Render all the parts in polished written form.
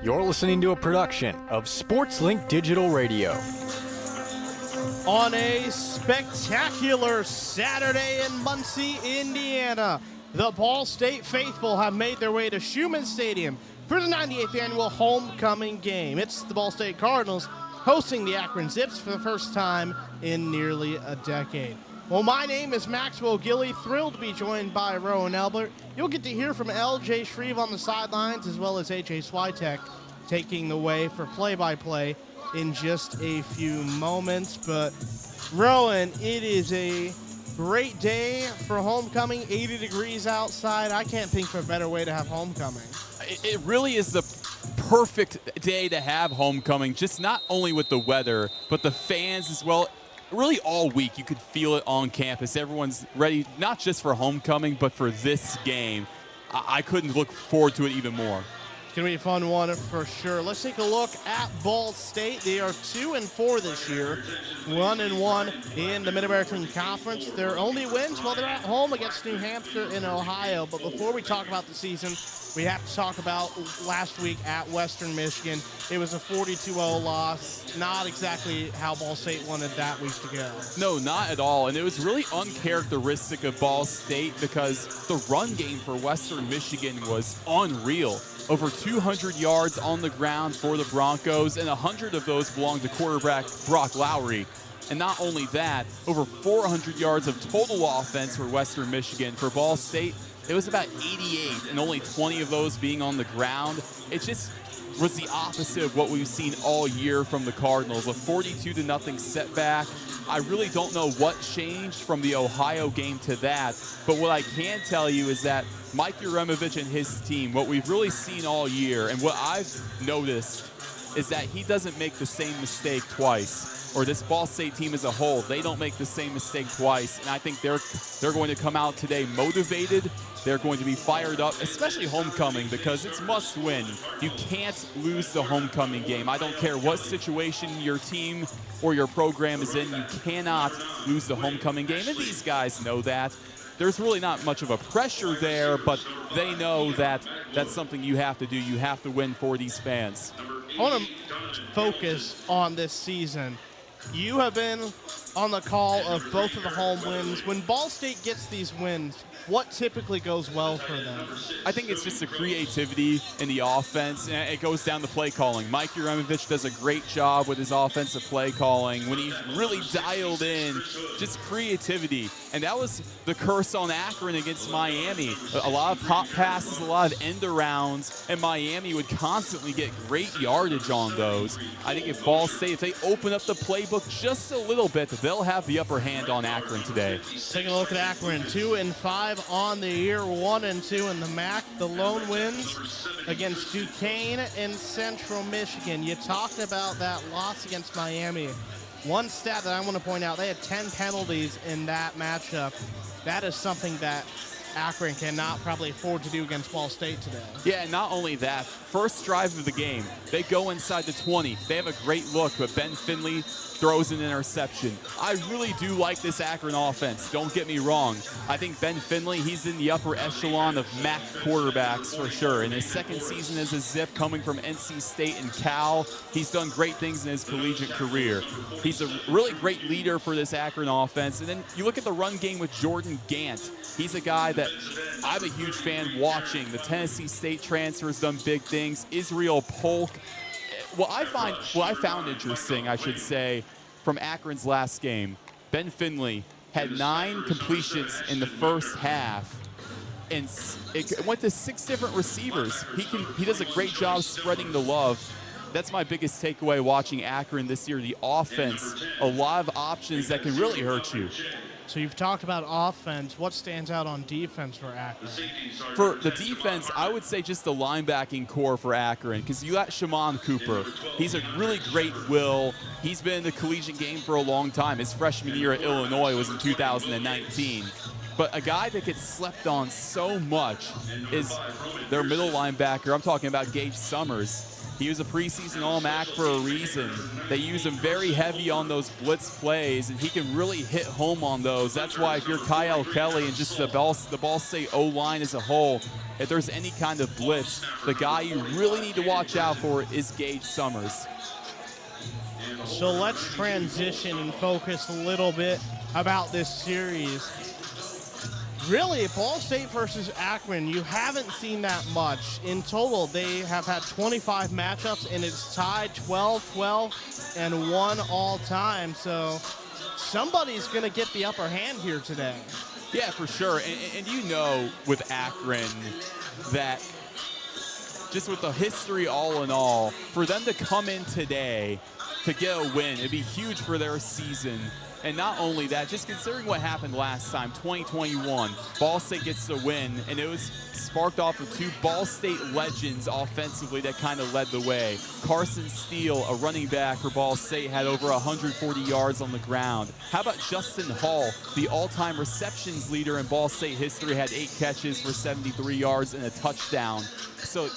You're listening to a production of SportsLink Digital Radio. On a spectacular Saturday in Muncie, Indiana, the Ball State faithful have made their way to Schumann Stadium for the 98th annual homecoming game. It's the Ball State Cardinals hosting the Akron Zips for the first time in nearly a decade. Well, my name is Maxwell Gillie, thrilled to be joined by Roen Elbert. You'll get to hear from LJ Shrieve on the sidelines, as well as AJ Swiatek taking the way for play-by-play in just a few moments. But Roen, it is a great day for homecoming, 80 degrees outside. I can't think of a better way to have homecoming. It really is the perfect day to have homecoming, just not only with the weather, but the fans as well. Really all week you could feel it on campus. Everyone's ready, not just for homecoming, but for this game. I couldn't look forward to it even more. It's going to be a fun one for sure. Let's take a look at Ball State. They are 2-4 this year, 1-1 in the Mid-American Conference. Their only wins, well, they're at home against New Hampshire and Ohio. But before we talk about the season, we have to talk about last week at Western Michigan. It was a 42-0 loss. Not exactly how Ball State wanted that week to go. No, not at all. And it was really uncharacteristic of Ball State because the run game for Western Michigan was unreal. Over 200 yards on the ground for the Broncos, and 100 of those belonged to quarterback Brock Lowry. And not only that, over 400 yards of total offense for Western Michigan. For Ball State, it was about 88, and only 20 of those being on the ground. It just was the opposite of what we've seen all year from the Cardinals, a 42-0 setback. I really don't know what changed from the Ohio game to that, but what I can tell you is that Mike Yuremovich and his team, what we've really seen all year, and what I've noticed is that he doesn't make the same mistake twice, or this Ball State team as a whole, they don't make the same mistake twice, and I think they're going to come out today motivated. They're going to be fired up, especially homecoming, because it's must win. You can't lose the homecoming game. I don't care what situation your team or your program is in, you cannot lose the homecoming game, and these guys know that. There's really not much of a pressure there, but they know that that's something you have to do. You have to win for these fans. I want to focus on this season. You have been on the call of both of the home wins. When Ball State gets these wins, what typically goes well for them? I think it's just the creativity in the offense, and it goes down to play calling. Mike Yuremovich does a great job with his offensive play calling when he's really dialed in, just creativity. And that was the curse on Akron against Miami. A lot of pop passes, a lot of end arounds, and Miami would constantly get great yardage on those. I think if Ball State, if they open up the playbook just a little bit, they'll have the upper hand on Akron today. Take a look at Akron, 2-5 on the year, 1-2 in the MAC. The lone wins against Duquesne and Central Michigan. You talked about that loss against Miami. One stat that I want to point out, they had 10 penalties in that matchup. That is something that Akron cannot probably afford to do against Ball State today. Yeah, and not only that, first drive of the game, they go inside the 20. They have a great look, but Ben Finley throws an interception. I really do like this Akron offense, don't get me wrong. I think Ben Finley, he's in the upper echelon of MAC quarterbacks for sure. In his second season as a Zip, coming from NC State and Cal, he's done great things in his collegiate career. He's a really great leader for this Akron offense. And then you look at the run game with Jordan Gant. He's a guy that I'm a huge fan watching. The Tennessee State transfer has done big things. Israel Polk. What I found interesting, I should say, from Akron's last game, Ben Finley had 9 completions in the first half, and it went to 6 different receivers. He does a great job spreading the love. That's my biggest takeaway watching Akron this year, the offense. A lot of options that can really hurt you. So you've talked about offense. What stands out on defense for Akron? For the defense, I would say just the linebacking core for Akron, because you got Shimon Cooper. He's a really great will. He's been in the collegiate game for a long time. His freshman year at Illinois was in 2019. But a guy that gets slept on so much is their middle linebacker. I'm talking about Gage Summers. He was a preseason All-MAC for a reason. They use him very heavy on those blitz plays, and he can really hit home on those. That's why if you're Kyle Kelly and just the Ball State O-line as a whole, if there's any kind of blitz, the guy you really need to watch out for is Gage Summers. So let's transition and focus a little bit about this series. Really, Ball State versus Akron, you haven't seen that much. In total, they have had 25 matchups, and it's tied 12-12 and 1 all time. So somebody's going to get the upper hand here today. Yeah, for sure. And you know with Akron that just with the history all in all, for them to come in today to get a win, it'd be huge for their season. And not only that, just considering what happened last time, 2021, Ball State gets the win, and it was sparked off of two Ball State legends offensively that kind of led the way. Carson Steele, a running back for Ball State, had over 140 yards on the ground. How about Justin Hall, the all-time receptions leader in Ball State history, had 8 catches for 73 yards and a touchdown. So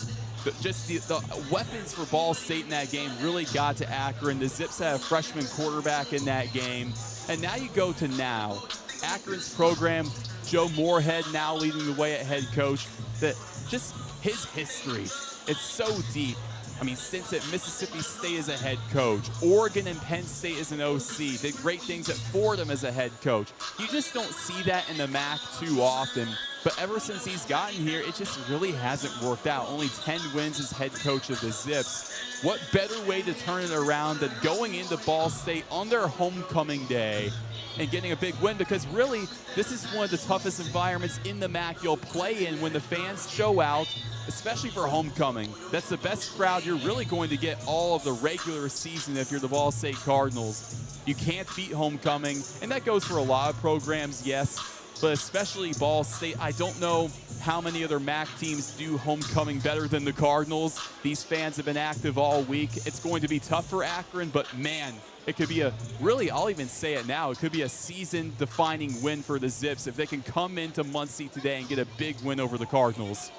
just the weapons for Ball State in that game really got to Akron. The Zips had a freshman quarterback in that game. And now you go to now. Akron's program, Joe Moorhead now leading the way at head coach. That just his history, it's so deep. I mean, since at Mississippi State as a head coach, Oregon and Penn State as an OC, did great things at Fordham as a head coach. You just don't see that in the MAC too often. But ever since he's gotten here, it just really hasn't worked out. Only 10 wins as head coach of the Zips. What better way to turn it around than going into Ball State on their homecoming day and getting a big win? Because really, this is one of the toughest environments in the MAC you'll play in when the fans show out, especially for homecoming. That's the best crowd you're really going to get all of the regular season if you're the Ball State Cardinals. You can't beat homecoming, and that goes for a lot of programs, yes, but especially Ball State. I don't know how many other MAC teams do homecoming better than the Cardinals. These fans have been active all week. It's going to be tough for Akron, but man, it could be I'll even say it now, it could be a season-defining win for the Zips if they can come into Muncie today and get a big win over the Cardinals.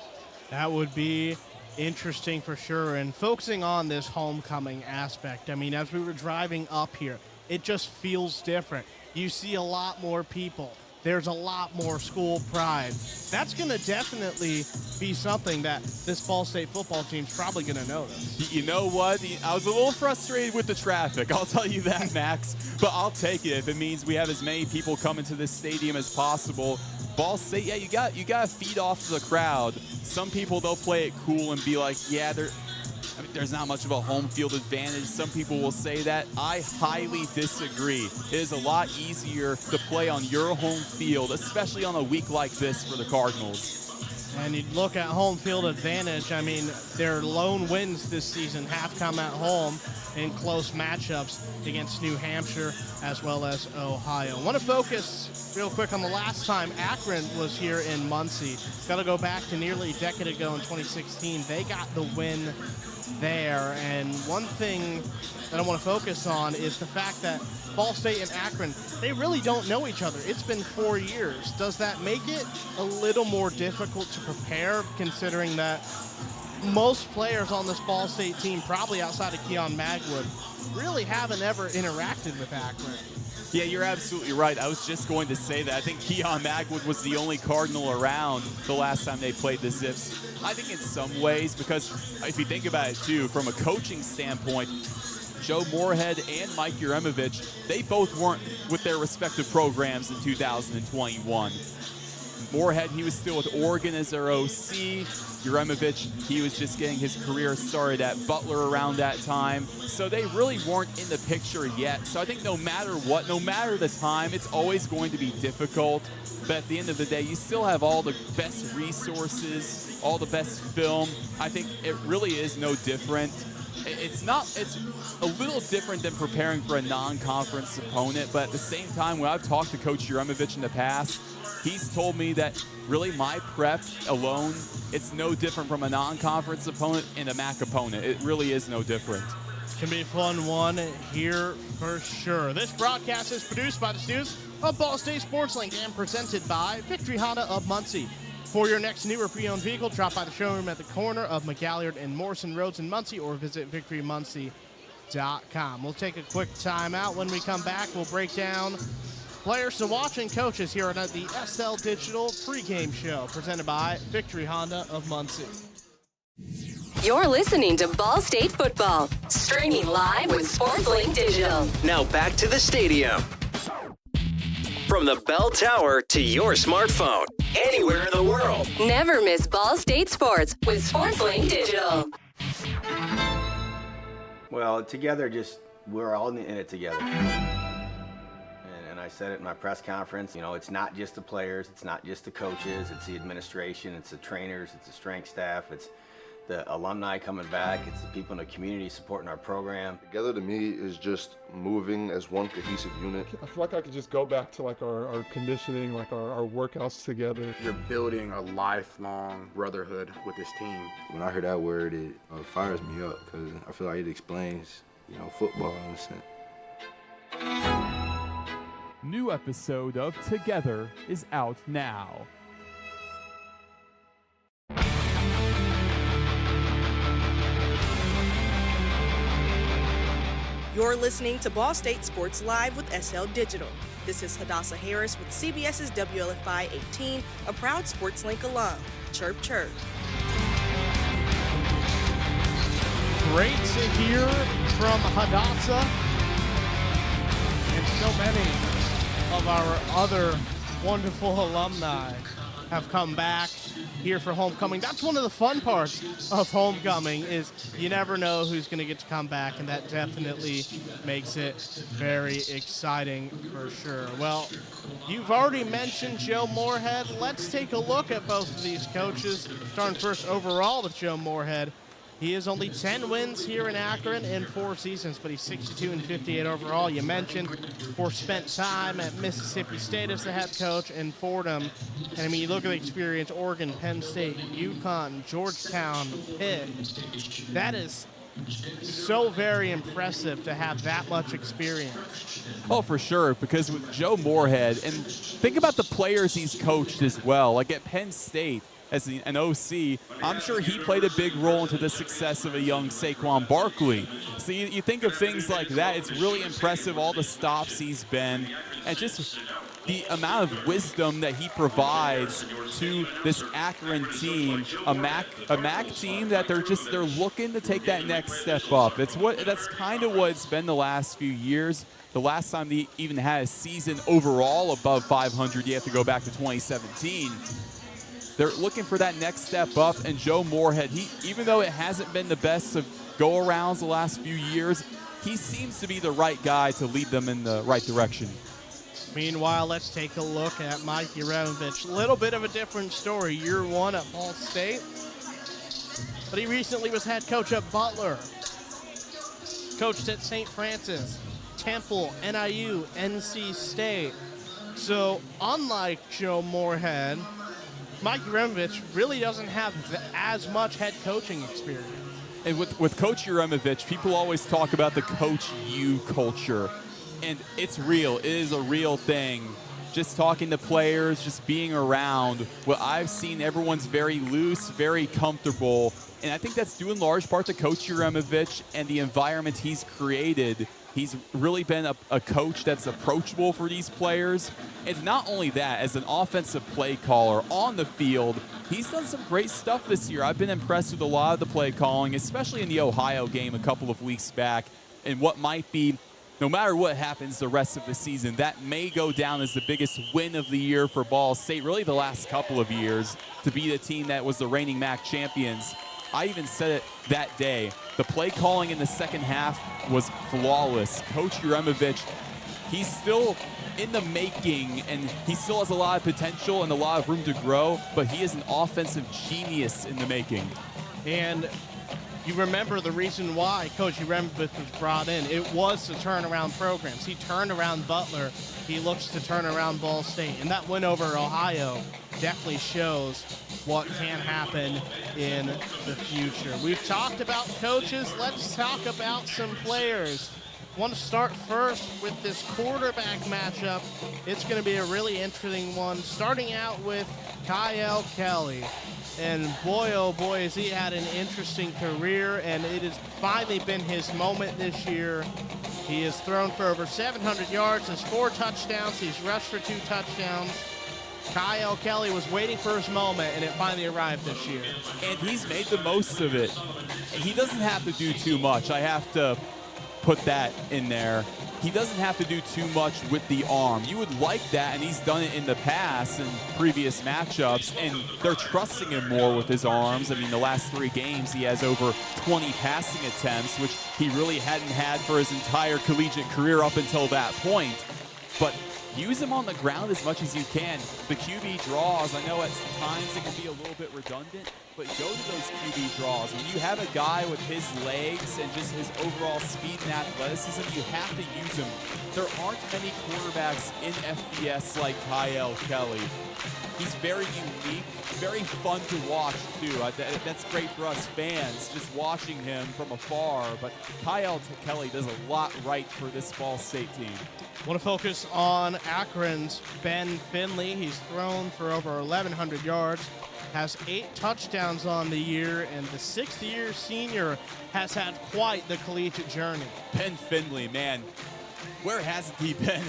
That would be interesting for sure. And focusing on this homecoming aspect, I mean, as we were driving up here, it just feels different. You see a lot more people. There's a lot more school pride. That's going to definitely be something that this Ball State football team's probably going to notice. You know what? I was a little frustrated with the traffic. I'll tell you that, Max. But I'll take it if it means we have as many people coming to this stadium as possible. Ball State, yeah, you got to feed off the crowd. Some people, they'll play it cool and be like, yeah, there's not much of a home field advantage. Some people will say that. I highly disagree. It is a lot easier to play on your home field, especially on a week like this for the Cardinals. And you look at home field advantage, I mean, their lone wins this season have come at home in close matchups against New Hampshire as well as Ohio. I want to focus real quick on the last time Akron was here in Muncie. Got to go back to nearly a decade ago in 2016. They got the win there. And one thing that I want to focus on is the fact that Ball State and Akron, they really don't know each other. It's been 4 years. Does that make it a little more difficult to prepare, considering that most players on this Ball State team, probably outside of Keon Magwood, really haven't ever interacted with Akron? Yeah, you're absolutely right. I was just going to say that. I think Keon Magwood was the only Cardinal around the last time they played the Zips. I think in some ways, because if you think about it too, from a coaching standpoint, Joe Moorhead and Mike Uremovich, they both weren't with their respective programs in 2021. Moorhead, he was still with Oregon as their OC. Uremovich, he was just getting his career started at Butler around that time. So they really weren't in the picture yet. So I think no matter what, no matter the time, it's always going to be difficult. But at the end of the day, you still have all the best resources, all the best film. I think it really is no different. It's a little different than preparing for a non-conference opponent, but at the same time, when I've talked to Coach Uremovich in the past, he's told me that really my prep alone, it's no different from a non-conference opponent and a MAC opponent. It really is no different. It's going to be a fun one here for sure. This broadcast is produced by the students of Ball State Sports Link and presented by Victory Honda of Muncie. For your next new or pre-owned vehicle, drop by the showroom at the corner of McGalliard and Morrison Roads in Muncie or visit victorymuncie.com. We'll take a quick timeout. When we come back, we'll break down players to watch and coaches here on the SL Digital pregame show presented by Victory Honda of Muncie. You're listening to Ball State Football, streaming live with SportsLink Digital. Now back to the stadium. From the bell tower to your smartphone, anywhere in the world. Never miss Ball State Sports with SportsLink Digital. Well, together, we're all in it together. And I said it in my press conference, it's not just the players, it's not just the coaches, it's the administration, it's the trainers, it's the strength staff, it's the alumni coming back, it's the people in the community supporting our program. Together to me is just moving as one cohesive unit. I feel like I could just go back to our conditioning, our workouts together. You're building a lifelong brotherhood with this team. When I hear that word, it fires me up because I feel like it explains, football in a sense. New episode of Together is out now. You're listening to Ball State Sports Live with SL Digital. This is Hadassah Harris with CBS's WLFI 18, a proud SportsLink alum. Chirp, chirp. Great to hear from Hadassah and so many of our other wonderful alumni have come back here for homecoming. That's one of the fun parts of homecoming is you never know who's going to get to come back, and that definitely makes it very exciting for sure. Well, you've already mentioned Joe Moorhead. Let's take a look at both of these coaches. Starting first overall with Joe Moorhead. He has only 10 wins here in Akron in 4 seasons, but he's 62-58 overall. You mentioned spent time at Mississippi State as the head coach and Fordham. And you look at the experience, Oregon, Penn State, UConn, Georgetown, Pitt. That is so very impressive to have that much experience. Oh, for sure, because with Joe Moorhead, and think about the players he's coached as well. Like at Penn State, as an OC, I'm sure he played a big role into the success of a young Saquon Barkley. So you think of things like that, it's really impressive, all the stops he's been, and just the amount of wisdom that he provides to this Akron team, a MAC team that they're looking to take that next step up. That's kind of what it's been the last few years. The last time they even had a season overall above 500, you have to go back to 2017. They're looking for that next step up, and Joe Moorhead, even though it hasn't been the best of go-arounds the last few years, he seems to be the right guy to lead them in the right direction. Meanwhile, let's take a look at Mike Uramovich. A little bit of a different story. Year 1 at Ball State, but he recently was head coach at Butler, coached at St. Francis, Temple, NIU, NC State. So unlike Joe Moorhead, Mike Uramovich really doesn't have as much head coaching experience. And with Coach Uramovich, people always talk about the Coach U culture. And it's real. It is a real thing. Just talking to players, just being around. What I've seen, everyone's very loose, very comfortable. And I think that's due in large part to Coach Uramovich and the environment he's created. He's really been a coach that's approachable for these players. And not only that, as an offensive play caller on the field, he's done some great stuff this year. I've been impressed with a lot of the play calling, especially in the Ohio game a couple of weeks back, and what might be, no matter what happens the rest of the season, that may go down as the biggest win of the year for Ball State, really the last couple of years, to be the team that was the reigning MAC champions. I even said it that day. The play calling in the second half was flawless. Coach Uramovich, he's still in the making, and he still has a lot of potential and a lot of room to grow, but he is an offensive genius in the making. And you remember the reason why Coach Uramovich was brought in. It was to turn around programs. He turned around Butler. He looks to turn around Ball State. And that win over Ohio definitely shows what can happen in the future. We've talked about coaches. Let's talk about some players. Want to start first with this quarterback matchup. It's going to be a really interesting one, starting out with Kyle Kelly. And boy, oh boy, has he had an interesting career, and it has finally been his moment this year. He has thrown for over 700 yards, has 4 touchdowns, he's rushed for 2 touchdowns. Kyle Kelly was waiting for his moment, and it finally arrived this year. And he's made the most of it. He doesn't have to do too much. I have to put that in there. He doesn't have to do too much with the arm. You would like that, and he's done it in the past in previous matchups, and they're trusting him more with his arms. I mean, the last 3 games, he has over 20 passing attempts, which he really hadn't had for his entire collegiate career up until that point. But use him on the ground as much as you can. The QB draws, I know at times it can be a little bit redundant, but go to those QB draws. When you have a guy with his legs and just his overall speed and athleticism, you have to use him. There aren't many quarterbacks in FBS like Kyle Kelly. He's very unique, very fun to watch too. That's great for us fans, just watching him from afar. But Kyle Kelly does a lot right for this Ball State team. Want to focus on Akron's Ben Finley. He's thrown for over 1,100 yards, has 8 touchdowns on the year, and the 6th-year senior has had quite the collegiate journey. Ben Finley, man, where hasn't he been?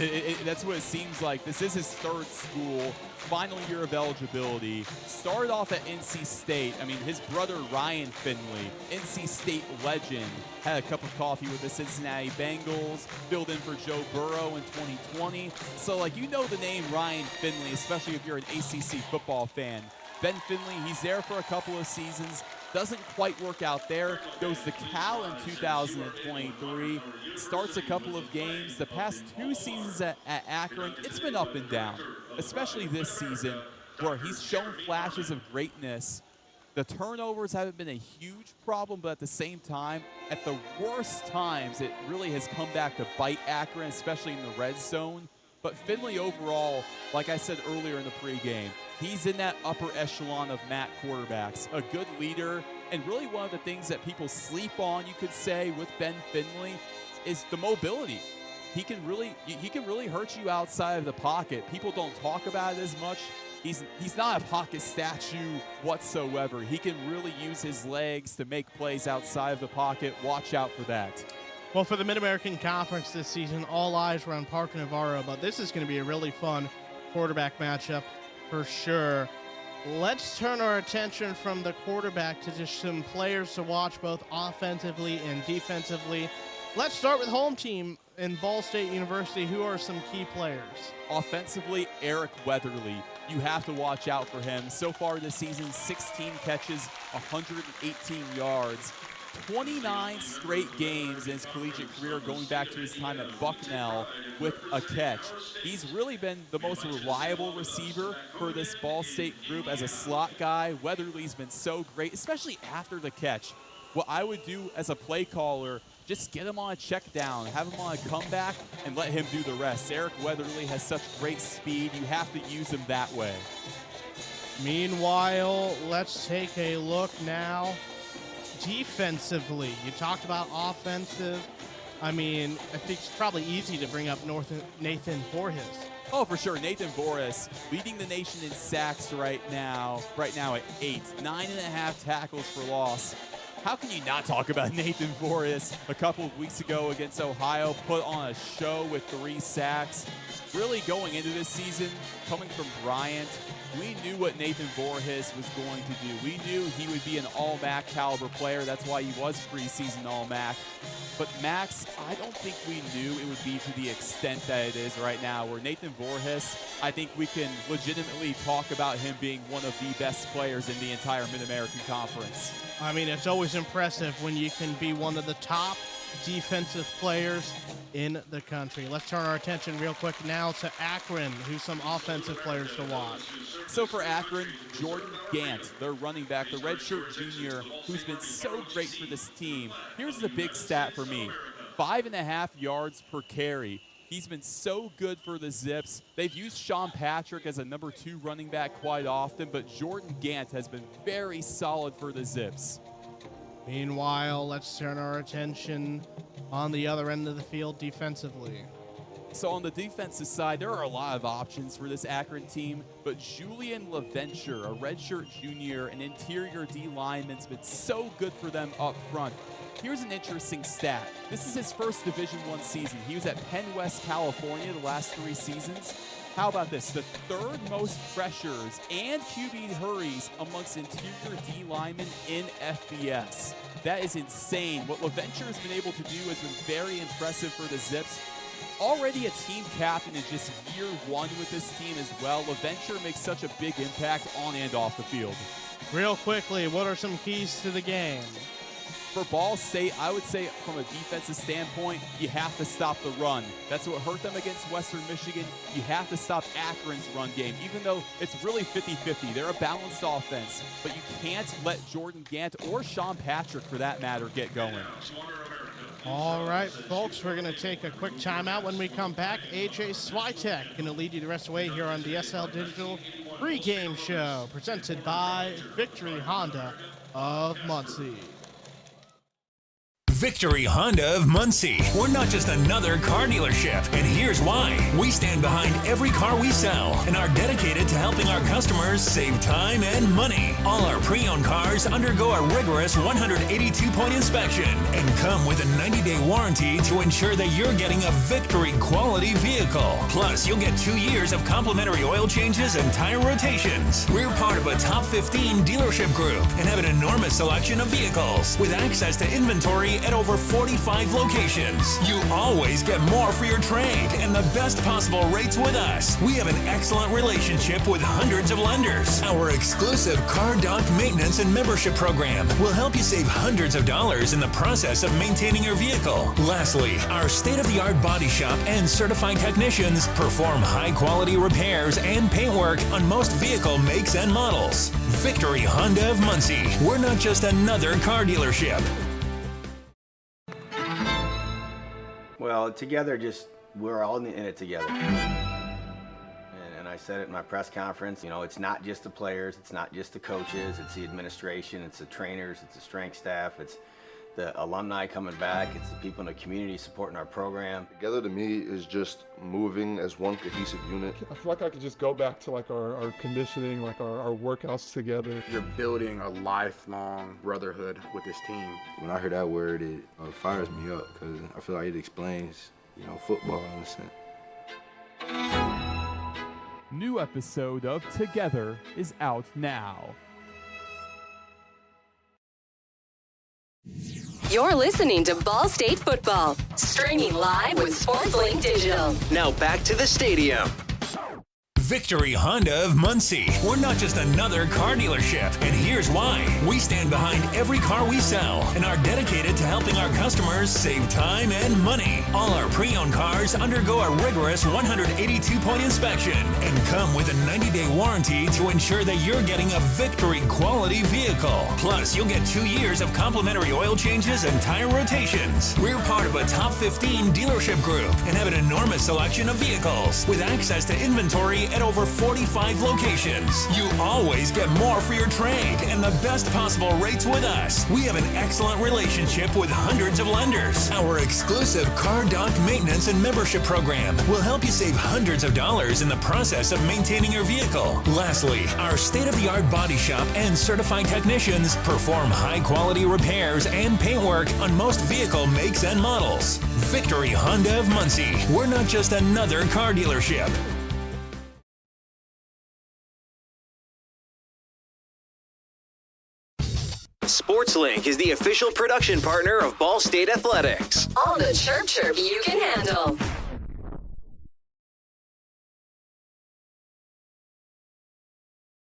That's what it seems like. This is his 3rd school, final year of eligibility. Started off at NC State. I mean, his brother Ryan Finley, NC State legend, had a cup of coffee with the Cincinnati Bengals, filled in for Joe Burrow in 2020. So, like, you know the name Ryan Finley, especially if you're an ACC football fan. Ben Finley, he's there for a couple of seasons. Doesn't quite work out there. Goes to Cal in 2023. Starts a couple of games. The past 2 seasons at Akron, it's been up and down, especially this season where he's shown flashes of greatness. The turnovers haven't been a huge problem, but at the same time, at the worst times, it really has come back to bite Akron, especially in the red zone. But Finley overall, like I said earlier in the pregame, he's in that upper echelon of MAC quarterbacks, a good leader, and really one of the things that people sleep on, you could say, with Ben Finley is the mobility. He can really hurt you outside of the pocket. People don't talk about it as much. He's not a pocket statue whatsoever. He can really use his legs to make plays outside of the pocket. Watch out for that. Well, for the Mid-American Conference this season, all eyes were on Parker Navarro, but this is going to be a really fun quarterback matchup for sure. Let's turn our attention from the quarterback to just some players to watch both offensively and defensively. Let's start with home team in Ball State University. Who are some key players? Offensively, Eric Weatherly. You have to watch out for him. So far this season, 16 catches, 118 yards. 29 straight games in his collegiate career going back to his time at Bucknell with a catch. He's really been the most reliable receiver for this Ball State group as a slot guy. Weatherly's been so great, especially after the catch. What I would do as a play caller, just get him on a check down, have him on a comeback, and let him do the rest. Eric Weatherly has such great speed. You have to use him that way. Meanwhile, let's take a look now defensively. You talked about offensive. I mean, I think it's probably easy to bring up Nathan Voorhis. Oh, for sure. Nathan Voorhis leading the nation in sacks right now at 8. 9.5 tackles for loss. How can you not talk about Nathan Voorhis? A couple of weeks ago against Ohio, put on a show with 3 sacks. Really going into this season, coming from Bryant, we knew what Nathan Voorhis was going to do. We knew he would be an all-MAC caliber player. That's why he was preseason all-MAC. But Max, I don't think we knew it would be to the extent that it is right now, where Nathan Voorhis, I think we can legitimately talk about him being one of the best players in the entire Mid-American Conference. I mean, it's always impressive when you can be one of the top defensive players in the country. Let's turn our attention real quick now to Akron, who's some offensive players to watch. So for Akron, Jordan Gant, their running back, the redshirt junior, who's been so great for this team. Here's the big stat for me, 5.5 yards per carry. He's been so good for the Zips. They've used Sean Patrick as a number 2 running back quite often, but Jordan Gant has been very solid for the Zips. Meanwhile, let's turn our attention on the other end of the field defensively. So on the defensive side, there are a lot of options for this Akron team, but Julian LaVenture, a redshirt junior, an interior D lineman's been so good for them up front. Here's an interesting stat. This is his first Division I season. He was at Penn West, California the last 3 seasons. How about this? The 3rd most pressures and QB hurries amongst interior D linemen in FBS. That is insane. What LaVenture has been able to do has been very impressive for the Zips. Already a team captain in just year 1 with this team as well. LaVenture makes such a big impact on and off the field. Real quickly, what are some keys to the game? For Ball State, I would say from a defensive standpoint, you have to stop the run. That's what hurt them against Western Michigan. You have to stop Akron's run game, even though it's really 50-50. They're a balanced offense, but you can't let Jordan Gant or Sean Patrick, for that matter, get going. All right, folks, we're going to take a quick timeout. When we come back, AJ Swiatek going to lead you the rest of the way here on the SL Digital Pregame Show, presented by Victory Honda of Muncie. Victory Honda of Muncie. We're not just another car dealership, and here's why. We stand behind every car we sell and are dedicated to helping our customers save time and money. All our pre-owned cars undergo a rigorous 182-point inspection and come with a 90-day warranty to ensure that you're getting a Victory quality vehicle. Plus, you'll get 2 years of complimentary oil changes and tire rotations. We're part of a top 15 dealership group and have an enormous selection of vehicles with access to inventory at over 45 locations. You always get more for your trade and the best possible rates with us. We have an excellent relationship with hundreds of lenders. Our exclusive car dock maintenance and membership program will help you save hundreds of dollars in the process of maintaining your vehicle. Lastly, our state-of-the-art body shop and certified technicians perform high-quality repairs and paintwork on most vehicle makes and models. Victory Honda of Muncie. We're not just another car dealership. Well, together, we're all in it together. And I said it in my press conference, it's not just the players, it's not just the coaches, it's the administration, it's the trainers, it's the strength staff, it's the alumni coming back, it's the people in the community supporting our program. Together to me is just moving as one cohesive unit. I feel like I could just go back to like our conditioning, like our workouts together. You're building a lifelong brotherhood with this team. When I hear that word, it fires me up because I feel like it explains, football in a sense. New episode of Together is out now. You're listening to Ball State Football, streaming live with SportsLink Digital. Now back to the stadium. Victory Honda of Muncie. We're not just another car dealership, and here's why. We stand behind every car we sell and are dedicated to helping our customers save time and money. All our pre-owned cars undergo a rigorous 182-point inspection and come with a 90-day warranty to ensure that you're getting a Victory quality vehicle. Plus, you'll get 2 years of complimentary oil changes and tire rotations. We're part of a top 15 dealership group and have an enormous selection of vehicles with access to inventory at over 45 locations. You always get more for your trade and the best possible rates with us. We have an excellent relationship with hundreds of lenders. Our exclusive car dock maintenance and membership program will help you save hundreds of dollars in the process of maintaining your vehicle. Lastly, our state-of-the-art body shop and certified technicians perform high-quality repairs and paintwork on most vehicle makes and models. Victory Honda of Muncie. We're not just another car dealership. SportsLink is the official production partner of Ball State Athletics. All the chirp you can handle.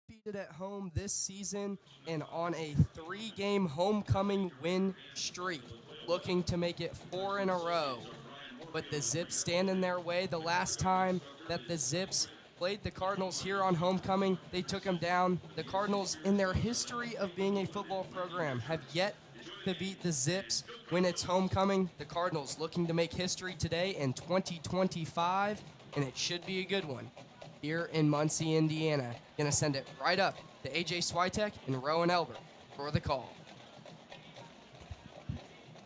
Undefeated at home this season and on a 3-game homecoming win streak, looking to make it 4 in a row. But the Zips stand in their way. The last time that the Zips played the Cardinals here on homecoming, they took them down. The Cardinals, in their history of being a football program, have yet to beat the Zips when it's homecoming. The Cardinals looking to make history today in 2025, and it should be a good one here in Muncie, Indiana. Gonna send it right up to AJ Swiatek and Roen Elbert for the call.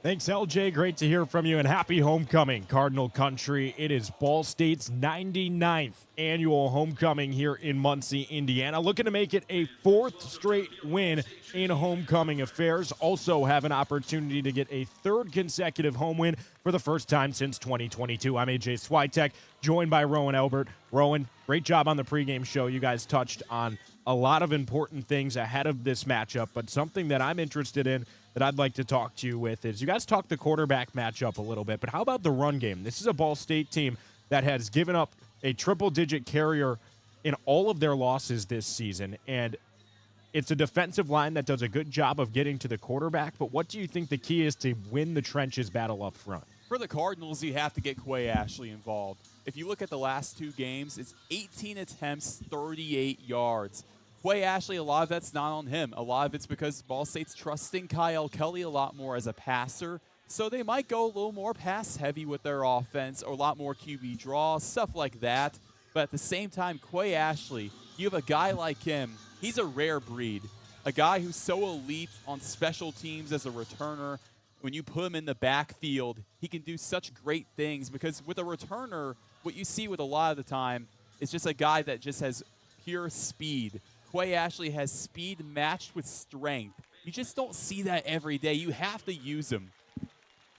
Thanks, LJ. Great to hear from you, and happy homecoming, Cardinal Country. It is Ball State's 99th annual homecoming here in Muncie, Indiana. Looking to make it a 4th straight win in homecoming affairs. Also have an opportunity to get a 3rd consecutive home win for the first time since 2022. I'm AJ Swiatek, joined by Roen Elbert. Roen, great job on the pregame show. You guys touched on a lot of important things ahead of this matchup, but something that I'm interested in that I'd like to talk to you with is you guys talked the quarterback matchup a little bit, but how about the run game? This is a Ball State team that has given up a triple-digit carrier in all of their losses this season, and it's a defensive line that does a good job of getting to the quarterback, but what do you think the key is to win the trenches battle up front? For the Cardinals, you have to get Quay Ashley involved. If you look at the last 2 games, it's 18 attempts, 38 yards. Quay Ashley, a lot of that's not on him. A lot of it's because Ball State's trusting Kyle Kelly a lot more as a passer. So they might go a little more pass-heavy with their offense, or a lot more QB draws, stuff like that. But at the same time, Quay Ashley, you have a guy like him. He's a rare breed. A guy who's so elite on special teams as a returner. When you put him in the backfield, he can do such great things, because with a returner, what you see with a lot of the time is just a guy that just has pure speed. Quay Ashley has speed matched with strength. You just don't see that every day. You have to use him.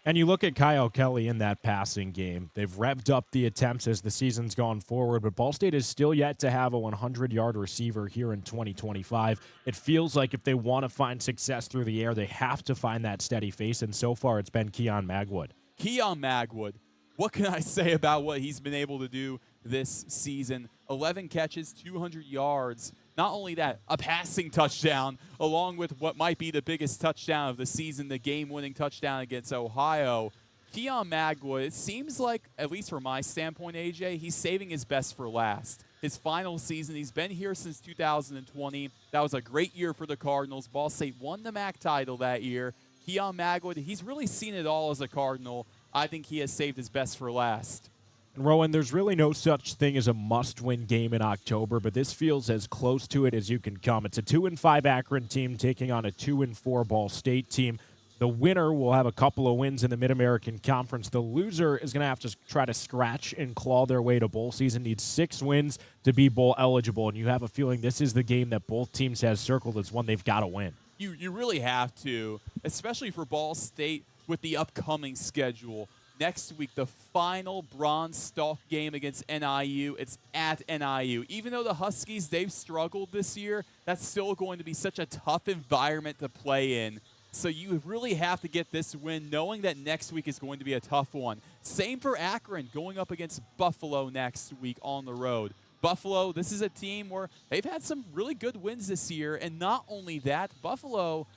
And you look at Kyle Kelly in that passing game. They've revved up the attempts as the season's gone forward, but Ball State is still yet to have a 100-yard receiver here in 2025. It feels like if they want to find success through the air, they have to find that steady face, and so far it's been Keon Magwood. Keon Magwood, what can I say about what he's been able to do this season? 11 catches, 200 yards. Not only that, a passing touchdown, along with what might be the biggest touchdown of the season, the game-winning touchdown against Ohio. Keon Magwood, it seems like, at least from my standpoint, AJ, he's saving his best for last. His final season, he's been here since 2020. That was a great year for the Cardinals. Ball State won the MAC title that year. Keon Magwood, he's really seen it all as a Cardinal. I think he has saved his best for last. And Roen, there's really no such thing as a must-win game in October, but this feels as close to it as you can come. It's a 2-5 Akron team taking on a 2-4 Ball State team. The winner will have a couple of wins in the Mid-American Conference. The loser is going to have to try to scratch and claw their way to bowl season. Needs 6 wins to be bowl eligible, and you have a feeling this is the game that both teams has circled as one they've got to win. You really have to, especially for Ball State with the upcoming schedule. Next week, the final Bronze Stalk game against NIU. It's at NIU. Even though the Huskies, they've struggled this year, that's still going to be such a tough environment to play in. So you really have to get this win, knowing that next week is going to be a tough one. Same for Akron, going up against Buffalo next week on the road. Buffalo, this is a team where they've had some really good wins this year. And not only that, Buffalo,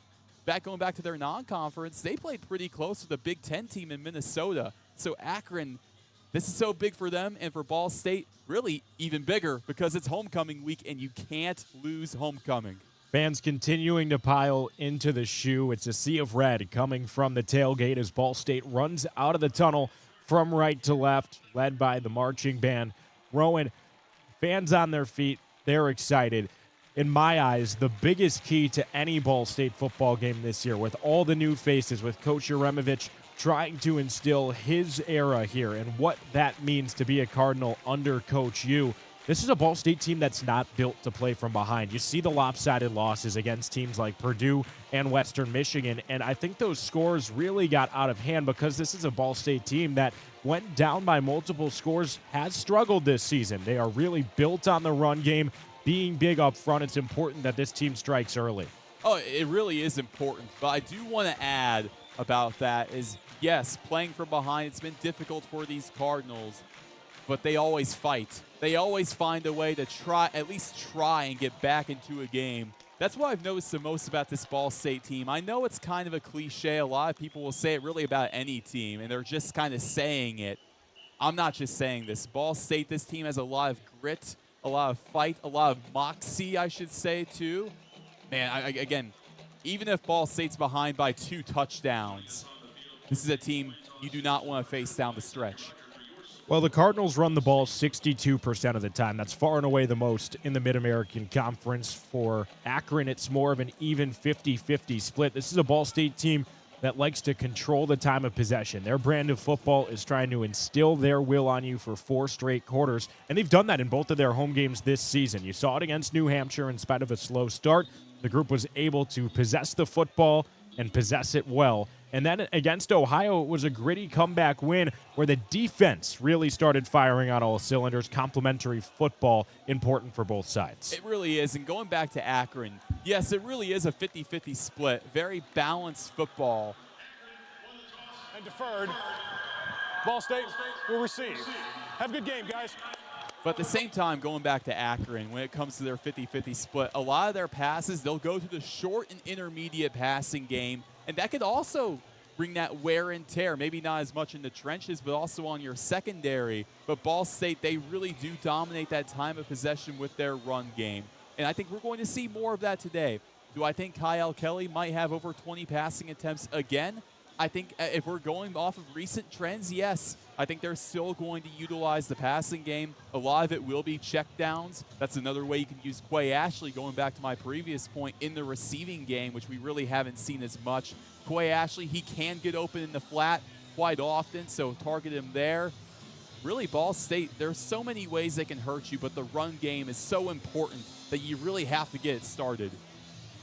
going back to their non-conference, they played pretty close to the Big Ten team in Minnesota. So Akron, this is so big for them, and for Ball State, really even bigger, because it's homecoming week and you can't lose homecoming. Fans continuing to pile into the shoe. It's a sea of red coming from the tailgate as Ball State runs out of the tunnel from right to left, led by the marching band. Roen, fans on their feet, they're excited. In my eyes, the biggest key to any Ball State football game this year, with all the new faces, with Coach Yaremovich trying to instill his era here and what that means to be a Cardinal under Coach U. This is a Ball State team that's not built to play from behind. You see the lopsided losses against teams like Purdue and Western Michigan, and I think those scores really got out of hand because this is a Ball State team that went down by multiple scores, has struggled this season. They are really built on the run game. Being big up front, it's important that this team strikes early. Oh, it really is important. But I do want to add about that is, yes, playing from behind, it's been difficult for these Cardinals, but they always fight. They always find a way to at least try and get back into a game. That's what I've noticed the most about this Ball State team. I know it's kind of a cliche. A lot of people will say it really about any team, and they're just kind of saying it. I'm not just saying this. Ball State, this team has a lot of grit, a lot of fight, a lot of moxie, I should say, too. Man, again, even if Ball State's behind by 2 touchdowns, this is a team you do not want to face down the stretch. Well, the Cardinals run the ball 62% of the time. That's far and away the most in the Mid-American Conference. For Akron, it's more of an even 50-50 split. This is a Ball State team that likes to control the time of possession. Their brand of football is trying to instill their will on you for 4 straight quarters, and they've done that in both of their home games this season. You saw it against New Hampshire in spite of a slow start. The group was able to possess the football and possess it well. And then against Ohio, it was a gritty comeback win where the defense really started firing on all cylinders. Complementary football, important for both sides. It really is. And going back to Akron, yes, it really is a 50-50 split. Very balanced football. And deferred. Ball State will receive. Have a good game, guys. But at the same time, going back to Akron, when it comes to their 50-50 split, a lot of their passes, they'll go to the short and intermediate passing game. And that could also bring that wear and tear, maybe not as much in the trenches, but also on your secondary. But Ball State, they really do dominate that time of possession with their run game. And I think we're going to see more of that today. Do I think Kyle Kelly might have over 20 passing attempts again? I think if we're going off of recent trends, yes. I think they're still going to utilize the passing game. A lot of it will be checkdowns. That's another way you can use Quay Ashley, going back to my previous point, in the receiving game, which we really haven't seen as much. Quay Ashley, he can get open in the flat quite often, so target him there. Really, Ball State, there's so many ways they can hurt you, but the run game is so important that you really have to get it started.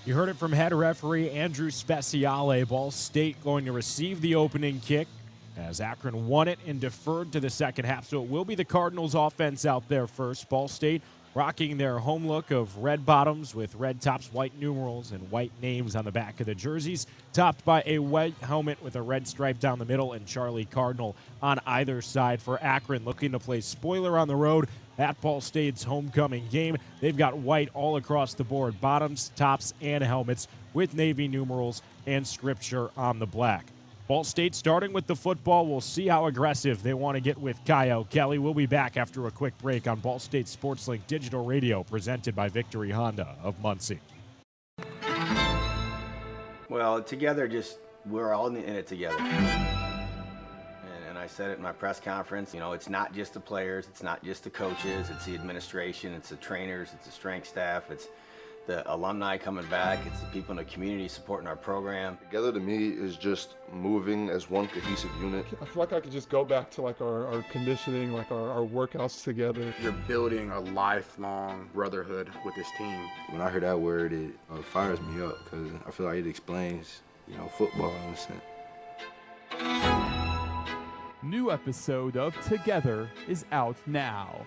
You heard it from head referee Andrew Speciale. Ball State going to receive the opening kick as Akron won it and deferred to the second half. So it will be the Cardinals offense out there first. Ball State rocking their home look of red bottoms with red tops, white numerals, and white names on the back of the jerseys, topped by a white helmet with a red stripe down the middle and Charlie Cardinal on either side. For Akron, looking to play spoiler on the road at Ball State's homecoming game. They've got white all across the board, bottoms, tops, and helmets with Navy numerals and scripture on the black. Ball State starting with the football. We'll see how aggressive they want to get with Kyle Kelly. We'll be back after a quick break on Ball State SportsLink Digital Radio, presented by Victory Honda of Muncie. Well, together, we're all in it together. And I said it in my press conference, it's not just the players, it's not just the coaches, it's the administration, it's the trainers, it's the strength staff, it's the alumni coming back, it's the people in the community supporting our program. Together to me is just moving as one cohesive unit. I feel like I could just go back to like our conditioning, like our workouts together. You're building a lifelong brotherhood with this team. When I hear that word, it fires me up because I feel like it explains, football in a sense. New episode of Together is out now.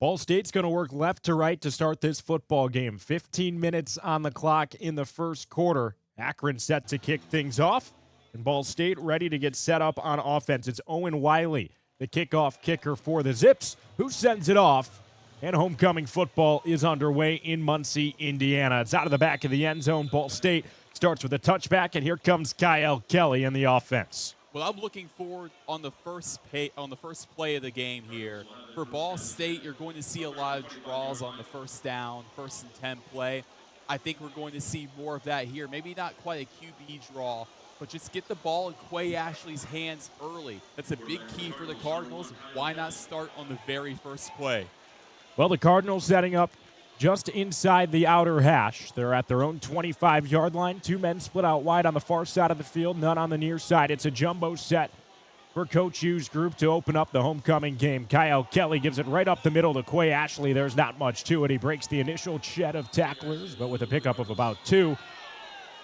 Ball State's going to work left to right to start this football game. 15 minutes on the clock in the first quarter. Akron set to kick things off, and Ball State ready to get set up on offense. It's Owen Wiley, the kickoff kicker for the Zips, who sends it off. And homecoming football is underway in Muncie, Indiana. It's out of the back of the end zone. Ball State starts with a touchback, and here comes Kyle Kelly in the offense. Well, I'm looking forward on the first play of the game here. For Ball State, you're going to see a lot of draws on the first down, 1st and 10 play. I think we're going to see more of that here. Maybe not quite a QB draw, but just get the ball in Quay Ashley's hands early. That's a big key for the Cardinals. Why not start on the very first play? Well, the Cardinals setting up just inside the outer hash. They're at their own 25-yard line. 2 men split out wide on the far side of the field, none on the near side. It's a jumbo set for Coach Hugh's group to open up the homecoming game. Kyle Kelly gives it right up the middle to Quay Ashley. There's not much to it. He breaks the initial shed of tacklers, but with a pickup of about 2.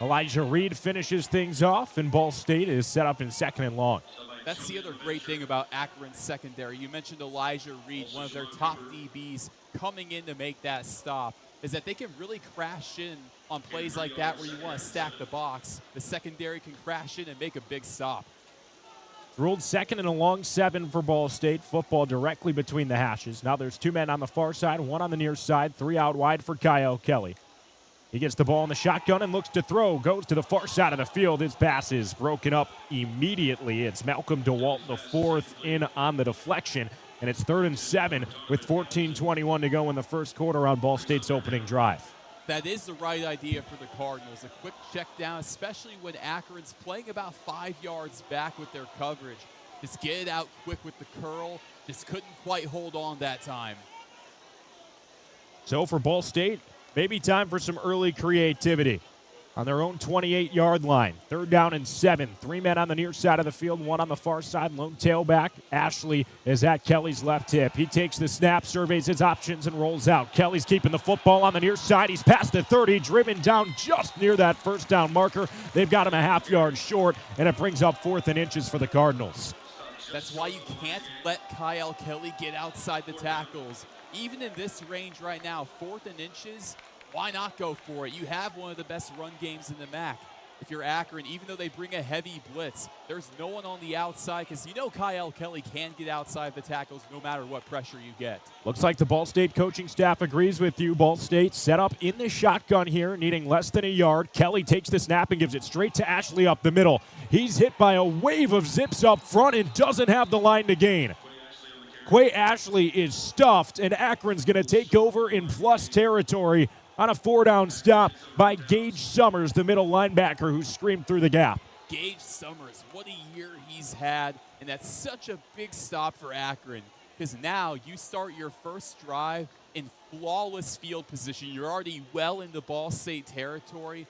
Elijah Reed finishes things off, and Ball State is set up in 2nd and long. That's the other great thing about Akron's secondary. You mentioned Elijah Reed, one of their top DBs coming in to make that stop, is that they can really crash in on plays like that where you want to stack the box. The secondary can crash in and make a big stop. Ruled 2nd and a long 7 for Ball State. Football directly between the hashes. Now there's 2 men on the far side, 1 on the near side, 3 out wide for Kyle Kelly. He gets the ball in the shotgun and looks to throw. Goes to the far side of the field. His pass is broken up immediately. It's Malcolm DeWalt, the 4th in on the deflection. And it's 3rd and 7 with 14:21 to go in the first quarter on Ball State's opening drive. That is the right idea for the Cardinals. A quick check down, especially when Akron's playing about 5 yards back with their coverage. Just get it out quick with the curl. Just couldn't quite hold on that time. So for Ball State, maybe time for some early creativity. on their own 28-yard line. 3rd down and 7. 3 men on the near side of the field, 1 on the far side. Lone tailback. Ashley is at Kelly's left hip. He takes the snap, surveys his options, and rolls out. Kelly's keeping the football on the near side. He's past the 30, driven down just near that first down marker. They've got him a half yard short, and it brings up 4th and inches for the Cardinals. That's why you can't let Kyle Kelly get outside the tackles. Even in this range right now, 4th and inches, why not go for it? You have one of the best run games in the MAC. If you're Akron, even though they bring a heavy blitz, there's no one on the outside because you know Kyle Kelly can get outside the tackles no matter what pressure you get. Looks like the Ball State coaching staff agrees with you. Ball State set up in the shotgun here, needing less than a yard. Kelly takes the snap and gives it straight to Ashley up the middle. He's hit by a wave of zips up front and doesn't have the line to gain. Quay Ashley is stuffed, and Akron's going to take over in plus territory on a 4-down stop by Gage Summers, the middle linebacker who screamed through the gap. Gage Summers, what a year he's had, and that's such a big stop for Akron because now you start your first drive in flawless field position. You're already well into Ball State territory.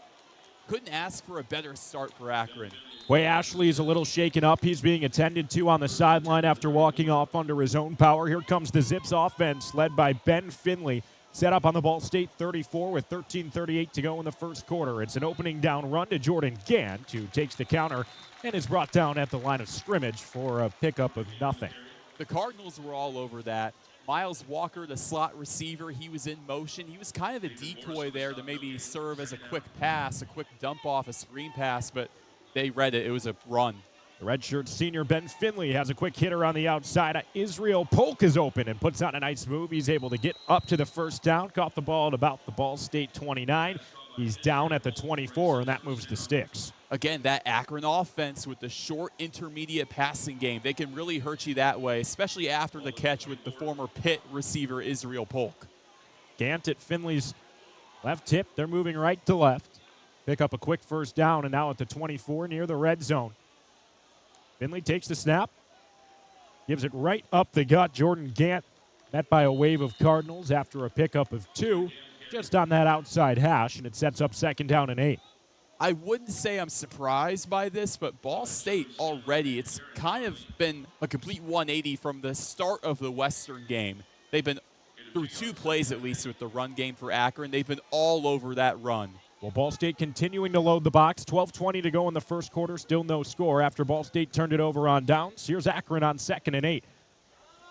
Couldn't ask for a better start for Akron. Quay Ashley is a little shaken up. He's being attended to on the sideline after walking off under his own power. Here comes the Zips offense led by Ben Finley. Set up on the Ball State 34 with 13:38 to go in the first quarter. It's an opening down run to Jordan Gant, who takes the counter and is brought down at the line of scrimmage for a pickup of nothing. The Cardinals were all over that. Miles Walker, the slot receiver, he was in motion. He was kind of a decoy there to maybe serve as a quick pass, a quick dump off, a screen pass, but they read it. It was a run. The redshirt senior Ben Finley has a quick hitter on the outside. Israel Polk is open and puts on a nice move. He's able to get up to the first down. Caught the ball at about the Ball State 29. He's down at the 24, and that moves the sticks. Again, that Akron offense with the short intermediate passing game, they can really hurt you that way, especially after the catch with the former Pitt receiver Israel Polk. Gant at Finley's left hip. They're moving right to left. Pick up a quick first down, and now at the 24 near the red zone. Finley takes the snap, gives it right up the gut. Jordan Gant met by a wave of Cardinals after a pickup of 2 just on that outside hash, and it sets up 2nd down and 8. I wouldn't say I'm surprised by this, but Ball State already, it's kind of been a complete 180 from the start of the Western game. They've been through 2 plays at least with the run game for Akron. They've been all over that run. Well, Ball State continuing to load the box. 12:20 to go in the first quarter. Still no score after Ball State turned it over on downs. Here's Akron on 2nd and 8.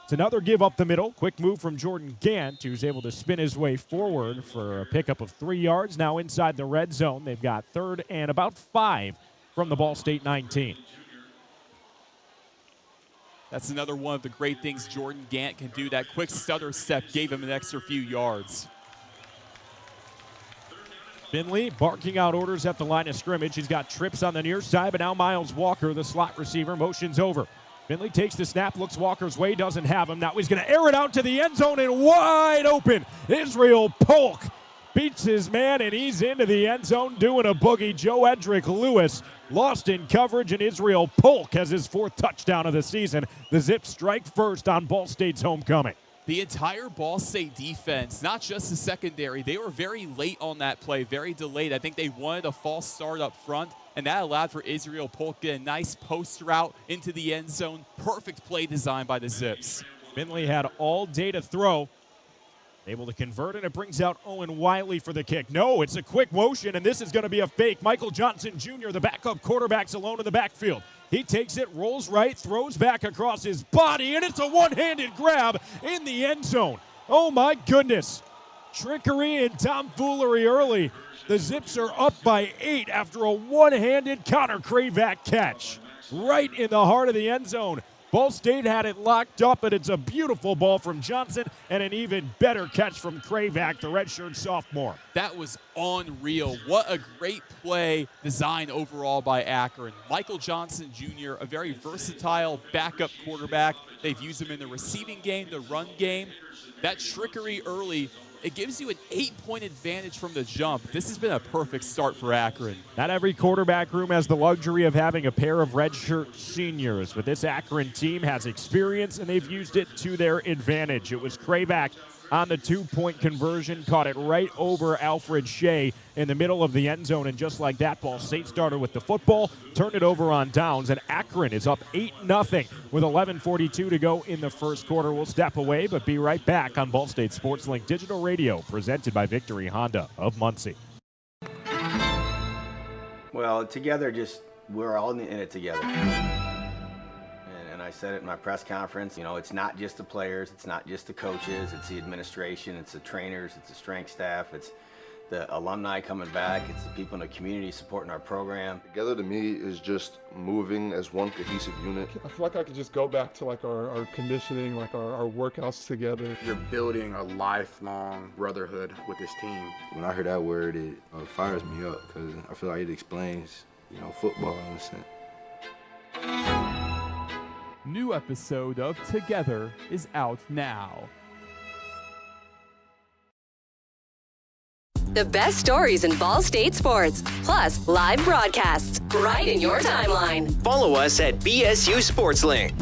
It's another give up the middle. Quick move from Jordan Gant, who's able to spin his way forward for a pickup of 3 yards. Now inside the red zone. They've got 3rd and about 5 from the Ball State 19. That's another one of the great things Jordan Gant can do. That quick stutter step gave him an extra few yards. Finley barking out orders at the line of scrimmage. He's got trips on the near side, but now Miles Walker, the slot receiver, motions over. Finley takes the snap, looks Walker's way, doesn't have him. Now he's going to air it out to the end zone and wide open. Israel Polk beats his man, and he's into the end zone doing a boogie. Joe Edric Lewis lost in coverage, and Israel Polk has his 4th touchdown of the season. The Zips strike first on Ball State's homecoming. The entire Ball State defense, not just the secondary, they were very late on that play, very delayed. I think they wanted a false start up front, and that allowed for Israel Polk to get a nice post route into the end zone. Perfect play design by the Zips. Finley had all day to throw. Able to convert, and it brings out Owen Wiley for the kick. No, it's a quick motion, and this is going to be a fake. Michael Johnson Jr., the backup quarterback's alone in the backfield. He takes it, rolls right, throws back across his body, and it's a one-handed grab in the end zone. Oh, my goodness. Trickery and tomfoolery early. The Zips are up by 8 after a one-handed Connor Kravac catch. Right in the heart of the end zone. Ball State had it locked up, and it's a beautiful ball from Johnson and an even better catch from Kravac, the redshirt sophomore. That was unreal. What a great play design overall by Akron. Michael Johnson Jr., a very versatile backup quarterback. They've used him in the receiving game, the run game. That trickery early, it gives you an 8-point advantage from the jump. This has been a perfect start for Akron. Not every quarterback room has the luxury of having a pair of redshirt seniors, but this Akron team has experience, and they've used it to their advantage. It was Kravac on the two-point conversion, caught it right over Alfred Shea in the middle of the end zone, and just like that, Ball State started with the football, turned it over on downs, and Akron is up 8-0 with 11:42 to go in the first quarter. We'll step away, but be right back on Ball State Sports Link Digital Radio, presented by Victory Honda of Muncie. Well, together, we're all in it together. And I said it in my press conference, it's not just the players, it's not just the coaches, it's the administration, it's the trainers, it's the strength staff, it's the alumni coming back, it's the people in the community supporting our program. Together to me is just moving as one cohesive unit. I feel like I could just go back to like our conditioning, like our workouts together. You're building a lifelong brotherhood with this team. When I hear that word, it fires me up because I feel like it explains, football in a sense. New episode of Together is out now. The best stories in Ball State sports, plus live broadcasts, right in your timeline. Follow us at BSU Sports Link.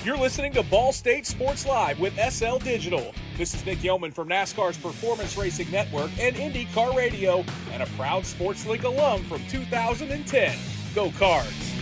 You're listening to Ball State Sports Live with SL Digital. This is Nick Yeoman from NASCAR's Performance Racing Network and IndyCar Radio, and a proud Sports Link alum from 2010. Go Cards!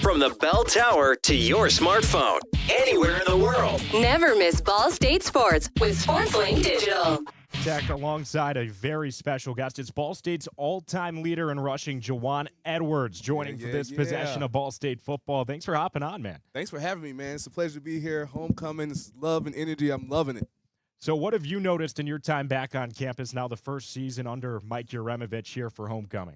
From the bell tower to your smartphone, anywhere in the world. Never miss Ball State Sports with SportsLink Digital. Tech alongside a very special guest. It's Ball State's all-time leader in rushing, Juwan Edwards, joining for this possession of Ball State football. Thanks for hopping on, man. Thanks for having me, man. It's a pleasure to be here. Homecoming, it's love and energy. I'm loving it. So what have you noticed in your time back on campus now, the first season under Mike Yuremevich here for homecoming?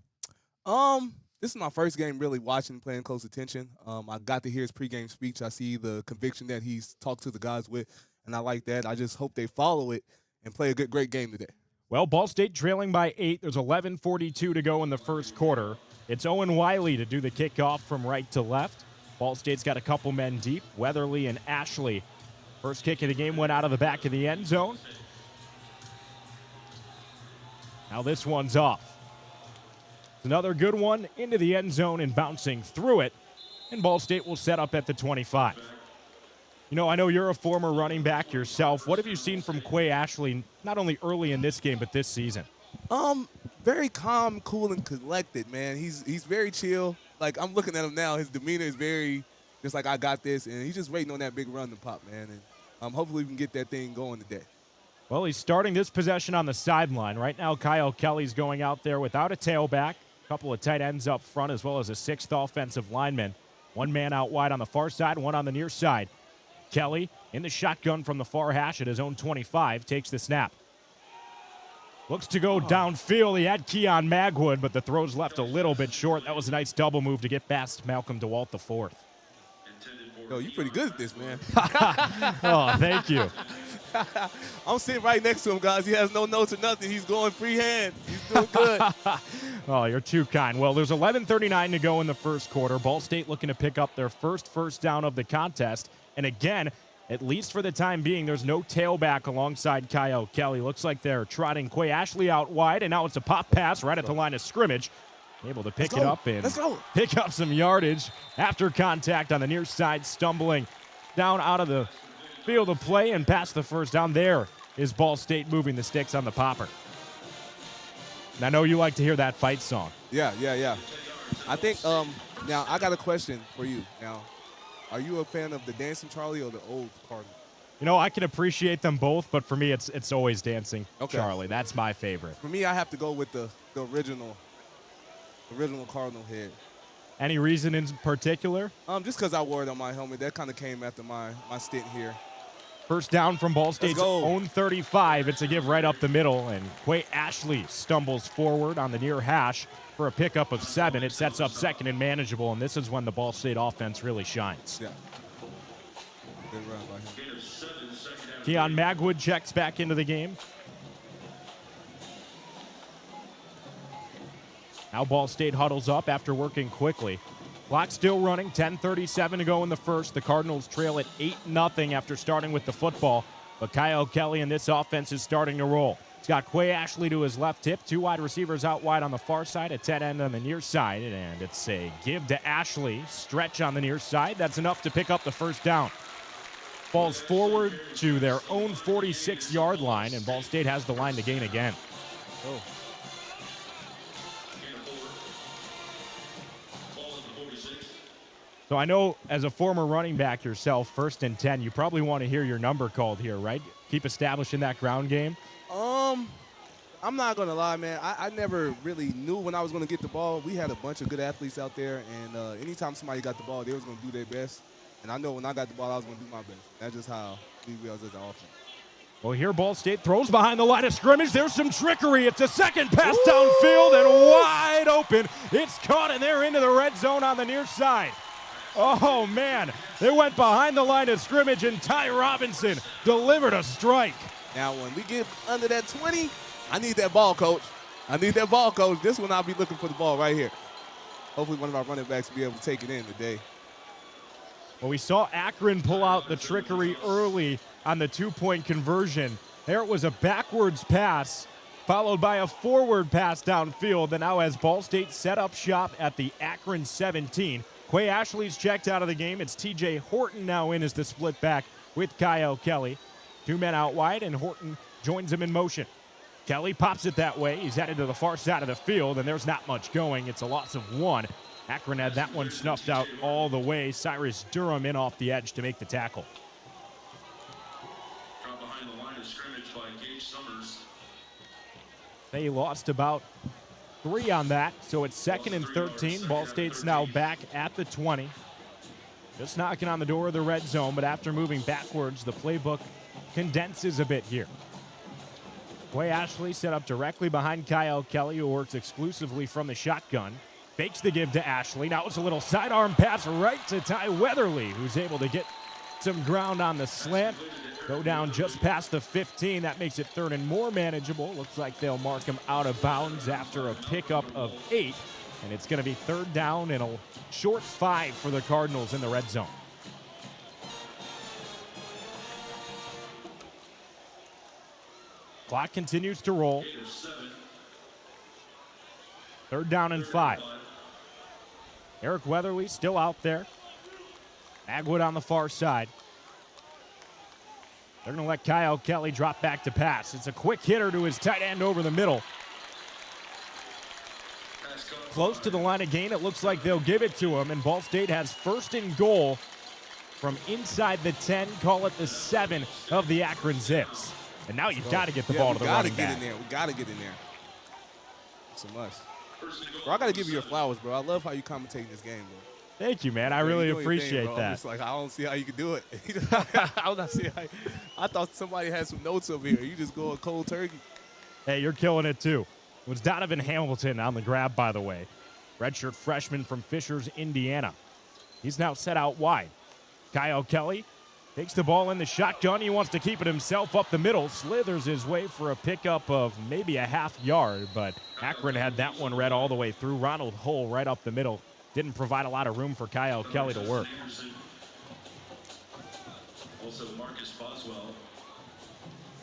This is my first game really watching, paying close attention. I got to hear his pregame speech. I see the conviction that he's talked to the guys with, and I like that. I just hope they follow it and play a great game today. Well, Ball State trailing by 8. There's 11:42 to go in the first quarter. It's Owen Wiley to do the kickoff from right to left. Ball State's got a couple men deep, Weatherly and Ashley. First kick of the game went out of the back of the end zone. Now this one's off. Another good one into the end zone and bouncing through it, and Ball State will set up at the 25. I know you're a former running back yourself. What have you seen from Quay Ashley, not only early in this game, but this season? Very calm, cool, and collected, man. He's very chill. Like, I'm looking at him now. His demeanor is very just like, I got this, and he's just waiting on that big run to pop, man. And hopefully we can get that thing going today. Well, he's starting this possession on the sideline. Right now, Kyle Kelly's going out there without a tailback. A couple of tight ends up front, as well as a sixth offensive lineman. One man out wide on the far side, one on the near side. Kelly in the shotgun from the far hash at his own 25, takes the snap. Looks to go downfield. He had Keon Magwood, but the throw's left a little bit short. That was a nice double move to get past Malcolm DeWalt the fourth. Yo, you're pretty good at this, man. Oh, thank you. I'm sitting right next to him, guys. He has no notes or nothing. He's going freehand. He's doing good. Oh, you're too kind. Well, there's 11:39 to go in the first quarter. Ball State looking to pick up their first down of the contest. And again, at least for the time being, there's no tailback alongside Kyle Kelly. Looks like they're trotting Quay Ashley out wide, and now it's a pop pass right at the line of scrimmage. Able to pick it up and pick up some yardage after contact on the near side, stumbling down out of the field of play and past the first down. There is Ball State moving the sticks on the popper. And I know you like to hear that fight song. Yeah. I think, now I got a question for you. Now, are you a fan of the Dancing Charlie or the old Cardinal? I can appreciate them both, but for me, it's always Dancing Charlie. That's my favorite. For me, I have to go with the original Cardinal head. Any reason in particular? Just because I wore it on my helmet. That kind of came after my stint here. First down from Ball State's own 35. It's a give right up the middle, and Quay Ashley stumbles forward on the near hash for a pickup of 7. It sets up second and manageable, and this is when the Ball State offense really shines. Yeah. Good run by him. Keon Magwood checks back into the game. Now Ball State huddles up after working quickly. Clock still running, 10:37 to go in the first. The Cardinals trail at 8-0 after starting with the football. But Kyle Kelly in this offense is starting to roll. He's got Quay Ashley to his left hip, 2 wide receivers out wide on the far side, a tight end on the near side, and it's a give to Ashley. Stretch on the near side. That's enough to pick up the first down. Falls forward to their own 46-yard line, and Ball State has the line to gain again. Oh. So I know as a former running back yourself, 1st and 10, you probably want to hear your number called here, right? Keep establishing that ground game. I'm not going to lie, man. I never really knew when I was going to get the ball. We had a bunch of good athletes out there, and anytime somebody got the ball, they was going to do their best. And I know when I got the ball, I was going to do my best. That's just how we was as an offense. Well, here Ball State throws behind the line of scrimmage. There's some trickery. It's a second pass downfield and wide open. It's caught, and they're into the red zone on the near side. Oh, man. They went behind the line of scrimmage, and Ty Robinson delivered a strike. Now, when we get under that 20, I need that ball, coach. I need that ball, coach. This one I'll be looking for the ball right here. Hopefully one of our running backs will be able to take it in today. Well, we saw Akron pull out the trickery early on the 2-point conversion. There it was a backwards pass, followed by a forward pass downfield. And now as Ball State set up shop at the Akron 17, Quay Ashley's checked out of the game. It's TJ Horton now in as the split back with Kyle Kelly. 2 men out wide, and Horton joins him in motion. Kelly pops it that way. He's headed to the far side of the field, and there's not much going. It's a loss of 1. Akron had that one snuffed out all the way. Cyrus Durham in off the edge to make the tackle. Drop behind the line of scrimmage by Gage Summers. They lost about 3 on that, so it's 2nd and 13. Ball State's now back at the 20. Just knocking on the door of the red zone, but after moving backwards, the playbook condenses a bit here. Quay Ashley set up directly behind Kyle Kelly, who works exclusively from the shotgun. Fakes the give to Ashley. Now it's a little sidearm pass right to Ty Weatherly, who's able to get some ground on the slant. Go down just past the 15. That makes it 3rd and more manageable. Looks like they'll mark him out of bounds after a pickup of 8. And it's going to be 3rd down and a short 5 for the Cardinals in the red zone. Clock continues to roll. 3rd down and 5. Eric Weatherly still out there. Agwood on the far side. They're going to let Kyle Kelly drop back to pass. It's a quick hitter to his tight end over the middle. Close to the line of gain. It looks like they'll give it to him, and Ball State has 1st and goal from inside the 10, call it the 7 of the Akron Zips. And now you've got to get the ball to the running back. We got to get in there. So much. Bro, I got to give you your flowers, bro. I love how you commentate this game, bro. Thank you, man. I really appreciate that. It's like, I don't see how you can do it. I thought somebody had some notes over here. You just go a cold turkey. Hey, you're killing it, too. It was Donovan Hamilton on the grab, by the way. Redshirt freshman from Fishers, Indiana. He's now set out wide. Kyle Kelly takes the ball in the shotgun. He wants to keep it himself up the middle. Slithers his way for a pickup of maybe a half yard, but Akron had that one read all the way through. Ronald Hull right up the middle. Didn't provide a lot of room for Kyle Kelly to work. Also Marcus Boswell.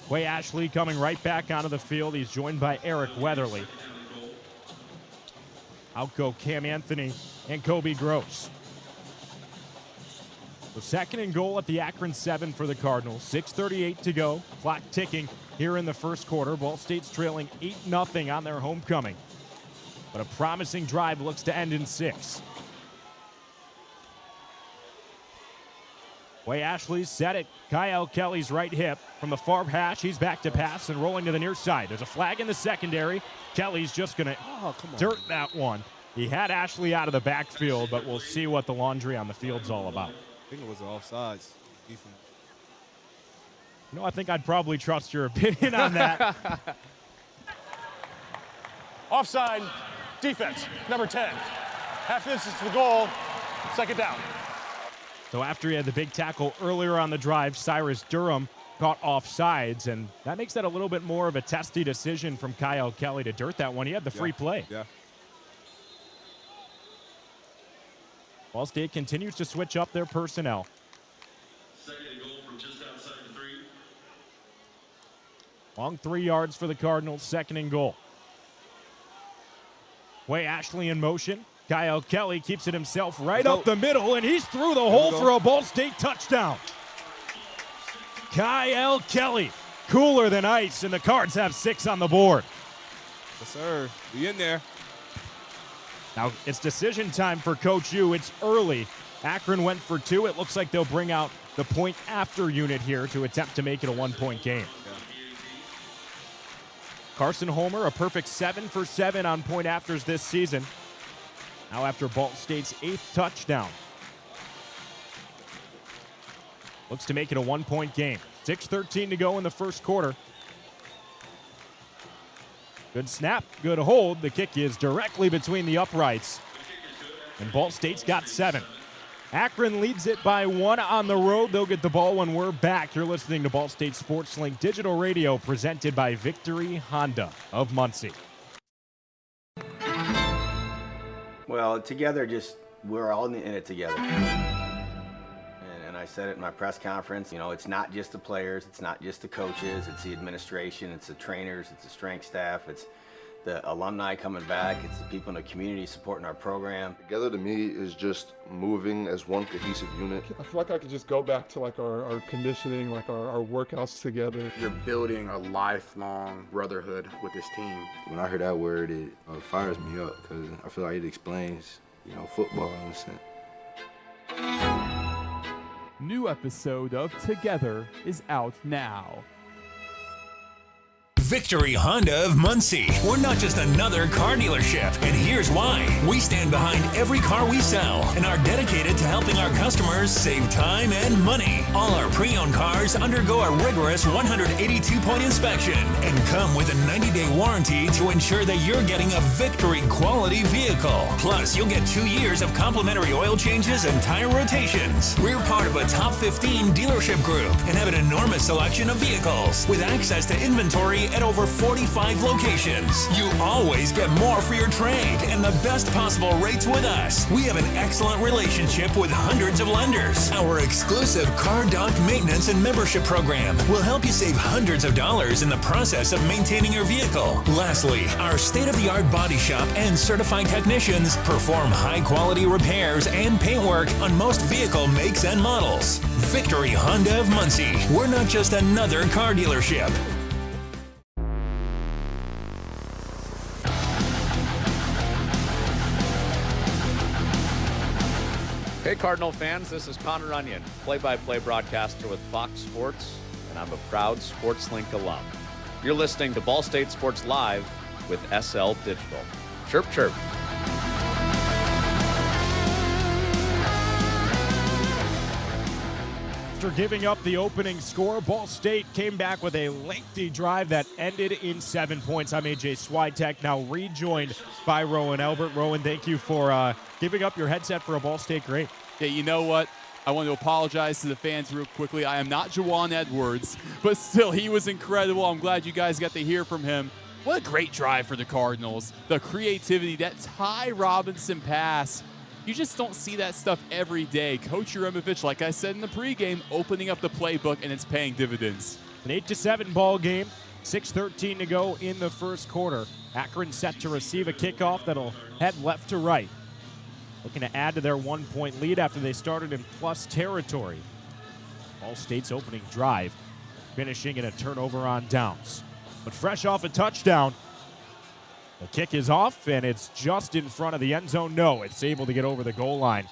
Quay Ashley coming right back onto the field. He's joined by Eric Weatherly. Out go Cam Anthony and Kobe Gross. So 2nd and goal at the Akron 7 for the Cardinals. 6:38 to go. Clock ticking here in the first quarter. Ball State's trailing 8-0 on their homecoming. But a promising drive looks to end in 6. Quay Ashley's set at Kyle Kelly's right hip. From the far hash, he's back to pass and rolling to the near side. There's a flag in the secondary. Kelly's just going to dirt that one. He had Ashley out of the backfield, but we'll see what the laundry on the field's all about. I think it was offsides. Defense. No, I think I'd probably trust your opinion on that. Offside, defense, number 10. Half distance to the goal, 2nd down. So after he had the big tackle earlier on the drive, Cyrus Durham caught offsides, and that makes that a little bit more of a testy decision from Kyle Kelly to dirt that one. He had the free play. Yeah. Ball State continues to switch up their personnel. 2nd and goal from just outside the 3. Long 3 yards for the Cardinals, 2nd and goal. Way Ashley in motion. Kyle Kelly keeps it himself right up the middle, and he's through the hole for a Ball State touchdown. Kyle Kelly, cooler than ice, and the Cards have 6 on the board. Yes, sir. We in there. Now, it's decision time for Coach U. It's early. Akron went for 2. It looks like they'll bring out the point after unit here to attempt to make it a 1-point game. Carson Homer, a perfect 7 for 7 on point afters this season. Now after Ball State's 8th touchdown. Looks to make it a 1-point game. 6:13 to go in the first quarter. Good snap, good hold. The kick is directly between the uprights. And Ball State's got 7. Akron leads it by 1 on the road. They'll get the ball when we're back. You're listening to Ball State Sports Link Digital Radio, presented by Victory Honda of Muncie. Well, together, we're all in it together. And I said it in my press conference, it's not just the players, it's not just the coaches, it's the administration, it's the trainers, it's the strength staff, it's the alumni coming back, it's the people in the community supporting our program. Together to me is just moving as one cohesive unit. I feel like I could just go back to like our conditioning, like our workouts together. You're building a lifelong brotherhood with this team. When I hear that word, it fires me up because I feel like it explains, football in a sense. New episode of Together is out now. Victory Honda of Muncie. We're not just another car dealership, and here's why. We stand behind every car we sell and are dedicated to helping our customers save time and money. All our pre-owned cars undergo a rigorous 182-point inspection and come with a 90-day warranty to ensure that you're getting a Victory quality vehicle. Plus, you'll get 2 years of complimentary oil changes and tire rotations. We're part of a top 15 dealership group and have an enormous selection of vehicles with access to inventory at over 45 locations. You always get more for your trade and the best possible rates with us. We have an excellent relationship with hundreds of lenders. Our exclusive Car Doc maintenance and membership program will help you save hundreds of dollars in the process of maintaining your vehicle. Lastly, our state-of-the-art body shop and certified technicians perform high-quality repairs and paintwork on most vehicle makes and models. Victory Honda of Muncie. We're not just another car dealership. Hey Cardinal fans, this is Connor Onion, play-by-play broadcaster with Fox Sports, and I'm a proud SportsLink alum. You're listening to Ball State Sports Live with SL Digital. Chirp, chirp. After giving up the opening score, Ball State came back with a lengthy drive that ended in 7 points. I'm AJ Swiatek, now rejoined by Roen Elbert. Roen, thank you for giving up your headset for a Ball State great. Yeah, you know what? I want to apologize to the fans real quickly. I am not Juwan Edwards, but still, he was incredible. I'm glad you guys got to hear from him. What a great drive for the Cardinals. The creativity, that Ty Robinson pass. You just don't see that stuff every day. Coach Uremovich, like I said in the pregame, opening up the playbook, and it's paying dividends. An 8-7 ball game. 6:13 to go in the first quarter. Akron set to receive a kickoff that'll head left to right. Looking to add to their 1-point lead after they started in plus territory. Ball State's opening drive, finishing in a turnover on downs. But fresh off a touchdown, the kick is off, and it's just in front of the end zone. No, it's able to get over the goal line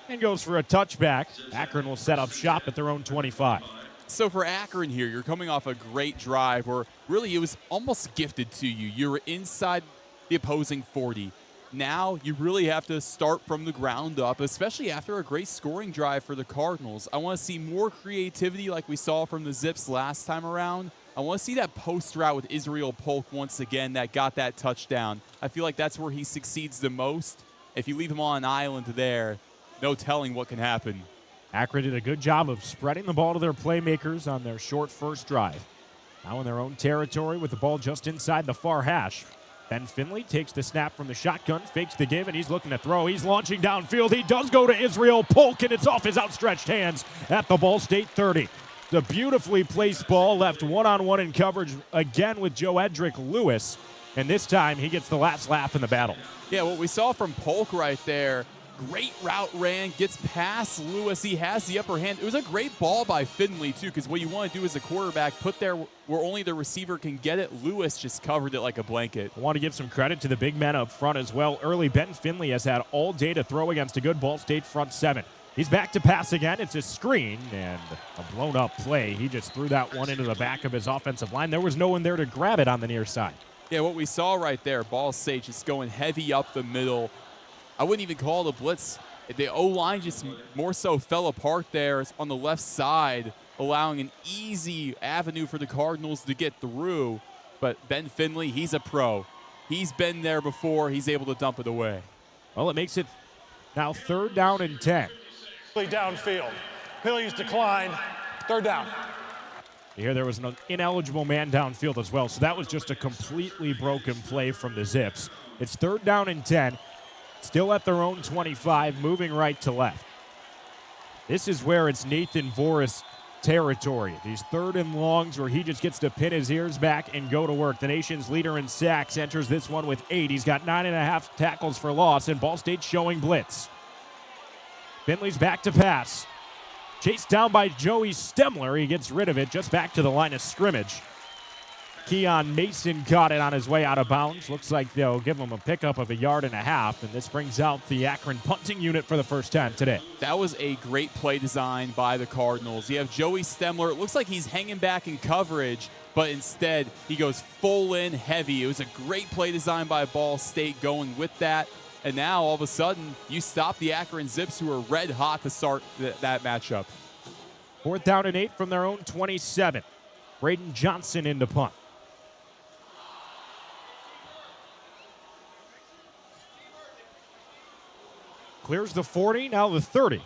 and goes for a touchback. Akron will set up shop at their own 25. So for Akron here, you're coming off a great drive where really it was almost gifted to you. You were inside the opposing 40. Now you really have to start from the ground up, especially after a great scoring drive for the Cardinals. I want to see more creativity like we saw from the Zips last time around. I want to see that post route with Israel Polk once again that got that touchdown. I feel like that's where he succeeds the most. If you leave him on an island there, no telling what can happen. Akron did a good job of spreading the ball to their playmakers on their short first drive. Now in their own territory with the ball just inside the far hash. Ben Finley takes the snap from the shotgun, fakes the give, and he's looking to throw. He's launching downfield. He does go to Israel Polk, and it's off his outstretched hands at the Ball State 30. The beautifully placed ball left one-on-one in coverage again with Joe Edric Lewis. And this time he gets the last laugh in the battle. Yeah, what we saw from Polk right there, great route ran, gets past Lewis. He has the upper hand. It was a great ball by Finley, too, because what you want to do as a quarterback, put there where only the receiver can get it. Lewis just covered it like a blanket. I want to give some credit to the big men up front as well. Early, Ben Finley has had all day to throw against a good Ball State front seven. He's back to pass again. It's a screen and a blown-up play. He just threw that one into the back of his offensive line. There was no one there to grab it on the near side. Yeah, what we saw right there, Ball State just going heavy up the middle. I wouldn't even call it a blitz. The O-line just more so fell apart there on the left side, allowing an easy avenue for the Cardinals to get through. But Ben Finley, he's a pro. He's been there before. He's able to dump it away. Well, it makes it now 3rd down and 10. Downfield. Penalties declined. 3rd down. Here there was an ineligible man downfield as well, so that was just a completely broken play from the Zips. It's 3rd down and 10, still at their own 25, moving right to left. This is where it's Nathan Voris territory. These 3rd and longs where he just gets to pin his ears back and go to work. The nation's leader in sacks enters this one with 8. He's got 9.5 tackles for loss, and Ball State showing blitz. Finley's back to pass. Chased down by Joey Stemler. He gets rid of it just back to the line of scrimmage. Keon Mason caught it on his way out of bounds. Looks like they'll give him a pickup of 1.5 yards, and this brings out the Akron punting unit for the first time today. That was a great play design by the Cardinals. You have Joey Stemler. It looks like he's hanging back in coverage, but instead he goes full in heavy. It was a great play design by Ball State going with that. And now, all of a sudden, you stop the Akron Zips, who are red hot to start that matchup. 4th down and 8 from their own 27. Braden Johnson in to punt. Clears the 40, now the 30.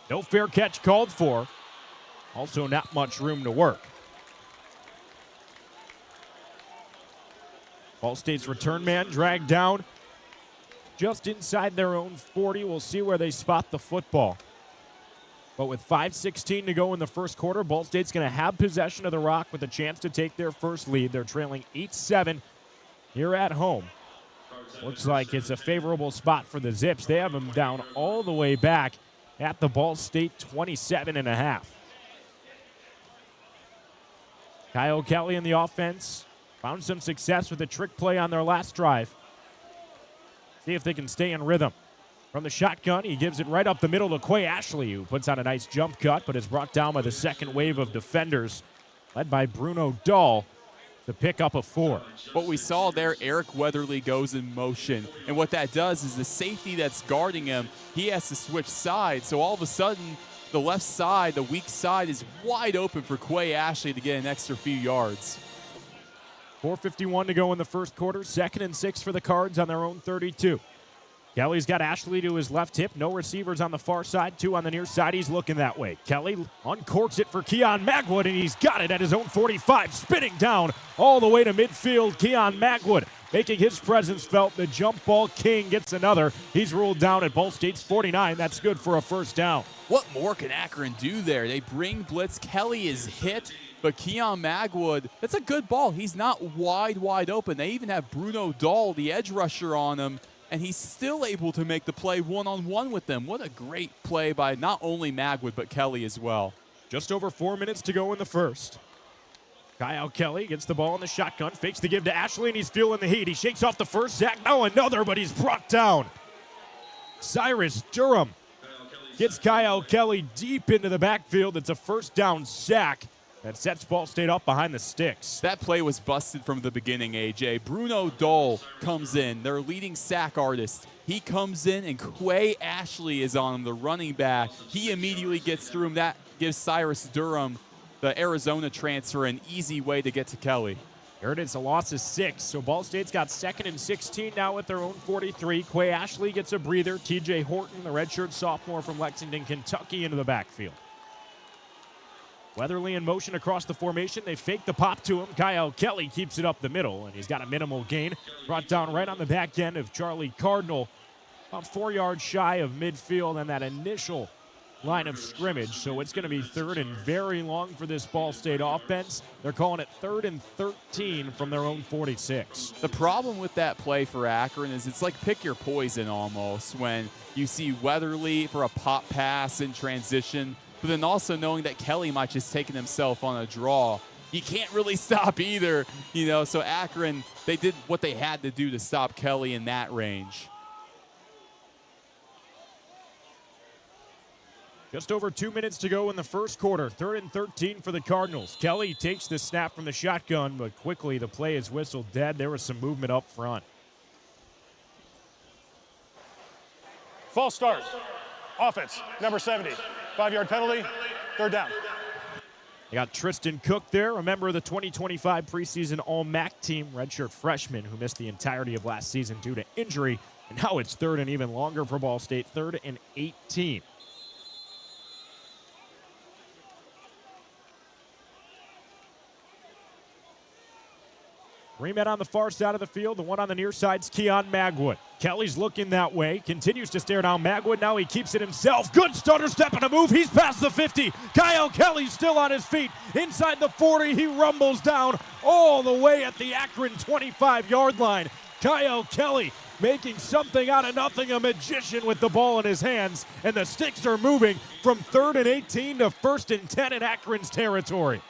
No fair catch called for. Also not much room to work. Ball State's return man dragged down just inside their own 40. We'll see where they spot the football. But with 5:16 to go in the first quarter, Ball State's going to have possession of the rock with a chance to take their first lead. They're trailing 8-7 here at home. Looks like it's a favorable spot for the Zips. They have them down all the way back at the Ball State 27.5. Kyle Kelly in the offense found some success with a trick play on their last drive. See if they can stay in rhythm. From the shotgun, he gives it right up the middle to Quay Ashley, who puts on a nice jump cut, but is brought down by the second wave of defenders, led by Bruno Dahl, to pick up a 4. What we saw there, Eric Weatherly goes in motion. And what that does is the safety that's guarding him, he has to switch sides. So all of a sudden, the left side, the weak side, is wide open for Quay Ashley to get an extra few yards. 4:51 to go in the first quarter. 2nd and 6 for the Cards on their own 32. Kelly's got Ashley to his left hip. No receivers on the far side. 2 on the near side. He's looking that way. Kelly uncorks it for Keon Magwood, and he's got it at his own 45. Spinning down all the way to midfield. Keon Magwood making his presence felt. The jump ball king gets another. He's ruled down at Ball State's 49. That's good for a first down. What more can Akron do there? They bring blitz. Kelly is hit, but Keon Magwood, that's a good ball. He's not wide open. They even have Bruno Dahl, the edge rusher, on him, and he's still able to make the play one-on-one with them. What a great play by not only Magwood, but Kelly as well. Just over 4 minutes to go in the first. Kyle Kelly gets the ball in the shotgun, fakes the give to Ashley, and he's feeling the heat. He shakes off the first sack, now another, but he's brought down. Cyrus Durham gets Kyle Kelly deep into the backfield. It's a first down sack that sets Ball State up behind the sticks. That play was busted from the beginning, AJ. Bruno Dahl comes in, their leading sack artist. He comes in, and Quay Ashley is on him, the running back. He immediately gets through him. That gives Cyrus Durham, the Arizona transfer, an easy way to get to Kelly. Here it is, a loss of 6. So Ball State's got 2nd and 16 now at their own 43. Quay Ashley gets a breather. TJ Horton, the redshirt sophomore from Lexington, Kentucky, into the backfield. Weatherly in motion across the formation. They fake the pop to him. Kyle Kelly keeps it up the middle, and he's got a minimal gain. Brought down right on the back end of Charlie Cardinal. About 4 yards shy of midfield, and that initial line of scrimmage, so it's going to be 3rd and very long for this Ball State offense. They're calling it 3rd and 13 from their own 46. The problem with that play for Akron is it's like pick your poison almost when you see Weatherly for a pop pass in transition, but then also knowing that Kelly might just taking himself on a draw. You can't really stop either, so Akron, they did what they had to do to stop Kelly in that range. Just over 2 minutes to go in the first quarter. 3rd and 13 for the Cardinals. Kelly takes the snap from the shotgun, but quickly the play is whistled dead. There was some movement up front. False start. Offense, number 70. 5-yard penalty, 3rd down. You got Tristan Cook there, a member of the 2025 preseason All-MAC team, redshirt freshman who missed the entirety of last season due to injury. And now it's 3rd and even longer for Ball State, 3rd and 18. Three men on the far side of the field. The one on the near side's Keon Magwood. Kelly's looking that way. Continues to stare down Magwood. Now he keeps it himself. Good stutter step and a move. He's past the 50. Kyle Kelly's still on his feet. Inside the 40, he rumbles down all the way at the Akron 25-yard line. Kyle Kelly making something out of nothing, a magician with the ball in his hands. And the sticks are moving from 3rd and 18 to 1st and 10 in Akron's territory.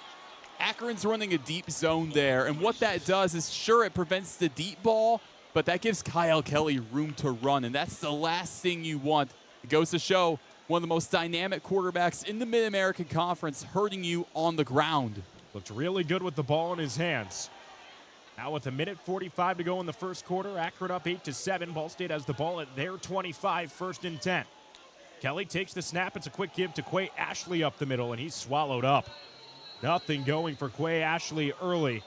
Akron's running a deep zone there, and what that does is, sure, it prevents the deep ball, but that gives Kyle Kelly room to run, and that's the last thing you want. It goes to show one of the most dynamic quarterbacks in the Mid-American Conference hurting you on the ground. Looked really good with the ball in his hands. Now with 1:45 to go in the first quarter, Akron up 8-7. Ball State has the ball at their 25, 1st and 10. Kelly takes the snap. It's a quick give to Quay Ashley up the middle, and he's swallowed up. Nothing going for Quay Ashley early.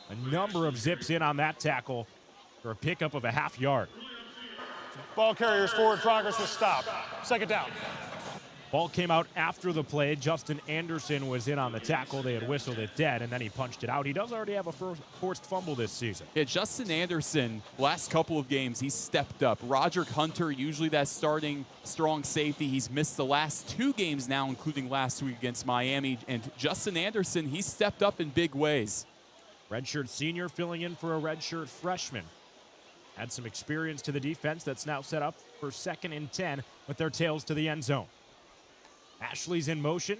A number of zips in on that tackle for a pickup of a half yard. Ball carrier's forward progress was stopped. 2nd down. Ball came out after the play. Justin Anderson was in on the tackle. They had whistled it dead, and then he punched it out. He does already have a forced fumble this season. Yeah, Justin Anderson, last couple of games, he's stepped up. Roderick Hunter, usually that starting strong safety. He's missed the last 2 games now, including last week against Miami. And Justin Anderson, he's stepped up in big ways. Redshirt senior filling in for a redshirt freshman. Add some experience to the defense that's now set up for 2nd and 10 with their tails to the end zone. Ashley's in motion.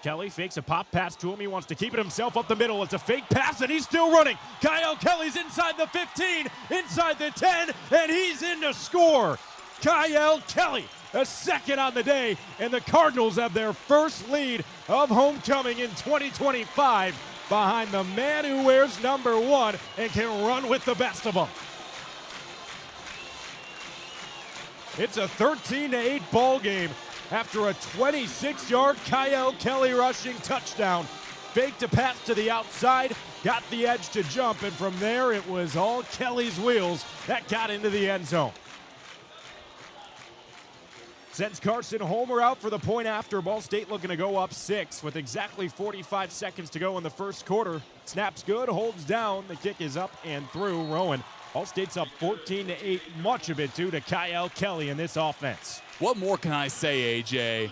Kelly fakes a pop pass to him. He wants to keep it himself up the middle. It's a fake pass, and he's still running. Kyle Kelly's inside the 15, inside the 10, and he's in to score. Kyle Kelly, a 2nd on the day, and the Cardinals have their first lead of homecoming in 2025 behind the man who wears number 1 and can run with the best of them. It's a 13-8 ball game after a 26-yard Kyle Kelly rushing touchdown. Faked a pass to the outside, got the edge to jump, and from there it was all Kelly's wheels that got into the end zone. Sends Carson Homer out for the point after. Ball State looking to go up 6 with exactly 45 seconds to go in the first quarter. Snaps good, holds down. The kick is up and through. Roen. Ball State's up 14-8, much of it due to Kyle Kelly in this offense. What more can I say, AJ?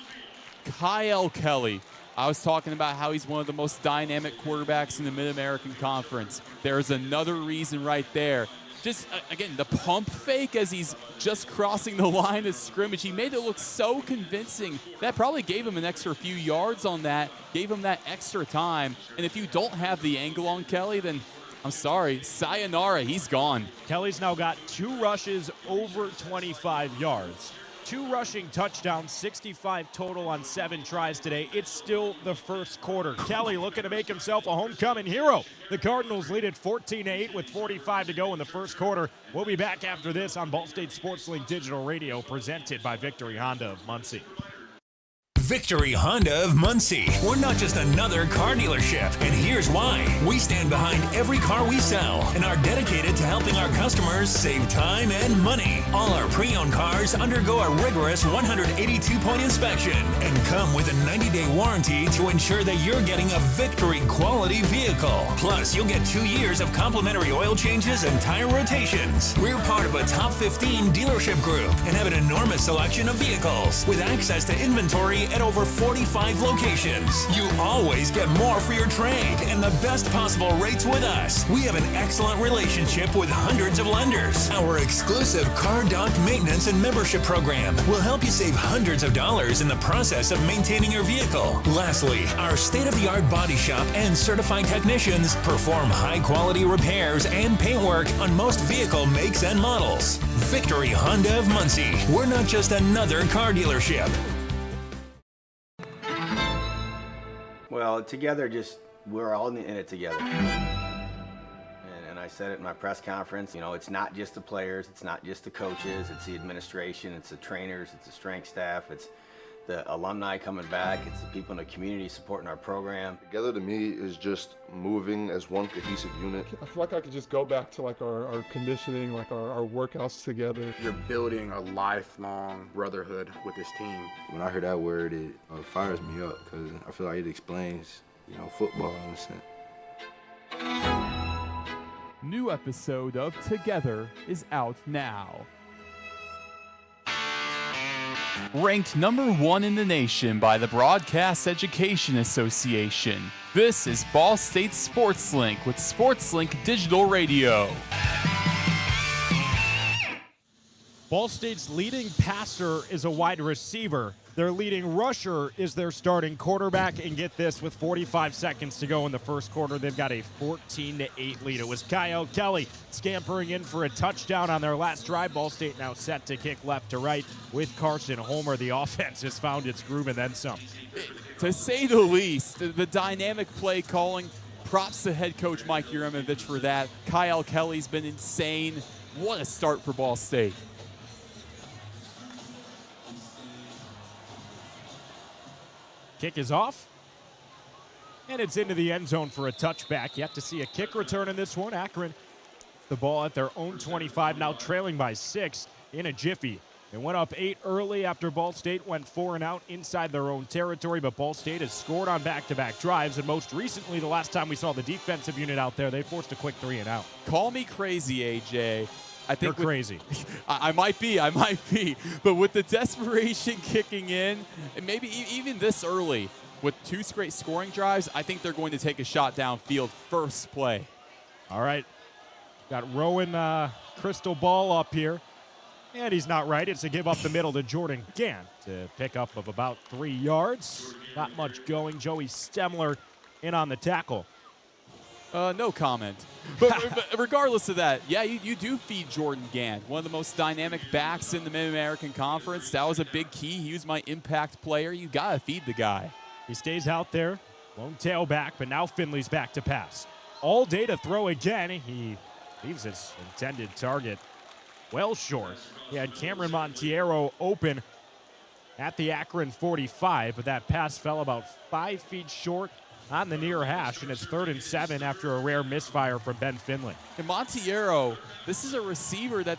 Kyle Kelly. I was talking about how he's one of the most dynamic quarterbacks in the Mid-American Conference. There's another reason right there. Just, again, the pump fake as he's just crossing the line of scrimmage. He made it look so convincing. That probably gave him an extra few yards on that, gave him that extra time. And if you don't have the angle on Kelly, then I'm sorry, sayonara, he's gone. Kelly's now got 2 rushes over 25 yards. 2 rushing touchdowns, 65 total on 7 tries today. It's still the first quarter. Kelly looking to make himself a homecoming hero. The Cardinals lead at 14-8 with 45 to go in the first quarter. We'll be back after this on Ball State Sports Link Digital Radio, presented by Victory Honda of Muncie. Victory Honda of Muncie. We're not just another car dealership, and here's why. We stand behind every car we sell and are dedicated to helping our customers save time and money. All our pre-owned cars undergo a rigorous 182-point inspection and come with a 90-day warranty to ensure that you're getting a Victory quality vehicle. Plus, you'll get 2 years of complimentary oil changes and tire rotations. We're part of a top 15 dealership group and have an enormous selection of vehicles with access to inventory at over 45 locations. You always get more for your trade and the best possible rates with us. We have an excellent relationship with hundreds of lenders. Our exclusive car dock maintenance and membership program will help you save hundreds of dollars in the process of maintaining your vehicle. Lastly, our state-of-the-art body shop and certified technicians perform high-quality repairs and paintwork on most vehicle makes and models. Victory Honda of Muncie. We're not just another car dealership. Well, together, we're all in it together. And I said it in my press conference, it's not just the players, it's not just the coaches, it's the administration, it's the trainers, it's the strength staff, it's the alumni coming back, it's the people in the community supporting our program. Together to me is just moving as one cohesive unit. I feel like I could just go back to like our conditioning, like our workouts together. You're building a lifelong brotherhood with this team. When I hear that word, it fires me up because I feel like it explains, football in a sense. New episode of Together is out now. Ranked number 1 in the nation by the Broadcast Education Association, this is Ball State Sports Link with SportsLink Digital Radio. Ball State's leading passer is a wide receiver. Their leading rusher is their starting quarterback. And get this, with 45 seconds to go in the first quarter, they've got a 14-8 lead. It was Kyle Kelly scampering in for a touchdown on their last drive. Ball State now set to kick left to right with Carson Homer. The offense has found its groove and then some. To say the least, the dynamic play calling, props to head coach Mike Yurimovich for that. Kyle Kelly's been insane. What a start for Ball State. Kick is off, and it's into the end zone for a touchback. You have to see a kick return in this one. Akron, the ball at their own 25, now trailing by 6 in a jiffy. They went up 8 early after Ball State went 4 and out inside their own territory, but Ball State has scored on back-to-back drives, and most recently, the last time we saw the defensive unit out there, they forced a quick 3 and out. Call me crazy, AJ. I think you're crazy. I might be. But with the desperation kicking in, and maybe even this early, with 2 straight scoring drives, I think they're going to take a shot downfield first play. All right. Got Roen crystal ball up here. And he's not right. It's a give up the middle to Jordan Gant to pick up of about 3 yards. Not much going. Joey Stemler in on the tackle. No comment. But regardless of that, yeah, you do feed Jordan Gant, one of the most dynamic backs in the Mid-American Conference. That was a big key. He was my impact player. You got to feed the guy. He stays out there, won't tail back, but now Finley's back to pass. All day to throw again. He leaves his intended target well short. He had Cameron Montiero open at the Akron 45, but that pass fell about 5 feet short on the near hash, and it's 3rd and 7 after a rare misfire from Ben Finley. And Montiero, this is a receiver that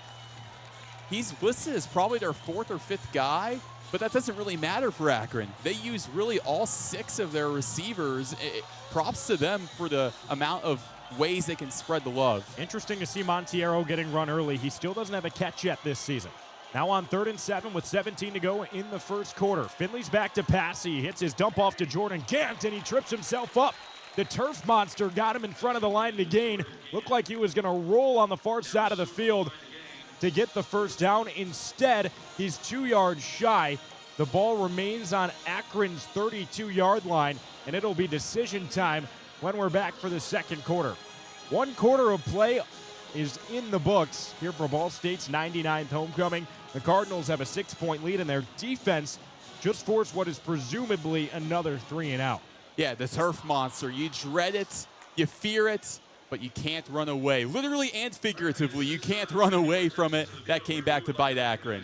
he's listed as probably their 4th or 5th guy, but that doesn't really matter for Akron. They use really all 6 of their receivers. Props to them for the amount of ways they can spread the love. Interesting to see Montiero getting run early. He still doesn't have a catch yet this season. Now on 3rd and 7 with 17 to go in the first quarter. Finley's back to pass. He hits his dump off to Jordan Gant, and he trips himself up. The turf monster got him in front of the line to gain. Looked like he was going to roll on the far side of the field to get the first down. Instead, he's 2 yards shy. The ball remains on Akron's 32-yard line, and it'll be decision time when we're back for the second quarter. 1 quarter of play is in the books here for Ball State's 99th homecoming. The Cardinals have a 6-point lead, and their defense just forced what is presumably another 3 and out. Yeah, the turf monster. You dread it, you fear it, but you can't run away. Literally and figuratively, you can't run away from it. That came back to bite Akron.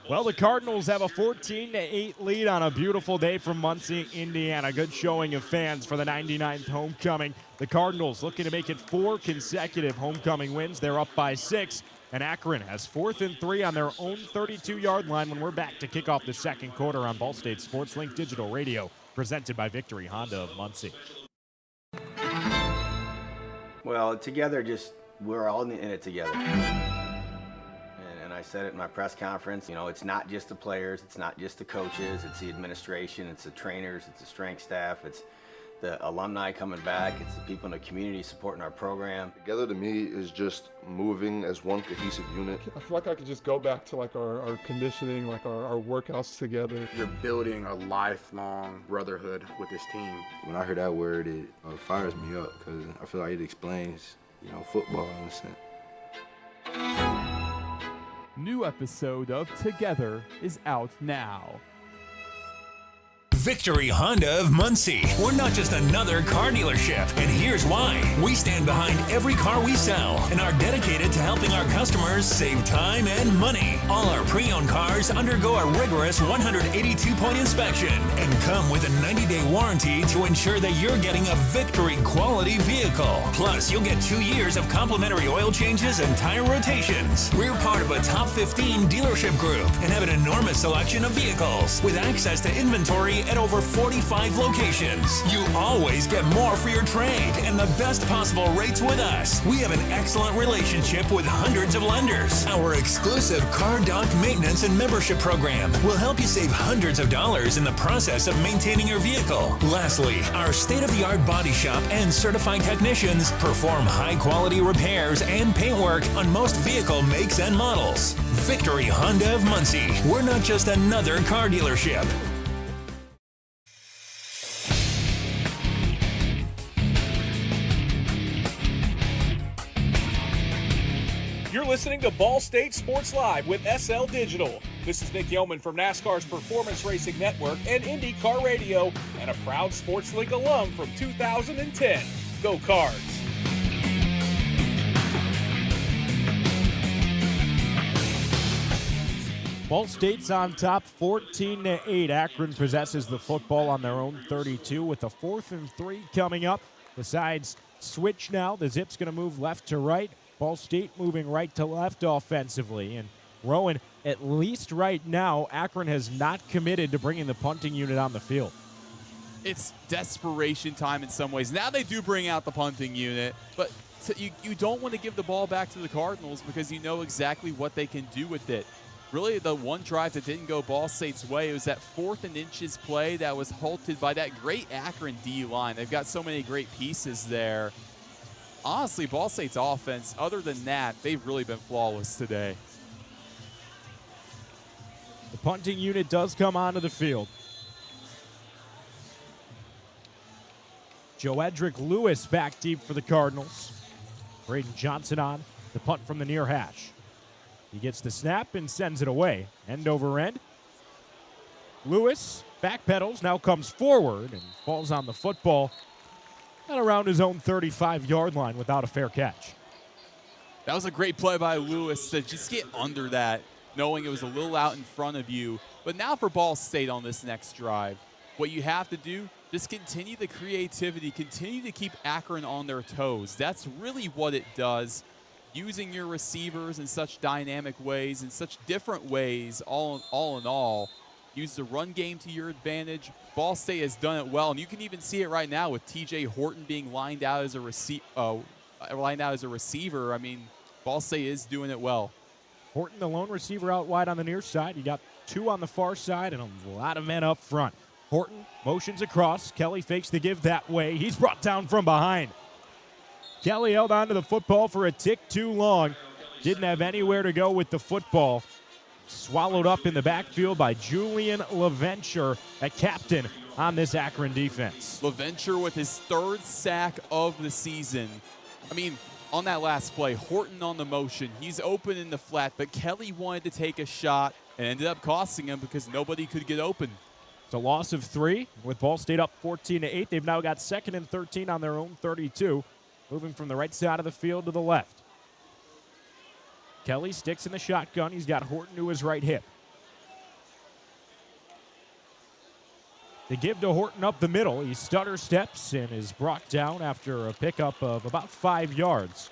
Well, the Cardinals have a 14-8 lead on a beautiful day from Muncie, Indiana. Good showing of fans for the 99th homecoming. The Cardinals looking to make it 4 consecutive homecoming wins. They're up by 6. And Akron has 4th and 3 on their own 32-yard line when we're back to kick off the second quarter on Ball State Sports Link Digital Radio, presented by Victory Honda of Muncie. Well, together, we're all in it together. And I said it in my press conference, you know, it's not just the players, it's not just the coaches, it's the administration, it's the trainers, it's the strength staff, it's the alumni coming back, it's the people in the community supporting our program. Together to me is just moving as one cohesive unit. I feel like I could just go back to like our conditioning, like our workouts together. You're building a lifelong brotherhood with this team. When I hear that word, it fires me up because I feel like it explains, you know, football in a sense. New episode of Together is out now. Victory Honda of Muncie. We're not just another car dealership, and here's why. We stand behind every car we sell and are dedicated to helping our customers save time and money. All our pre-owned cars undergo a rigorous 182-point inspection and come with a 90-day warranty to ensure that you're getting a Victory quality vehicle. Plus, you'll get 2 years of complimentary oil changes and tire rotations. We're part of a top 15 dealership group and have an enormous selection of vehicles with access to inventory at over 45 locations. You always get more for your trade and the best possible rates with us. We have an excellent relationship with hundreds of lenders. Our exclusive Car Doc maintenance and membership program will help you save hundreds of dollars in the process of maintaining your vehicle. Lastly, our state-of-the-art body shop and certified technicians perform high-quality repairs and paintwork on most vehicle makes and models. Victory Honda of Muncie. We're not just another car dealership. You're listening to Ball State Sports Live with SL Digital. This is Nick Yeoman from NASCAR's Performance Racing Network and IndyCar Radio, and a proud SportsLink alum from 2010. Go Cards! Ball State's on top 14-8. Akron possesses the football on their own 32 with a 4th and 3 coming up. Besides switch now, the Zip's going to move left to right. Ball State moving right to left offensively. And Roen, at least right now, Akron has not committed to bringing the punting unit on the field. It's desperation time in some ways. Now they do bring out the punting unit, but you don't want to give the ball back to the Cardinals because you know exactly what they can do with it. Really, the one drive that didn't go Ball State's way, it was that 4th and inches play that was halted by that great Akron D-line. They've got so many great pieces there. Honestly, Ball State's offense, other than that, they've really been flawless today. The punting unit does come onto the field. Joedric Lewis back deep for the Cardinals. Braden Johnson on the punt from the near hash. He gets the snap and sends it away. End over end. Lewis backpedals, now comes forward and falls on the football at around his own 35-yard line without a fair catch. That was a great play by Lewis to just get under that, knowing it was a little out in front of you. But now for Ball State on this next drive, what you have to do, just continue the creativity, continue to keep Akron on their toes. That's really what it does. Using your receivers in such dynamic ways, in such different ways, all in all. Use the run game to your advantage. Ball State has done it well, and you can even see it right now with T.J. Horton being lined out as a receiver. I mean, Ball State is doing it well. Horton, the lone receiver out wide on the near side. You got 2 on the far side and a lot of men up front. Horton motions across. Kelly fakes the give that way. He's brought down from behind. Kelly held onto the football for a tick too long. Didn't have anywhere to go with the football. Swallowed up in the backfield by Julian LaVenture, a captain on this Akron defense. LaVenture with his 3rd sack of the season. I mean, on that last play, Horton on the motion. He's open in the flat, but Kelly wanted to take a shot and ended up costing him because nobody could get open. It's a loss of 3 with Ball State up 14-8. They've now got 2nd and 13 on their own 32. Moving from the right side of the field to the left. Kelly sticks in the shotgun. He's got Horton to his right hip. They give to Horton up the middle. He stutter steps and is brought down after a pickup of about 5 yards.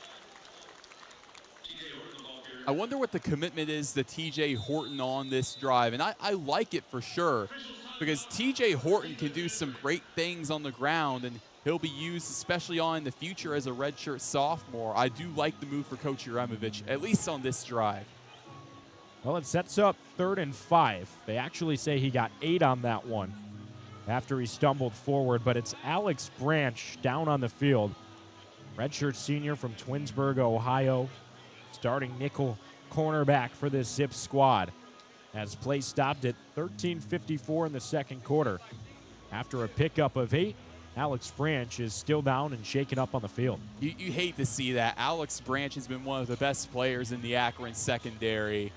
I wonder what the commitment is to T.J. Horton on this drive, and I like it for sure because T.J. Horton can do some great things on the ground, and he'll be used especially on in the future as a redshirt sophomore. I do like the move for Coach Uramovich, at least on this drive. Well, it sets up 3rd and 5. They actually say he got 8 on that one after he stumbled forward, but it's Alex Branch down on the field. Redshirt senior from Twinsburg, Ohio, starting nickel cornerback for this Zips squad, as play stopped at 13:54 in the second quarter. After a pickup of 8, Alex Branch is still down and shaken up on the field. You hate to see that. Alex Branch has been one of the best players in the Akron secondary.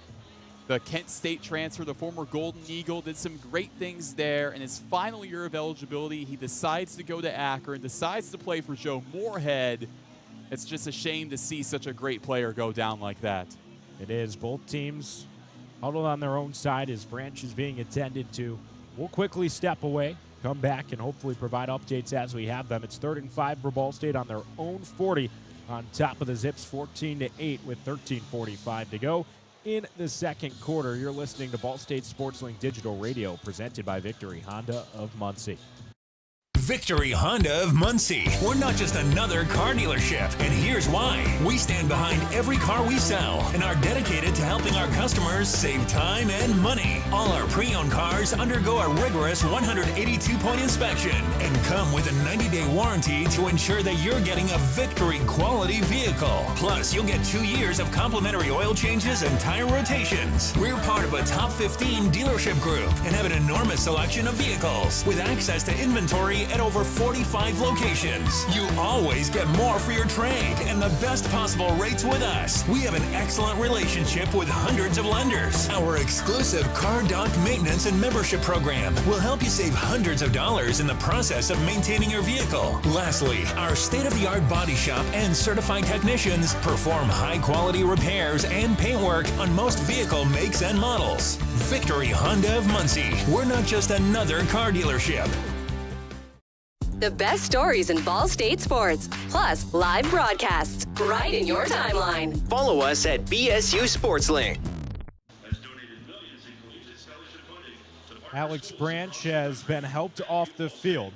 The Kent State transfer, the former Golden Eagle, did some great things there. In his final year of eligibility, he decides to go to Akron, decides to play for Joe Moorhead. It's just a shame to see such a great player go down like that. It is. Both teams huddled on their own side as Branch is being attended to. We'll quickly step away, come back, and hopefully provide updates as we have them. It's 3rd and 5 for Ball State on their own 40, on top of the Zips 14-8 with 13:45 to go in the second quarter. You're listening to Ball State SportsLink Digital Radio, presented by Victory Honda of Muncie. Victory Honda of Muncie. We're not just another car dealership, and here's why. We stand behind every car we sell and are dedicated to helping our customers save time and money. All our pre-owned cars undergo a rigorous 182-point inspection and come with a 90-day warranty to ensure that you're getting a Victory quality vehicle. Plus, you'll get 2 years of complimentary oil changes and tire rotations. We're part of a top 15 dealership group and have an enormous selection of vehicles with access to inventory at over 45 locations. You always get more for your trade and the best possible rates with us. We have an excellent relationship with hundreds of lenders. Our exclusive car dock maintenance and membership program will help you save hundreds of dollars in the process of maintaining your vehicle. Lastly, our state-of-the-art body shop and certified technicians perform high-quality repairs and paintwork on most vehicle makes and models. Victory Honda of Muncie. We're not just another car dealership. The best stories in Ball State sports, plus live broadcasts right in your timeline. Follow us at BSU SportsLink. Alex Branch has been helped off the field.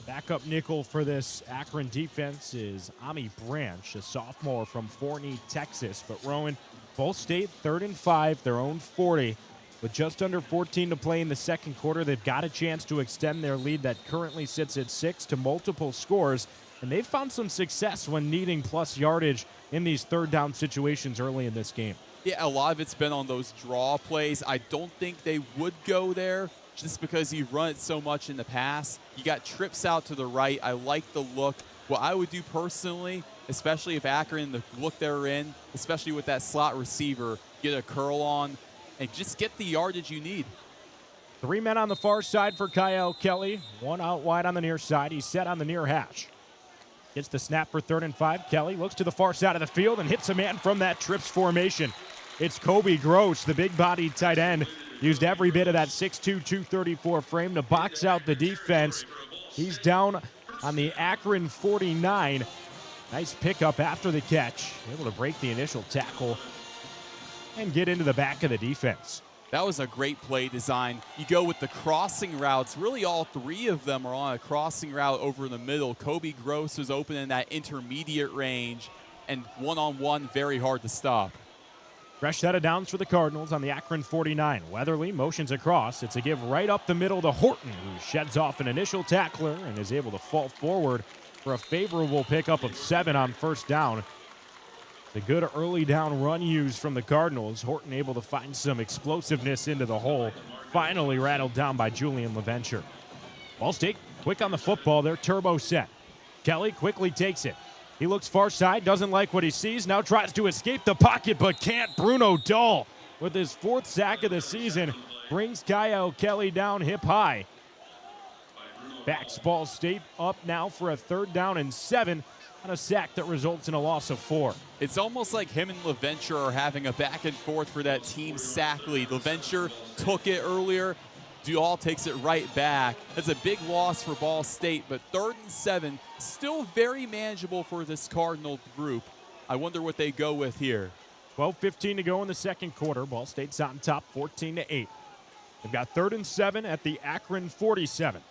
Backup nickel for this Akron defense is Ami Branch, a sophomore from Forney, Texas. But Roen, Ball State 3rd and 5, their own 40. With just under 14 to play in the second quarter, they've got a chance to extend their lead that currently sits at 6 to multiple scores. And they've found some success when needing plus yardage in these third down situations early in this game. Yeah, a lot of it's been on those draw plays. I don't think they would go there just because you've run it so much in the past. You got trips out to the right. I like the look. What I would do personally, especially if Akron, the look they're in, especially with that slot receiver, get a curl on, and just get the yardage you need. 3 men on the far side for Kyle Kelly. 1 out wide on the near side. He's set on the near hash. Gets the snap for 3rd and 5. Kelly looks to the far side of the field and hits a man from that trips formation. It's Kobe Gross, the big-bodied tight end. Used every bit of that 6'2", 234 frame to box out the defense. He's down on the Akron 49. Nice pickup after the catch. Able to break the initial tackle and get into the back of the defense. That was a great play design. You go with the crossing routes. Really all 3 of them are on a crossing route over the middle. Kobe Gross was open in that intermediate range, and one-on-one, very hard to stop. Fresh set of downs for the Cardinals on the Akron 49. Weatherly motions across. It's a give right up the middle to Horton, who sheds off an initial tackler and is able to fall forward for a favorable pickup of 7 on first down. The good early down run used from the Cardinals. Horton able to find some explosiveness into the hole. Finally rattled down by Julian LaVenture. Ball State quick on the football. They're turbo set. Kelly quickly takes it. He looks far side, doesn't like what he sees, now tries to escape the pocket, but can't. Bruno Dahl, with his 4th sack of the season, brings Kyle Kelly down hip high. Backs Ball State up now for a 3rd down and 7 on a sack that results in a loss of 4. It's almost like him and LaVenture are having a back and forth for that team sack lead. LaVenture took it earlier. Dahl takes it right back. That's a big loss for Ball State, but 3rd and 7, still very manageable for this Cardinal group. I wonder what they go with here. 12:15 to go in the second quarter. Ball State's on top 14-8. They've got 3rd and 7 at the Akron 47.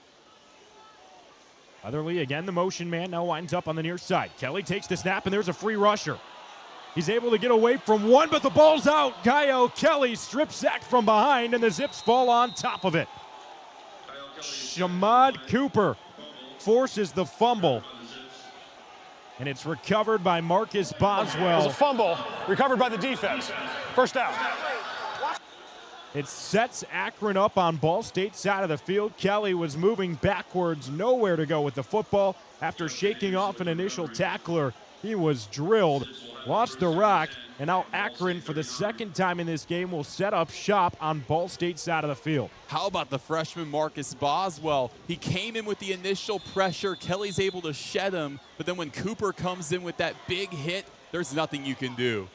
Otherly again, the motion man, now winds up on the near side. Kelly takes the snap, and there's a free rusher. He's able to get away from one, but the ball's out. Kyle Kelly strip sack from behind, and the Zips fall on top of it. Shamad Cooper forces the fumble, and it's recovered by Marcus Boswell. It was a fumble recovered by the defense. First down. It sets Akron up on Ball State's side of the field. Kelly was moving backwards, nowhere to go with the football. After shaking off an initial tackler, he was drilled, lost the rock, and now Akron, for the second time in this game, will set up shop on Ball State's side of the field. How about the freshman Marcus Boswell? He came in with the initial pressure. Kelly's able to shed him, but then when Cooper comes in with that big hit, there's nothing you can do.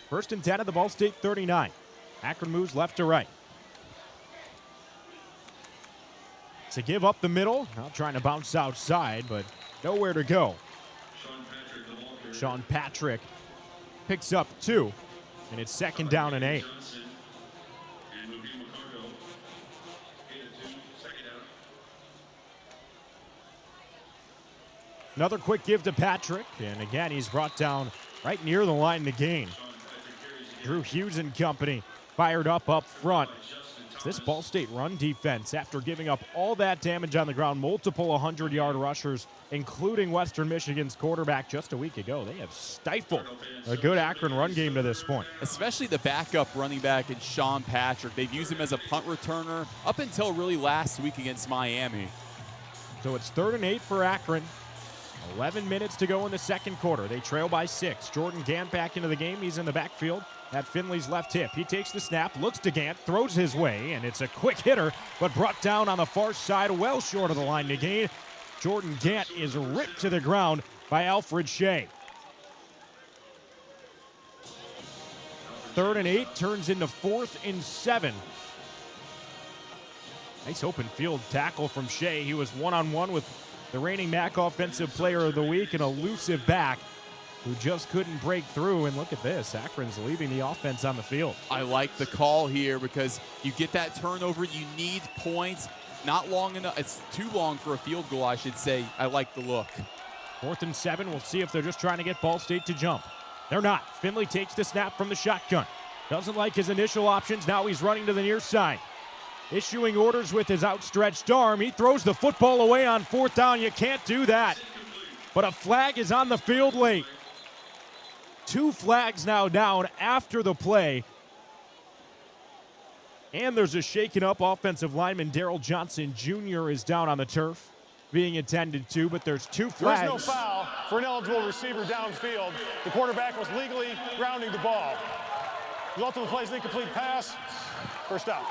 1st and 10 at the Ball State 39. Akron moves left to right. To give up the middle, now trying to bounce outside, but nowhere to go. Sean Patrick picks up 2, and it's 2nd down and 8. Another quick give to Patrick, and again, he's brought down right near the line to gain. Drew Hughes and company fired up front. This Ball State run defense, after giving up all that damage on the ground, multiple 100-yard rushers, including Western Michigan's quarterback just a week ago, they have stifled a good Akron run game to this point. Especially the backup running back in Sean Patrick. They've used him as a punt returner up until really last week against Miami. So it's 3rd and 8 for Akron. 11 minutes to go in the second quarter. They trail by 6. Jordan Gant back into the game. He's in the backfield at Finley's left hip. He takes the snap, looks to Gant, throws his way, and it's a quick hitter, but brought down on the far side, well short of the line to gain. Jordan Gant is ripped to the ground by Alfred Shea. 3rd and 8 turns into 4th and 7. Nice open field tackle from Shea. He was one-on-one with the reigning MAC Offensive Player of the Week, an elusive back who just couldn't break through. And look at this, Akron's leaving the offense on the field. I like the call here because you get that turnover, you need points. Not long enough, it's too long for a field goal, I should say. I like the look. 4th and 7, we'll see if they're just trying to get Ball State to jump. They're not. Finley takes the snap from the shotgun. Doesn't like his initial options, now he's running to the near side. Issuing orders with his outstretched arm. He throws the football away on 4th down. You can't do that. But a flag is on the field late. 2 flags now down after the play. And there's a shaken up offensive lineman. Darrell Johnson Jr. is down on the turf being attended to, but there's 2 flags. There's no foul for an eligible receiver downfield. The quarterback was legally grounding the ball. Result of the play is an incomplete pass. First down.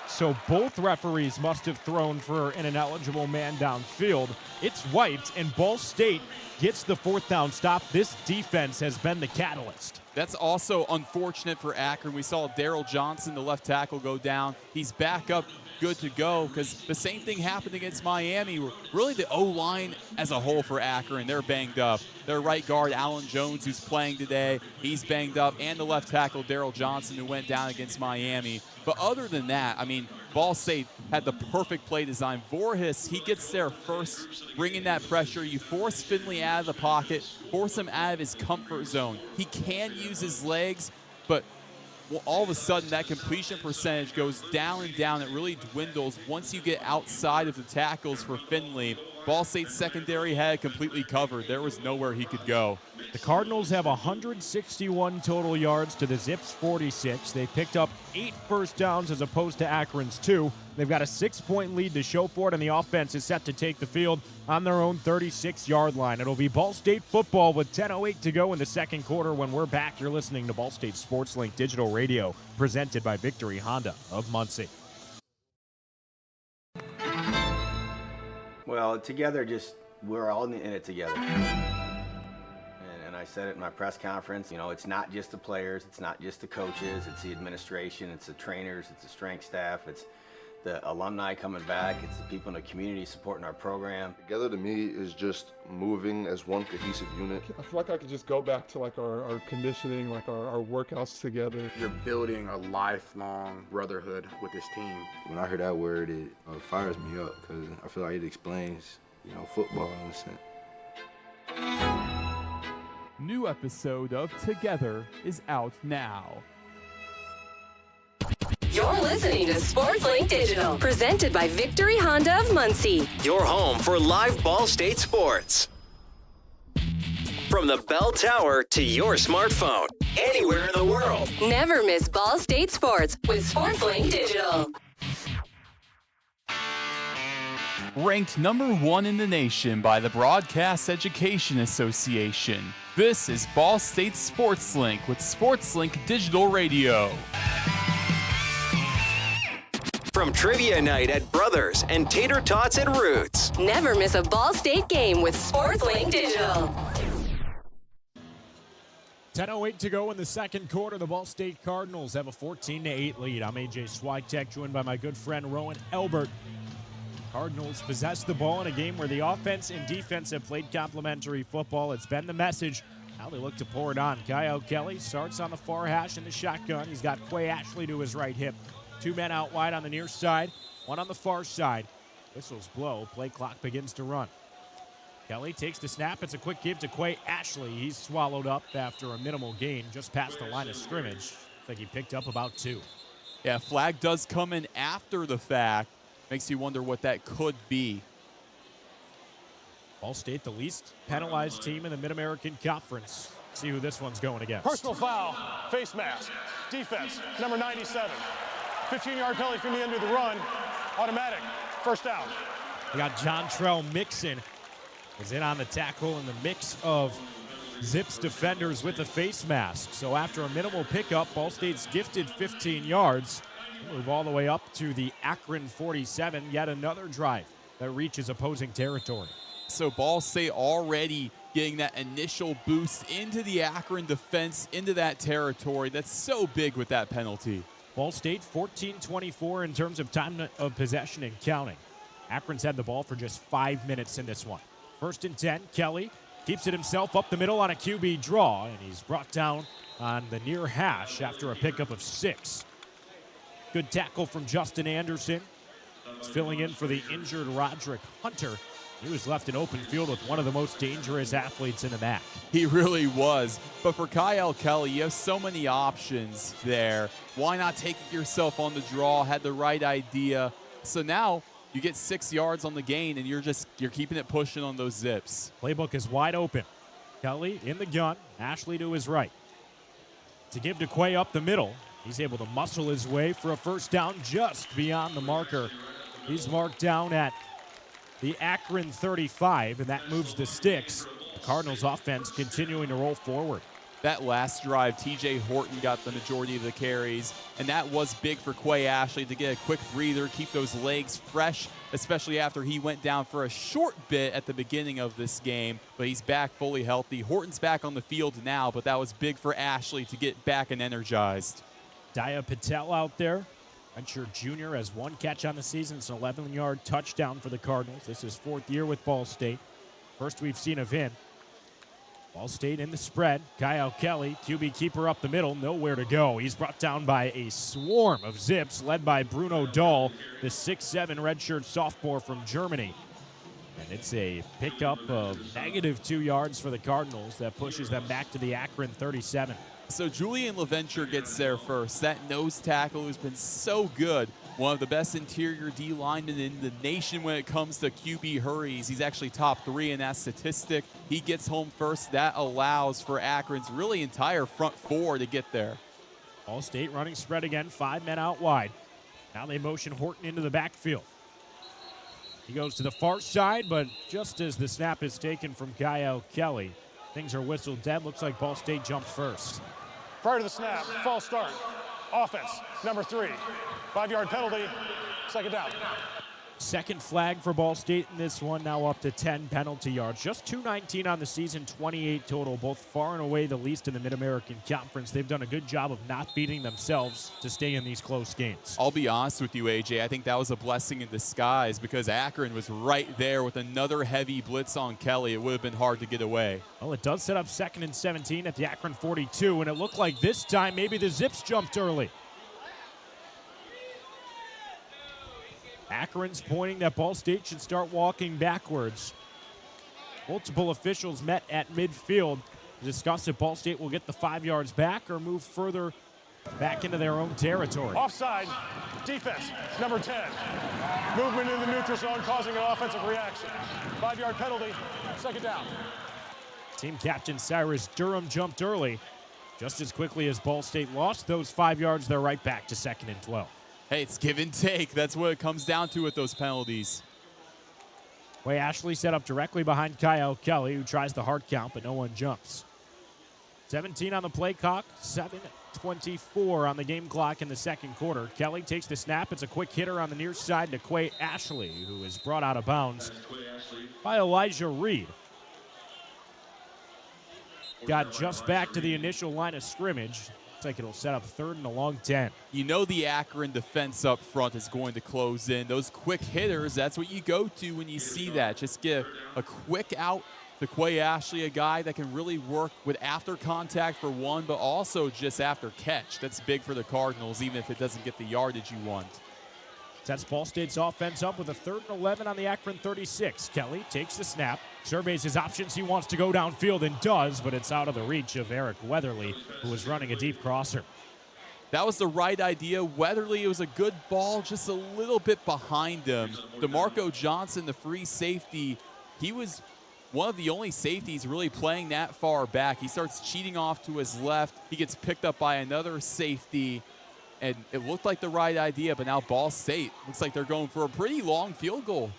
So both referees must have thrown for an ineligible man downfield. It's wiped, and Ball State gets the 4th down stop. This defense has been the catalyst. That's also unfortunate for Akron. We saw Darrell Johnson, the left tackle, go down. He's back up, good to go, because the same thing happened against Miami. Really the O-line as a whole for Akron, they're banged up. Their right guard, Alan Jones, who's playing today, he's banged up, and the left tackle, Darrell Johnson, who went down against Miami. But other than that, I mean, Ball State had the perfect play design. Voorhis, he gets there first, bringing that pressure. You force Finley out of the pocket, force him out of his comfort zone. He can use his legs, but all of a sudden that completion percentage goes down and down. It really dwindles once you get outside of the tackles for Finley. Ball State's secondary had completely covered. There was nowhere he could go. The Cardinals have 161 total yards to the Zips 46. They picked up 8 first downs as opposed to Akron's 2. They've got a 6-point lead to show for it, and the offense is set to take the field on their own 36-yard line. It'll be Ball State football with 10:08 to go in the second quarter. When we're back, you're listening to Ball State Sports Link Digital Radio, presented by Victory Honda of Muncie. Well, together, we're all in it together. And I said it in my press conference, it's not just the players, it's not just the coaches, it's the administration, it's the trainers, it's the strength staff, it's the alumni coming back, it's the people in the community supporting our program. Together to me is just moving as one cohesive unit. I feel like I could just go back to like our conditioning, like our workouts together. You're building a lifelong brotherhood with this team. When I hear that word, it fires me up because I feel like it explains, football in a sense. New episode of Together is out now. You're listening to SportsLink Digital, presented by Victory Honda of Muncie. Your home for live Ball State sports. From the bell tower to your smartphone, anywhere in the world. Never miss Ball State sports with SportsLink Digital. Ranked number 1 in the nation by the Broadcast Education Association. This is Ball State Sports Link with SportsLink Digital Radio. From trivia night at Brothers and tater tots at Roots. Never miss a Ball State game with SportsLink Digital. 10:08 to go in the second quarter. The Ball State Cardinals have a 14-8 lead. I'm AJ Swiatek, joined by my good friend Roen Elbert. Cardinals possess the ball in a game where the offense and defense have played complementary football. It's been the message. Now they look to pour it on. Kyle Kelly starts on the far hash in the shotgun. He's got Quay Ashley to his right hip. 2 men out wide on the near side, 1 on the far side. Whistles blow. Play clock begins to run. Kelly takes the snap. It's a quick give to Quay Ashley. He's swallowed up after a minimal gain just past the line of scrimmage. Looks like he picked up about 2. Yeah, flag does come in after the fact. Makes you wonder what that could be. Ball State, the least penalized team in the Mid-American Conference. See who this one's going against. Personal foul, face mask, defense, number 97. 15-yard penalty from the end of the run, automatic, first down. We got John Trell Mixon is in on the tackle in the mix of Zips defenders with a face mask. So after a minimal pickup, Ball State's gifted 15 yards. Move all the way up to the Akron 47, yet another drive that reaches opposing territory. So Ball State already getting that initial boost into the Akron defense, into that territory. That's so big with that penalty. Ball State 14-24 in terms of time of possession and counting. Akron's had the ball for just 5 minutes in this one. 1st and 10, Kelly keeps it himself up the middle on a QB draw, and he's brought down on the near hash after a pickup of 6. Good tackle from Justin Anderson. He's filling in for the injured Roderick Hunter. He was left in open field with one of the most dangerous athletes in the MAC. He really was. But for Kyle Kelly, you have so many options there. Why not take it yourself on the draw? Had the right idea. So now you get 6 yards on the gain, and you're keeping it pushing on those zips. Playbook is wide open. Kelly in the gun. Ashley to his right. To give to Quay up the middle. He's able to muscle his way for a first down just beyond the marker. He's marked down at the Akron 35, and that moves the sticks. The Cardinals offense continuing to roll forward. That last drive, TJ Horton got the majority of the carries, and that was big for Quay Ashley to get a quick breather, keep those legs fresh, especially after he went down for a short bit at the beginning of this game, but he's back fully healthy. Horton's back on the field now, but that was big for Ashley to get back and energized. Daya Patel out there. Redshirt junior has 1 catch on the season. It's an 11-yard touchdown for the Cardinals. This is 4th year with Ball State. First we've seen of him. Ball State in the spread. Kyle Kelly, QB keeper up the middle. Nowhere to go. He's brought down by a swarm of zips led by Bruno Dahl, the 6'7 redshirt sophomore from Germany. And it's a pickup of -2 yards for the Cardinals that pushes them back to the Akron 37. So Julian LaVenture gets there first. That nose tackle who's been so good. One of the best interior D linemen in the nation when it comes to QB hurries. He's actually top 3 in that statistic. He gets home first. That allows for Akron's really entire front 4 to get there. Ball State running spread again. 5 men out wide. Now they motion Horton into the backfield. He goes to the far side, but just as the snap is taken from Kyle Kelly, things are whistled dead. Looks like Ball State jumped first. Prior to the snap, false start. Offense, number 3. 5-yard penalty, second down. Second flag for Ball State in this one, now up to 10 penalty yards. Just 219 on the season, 28 total, both far and away the least in the Mid-American Conference. They've done a good job of not beating themselves to stay in these close games. I'll be honest with you, AJ. I think that was a blessing in disguise because Akron was right there with another heavy blitz on Kelly. It would have been hard to get away. Well, it does set up 2nd and 17 at the Akron 42, and it looked like this time maybe the Zips jumped early. Akron's pointing that Ball State should start walking backwards. Multiple officials met at midfield. discuss if Ball State will get the 5 yards back or move further back into their own territory. Offside, defense, number 10. Movement in the neutral zone causing an offensive reaction. 5-yard penalty, second down. Team captain Cyrus Durham jumped early. Just as quickly as Ball State lost those 5 yards, they're right back to 2nd and 12. Hey, it's give and take. That's what it comes down to with those penalties. Way Ashley set up directly behind Kyle Kelly, who tries the hard count, but no one jumps. 17 on the play clock, 7:24 on the game clock in the second quarter. Kelly takes the snap. It's a quick hitter on the near side to Quay Ashley, who is brought out of bounds by Elijah Reed. Got just back to the initial line of scrimmage. Looks like it'll set up 3rd and a long 10. You know the Akron defense up front is going to close in. Those quick hitters, that's what you go to when you see that. Just get a quick out to Quay Ashley, a guy that can really work with after contact for one, but also just after catch. That's big for the Cardinals, even if it doesn't get the yardage you want. Sets Ball State's offense up with a 3rd and 11 on the Akron 36. Kelly takes the snap, surveys his options. He wants to go downfield and does, but it's out of the reach of Eric Weatherly, who was running a deep crosser. That was the right idea. Weatherly, it was a good ball, just a little bit behind him. DeMarco Johnson, the free safety, he was one of the only safeties really playing that far back. He starts cheating off to his left. He gets picked up by another safety, and it looked like the right idea, but now Ball State looks like they're going for a pretty long field goal.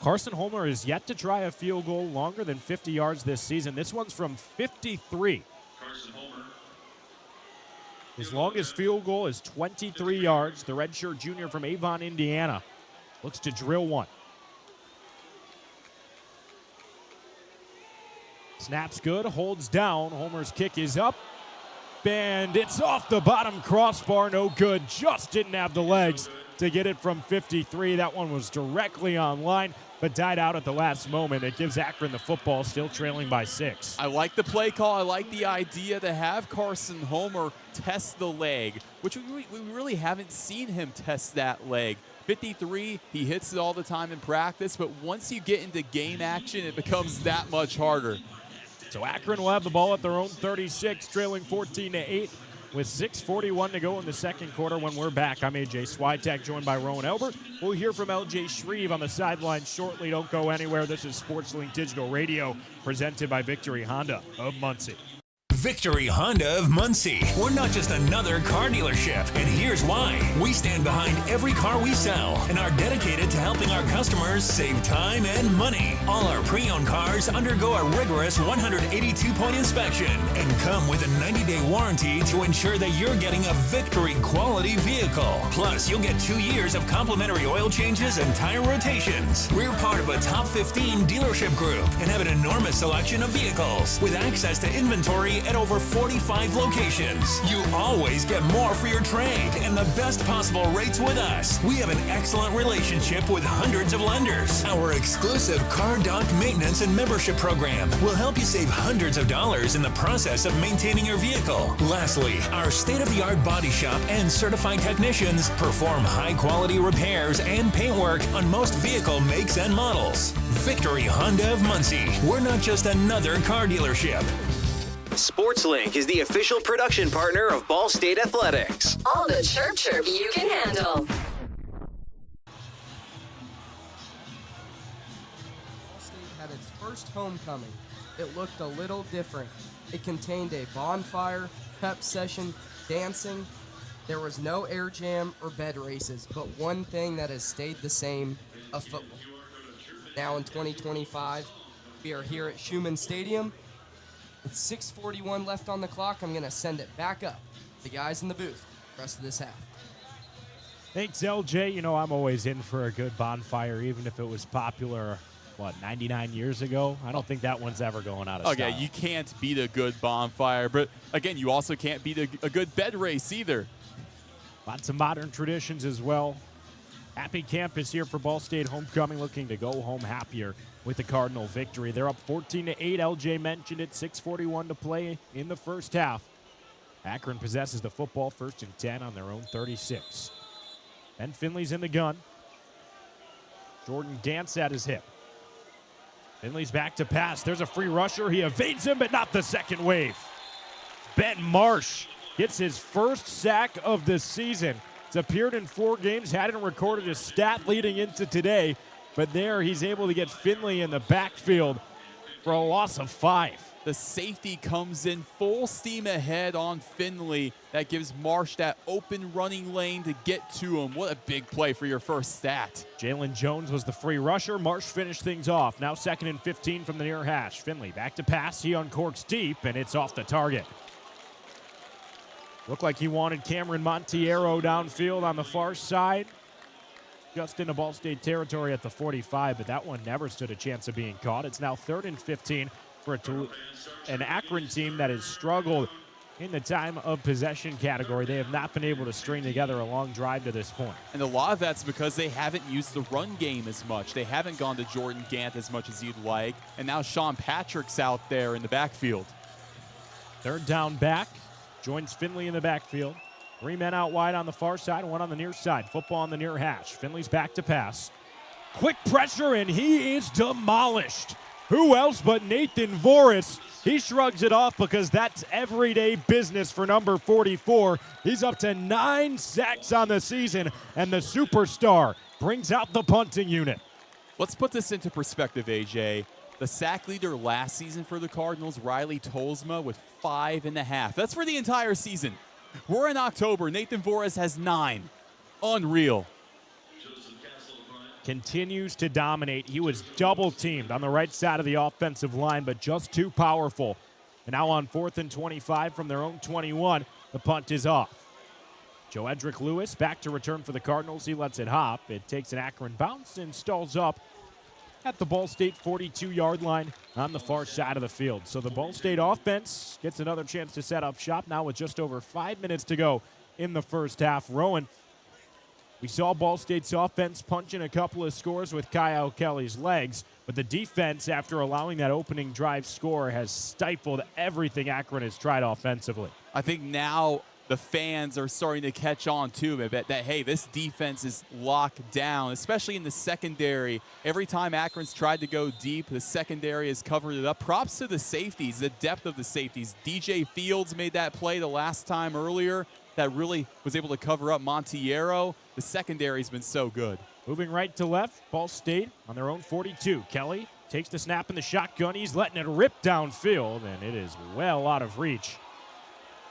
Carson Homer is yet to try a field goal longer than 50 yards this season. This one's from 53. His longest field goal is 23 yards. The redshirt junior from Avon, Indiana, looks to drill one. Snaps good, holds down. Homer's kick is up, and it's off the bottom crossbar. No good. Just didn't have the legs to get it from 53. That one was directly on line, but died out at the last moment. It gives Akron the football, still trailing by 6. I like the play call. I like the idea to have Carson Homer test the leg, which we really haven't seen him test that leg. 53, he hits it all the time in practice, but once you get into game action, it becomes that much harder. So Akron will have the ball at their own 36, trailing 14-8 with 6:41 to go in the second quarter. When we're back, I'm AJ Swiatek, joined by Roen Elbert. We'll hear from LJ Shrieve on the sideline shortly. Don't go anywhere. This is SportsLink Digital Radio, presented by Victory Honda of Muncie. Victory Honda of Muncie. We're not just another car dealership, and here's why. We stand behind every car we sell and are dedicated to helping our customers save time and money. All our pre-owned cars undergo a rigorous 182-point inspection and come with a 90-day warranty to ensure that you're getting a Victory quality vehicle. Plus, you'll get 2 years of complimentary oil changes and tire rotations. We're part of a top 15 dealership group and have an enormous selection of vehicles with access to inventory at over 45 locations. You always get more for your trade and the best possible rates with us. We have an excellent relationship with hundreds of lenders. Our exclusive Car Doc maintenance and membership program will help you save hundreds of dollars in the process of maintaining your vehicle. Lastly, our state-of-the-art body shop and certified technicians perform high-quality repairs and paint work on most vehicle makes and models. Victory Honda of Muncie. We're not just another car dealership. SportsLink is the official production partner of Ball State Athletics. All the chirp you can handle. Ball State had its first homecoming. It looked a little different. It contained a bonfire, pep session, dancing. There was no air jam or bed races, but one thing that has stayed the same, a football. Now in 2025, we are here at Schumann Stadium. With 6:41 left on the clock, I'm going to send it back up. The guys in the booth, rest of this half. Thanks, LJ. You know, I'm always in for a good bonfire, even if it was popular, 99 years ago? I don't think that one's ever going out of style. Okay, you can't beat a good bonfire, but again, you also can't beat a good bed race either. Lots of modern traditions as well. Happy Campus here for Ball State homecoming, looking to go home happier with the Cardinal victory. They're up 14-8. LJ mentioned it. 6:41 to play in the first half. Akron possesses the football, 1st and 10 on their own 36. Ben Finley's in the gun. Jordan Gantz at his hip. Finley's back to pass. There's a free rusher. He evades him, but not the second wave. Ben Marsh gets his first sack of the season. It's appeared in 4 games, hadn't recorded a stat leading into today, but there he's able to get Finley in the backfield for a loss of 5. The safety comes in full steam ahead on Finley. That gives Marsh that open running lane to get to him. What a big play for your first stat. Jalen Jones was the free rusher. Marsh finished things off. Now 2nd and 15 from the near hash. Finley back to pass. He uncorks deep, and it's off the target. Looked like he wanted Cameron Montiero downfield on the far side. Just into Ball State territory at the 45, but that one never stood a chance of being caught. It's now 3rd and 15 for an Akron team that has struggled in the time of possession category. They have not been able to string together a long drive to this point. And a lot of that's because they haven't used the run game as much. They haven't gone to Jordan Gant as much as you'd like. And now Sean Patrick's out there in the backfield. 3rd down back. Joins Finley in the backfield. 3 men out wide on the far side, 1 on the near side. Football on the near hash. Finley's back to pass. Quick pressure, and he is demolished. Who else but Nathan Voris? He shrugs it off because that's everyday business for number 44. He's up to 9 sacks on the season, and the superstar brings out the punting unit. Let's put this into perspective, AJ. The sack leader last season for the Cardinals, Riley Tolsma, with 5.5. That's for the entire season. We're in October. Nathan Voris has 9. Unreal. Continues to dominate. He was double teamed on the right side of the offensive line, but just too powerful. And now on 4th and 25 from their own 21, the punt is off. Joe Edric Lewis back to return for the Cardinals. He lets it hop. It takes an Akron bounce and stalls up at the Ball State 42-yard line on the far side of the field. So the Ball State offense gets another chance to set up shop now with just over 5 minutes to go in the first half. Roen, we saw Ball State's offense punch in a couple of scores with Kyle Kelly's legs, but the defense, after allowing that opening drive score, has stifled everything Akron has tried offensively. I think now the fans are starting to catch on too, that, hey, this defense is locked down, especially in the secondary. Every time Akron's tried to go deep, the secondary has covered it up. Props to the safeties, the depth of the safeties. DJ Fields made that play the last time earlier that really was able to cover up Montiero. The secondary's been so good. Moving right to left, Ball State on their own 42. Kelly takes the snap in the shotgun. He's letting it rip downfield, and it is well out of reach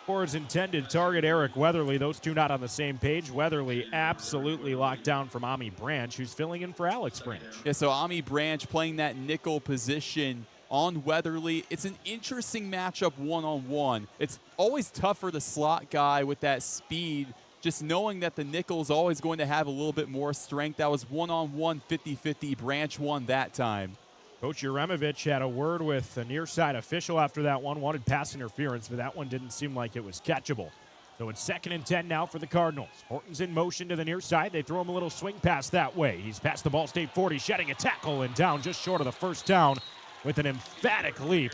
for his intended target, Eric Weatherly. Those two not on the same page. Weatherly absolutely locked down from Ami Branch, who's filling in for Alex Branch. Yeah, so Ami Branch playing that nickel position on Weatherly. It's an interesting matchup one-on-one. It's always tough for the slot guy with that speed, just knowing that the nickel is always going to have a little bit more strength. That was one-on-one, 50-50. Branch won that time. Coach Uremovich had a word with the near side official after that one. Wanted pass interference, but that one didn't seem like it was catchable. So it's 2nd and 10 now for the Cardinals. Horton's in motion to the near side. They throw him a little swing pass that way. He's past the Ball State 40, shedding a tackle and down just short of the first down with an emphatic leap.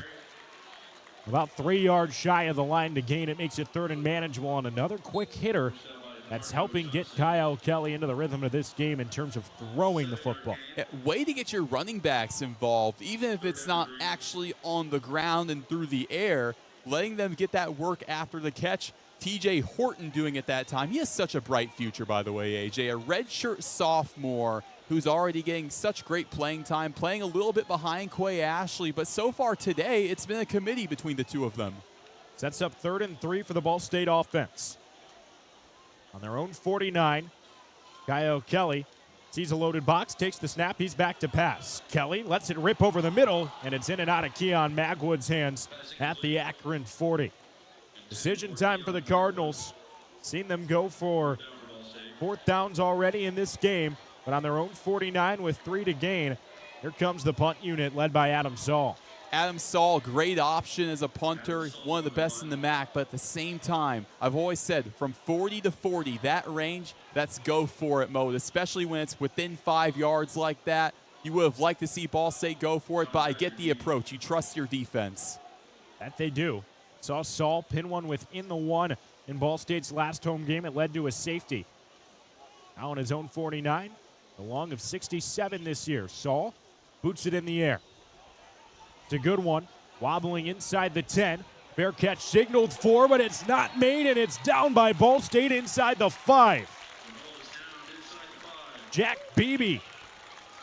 About 3 yards shy of the line to gain. It makes it 3rd and manageable on another quick hitter that's helping get Kyle Kelly into the rhythm of this game in terms of throwing the football. Yeah, way to get your running backs involved, even if it's not actually on the ground and through the air, letting them get that work after the catch. TJ Horton doing it that time. He has such a bright future, by the way, AJ. A redshirt sophomore who's already getting such great playing time, playing a little bit behind Quay Ashley, but so far today, it's been a committee between the two of them. Sets up 3rd and 3 for the Ball State offense. On their own 49, Kyle Kelly sees a loaded box, takes the snap, he's back to pass. Kelly lets it rip over the middle, and it's in and out of Keon Magwood's hands at the Akron 40. Decision time for the Cardinals. Seen them go for 4th downs already in this game, but on their own 49 with 3 to gain, here comes the punt unit led by Adam Saul. Adam Saul, great option as a punter, one of the best in the MAC, but at the same time, I've always said from 40 to 40, that range, that's go for it mode, especially when it's within 5 yards like that. You would have liked to see Ball State go for it, but I get the approach. You trust your defense. That they do. Saw Saul pin one within the 1 in Ball State's last home game. It led to a safety. Now on his own 49, a long of 67 this year. Saul boots it in the air. It's a good one. Wobbling inside the 10. Fair catch signaled for, but it's not made, and it's down by Ball State inside the 5. Jack Beebe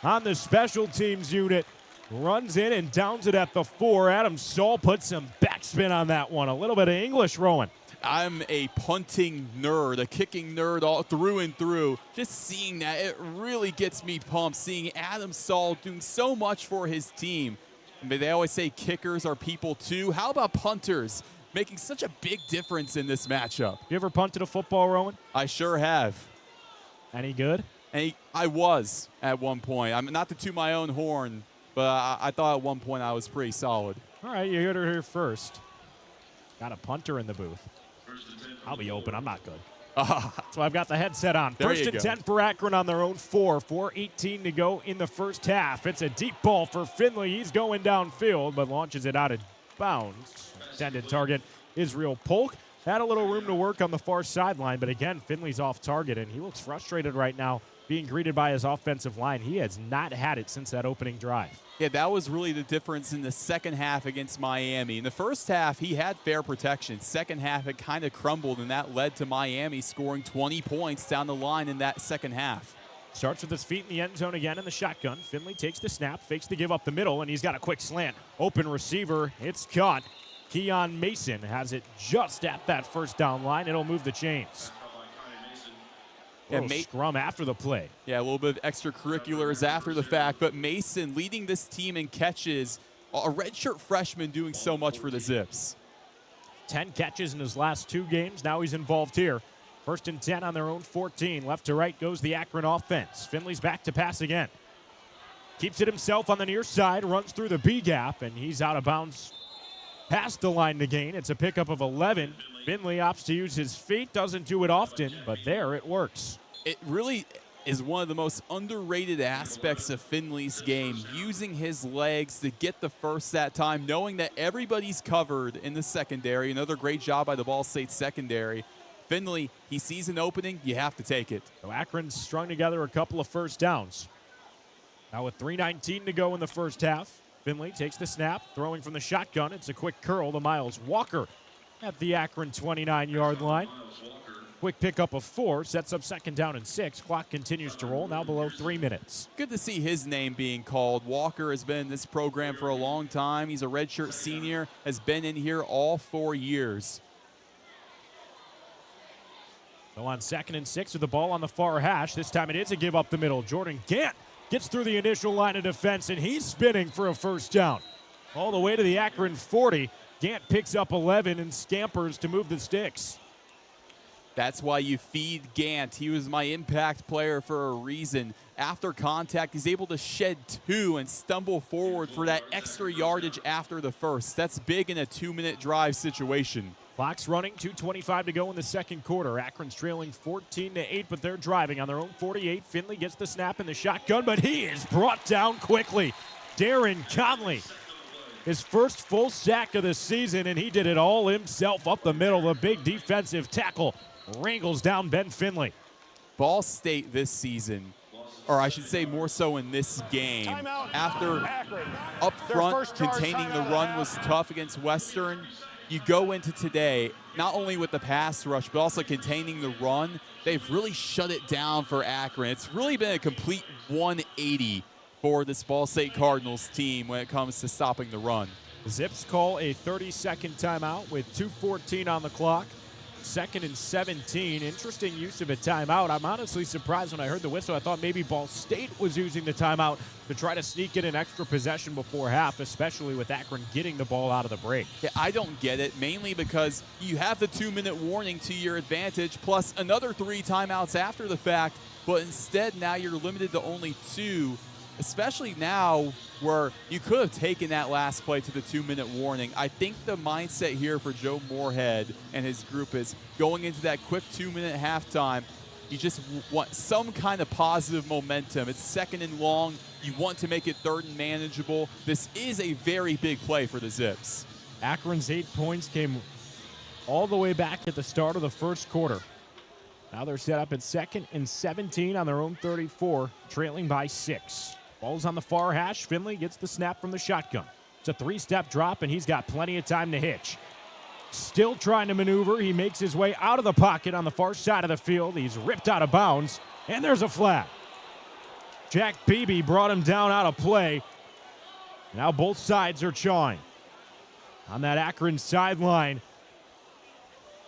on the special teams unit runs in and downs it at the 4. Adam Saul puts some backspin on that one. A little bit of English, Roen. I'm a punting nerd, a kicking nerd all through and through. Just seeing that, it really gets me pumped, seeing Adam Saul doing so much for his team. But they always say kickers are people too. How about punters making such a big difference in this matchup? You ever punted a football, Roen? I sure have. Any good? I was at one point. I'm not to toot my own horn, but I thought at one point I was pretty solid. All right, you heard it here first. Got a punter in the booth. I'll be open. I'm not good. So I've got the headset on. First and 10 for Akron on their own 4. 4:18 to go in the first half. It's a deep ball for Finley. He's going downfield, but launches it out of bounds. Intended target, Israel Polk. Had a little room to work on the far sideline, but again, Finley's off target, and he looks frustrated right now being greeted by his offensive line. He has not had it since that opening drive. Yeah, that was really the difference in the second half against Miami. In the first half, he had fair protection. Second half, it kind of crumbled, and that led to Miami scoring 20 points down the line in that second half. Starts with his feet in the end zone again in the shotgun. Finley takes the snap, fakes the give up the middle, and he's got a quick slant. Open receiver, it's caught. Keon Mason has it just at that first down line. It'll move the chains. Yeah, scrum after the play. Yeah, a little bit of extracurriculars after the fact, but Mason leading this team in catches. A redshirt freshman doing so much for the Zips. 10 catches in his last 2 games. Now he's involved here. First and 10 on their own 14. Left to right goes the Akron offense. Finley's back to pass again. Keeps it himself on the near side, runs through the B gap, and he's out of bounds past the line to gain. It's a pickup of 11. Finley opts to use his feet. Doesn't do it often, but there it works. It really is one of the most underrated aspects of Finley's game, using his legs to get the first that time, knowing that everybody's covered in the secondary. Another great job by the Ball State secondary. Finley, he sees an opening, you have to take it. So Akron's strung together a couple of first downs. Now with 3:19 to go in the first half, Finley takes the snap, throwing from the shotgun. It's a quick curl to Miles Walker at the Akron 29-yard line. Quick pickup of 4, sets up second down and 6. Clock continues to roll, now below 3 minutes. Good to see his name being called. Walker has been in this program for a long time. He's a redshirt senior, has been in here all 4 years. So on second and 6 with the ball on the far hash. This time it is a give up the middle. Jordan Gant gets through the initial line of defense, and he's spinning for a first down. All the way to the Akron 40. Gant picks up 11 and scampers to move the sticks. That's why you feed Gant. He was my impact player for a reason. After contact, he's able to shed 2 and stumble forward for that extra yardage after the first. That's big in a 2-minute drive situation. Clock's running, 2:25 to go in the second quarter. Akron's trailing 14-8, but they're driving on their own 48. Finley gets the snap in the shotgun, but he is brought down quickly. Darren Conley, his first full sack of the season, and he did it all himself up the middle. A big defensive tackle wrangles down Ben Finley. Ball State this season, or I should say more so in this game, after up front containing the run was tough against Western, you go into today not only with the pass rush but also containing the run. They've really shut it down for Akron. It's really been a complete 180 for this Ball State Cardinals team when it comes to stopping the run. The Zips call a 30-second timeout with 2:14 on the clock. Second and 17. Interesting use of a timeout. I'm honestly surprised when I heard the whistle. I thought maybe Ball State was using the timeout to try to sneak in an extra possession before half, especially with Akron getting the ball out of the break. Yeah, I don't get it, mainly because you have the 2-minute warning to your advantage, plus another 3 timeouts after the fact, but instead now you're limited to only 2. Especially now where you could have taken that last play to the 2-minute warning. I think the mindset here for Joe Moorhead and his group is going into that quick 2-minute halftime. You just want some kind of positive momentum. It's second and long. You want to make it third and manageable. This is a very big play for the Zips. Akron's 8 points came all the way back at the start of the first quarter. Now they're set up at second and 17 on their own 34, trailing by 6. Ball's on the far hash. Finley gets the snap from the shotgun. It's a three-step drop, and he's got plenty of time to hitch. Still trying to maneuver. He makes his way out of the pocket on the far side of the field. He's ripped out of bounds, and there's a flag. Jack Beebe brought him down out of play. Now both sides are chawing. On that Akron sideline,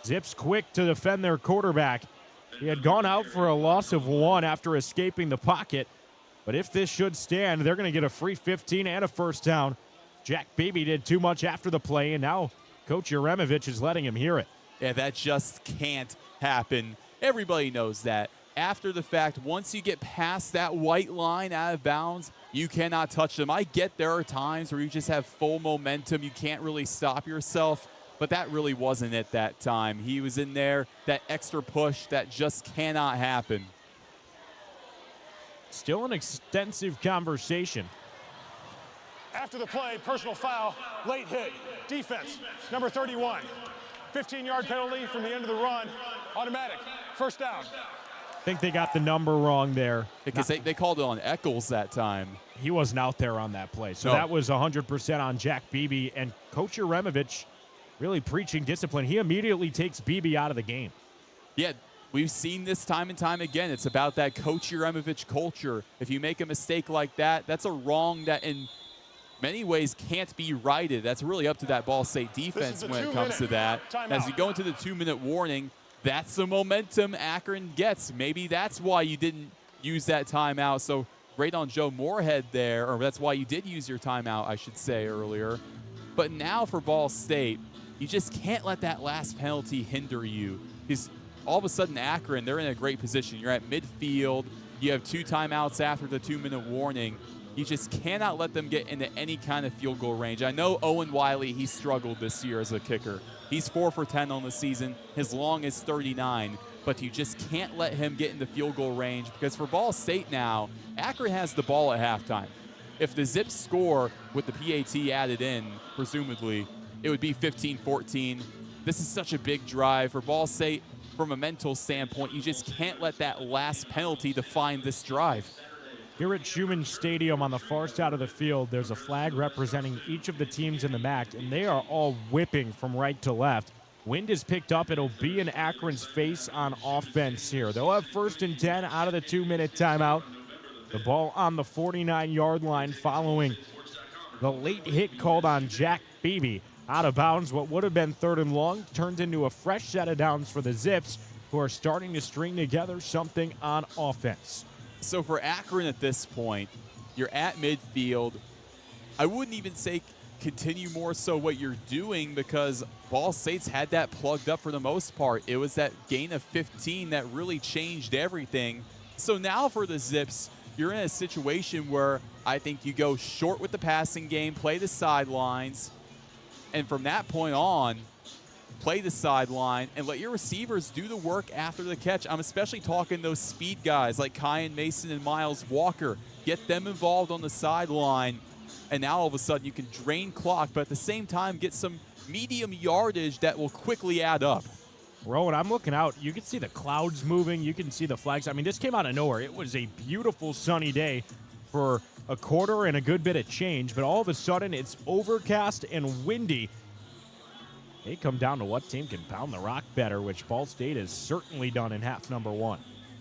Zips quick to defend their quarterback. He had gone out for a loss of 1 after escaping the pocket. But if this should stand, they're going to get a free 15 and a first down. Jack Beebe did too much after the play, and now Coach Yaremovich is letting him hear it. Yeah, that just can't happen. Everybody knows that. After the fact, once you get past that white line out of bounds, you cannot touch them. I get there are times where you just have full momentum. You can't really stop yourself, but that really wasn't it that time. He was in there, that extra push, that just cannot happen. Still an extensive conversation. After the play, personal foul, late hit, defense, number 31. 15-yard penalty from the end of the run, automatic, first down. I think they got the number wrong there. Because they called it on Eccles that time. He wasn't out there on that play. So that was 100% on Jack Beebe. And Coach Yaremovich really preaching discipline. He immediately takes Beebe out of the game. Yeah, we've seen this time and time again. It's about that Coach Yaremovich culture. If you make a mistake like that, that's a wrong that in many ways can't be righted. That's really up to that Ball State defense when it comes to that. As you go into the 2-minute warning, that's the momentum Akron gets. Maybe that's why you didn't use that timeout. So great on Joe Moorhead there, or that's why you did use your timeout, I should say, earlier. But now for Ball State, you just can't let that last penalty hinder you. Because all of a sudden Akron, they're in a great position. You're at midfield. You have 2 timeouts after the 2-minute warning. You just cannot let them get into any kind of field goal range. I know Owen Wiley, he struggled this year as a kicker. He's 4 for 10 on the season. His long is 39. But you just can't let him get into field goal range because for Ball State now, Akron has the ball at halftime. If the Zips score with the PAT added in, presumably, it would be 15-14. This is such a big drive for Ball State. From a mental standpoint, you just can't let that last penalty define this drive. Here at Schumann Stadium on the far side of the field, there's a flag representing each of the teams in the MAC, and they are all whipping from right to left. Wind is picked up. It'll be in Akron's face on offense here. They'll have 1st and 10 out of the 2-minute timeout. The ball on the 49-yard line following the late hit called on Jack Beebe. Out of bounds, what would have been 3rd and long turns into a fresh set of downs for the Zips, who are starting to string together something on offense. So for Akron at this point, you're at midfield. I wouldn't even say continue more so what you're doing because Ball State's had that plugged up for the most part. It was that gain of 15 that really changed everything. So now for the Zips, you're in a situation where I think you go short with the passing game, play the sidelines, and from that point on, play the sideline and let your receivers do the work after the catch. I'm especially talking those speed guys like Kyan Mason and Miles Walker. Get them involved on the sideline, and now all of a sudden you can drain clock, but at the same time get some medium yardage that will quickly add up. Roen, I'm looking out. You can see the clouds moving. You can see the flags. I mean, this came out of nowhere. It was a beautiful sunny day for a quarter and a good bit of change, but all of a sudden it's overcast and windy. They come down to what team can pound the rock better, which Ball State has certainly done in half number 1.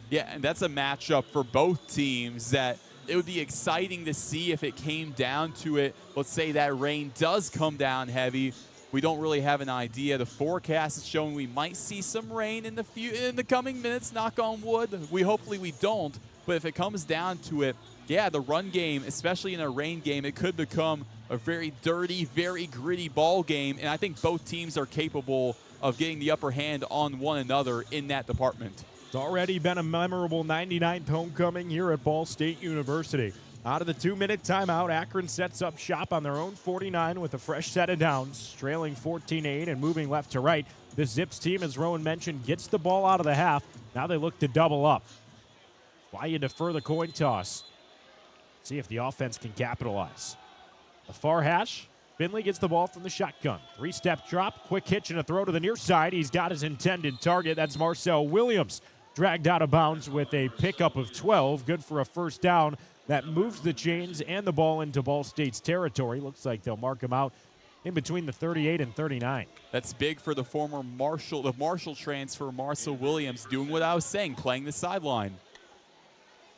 Yeah, and that's a matchup for both teams that it would be exciting to see if it came down to it. Let's say that rain does come down heavy. We don't really have an idea. The forecast is showing we might see some rain in the coming minutes, knock on wood. Hopefully we don't, but if it comes down to it, yeah, the run game, especially in a rain game, it could become a very dirty, very gritty ball game, and I think both teams are capable of getting the upper hand on one another in that department. It's already been a memorable 99th homecoming here at Ball State University. Out of the 2-minute timeout, Akron sets up shop on their own 49 with a fresh set of downs, trailing 14-8 and moving left to right. The Zips team, as Roen mentioned, gets the ball out of the half. Now they look to double up. Why you defer the coin toss? See if the offense can capitalize. The far hash, Finley gets the ball from the shotgun. 3-step drop, quick hitch and a throw to the near side. He's got his intended target. That's Marcel Williams. Dragged out of bounds with a pickup of 12. Good for a first down that moves the chains and the ball into Ball State's territory. Looks like they'll mark him out in between the 38 and 39. That's big for the former Marshall transfer, Marcel Williams, doing what I was saying, playing the sideline.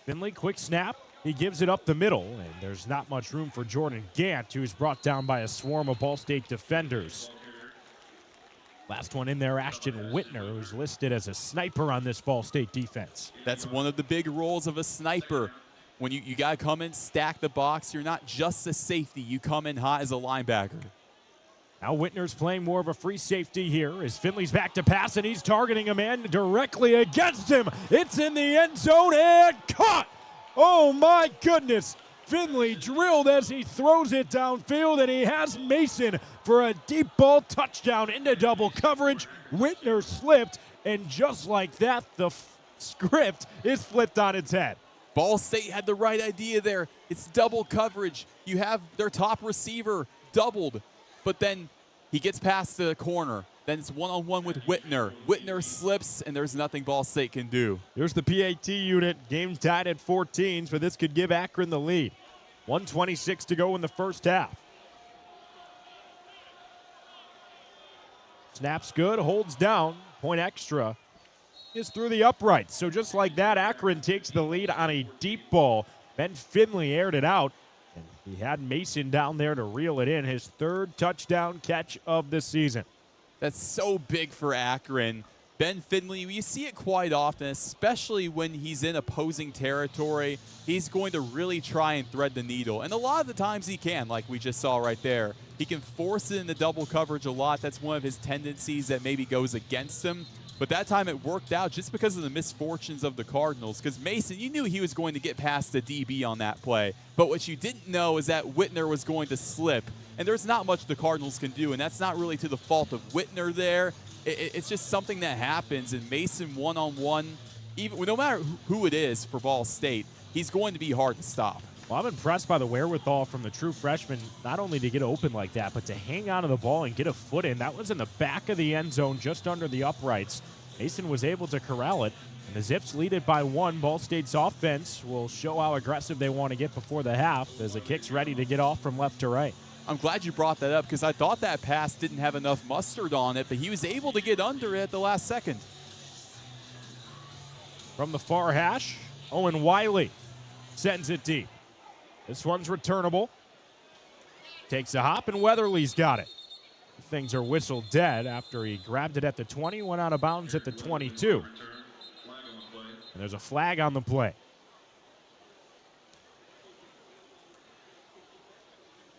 Finley, quick snap. He gives it up the middle, and there's not much room for Jordan Gant, who's brought down by a swarm of Ball State defenders. Last one in there, Ashton Whitner, who's listed as a sniper on this Ball State defense. That's one of the big roles of a sniper. When you got to come in, stack the box, you're not just a safety. You come in hot as a linebacker. Now Whitner's playing more of a free safety here as Finley's back to pass, and he's targeting a man directly against him. It's in the end zone and caught! Oh my goodness! Finley drilled as he throws it downfield, and he has Mason for a deep ball touchdown into double coverage. Whitner slipped, and just like that, the script is flipped on its head. Ball State had the right idea there. It's double coverage. You have their top receiver doubled, but then he gets past the corner. Then it's one-on-one with Whitner. Whitner slips, and there's nothing Ball State can do. Here's the PAT unit. Game tied at 14, so this could give Akron the lead. 1:26 to go in the first half. Snaps good, holds down. Point extra is through the uprights. So just like that, Akron takes the lead on a deep ball. Ben Finley aired it out, and he had Mason down there to reel it in. His third touchdown catch of the season. That's so big for Akron. Ben Finley, you see it quite often, especially when he's in opposing territory. He's going to really try and thread the needle. And a lot of the times he can, like we just saw right there. He can force it into double coverage a lot. That's one of his tendencies that maybe goes against him. But that time it worked out just because of the misfortunes of the Cardinals. Because Mason, you knew he was going to get past the DB on that play. But what you didn't know is that Whitner was going to slip. And there's not much the Cardinals can do, and that's not really to the fault of Whitner there. It's just something that happens, and Mason one-on-one, even no matter who it is for Ball State, he's going to be hard to stop. Well, I'm impressed by the wherewithal from the true freshman, not only to get open like that, but to hang onto the ball and get a foot in. That was in the back of the end zone, just under the uprights. Mason was able to corral it, and the Zips lead it by one. Ball State's offense will show how aggressive they want to get before the half as the kick's ready to get off from left to right. I'm glad you brought that up because I thought that pass didn't have enough mustard on it, but he was able to get under it at the last second. From the far hash, Owen Wiley sends it deep. This one's returnable. Takes a hop, and Weatherly's got it. Things are whistled dead after he grabbed it at the 20, went out of bounds at the 22. And there's a flag on the play.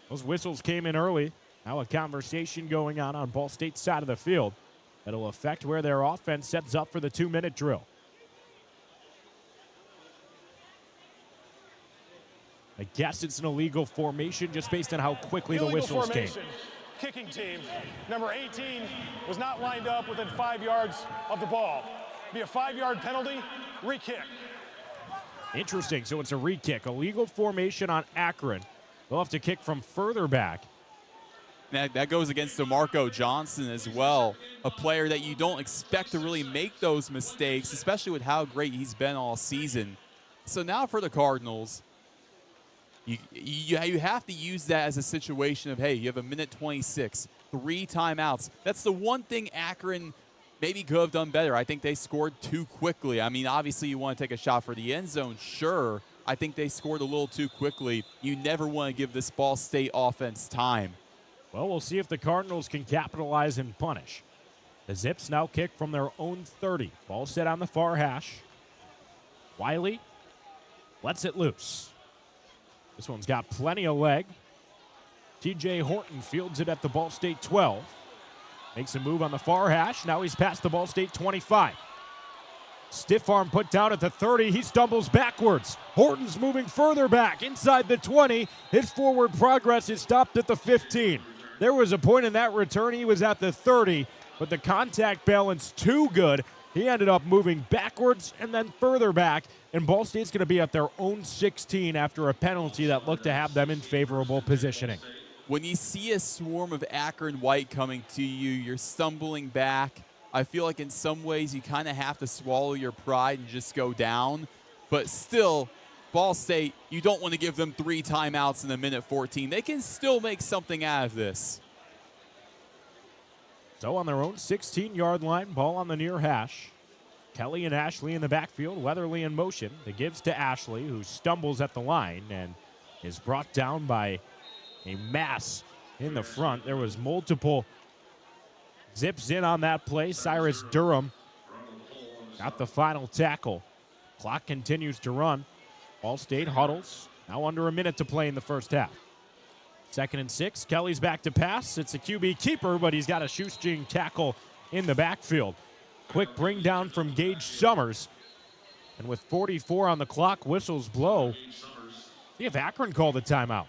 Those whistles came in early. Now a conversation going on Ball State's side of the field that'll affect where their offense sets up for the 2-minute drill. I guess it's an illegal formation just based on how quickly the whistles came. Kicking team, number 18, was not lined up within 5 yards of the ball. Be a 5-yard penalty, re-kick. Interesting, so it's a re-kick. Illegal formation on Akron. They'll have to kick from further back. That goes against DeMarco Johnson as well, a player that you don't expect to really make those mistakes, especially with how great he's been all season. So now for the Cardinals, you have to use that as a situation of, hey, you have a minute 26, 3 timeouts. That's the one thing Akron maybe could have done better. I think they scored too quickly. I mean, obviously you want to take a shot for the end zone, sure. I think they scored a little too quickly. You never want to give this Ball State offense time. Well, we'll see if the Cardinals can capitalize and punish. The Zips now kick from their own 30. Ball set on the far hash. Wiley lets it loose. This one's got plenty of leg. TJ Horton fields it at the Ball State 12. Makes a move on the far hash. Now he's past the Ball State 25. Stiff arm put down at the 30. He stumbles backwards. Horton's moving further back inside the 20. His forward progress is stopped at the 15. There was a point in that return. He was at the 30, but the contact balance too good. He ended up moving backwards and then further back, and Ball State's going to be at their own 16 after a penalty that looked to have them in favorable positioning. When you see a swarm of Akron white coming to you, you're stumbling back. I feel like in some ways you kind of have to swallow your pride and just go down. But still, Ball State, you don't want to give them 3 timeouts in a minute 14. They can still make something out of this. So on their own 16-yard line, ball on the near hash. Kelly and Ashley in the backfield, Weatherly in motion. The gives to Ashley, who stumbles at the line and is brought down by a mass in the front. There was multiple zips in on that play. Cyrus Durham got the final tackle. Clock continues to run. Ball State huddles. Now under a minute to play in the first half. 2nd and 6. Kelly's back to pass. It's a QB keeper, but he's got a shoestring tackle in the backfield. Quick bring down from Gage Summers. And with 44 on the clock, whistles blow. See if Akron called a timeout.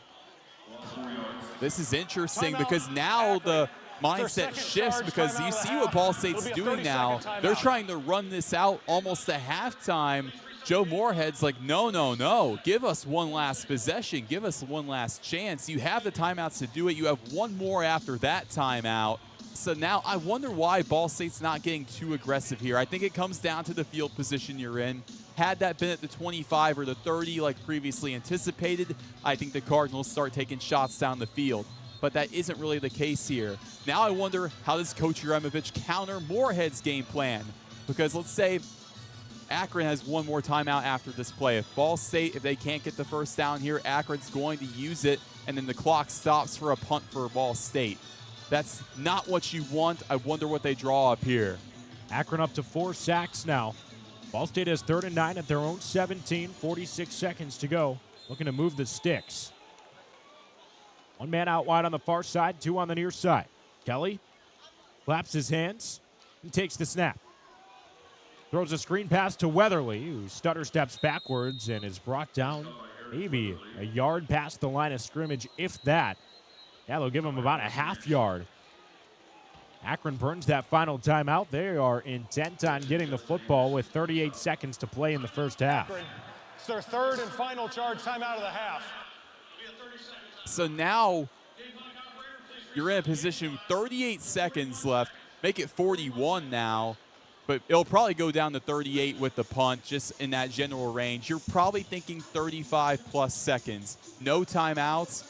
This is interesting because now the mindset shifts because you see what Ball State's doing now. They're trying to run this out almost at halftime. Joe Moorhead's like, no. Give us one last possession. Give us one last chance. You have the timeouts to do it. You have one more after that timeout. So now I wonder why Ball State's not getting too aggressive here. I think it comes down to the field position you're in. Had that been at the 25 or the 30 like previously anticipated, I think the Cardinals start taking shots down the field. But that isn't really the case here. Now I wonder, how does Coach Uremovich counter Moorhead's game plan? Because let's say Akron has one more timeout after this play. If Ball State, if they can't get the first down here, Akron's going to use it, and then the clock stops for a punt for Ball State. That's not what you want. I wonder what they draw up here. Akron up to 4 sacks now. Ball State has 3rd and 9 at their own 17, 46 seconds to go. Looking to move the sticks. One man out wide on the far side, 2 on the near side. Kelly claps his hands and takes the snap. Throws a screen pass to Weatherly, who stutter steps backwards and is brought down maybe a yard past the line of scrimmage, if that. Yeah, they'll give him about a half yard. Akron burns that final timeout. They are intent on getting the football with 38 seconds to play in the first half. It's their 3rd and final charge timeout of the half. So now you're in a position with 38 seconds left. Make it 41 now. But it'll probably go down to 38 with the punt, just in that general range. You're probably thinking 35-plus seconds. No timeouts.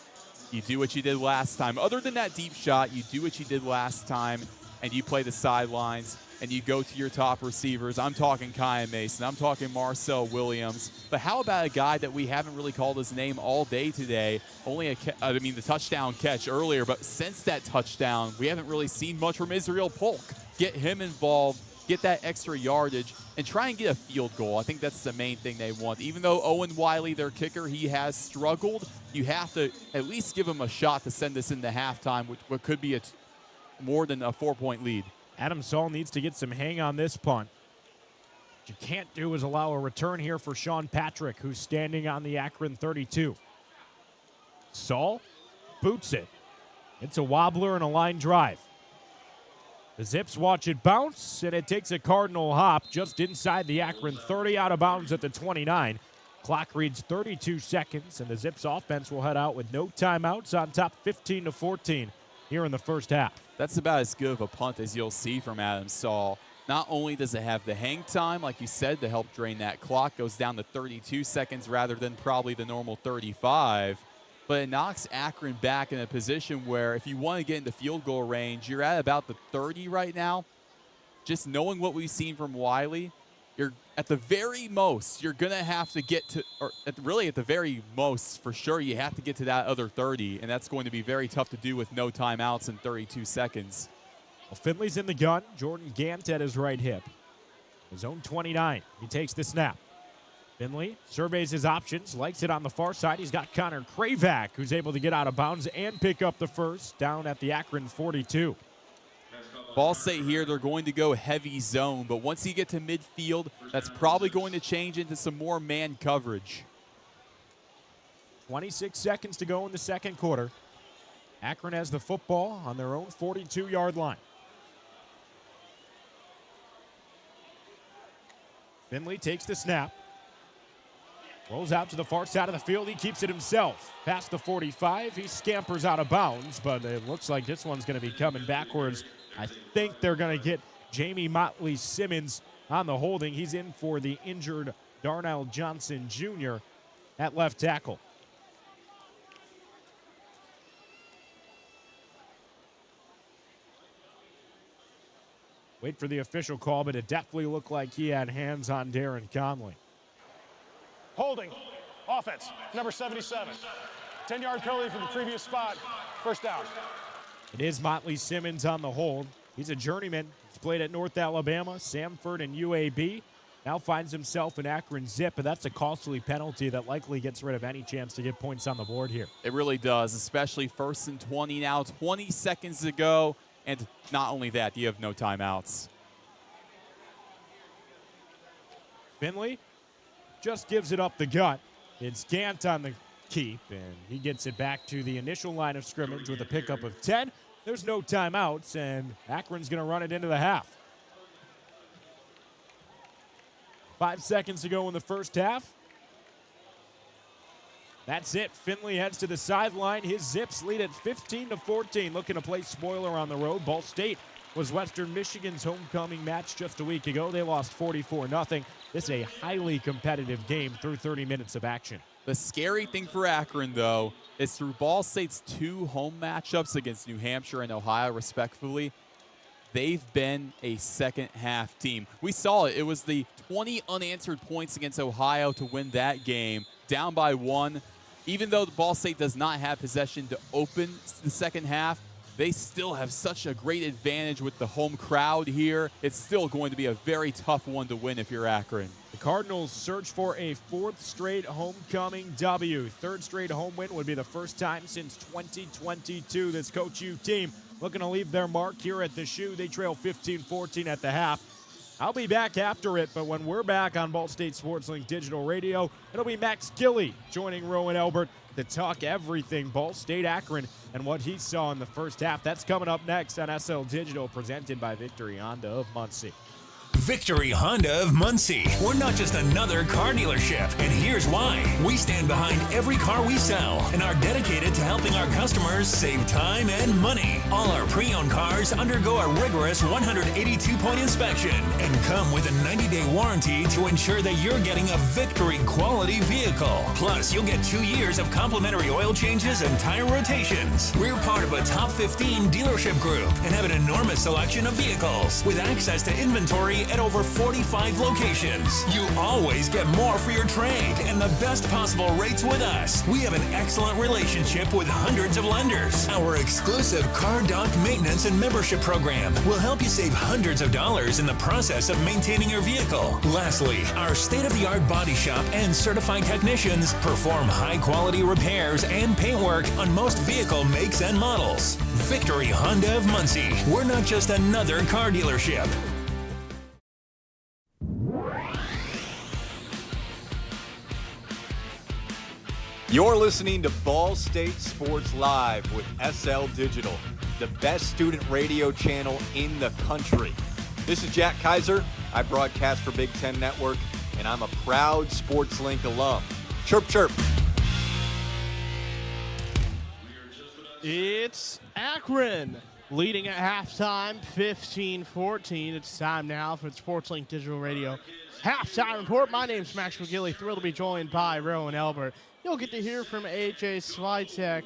You do what you did last time. Other than that deep shot, you do what you did last time, and you play the sidelines, and you go to your top receivers. I'm talking Kyan Mason. I'm talking Marcel Williams. But how about a guy that we haven't really called his name all day today? Only the touchdown catch earlier, but since that touchdown, we haven't really seen much from Israel Polk. Get him involved. Get that extra yardage, and try and get a field goal. I think that's the main thing they want. Even though Owen Wiley, their kicker, he has struggled, you have to at least give him a shot to send this into halftime, which could be more than a 4-point lead. Adam Saul needs to get some hang on this punt. What you can't do is allow a return here for Sean Patrick, who's standing on the Akron 32. Saul boots it. It's a wobbler and a line drive. The Zips watch it bounce, and it takes a Cardinal hop just inside the Akron 30, out of bounds at the 29. Clock reads 32 seconds, and the Zips offense will head out with no timeouts on top 15-14 here in the first half. That's about as good of a punt as you'll see from Adam Saul. Not only does it have the hang time, like you said, to help drain that clock, goes down to 32 seconds rather than probably the normal 35. But it knocks Akron back in a position where if you want to get into field goal range, you're at about the 30 right now. Just knowing what we've seen from Wiley, you're at the very most, you're going to have to get to, or really at the very most, for sure, you have to get to that other 30, and that's going to be very tough to do with no timeouts in 32 seconds. Well, Finley's in the gun. Jordan Gant at his right hip. His own 29. He takes the snap. Finley surveys his options, likes it on the far side. He's got Connor Kravac, who's able to get out of bounds and pick up the first down at the Akron 42. Ball State here, they're going to go heavy zone, but once you get to midfield, that's probably going to change into some more man coverage. 26 seconds to go in the second quarter. Akron has the football on their own 42-yard line. Finley takes the snap. Rolls out to the far side of the field. He keeps it himself. Past the 45, he scampers out of bounds, but it looks like this one's going to be coming backwards. I think they're going to get Jamie Motley Simmons on the holding. He's in for the injured Darnell Johnson Jr. at left tackle. Wait for the official call, but it definitely looked like he had hands on Darren Conley. Holding, offense, number 77. 10-yard penalty from the previous spot, first down. It is Motley Simmons on the hold. He's a journeyman. He's played at North Alabama, Samford, and UAB. Now finds himself in Akron Zip, but that's a costly penalty that likely gets rid of any chance to get points on the board here. It really does, especially 1st and 20 now, 20 seconds to go. And not only that, you have no timeouts. Finley just gives it up the gut. It's Gant on the keep, and he gets it back to the initial line of scrimmage with a pickup of 10. There's no timeouts, and Akron's going to run it into the half. 5 seconds to go in the first half. That's it. Finley heads to the sideline. His Zips lead at 15-14. Looking to play spoiler on the road. Ball State was Western Michigan's homecoming match just a week ago. They lost 44-0. This is a highly competitive game through 30 minutes of action. The scary thing for Akron, though, is through Ball State's 2 home matchups against New Hampshire and Ohio, respectively, they've been a second-half team. We saw it. It was the 20 unanswered points against Ohio to win that game, down by 1. Even though the Ball State does not have possession to open the second half, they still have such a great advantage with the home crowd here. It's still going to be a very tough one to win if you're Akron. The Cardinals search for a 4th straight homecoming W. 3rd straight home win would be the first time since 2022. This Coach U team looking to leave their mark here at the Shoe. They trail 15-14 at the half. I'll be back after it, but when we're back on Ball State Sports Link Digital Radio, it'll be Max Gillie joining Roen Elbert to talk everything Ball State Akron and what he saw in the first half. That's coming up next on SL Digital, presented by Victory Honda of Muncie. Victory Honda of Muncie. We're not just another car dealership, and here's why. We stand behind every car we sell and are dedicated to helping our customers save time and money. All our pre-owned cars undergo a rigorous 182-point inspection and come with a 90-day warranty to ensure that you're getting a Victory quality vehicle. Plus, you'll get 2 years of complimentary oil changes and tire rotations. We're part of a top 15 dealership group and have an enormous selection of vehicles with access to inventory at over 45 locations. You always get more for your trade and the best possible rates with us. We have an excellent relationship with hundreds of lenders. Our exclusive Car Doc maintenance and membership program will help you save hundreds of dollars in the process of maintaining your vehicle. Lastly, our state-of-the-art body shop and certified technicians perform high-quality repairs and paintwork on most vehicle makes and models. Victory Honda of Muncie. We're not just another car dealership. You're listening to Ball State Sports Live with SL Digital, the best student radio channel in the country. This is Jack Kaiser. I broadcast for Big Ten Network, and I'm a proud SportsLink alum. Chirp, chirp. It's Akron leading at halftime, 15-14. It's time now for the SportsLink Digital Radio halftime report. My name's Max Gillie. Thrilled to be joined by Roen Elbert. You'll get to hear from A.J. Swiatek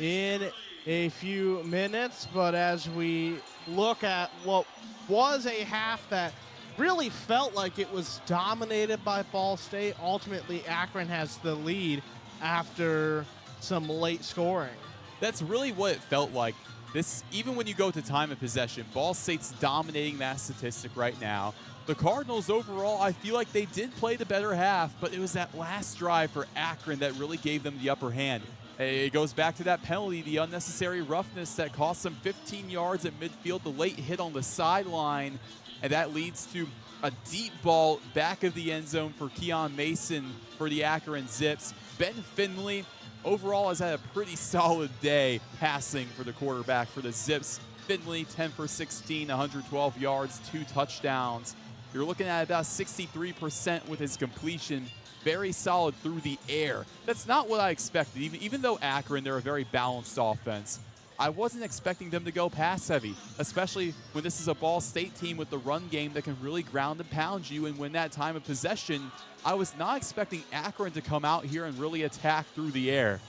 in a few minutes, but as we look at what was a half that really felt like it was dominated by Ball State, ultimately Akron has the lead after some late scoring. That's really what it felt like. This, even when you go to time of possession, Ball State's dominating that statistic right now. The Cardinals overall, I feel like they did play the better half, but it was that last drive for Akron that really gave them the upper hand. It goes back to that penalty, the unnecessary roughness that cost them 15 yards at midfield, the late hit on the sideline, and that leads to a deep ball back of the end zone for Keon Mason for the Akron Zips. Ben Finley overall has had a pretty solid day passing for the quarterback for the Zips. Finley, 10 for 16, 112 yards, 2 touchdowns. You're looking at about 63% with his completion. Very solid through the air. That's not what I expected. Even though Akron, they're a very balanced offense. I wasn't expecting them to go pass heavy, especially when this is a Ball State team with the run game that can really ground and pound you and win that time of possession. I was not expecting Akron to come out here and really attack through the air.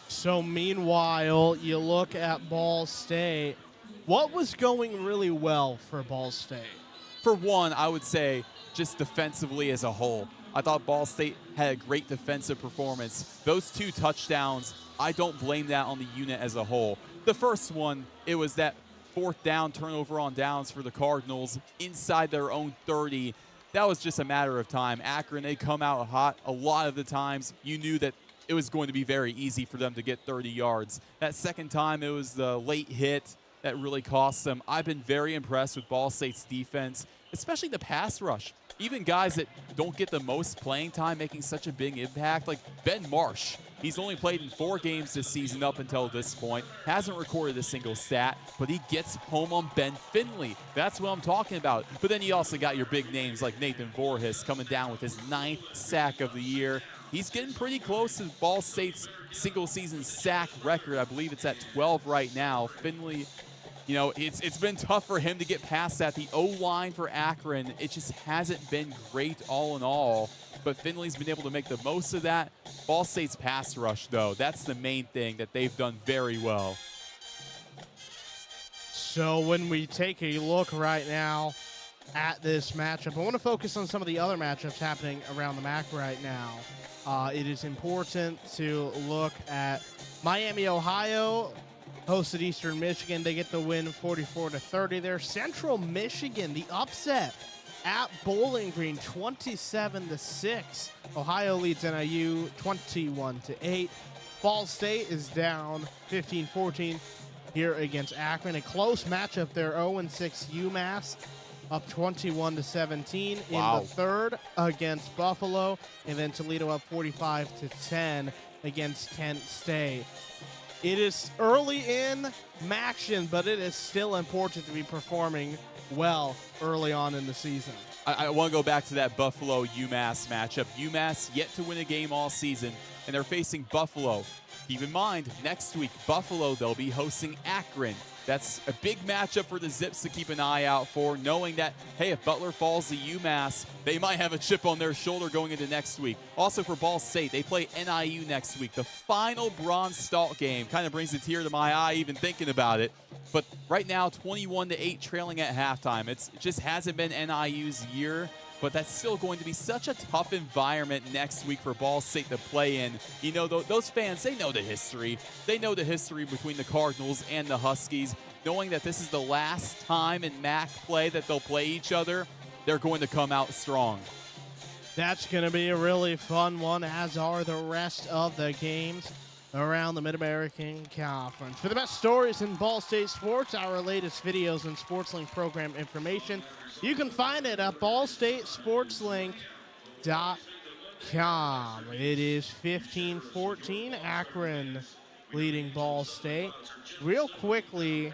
So meanwhile, you look at Ball State. What was going really well for Ball State? For one, I would say just defensively as a whole. I thought Ball State had a great defensive performance. Those 2 touchdowns, I don't blame that on the unit as a whole. The first one, it was that 4th down turnover on downs for the Cardinals inside their own 30. That was just a matter of time. Akron, they come out hot a lot of the times. You knew that it was going to be very easy for them to get 30 yards. That second time, it was the late hit that really cost them. I've been very impressed with Ball State's defense, especially the pass rush. Even guys that don't get the most playing time making such a big impact, like Ben Marsh. He's only played in 4 games this season up until this point. Hasn't recorded a single stat, but he gets home on Ben Finley. That's what I'm talking about. But then you also got your big names like Nathan Voorhis coming down with his 9th sack of the year. He's getting pretty close to Ball State's single-season sack record. I believe it's at 12 right now. Finley, you know, it's been tough for him to get past that. The O-line for Akron, it just hasn't been great all in all. But Finley's been able to make the most of that. Ball State's pass rush, though, that's the main thing that they've done very well. So when we take a look right now at this matchup, I want to focus on some of the other matchups happening around the MAC right now. It is important to look at Miami, Ohio, hosted Eastern Michigan. They get the win 44-30 there. Central Michigan, the upset at Bowling Green, 27-6. Ohio leads NIU 21-8. Ball State is down 15-14 here against Akron. A close matchup there. 0-6 UMass up 21-17 in the third against Buffalo, and then Toledo up 45-10 against Kent State. It is early in MACtion, but it is still important to be performing well early on in the season. I want to go back to that Buffalo-UMass matchup. UMass yet to win a game all season, and they're facing Buffalo. Keep in mind, next week, Buffalo, they'll be hosting Akron. That's a big matchup for the Zips to keep an eye out for, knowing that, hey, if Butler falls to UMass, they might have a chip on their shoulder going into next week. Also for Ball State, they play NIU next week. The final Bronze Stalk game kind of brings a tear to my eye even thinking about it. But right now, 21-8 trailing at halftime. It just hasn't been NIU's year, but that's still going to be such a tough environment next week for Ball State to play in. You know, those fans, they know the history. They know the history between the Cardinals and the Huskies. Knowing that this is the last time in MAC play that they'll play each other, they're going to come out strong. That's going to be a really fun one, as are the rest of the games around the Mid-American Conference. For the best stories in Ball State sports, our latest videos and SportsLink program information, you can find it at ballstatesportslink.com. It is 15-14, Akron leading Ball State. Real quickly,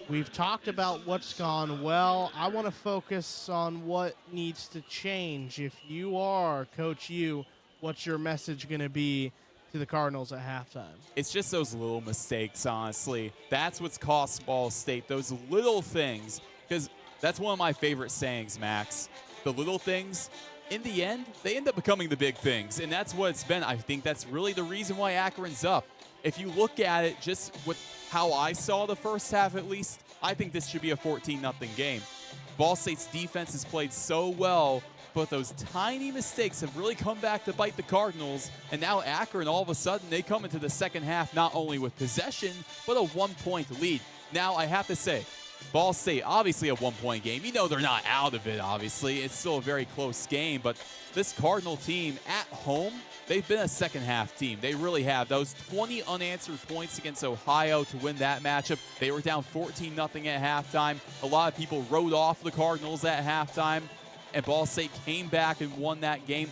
we've talked about what's gone well. I want to focus on what needs to change. If you are Coach U, what's your message going to be to the Cardinals at halftime? It's just those little mistakes, honestly. That's what's cost Ball State, those little things. Because that's one of my favorite sayings, Max. The little things, in the end, they end up becoming the big things. And that's what it's been. I think that's really the reason why Akron's up. If you look at it just with how I saw the first half at least, I think this should be a 14-0 game. Ball State's defense has played so well, but those tiny mistakes have really come back to bite the Cardinals. And now Akron, all of a sudden, they come into the second half not only with possession, but a 1-point lead. Now, I have to say, Ball State, obviously a 1-point game. You know they're not out of it, obviously. It's still a very close game, but this Cardinal team at home, they've been a second-half team. They really have. Those 20 unanswered points against Ohio to win that matchup. They were down 14-0 at halftime. A lot of people wrote off the Cardinals at halftime, and Ball State came back and won that game,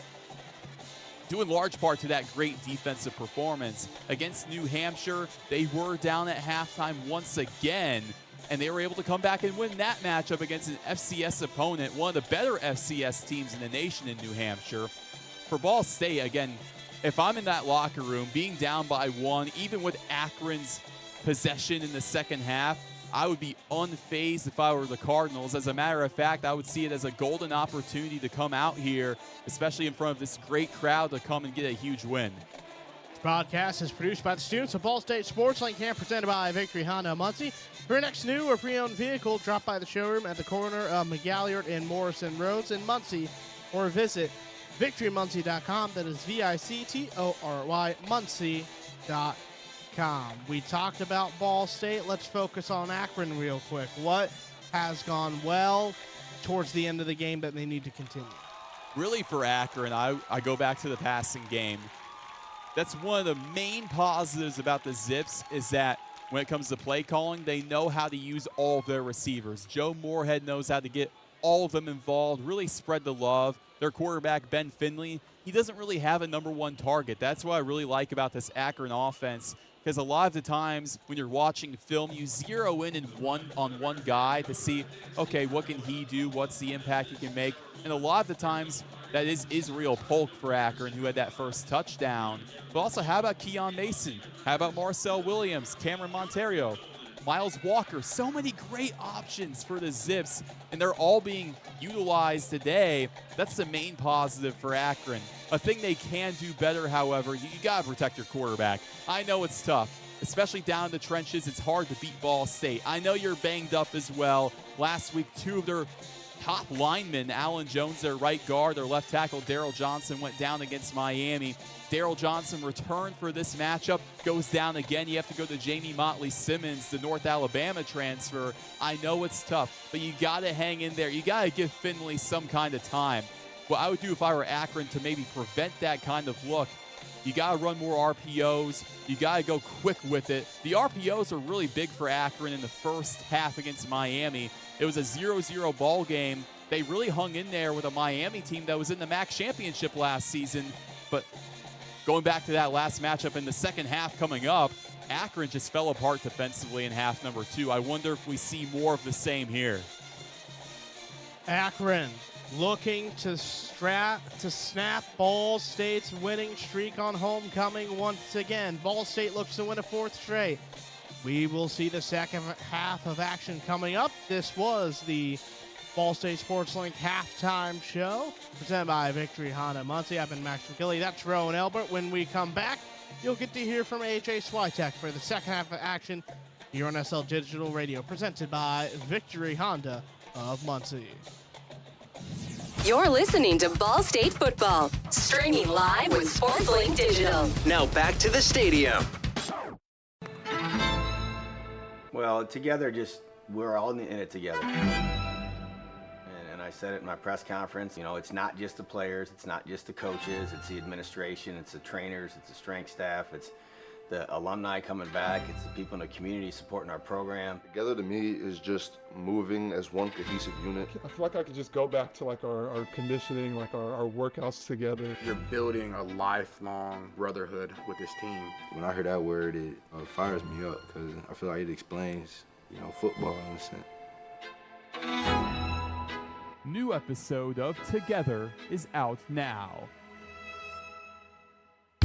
due in large part to that great defensive performance. Against New Hampshire, they were down at halftime once again, and they were able to come back and win that matchup against an FCS opponent, one of the better FCS teams in the nation in New Hampshire. For Ball State, again, if I'm in that locker room, being down by one, even with Akron's possession in the second half, I would be unfazed if I were the Cardinals. As a matter of fact, I would see it as a golden opportunity to come out here, especially in front of this great crowd, to come and get a huge win. This broadcast is produced by the students of Ball State Sports Link and presented by Victory Honda of Muncie. For your next new or pre-owned vehicle, drop by the showroom at the corner of McGalliard and Morrison Roads in Muncie, or visit victorymuncie.com. That is VICTORY Muncie.com. We talked about Ball State. Let's focus on Akron real quick. What has gone well towards the end of the game that they need to continue? Really for Akron, I go back to the passing game. That's one of the main positives about the Zips is that when it comes to play calling, they know how to use all of their receivers. Joe Moorhead knows how to get all of them involved, really spread the love. Their quarterback, Ben Finley, he doesn't really have a number one target. That's what I really like about this Akron offense, because a lot of the times when you're watching film, you zero in on one guy to see, okay, what can he do? What's the impact he can make? And a lot of the times, that is Israel Polk for Akron, who had that first touchdown. But also, how about Keon Mason? How about Marcel Williams, Cameron Monterio, Miles Walker? So many great options for the Zips, and they're all being utilized today. That's the main positive for Akron. A thing they can do better, however, you got to protect your quarterback. I know it's tough, especially down in the trenches. It's hard to beat Ball State. I know you're banged up as well. Last week, two of their top linemen, Allen Jones, their right guard, their left tackle, Daryl Johnson, went down against Miami. Daryl Johnson returned for this matchup, goes down again. You have to go to Jamie Motley Simmons, the North Alabama transfer. I know it's tough, but you got to hang in there. You got to give Finley some kind of time. What I would do if I were Akron to maybe prevent that kind of look, you got to run more RPOs. You got to go quick with it. The RPOs are really big for Akron in the first half against Miami. It was a 0-0 ball game. They really hung in there with a Miami team that was in the MAC championship last season. But going back to that last matchup in the second half coming up, Akron just fell apart defensively in half number 2. I wonder if we see more of the same here. Akron looking to snap Ball State's winning streak on homecoming once again. Ball State looks to win a 4th straight. We will see the second half of action coming up. This was the Ball State Sports Link halftime show presented by Victory Honda Muncie. I've been Max Gillie. That's Roen Elbert. When we come back, you'll get to hear from AJ Swiatek for the second half of action here on SL Digital Radio, presented by Victory Honda of Muncie. You're listening to Ball State Football, streaming live with SportsLink Digital. Now back to the stadium. Well, together, we're all in it together. And I said it in my press conference, it's not just the players, it's not just the coaches, it's the administration, it's the trainers, it's the strength staff, it's the alumni coming back, it's the people in the community supporting our program. Together to me is just moving as one cohesive unit. I feel like I could just go back to like our conditioning, like our workouts together. You're building a lifelong brotherhood with this team. When I hear that word, it fires me up because I feel like it explains, football in a sense. New episode of Together is out now.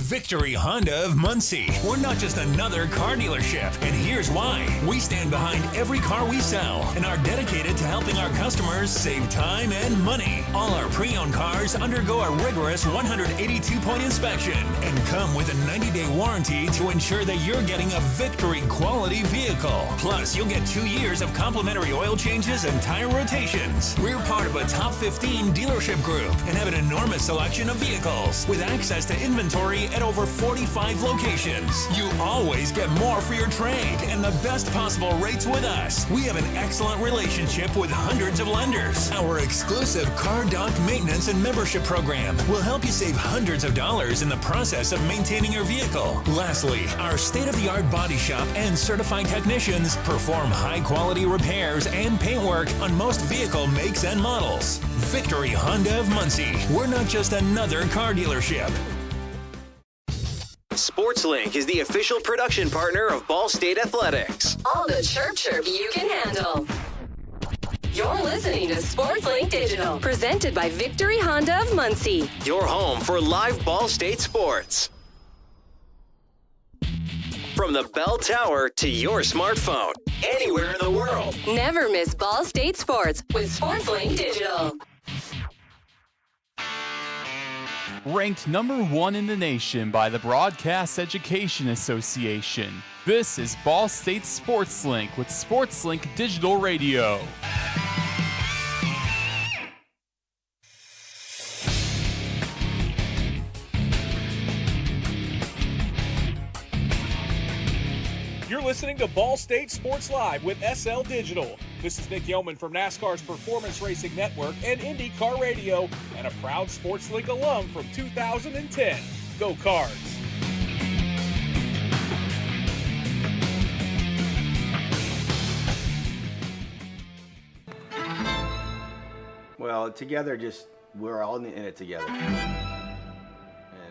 Victory Honda of Muncie. We're not just another car dealership, and here's why. We stand behind every car we sell and are dedicated to helping our customers save time and money. All our pre-owned cars undergo a rigorous 182-point inspection and come with a 90-day warranty to ensure that you're getting a Victory quality vehicle. Plus, you'll get 2 years of complimentary oil changes and tire rotations. We're part of a top 15 dealership group and have an enormous selection of vehicles with access to inventory at over 45 locations. You always get more for your trade and the best possible rates with us. We have an excellent relationship with hundreds of lenders. Our exclusive Car Doc maintenance and membership program will help you save hundreds of dollars in the process of maintaining your vehicle. Lastly, our state-of-the-art body shop and certified technicians perform high-quality repairs and paint work on most vehicle makes and models. Victory Honda of Muncie. We're not just another car dealership. SportsLink is the official production partner of Ball State Athletics. All the chirp you can handle. You're listening to SportsLink Digital, presented by Victory Honda of Muncie. Your home for live Ball State sports. From the bell tower to your smartphone, anywhere in the world. Never miss Ball State Sports with SportsLink Digital. Ranked #1 in the nation by the Broadcast Education Association. This is Ball State Sports Link with SportsLink Digital Radio. You're listening to Ball State Sports Live with SL Digital. This is Nick Yeoman from NASCAR's Performance Racing Network and IndyCar Radio, and a proud SportsLink alum from 2010. Go Cards! Well, together, we're all in it together.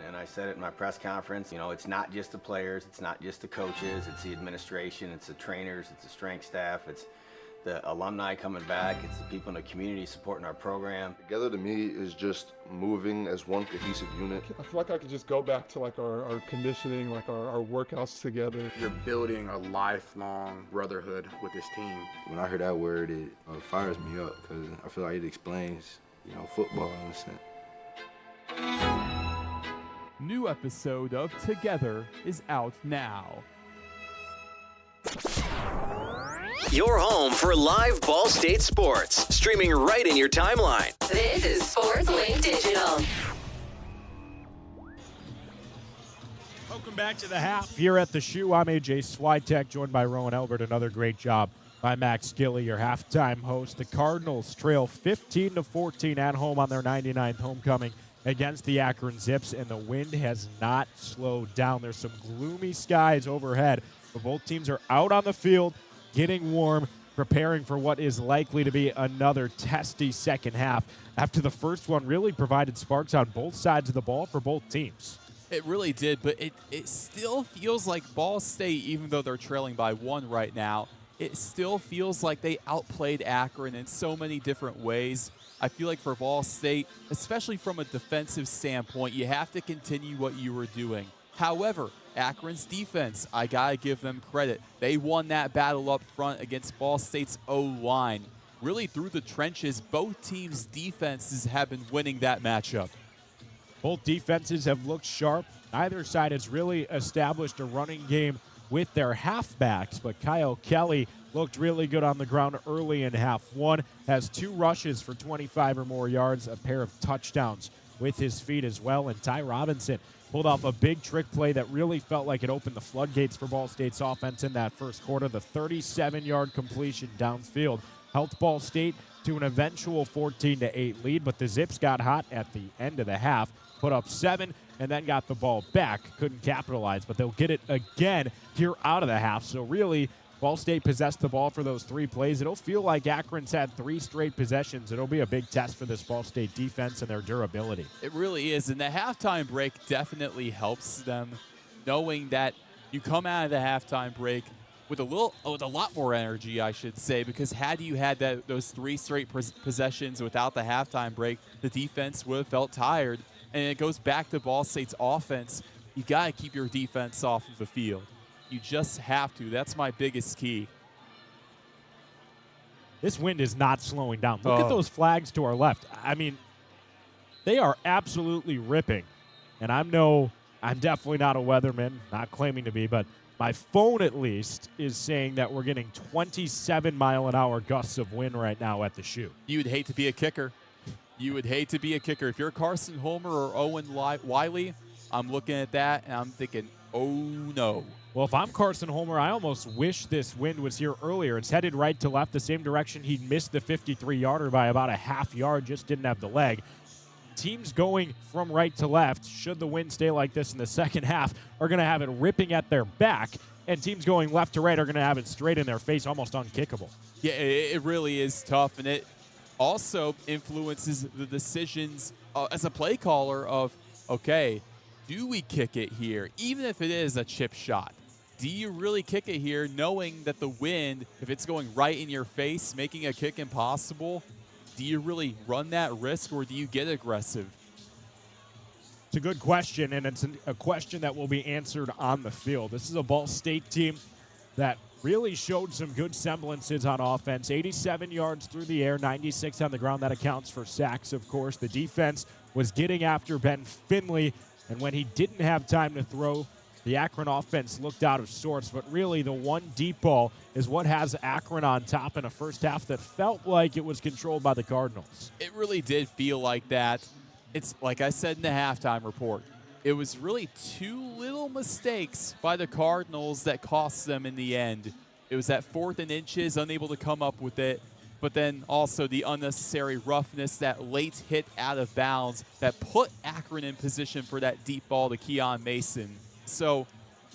And I said it in my press conference, it's not just the players, it's not just the coaches, it's the administration, it's the trainers, it's the strength staff, it's the alumni coming back, it's the people in the community supporting our program. Together to me is just moving as one cohesive unit. I feel like I could just go back to like our conditioning, like our workouts together. You're building a lifelong brotherhood with this team. When I hear that word, it fires me up because I feel like it explains, football in a sense. New episode of Together is out now. Your home for live Ball State sports, streaming right in your timeline. This is SportsLink Digital. Welcome back to the half here at the Shoe. I'm AJ Swiatek, joined by Roen Elbert. Another great job by Max Gillie, your halftime host. The Cardinals trail 15-14 at home on their 99th homecoming against the Akron Zips, and the wind has not slowed down. There's some gloomy skies overhead, but both teams are out on the field, getting warm, preparing for what is likely to be another testy second half after the first one really provided sparks on both sides of the ball for both teams. It really did, but it still feels like Ball State, even though they're trailing by 1 right now, it still feels like they outplayed Akron in so many different ways. I feel like for Ball State, especially from a defensive standpoint, you have to continue what you were doing. However, Akron's defense, I got to give them credit. They won that battle up front against Ball State's O-line. Really through the trenches, both teams' defenses have been winning that matchup. Both defenses have looked sharp. Neither side has really established a running game with their halfbacks, but Kyle Kelly looked really good on the ground early in half one, has 2 rushes for 25 or more yards, a pair of touchdowns with his feet as well, and Ty Robinson pulled off a big trick play that really felt like it opened the floodgates for Ball State's offense in that first quarter. The 37-yard completion downfield helped Ball State to an eventual 14-8 lead, but the Zips got hot at the end of the half, put up 7, and then got the ball back. Couldn't capitalize, but they'll get it again here out of the half. So really, Ball State possessed the ball for those 3 plays. It'll feel like Akron's had 3 straight possessions. It'll be a big test for this Ball State defense and their durability. It really is, and the halftime break definitely helps them, knowing that you come out of the halftime break with a lot more energy, I should say, because had you had those 3 straight possessions without the halftime break, the defense would have felt tired. And it goes back to Ball State's offense. You got to keep your defense off of the field. You just have to. That's my biggest key. This wind is not slowing down. Look at those flags to our left. I mean, they are absolutely ripping. And I'm definitely not a weatherman, not claiming to be, but my phone at least is saying that we're getting 27-mile-an-hour gusts of wind right now at the Shoe. You'd hate to be a kicker. You would hate to be a kicker. If you're Carson Homer or Owen Wiley, I'm looking at that and I'm thinking, oh no. Well, if I'm Carson Homer, I almost wish this wind was here earlier. It's headed right to left, the same direction he missed the 53-yarder by about a half yard, just didn't have the leg. Teams going from right to left, should the wind stay like this in the second half, are going to have it ripping at their back, and teams going left to right are going to have it straight in their face, almost unkickable. Yeah, it really is tough, and it also influences the decisions as a play caller of, okay, do we kick it here, even if it is a chip shot? Do you really kick it here knowing that the wind, if it's going right in your face, making a kick impossible, do you really run that risk or do you get aggressive? It's a good question, and it's a question that will be answered on the field. This is a Ball State team that really showed some good semblances on offense. 87 yards through the air, 96 on the ground. That accounts for sacks, of course. The defense was getting after Ben Finley, and when he didn't have time to throw, the Akron offense looked out of sorts. But really, the one deep ball is what has Akron on top in a first half that felt like it was controlled by the Cardinals. It really did feel like that. It's like I said in the halftime report, it was really two little mistakes by the Cardinals that cost them in the end. It was that 4th and inches, unable to come up with it, but then also the unnecessary roughness, that late hit out of bounds that put Akron in position for that deep ball to Keon Mason. So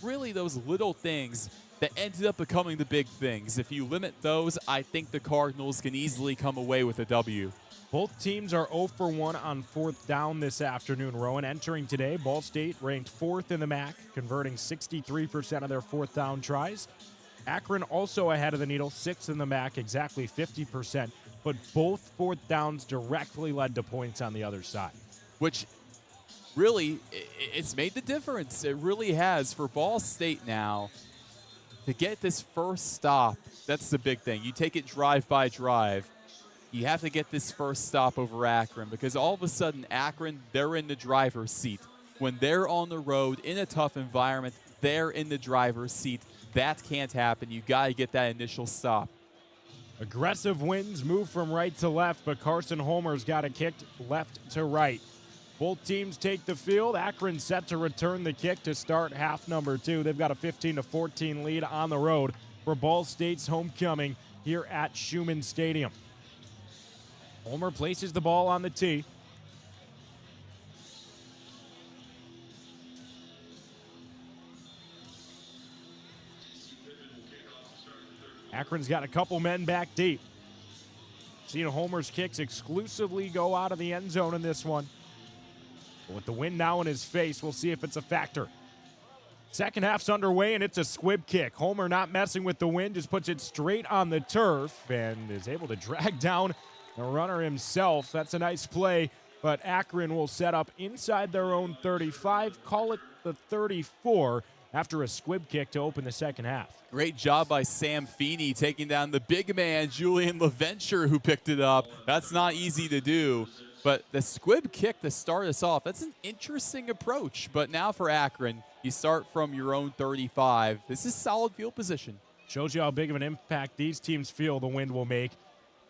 really those little things that ended up becoming the big things. If you limit those, I think the Cardinals can easily come away with a W. Both teams are 0 for 1 on 4th down this afternoon. Roen entering today, Ball State ranked 4th in the MAC, converting 63% of their 4th down tries. Akron also ahead of the needle, 6th in the MAC, exactly 50%, but both 4th downs directly led to points on the other side. Which really, it's made the difference. It really has for Ball State now to get this first stop. That's the big thing. You take it drive by drive. You have to get this first stop over Akron because all of a sudden Akron, they're in the driver's seat. When they're on the road in a tough environment, they're in the driver's seat. That can't happen. You got to get that initial stop. Aggressive winds move from right to left, but Carson Homer's got it kicked left to right. Both teams take the field. Akron set to return the kick to start half number 2. They've got a 15-14 lead on the road for Ball State's homecoming here at Schumann Stadium. Homer places the ball on the tee. Akron's got a couple men back deep. Seeing Homer's kicks exclusively go out of the end zone in this one. But with the wind now in his face, we'll see if it's a factor. Second half's underway, and it's a squib kick. Homer not messing with the wind, just puts it straight on the turf and is able to drag down the runner himself. That's a nice play, but Akron will set up inside their own 35, call it the 34, after a squib kick to open the second half. Great job by Sam Feeney taking down the big man, Julian LaVenture, who picked it up. That's not easy to do. But the squib kick to start us off, that's an interesting approach. But now for Akron, you start from your own 35. This is solid field position. Shows you how big of an impact these teams feel the wind will make.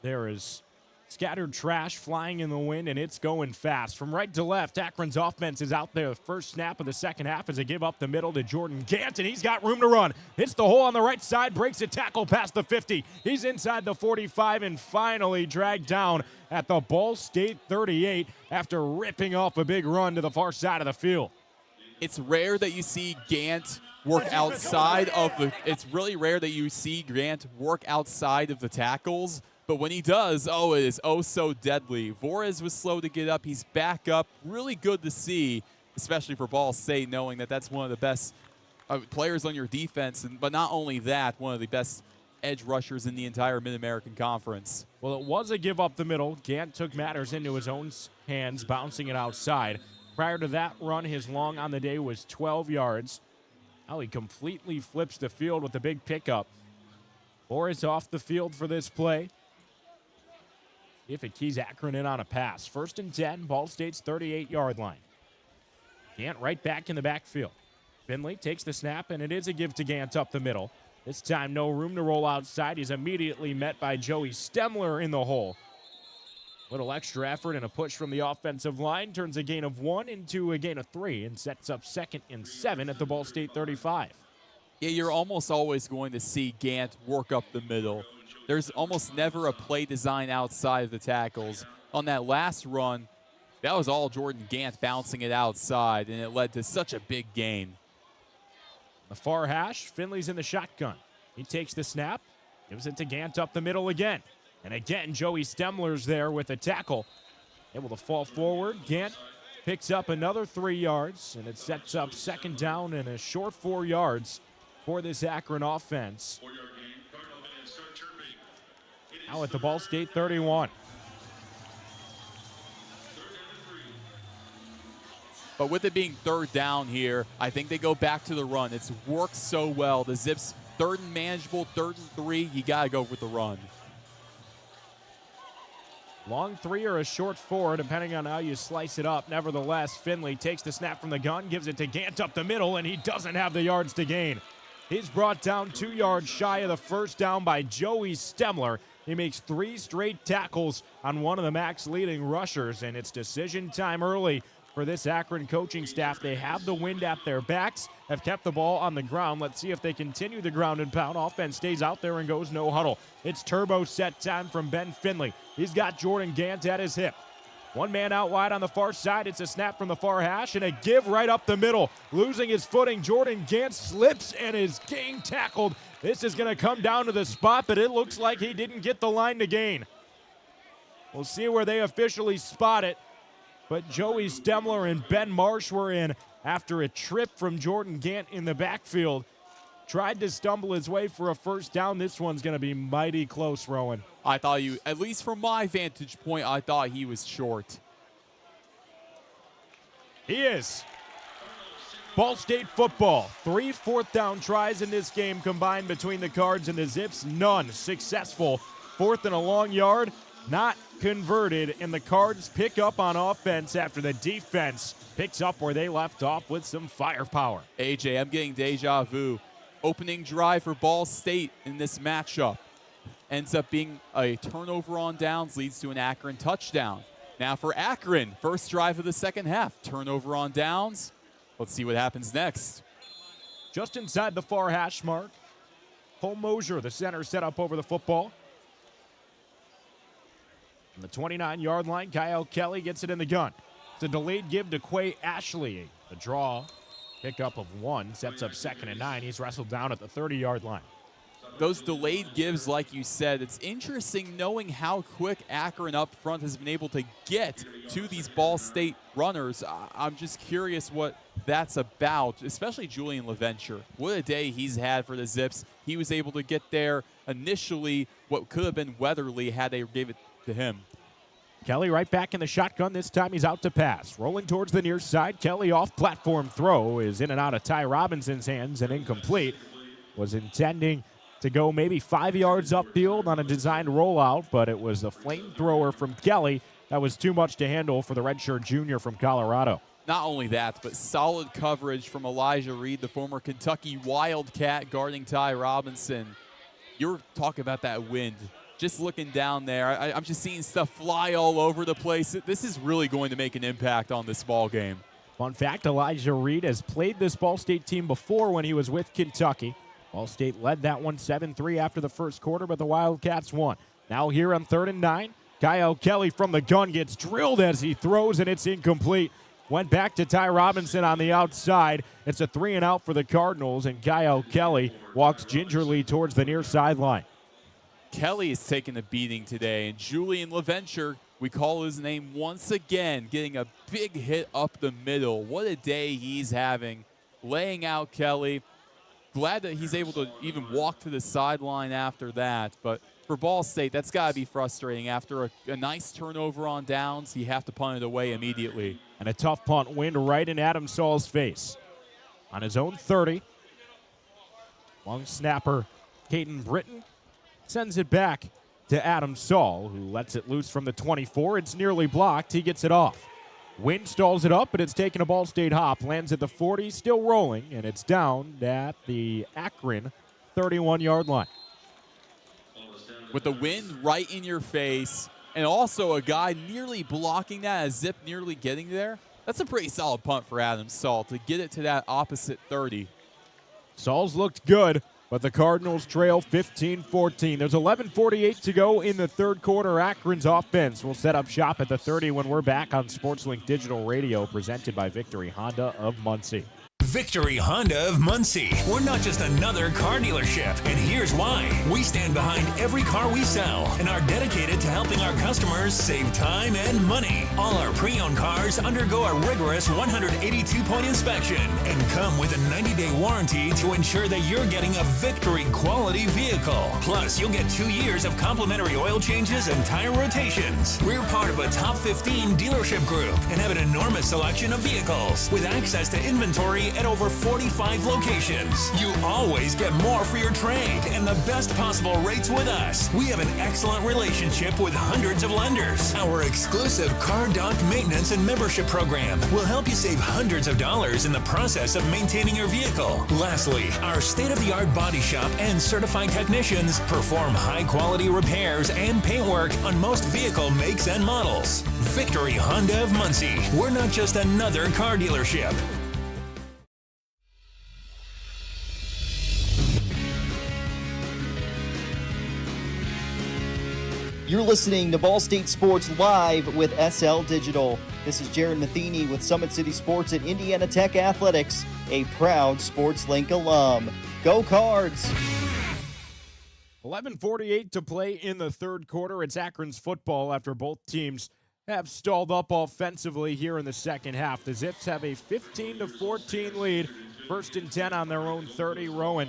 There is scattered trash flying in the wind, and it's going fast. From right to left, Akron's offense is out there. The first snap of the second half as they give up the middle to Jordan Gant, and he's got room to run. Hits the hole on the right side, breaks a tackle past the 50. He's inside the 45 and finally dragged down at the Ball State 38 after ripping off a big run to the far side of the field. It's rare that you see Gant work outside of the – it's really rare that you see Gant work outside of the tackles. But when he does, it is so deadly. Vorez was slow to get up. He's back up. Really good to see, especially for Ball State, knowing that that's one of the best players on your defense. But not only that, one of the best edge rushers in the entire Mid-American Conference. Well, it was a give up the middle. Gant took matters into his own hands, bouncing it outside. Prior to that run, his long on the day was 12 yards. Now he completely flips the field with a big pickup. Vorez off the field for this play. If it keys Akron in on a pass. 1st and 10, Ball State's 38-yard line. Gant right back in the backfield. Finley takes the snap, and it is a give to Gant up the middle. This time, no room to roll outside. He's immediately met by Joey Stemler in the hole. Little extra effort and a push from the offensive line turns a gain of 1 into a gain of 3 and sets up 2nd and 7 at the Ball State 35. Yeah, you're almost always going to see Gant work up the middle. There's almost never a play design outside of the tackles. On that last run, that was all Jordan Gant bouncing it outside, and it led to such a big gain. The far hash, Finley's in the shotgun. He takes the snap, gives it to Gant up the middle again. And again, Joey Stemler's there with a tackle. Able to fall forward. Gant picks up another 3 yards, and it sets up 2nd down and a short 4 yards for this Akron offense. Now at the Ball State 31. But with it being third down here, I think they go back to the run. It's worked so well. The Zips, third and manageable, 3rd and 3. You got to go with the run. Long 3 or a short 4, depending on how you slice it up. Nevertheless, Finley takes the snap from the gun, gives it to Gant up the middle, and he doesn't have the yards to gain. He's brought down 2 yards shy of the first down by Joey Stemler. He makes 3 straight tackles on one of the Mac's leading rushers, and it's decision time early for this Akron coaching staff. They have the wind at their backs, have kept the ball on the ground. Let's see if they continue the ground and pound. Offense stays out there and goes no huddle. It's turbo set time from Ben Finley. He's got Jordan Gant at his hip. One man out wide on the far side. It's a snap from the far hash and a give right up the middle. Losing his footing, Jordan Gant slips and is getting tackled. This is going to come down to the spot, but it looks like he didn't get the line to gain. We'll see where they officially spot it. But Joey Stemler and Ben Marsh were in after a trip from Jordan Gant in the backfield. Tried to stumble his way for a first down. This one's going to be mighty close, Roen. I thought at least from my vantage point, I thought he was short. He is. Ball State football. 3 4th down tries in this game combined between the Cards and the Zips. None successful. 4th and a long yard. Not converted, and the Cards pick up on offense after the defense picks up where they left off with some firepower. AJ, I'm getting deja vu. Opening drive for Ball State in this matchup ends up being a turnover on downs, leads to an Akron touchdown. Now for Akron, first drive of the second half, turnover on downs. Let's see what happens next. Just inside the far hash mark, Cole Mosier, the center, set up over the football. On the 29-yard line, Kyle Kelly gets it in the gun. It's a delayed give to Quay Ashley. The draw, pickup of 1, sets up 2nd and 9. He's wrestled down at the 30-yard line. Those delayed gives, like you said, it's interesting knowing how quick Akron up front has been able to get to these Ball State runners. I'm just curious what that's about, especially Julian LaVenture. What a day he's had for the Zips. He was able to get there initially, what could have been Weatherly had they gave it to him. Kelly right back in the shotgun. This time he's out to pass. Rolling towards the near side. Kelly off platform throw is in and out of Ty Robinson's hands and incomplete. Was intending to go maybe 5 yards upfield on a designed rollout, but it was a flamethrower from Kelly that was too much to handle for the redshirt junior from Colorado. Not only that, but solid coverage from Elijah Reed, the former Kentucky Wildcat, guarding Ty Robinson. You're talking about that wind. Just looking down there, I'm just seeing stuff fly all over the place. This is really going to make an impact on this ball game. Fun fact, Elijah Reed has played this Ball State team before when he was with Kentucky. Ball State led that one 7-3 after the first quarter, but the Wildcats won. Now here on 3rd and 9, Kyle Kelly from the gun gets drilled as he throws, and it's incomplete. Went back to Ty Robinson on the outside. It's a 3 and out for the Cardinals, and Kyle Kelly walks gingerly towards the near sideline. Kelly is taking a beating today, and Julian LaVenture, we call his name once again, getting a big hit up the middle. What a day he's having, laying out Kelly. Glad that he's able to even walk to the sideline after that. But for Ball State, that's got to be frustrating. After a nice turnover on downs, you have to punt it away immediately. And a tough punt wind right in Adam Saul's face. On his own 30, long snapper Caden Britton sends it back to Adam Saul, who lets it loose from the 24. It's nearly blocked. He gets it off. Wind stalls it up, but it's taken a Ball State hop. Lands at the 40, still rolling, and it's down at the Akron 31-yard line. With the wind right in your face, and also a guy nearly blocking that, a Zip nearly getting there, that's a pretty solid punt for Adam Saul to get it to that opposite 30. Saul's looked good, but the Cardinals trail 15-14. There's 11:48 to go in the third quarter. Akron's offense will set up shop at the 30 when we're back on SportsLink Digital Radio, presented by Victory Honda of Muncie. Victory Honda of Muncie. We're not just another car dealership, and here's why. We stand behind every car we sell and are dedicated to helping our customers save time and money. All our pre-owned cars undergo a rigorous 182-point inspection and come with a 90-day warranty to ensure that you're getting a Victory quality vehicle. Plus, you'll get 2 years of complimentary oil changes and tire rotations. We're part of a top 15 dealership group and have an enormous selection of vehicles with access to inventory at over 45 locations. You always get more for your trade and the best possible rates with us. We have an excellent relationship with hundreds of lenders. Our exclusive Car Doc maintenance and membership program will help you save hundreds of dollars in the process of maintaining your vehicle. Lastly, our state-of-the-art body shop and certified technicians perform high-quality repairs and paintwork on most vehicle makes and models. Victory Honda of Muncie. We're not just another car dealership. You're listening to Ball State Sports Live with SL Digital. This is Jared Matheny with Summit City Sports at Indiana Tech Athletics, a proud SportsLink alum. Go Cards! 11:48 to play in the third quarter. It's Akron's football after both teams have stalled up offensively here in the second half. The Zips have a 15-14 lead. 1st and 10 on their own 30. Roen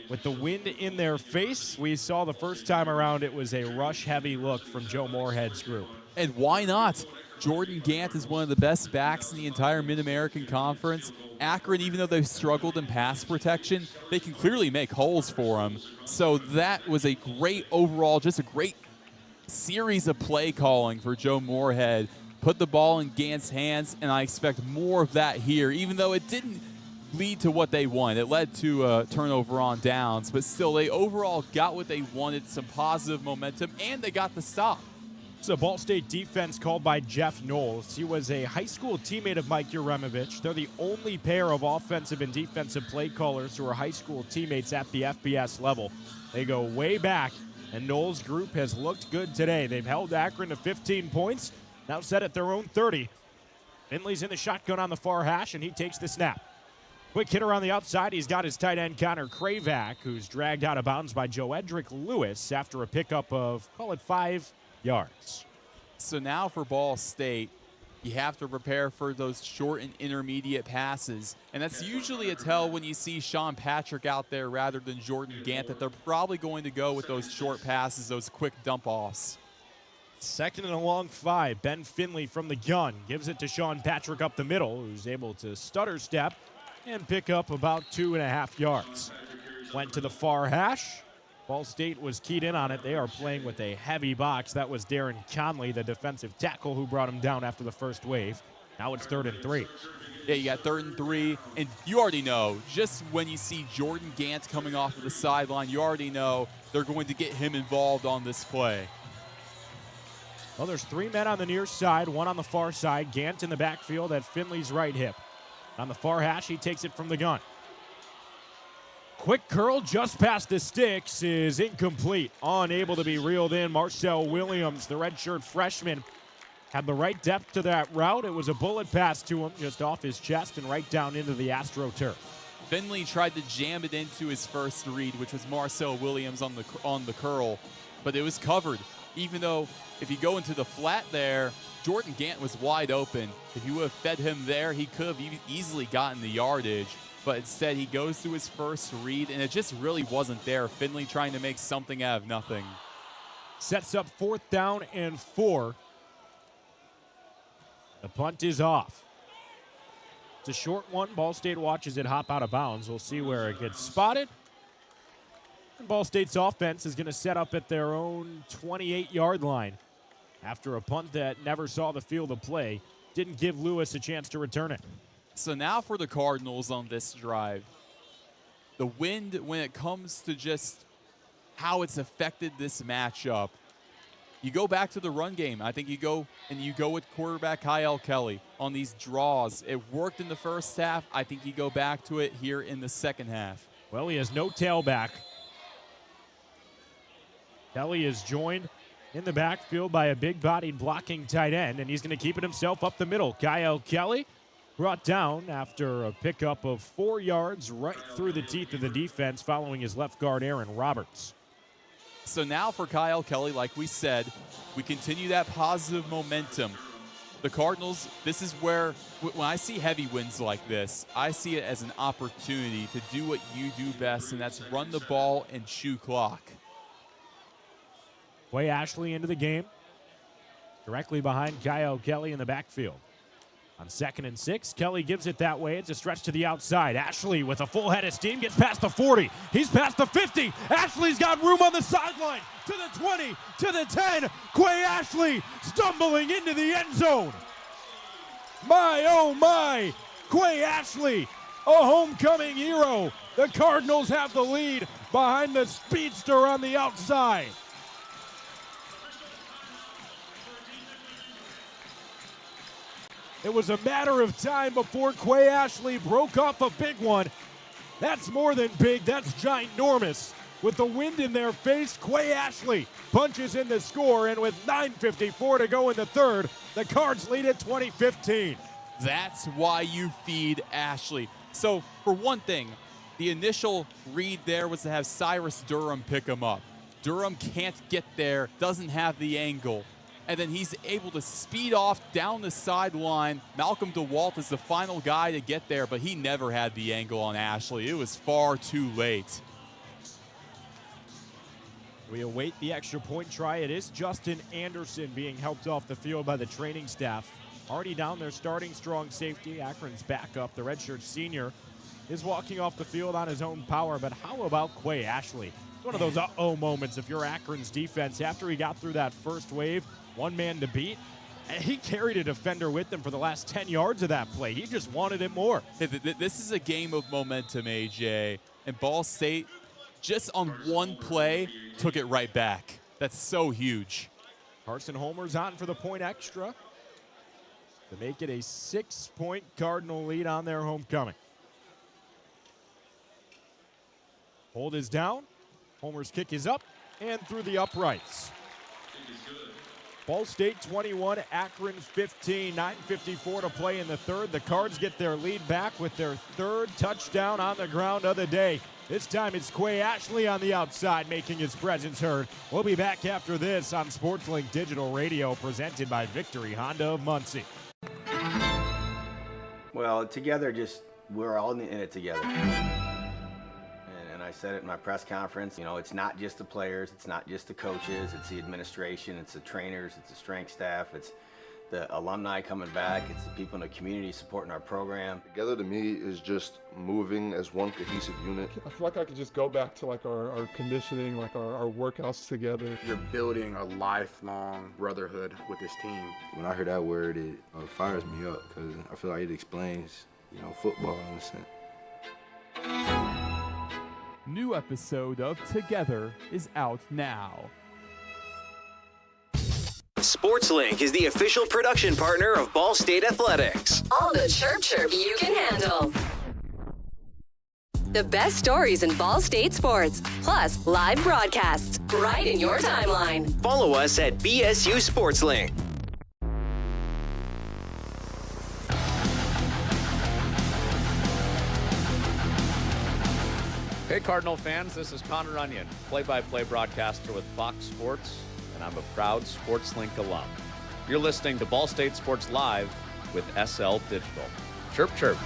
with the wind in their face. We saw the first time around it was a rush-heavy look from Joe Moorhead's group. And why not? Jordan Gant is one of the best backs in the entire Mid-American Conference. Akron, even though they've struggled in pass protection, they can clearly make holes for him. So that was a great overall, just a great series of play calling for Joe Moorhead. Put the ball in Gant's hands, and I expect more of that here, even though it didn't lead to what they wanted. It led to a turnover on downs, but still they overall got what they wanted, some positive momentum, and they got the stop. It's a Ball State defense called by Jeff Knowles. He was a high school teammate of Mike Uremovich. They're the only pair of offensive and defensive play callers who are high school teammates at the FBS level. They go way back, and Knowles' group has looked good today. They've held Akron to 15 points, now set at their own 30. Finley's in the shotgun on the far hash, and he takes the snap. Quick hitter on the outside. He's got his tight end Connor Kravac, who's dragged out of bounds by Joe Edric Lewis after a pickup of, call it 5 yards. So now for Ball State, you have to prepare for those short and intermediate passes. And that's usually a tell when you see Sean Patrick out there rather than Jordan Gant that they're probably going to go with those short passes, those quick dump-offs. 2nd and a long 5. Ben Finley from the gun gives it to Sean Patrick up the middle, who's able to stutter step and pick up about 2.5 yards. Went to the far hash. Ball State was keyed in on it. They are playing with a heavy box. That was Darren Conley, the defensive tackle, who brought him down after the first wave. Now it's 3rd and 3. Yeah, you got 3rd and 3, and you already know, just when you see Jordan Gant coming off of the sideline, you already know they're going to get him involved on this play. Well, there's 3 men on the near side, 1 on the far side. Gant in the backfield at Finley's right hip. On the far hash, he takes it from the gun. Quick curl just past the sticks is incomplete. Unable to be reeled in. Marcel Williams, the redshirt freshman, had the right depth to that route. It was a bullet pass to him just off his chest and right down into the AstroTurf. Finley tried to jam it into his first read, which was Marcel Williams on the curl, but it was covered. Even though if you go into the flat there, Jordan Gant was wide open. If you would have fed him there, he could have easily gotten the yardage. But instead, he goes to his first read, and it just really wasn't there. Finley trying to make something out of nothing. Sets up 4th down and 4. The punt is off. It's a short one. Ball State watches it hop out of bounds. We'll see where it gets spotted. And Ball State's offense is going to set up at their own 28-yard line after a punt that never saw the field of play. Didn't give Lewis a chance to return it. So now for the Cardinals on this drive. The wind, when it comes to just how it's affected this matchup, you go back to the run game. I think you go with quarterback Kyle Kelly on these draws. It worked in the first half. I think you go back to it here in the second half. Well, he has no tailback. Kelly is joined in the backfield by a big-bodied blocking tight end, and he's going to keep it himself up the middle. Kyle Kelly brought down after a pickup of 4 yards right through the teeth of the defense following his left guard, Aaron Roberts. So now for Kyle Kelly, like we said, we continue that positive momentum. The Cardinals, this is where, when I see heavy wins like this, I see it as an opportunity to do what you do best, and that's run the ball and chew clock. Quay Ashley into the game, directly behind Kyle Kelly in the backfield. On 2nd and 6, Kelly gives it that way. It's a stretch to the outside. Ashley with a full head of steam gets past the 40. He's past the 50. Ashley's got room on the sideline. To the 20, to the 10. Quay Ashley stumbling into the end zone. My, oh my. Quay Ashley, a homecoming hero. The Cardinals have the lead behind the speedster on the outside. It was a matter of time before Quay Ashley broke off a big one. That's more than big, that's ginormous. With the wind in their face, Quay Ashley punches in the score, and with 9:54 to go in the third, the Cards lead at 20-15. That's why you feed Ashley. So, for one thing, the initial read there was to have Cyrus Durham pick him up. Durham can't get there, doesn't have the angle. And then he's able to speed off down the sideline. Malcolm DeWalt is the final guy to get there, but he never had the angle on Ashley. It was far too late. We await the extra point try. It is Justin Anderson being helped off the field by the training staff. Already down their starting strong safety. Akron's backup, the redshirt senior, is walking off the field on his own power. But how about Quay Ashley? It's one of those uh-oh moments if you're Akron's defense. After he got through that first wave, one man to beat, and he carried a defender with him for the last 10 yards of that play. He just wanted it more. This is a game of momentum, AJ, and Ball State just on one play took it right back. That's so huge. Carson Homer's on for the point extra to make it a 6-point Cardinal lead on their homecoming. Hold is down. Homer's kick is up and through the uprights. Ball State 21, Akron 15, 9:54 to play in the third. The Cards get their lead back with their third touchdown on the ground of the day. This time it's Quay Ashley on the outside making his presence heard. We'll be back after this on SportsLink Digital Radio, presented by Victory Honda of Muncie. Well, together, we're all in it together. And I said it in my press conference, it's not just the players, it's not just the coaches, it's the administration, it's the trainers, it's the strength staff, it's the alumni coming back, it's the people in the community supporting our program. Together to me is just moving as one cohesive unit. I feel like I could just go back to like our conditioning, like our workouts together. You're building a lifelong brotherhood with this team. When I hear that word, it fires me up because I feel like it explains, football in a sense. New episode of Together is out now. SportsLink is the official production partner of Ball State Athletics. All the chirp you can handle. The best stories in Ball State sports, plus live broadcasts right in your timeline. Follow us at BSU SportsLink. Hey Cardinal fans, this is Connor Onion, play-by-play broadcaster with Fox Sports, and I'm a proud SportsLink alum. You're listening to Ball State Sports Live with SL Digital. Chirp, chirp.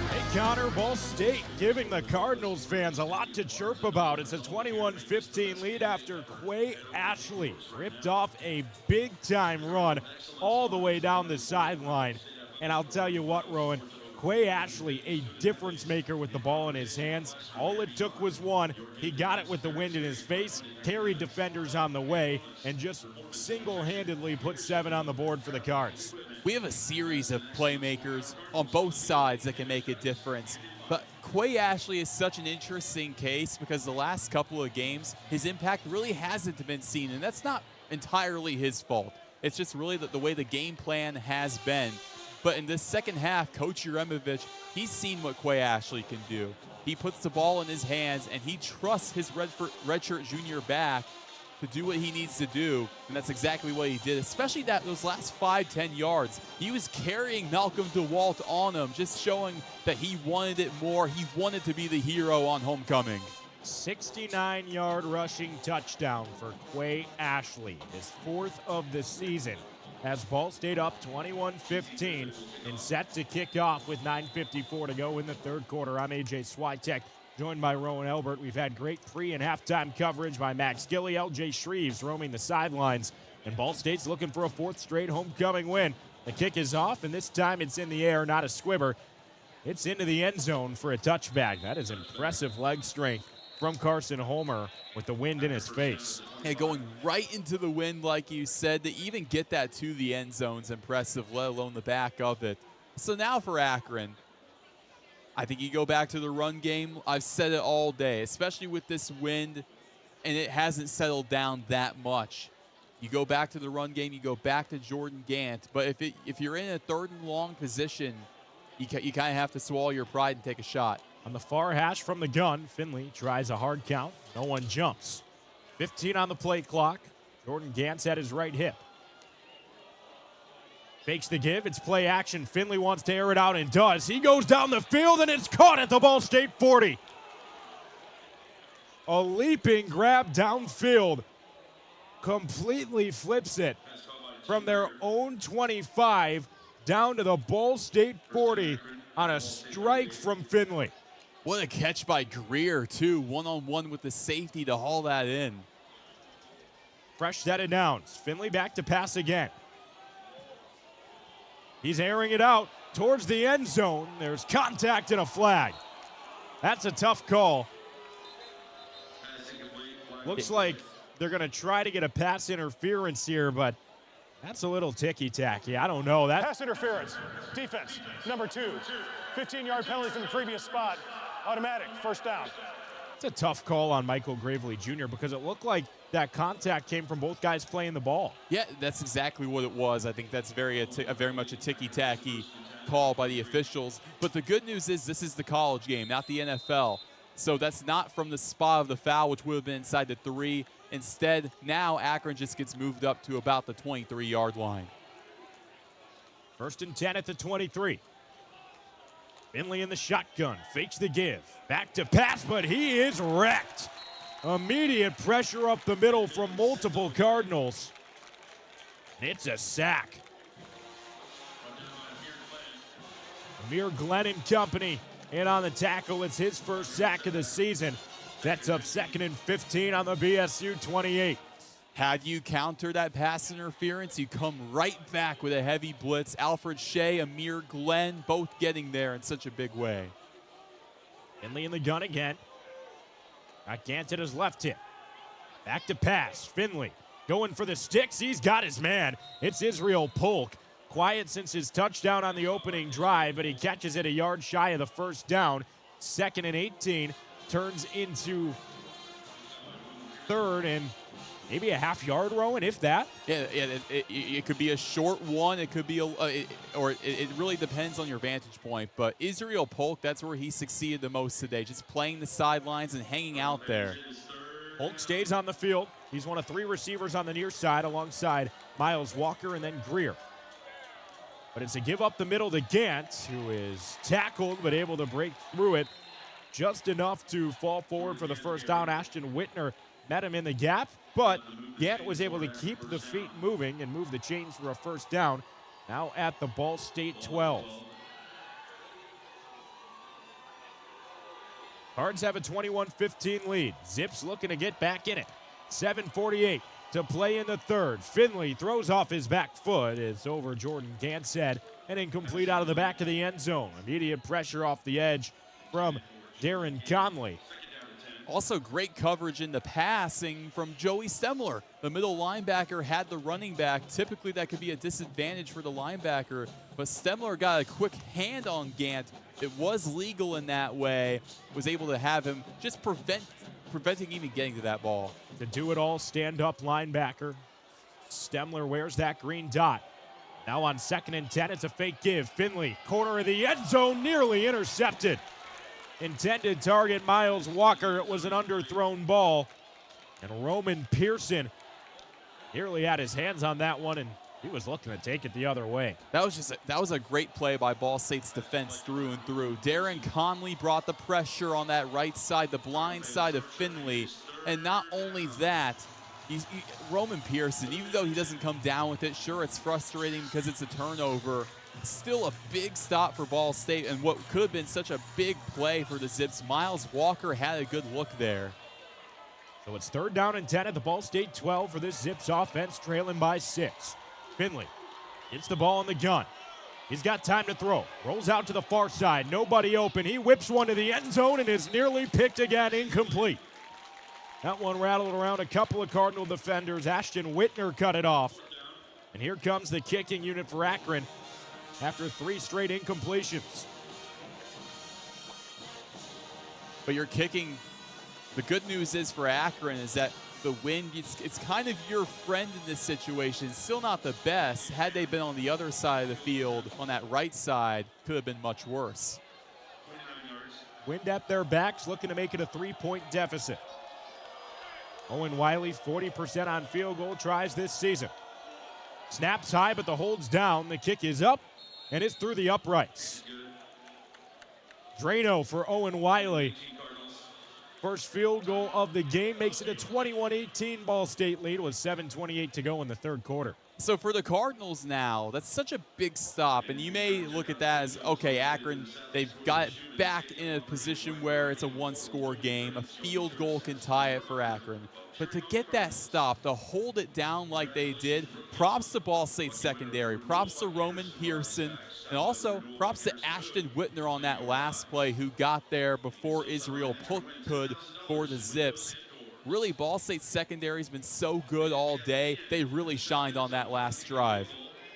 Hey Connor, Ball State giving the Cardinals fans a lot to chirp about. It's a 21-15 lead after Quay Ashley ripped off a big-time run all the way down the sideline. And I'll tell you what, Roen, Quay Ashley, a difference maker with the ball in his hands. All it took was one. He got it with the wind in his face, carried defenders on the way, and just single-handedly put 7 on the board for the Cards. We have a series of playmakers on both sides that can make a difference. But Quay Ashley is such an interesting case because the last couple of games, his impact really hasn't been seen, and that's not entirely his fault. It's just really the way the game plan has been. But in this second half, Coach Uremovich, he's seen what Quay Ashley can do. He puts the ball in his hands, and he trusts his redshirt junior back to do what he needs to do, and that's exactly what he did, especially those last 5-10 yards. He was carrying Malcolm DeWalt on him, just showing that he wanted it more. He wanted to be the hero on homecoming. 69-yard rushing touchdown for Quay Ashley, his 4th of the season, as Ball State up 21-15 and set to kick off with 9:54 to go in the third quarter. I'm A.J. Swiatek, joined by Roen Elbert. We've had great pre- and halftime coverage by Max Gillie. L.J. Shrieve roaming the sidelines, and Ball State's looking for a 4th straight homecoming win. The kick is off, and this time it's in the air, not a squibber. It's into the end zone for a touchback. That is impressive leg strength from Carson Homer with the wind in his face. Yeah, going right into the wind, like you said, to even get that to the end zone is impressive, let alone the back of it. So now for Akron, I think you go back to the run game. I've said it all day, especially with this wind, and it hasn't settled down that much. You go back to the run game, you go back to Jordan Gant, but if you're in a 3rd and long position, you kind of have to swallow your pride and take a shot. On the far hash from the gun, Finley tries a hard count. No one jumps. 15 on the play clock. Jordan Gant's at his right hip. Fakes the give. It's play action. Finley wants to air it out and does. He goes down the field and it's caught at the Ball State 40. A leaping grab downfield. Completely flips it from their own 25 down to the Ball State 40 on a strike from Finley. What a catch by Greer, too. One-on-one with the safety to haul that in. Fresh set of downs. Finley back to pass again. He's airing it out towards the end zone. There's contact and a flag. That's a tough call. Looks like they're going to try to get a pass interference here, but that's a little ticky-tacky. I don't know. Pass interference. Defense, number 2. 15-yard penalty from the previous spot. Automatic, 1st down. It's a tough call on Michael Gravely Jr. because it looked like that contact came from both guys playing the ball. Yeah, that's exactly what it was. I think that's very much a ticky-tacky call by the officials. But the good news is this is the college game, not the NFL. So that's not from the spot of the foul, which would have been inside the 3. Instead, now Akron just gets moved up to about the 23-yard line. 1st and 10 at the 23. Finley in the shotgun, fakes the give. Back to pass, but he is wrecked. Immediate pressure up the middle from multiple Cardinals. It's a sack. Amir Glenn and company in on the tackle. It's his 1st sack of the season. Sets up 2nd and 15 on the BSU 28. Had you countered that pass interference, you come right back with a heavy blitz. Alfred Shea, Amir Glenn, both getting there in such a big way. Finley in the gun again. Got Gant at his left hip. Back to pass. Finley going for the sticks. He's got his man. It's Israel Polk. Quiet since his touchdown on the opening drive, but he catches it a yard shy of the 1st down. 2nd and 18 turns into 3rd and maybe a half-yard, Roen, if that. Yeah, it could be a short one. It could be it really depends on your vantage point. But Israel Polk, that's where he succeeded the most today, just playing the sidelines and hanging out there. Polk stays on the field. He's one of 3 receivers on the near side alongside Miles Walker and then Greer. But it's a give up the middle to Gant, who is tackled but able to break through it just enough to fall forward for the 1st down. Ashton Whitner met him in the gap, but Gant was able to keep the feet moving and move the chains for a 1st down. Now at the Ball State 12. Cards have a 21-15 lead. Zips looking to get back in it. 7:48 to play in the 3rd. Finley throws off his back foot. It's over Jordan Gant's head and incomplete out of the back of the end zone. Immediate pressure off the edge from Darren Conley. Also great coverage in the passing from Joey Stemler. The middle linebacker had the running back. Typically that could be a disadvantage for the linebacker, but Stemler got a quick hand on Gant. It was legal in that way. Was able to have him just preventing even getting to that ball. The do-it-all stand-up linebacker. Stemler wears that green dot. Now on 2nd and 10, it's a fake give. Finley, corner of the end zone, nearly intercepted. Intended target Miles Walker. It was an underthrown ball. And Roman Pearson nearly had his hands on that one, and he was looking to take it the other way. That was a great play by Ball State's defense through and through. Darren Conley brought the pressure on that right side, the blind side of Finley. And not only that, Roman Pearson, even though he doesn't come down with it, sure, it's frustrating because it's a turnover. Still a big stop for Ball State, and what could have been such a big play for the Zips. Miles Walker had a good look there. So it's 3rd down and 10 at the Ball State 12 for this Zips offense, trailing by 6. Finley gets the ball in the gun. He's got time to throw. Rolls out to the far side. Nobody open. He whips one to the end zone and is nearly picked again, incomplete. That one rattled around a couple of Cardinal defenders. Ashton Whitner cut it off. And here comes the kicking unit for Akron after 3 straight incompletions. But you're kicking. The good news is for Akron is that the wind, it's kind of your friend in this situation. Still not the best. Had they been on the other side of the field, on that right side, could have been much worse. Wind at their backs, looking to make it a 3-point deficit. Owen Wiley, 40% on field goal tries this season. Snaps high, but the hold's down. The kick is up, and it's through the uprights. Drano for Owen Wiley. First field goal of the game makes it a 21-18 Ball State lead with 7:28 to go in the 3rd quarter. So for the Cardinals now, that's such a big stop, and you may look at that as, okay, Akron, they've got it back in a position where it's a 1-score game. A field goal can tie it for Akron. But to get that stop, to hold it down like they did, props to Ball State secondary, props to Roman Pearson, and also props to Ashton Whitner on that last play who got there before Israel could for the Zips. Really, Ball State's secondary has been so good all day. They really shined on that last drive.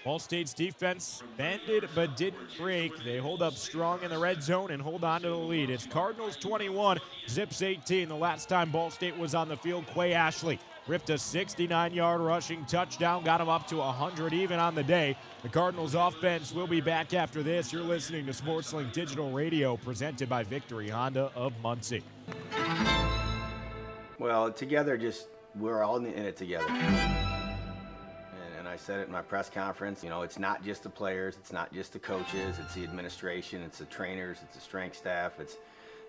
Ball State's defense bended but didn't break. They hold up strong in the red zone and hold on to the lead. It's Cardinals 21, Zips 18. The last time Ball State was on the field, Quay Ashley ripped a 69-yard rushing touchdown, got him up to 100 even on the day. The Cardinals offense will be back after this. You're listening to SportsLink Digital Radio, presented by Victory Honda of Muncie. Well, together, we're all in it together. And I said it in my press conference, it's not just the players, it's not just the coaches, it's the administration, it's the trainers, it's the strength staff, it's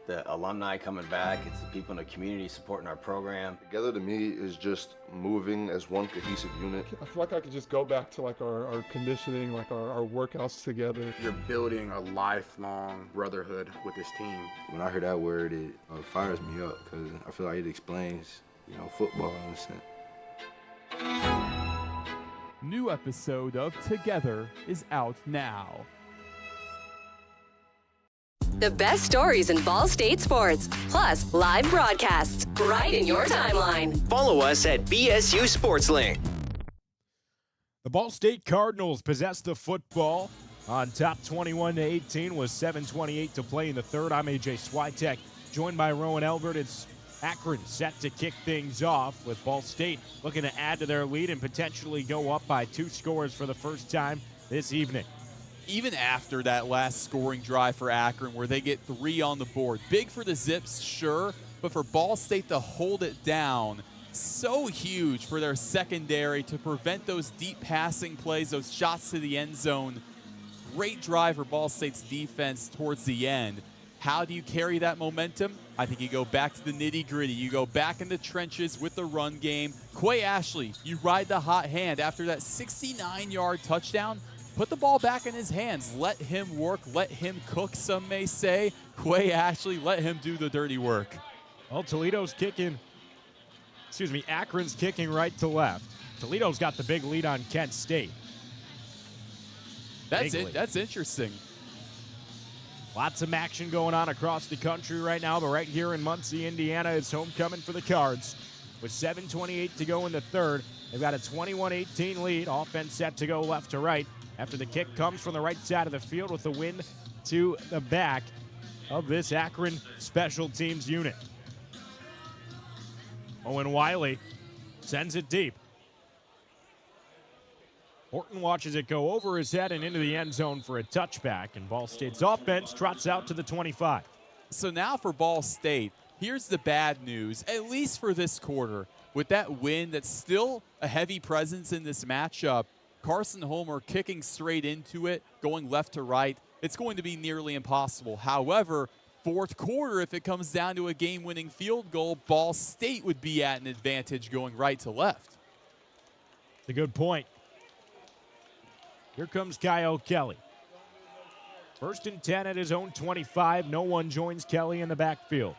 the alumni coming back, it's the people in the community supporting our program. Together to me is just moving as one cohesive unit. I feel like I could just go back to like our conditioning, like our workouts together. You're building a lifelong brotherhood with this team. When I hear that word, it fires me up because I feel like it explains, football in a sense. New episode of Together is out now. The best stories in Ball State sports, plus live broadcasts right in your timeline. Follow us at BSU SportsLink. The Ball State Cardinals possess the football on top 21-18 with 7:28 to play in the 3rd. I'm AJ Swiatek, joined by Roen Elbert. It's Akron set to kick things off with Ball State looking to add to their lead and potentially go up by 2 scores for the first time this evening. Even after that last scoring drive for Akron where they get 3 on the board. Big for the Zips, sure, but for Ball State to hold it down, so huge for their secondary to prevent those deep passing plays, those shots to the end zone. Great drive for Ball State's defense towards the end. How do you carry that momentum? I think you go back to the nitty-gritty. You go back in the trenches with the run game. Quay Ashley, you ride the hot hand after that 69-yard touchdown. Put the ball back in his hands. Let him work. Let him cook, some may say. Quay Ashley, let him do the dirty work. Well, Akron's kicking right to left. Toledo's got the big lead on Kent State. That's interesting. Lots of action going on across the country right now, but right here in Muncie, Indiana, it's homecoming for the Cards. With 7:28 to go in the 3rd, they've got a 21-18 lead. Offense set to go left to right. After the kick comes from the right side of the field with the wind to the back of this Akron special teams unit. Owen Wiley sends it deep. Horton watches it go over his head and into the end zone for a touchback, and Ball State's offense trots out to the 25. So now for Ball State, Here's the bad news, at least for this quarter. With that wind that's still a heavy presence in this matchup, Carson Homer kicking straight into it, going left to right, it's going to be nearly impossible. However, fourth quarter, if it comes down to a game-winning field goal, Ball State would be at an advantage going right to left. It's a good point. Here comes Kyle Kelly. 1st and 10 at his own 25. No one joins Kelly in the backfield.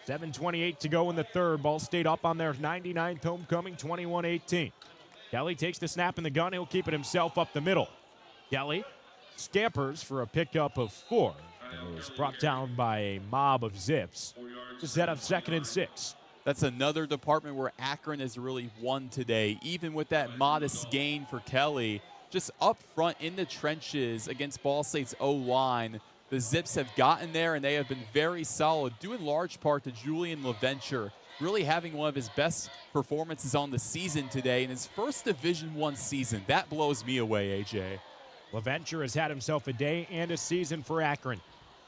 7:28 to go in the third. Ball State up on their 99th homecoming, 21-18. Kelly takes the snap in the gun. He'll keep it himself up the middle. Kelly scampers for a pickup of 4. And is brought down by a mob of Zips to set up 2nd and 6. That's another department where Akron has really won today, even with that modest gain for Kelly. Just up front in the trenches against Ball State's O-line, the Zips have gotten there, and they have been very solid, due in large part to Julian LaVenture, really having one of his best performances on the season today in his first Division I season. That blows me away, AJ. LaVenture has had himself a day and a season for Akron.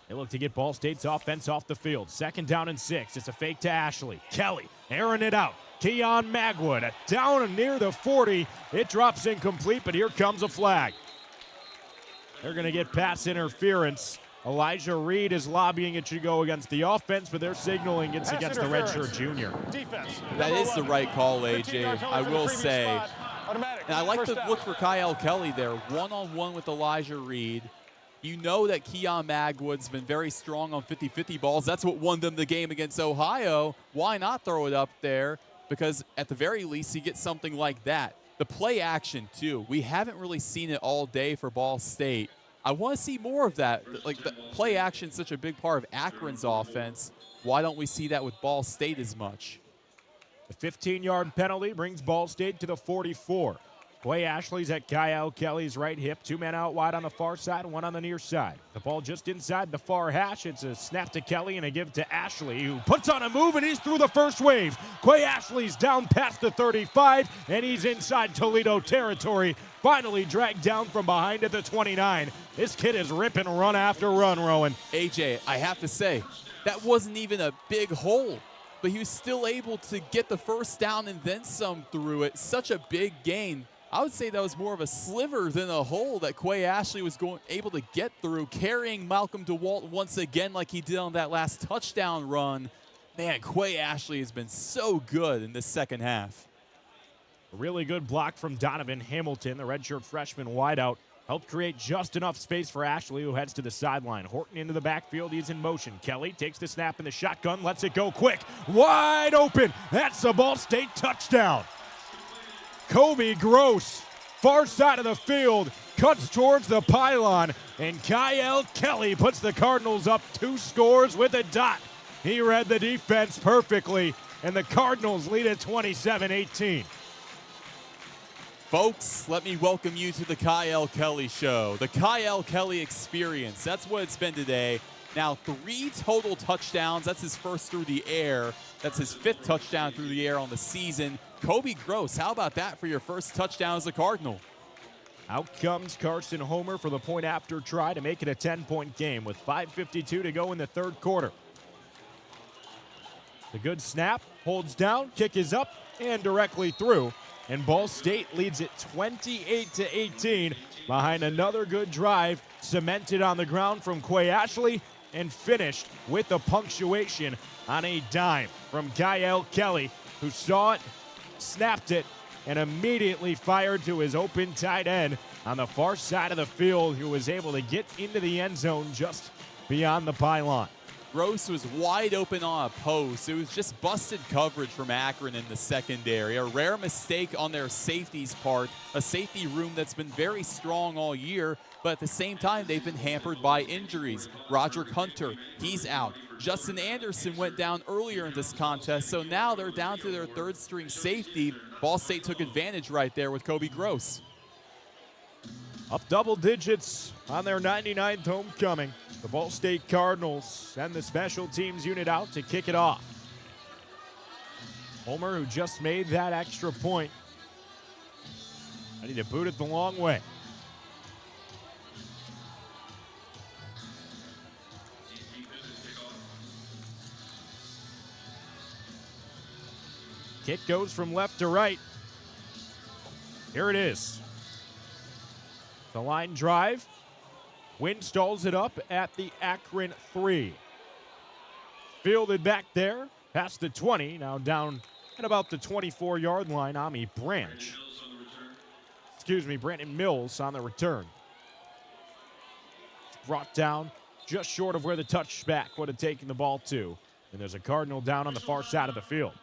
They look to get Ball State's offense off the field. 2nd down and 6. It's a fake to Ashley. Kelly airing it out. Keon Magwood down near the 40. It drops incomplete, but here comes a flag. They're going to get pass interference. Elijah Reed is lobbying it should go against the offense, but they're signaling it's against the redshirt junior. Defense. That is the right call, AJ, I will say. And I like to look for Kyle Kelly there, one-on-one with Elijah Reed. You know that Keon Magwood's been very strong on 50-50 balls. That's what won them the game against Ohio. Why not throw it up there? Because at the very least, you get something like that. The play action, too. We haven't really seen it all day for Ball State. I want to see more of that. Like, the play action is such a big part of Akron's offense. Why don't we see that with Ball State as much? The 15-yard penalty brings Ball State to the 44. Quay Ashley's at Kyle Kelly's right hip. 2 men out wide on the far side, 1 on the near side. The ball just inside the far hash. It's a snap to Kelly and a give to Ashley, who puts on a move, and he's through the first wave. Quay Ashley's down past the 35, and he's inside Toledo territory. Finally dragged down from behind at the 29. This kid is ripping run after run, Roen. AJ, I have to say, that wasn't even a big hole, but he was still able to get the first down and then some through it. Such a big gain. I would say that was more of a sliver than a hole that Quay Ashley was able to get through, carrying Malcolm DeWalt once again like he did on that last touchdown run. Man, Quay Ashley has been so good in this second half. A really good block from Donovan Hamilton, the redshirt freshman wideout. Helped create just enough space for Ashley, who heads to the sideline. Horton into the backfield. He's in motion. Kelly takes the snap in the shotgun, lets it go quick. Wide open. That's a Ball State touchdown. Kobe Gross, far side of the field, cuts towards the pylon, and Kyle Kelly puts the Cardinals up 2 scores with a dot. He read the defense perfectly, and the Cardinals lead at 27-18. Folks, let me welcome you to the Kyle Kelly Show, the Kyle Kelly experience. That's what it's been today. Now 3 total touchdowns. That's his first through the air. That's his 5th touchdown through the air on the season. Kobe Gross, how about that for your first touchdown as a Cardinal? Out comes Carson Homer for the point after try to make it a 10-point game with 5:52 to go in the third quarter. The good snap, holds down, kick is up, and directly through. And Ball State leads it 28-18 behind another good drive, cemented on the ground from Quay Ashley, and finished with the punctuation on a dime from Kyle Kelly, who saw it, snapped it, and immediately fired to his open tight end on the far side of the field, who was able to get into the end zone just beyond the pylon. Gross was wide open on a post. It was just busted coverage from Akron in the secondary. A rare mistake on their safety's part. A safety room that's been very strong all year, but at the same time, they've been hampered by injuries. Roderick Hunter, he's out. Justin Anderson went down earlier in this contest, so now they're down to their 3rd-string safety. Ball State took advantage right there with Kobe Gross. Up double digits on their 99th homecoming. The Ball State Cardinals send the special teams unit out to kick it off. Homer, who just made that extra point, ready to boot it the long way. Kick goes from left to right. Here it is. The line drive. Wynn stalls it up at the Akron 3. Fielded back there, past the 20, now down at about the 24-yard line. Brandon Mills on the return. It's brought down just short of where the touchback would have taken the ball to. And there's a Cardinal down on the far side of the field.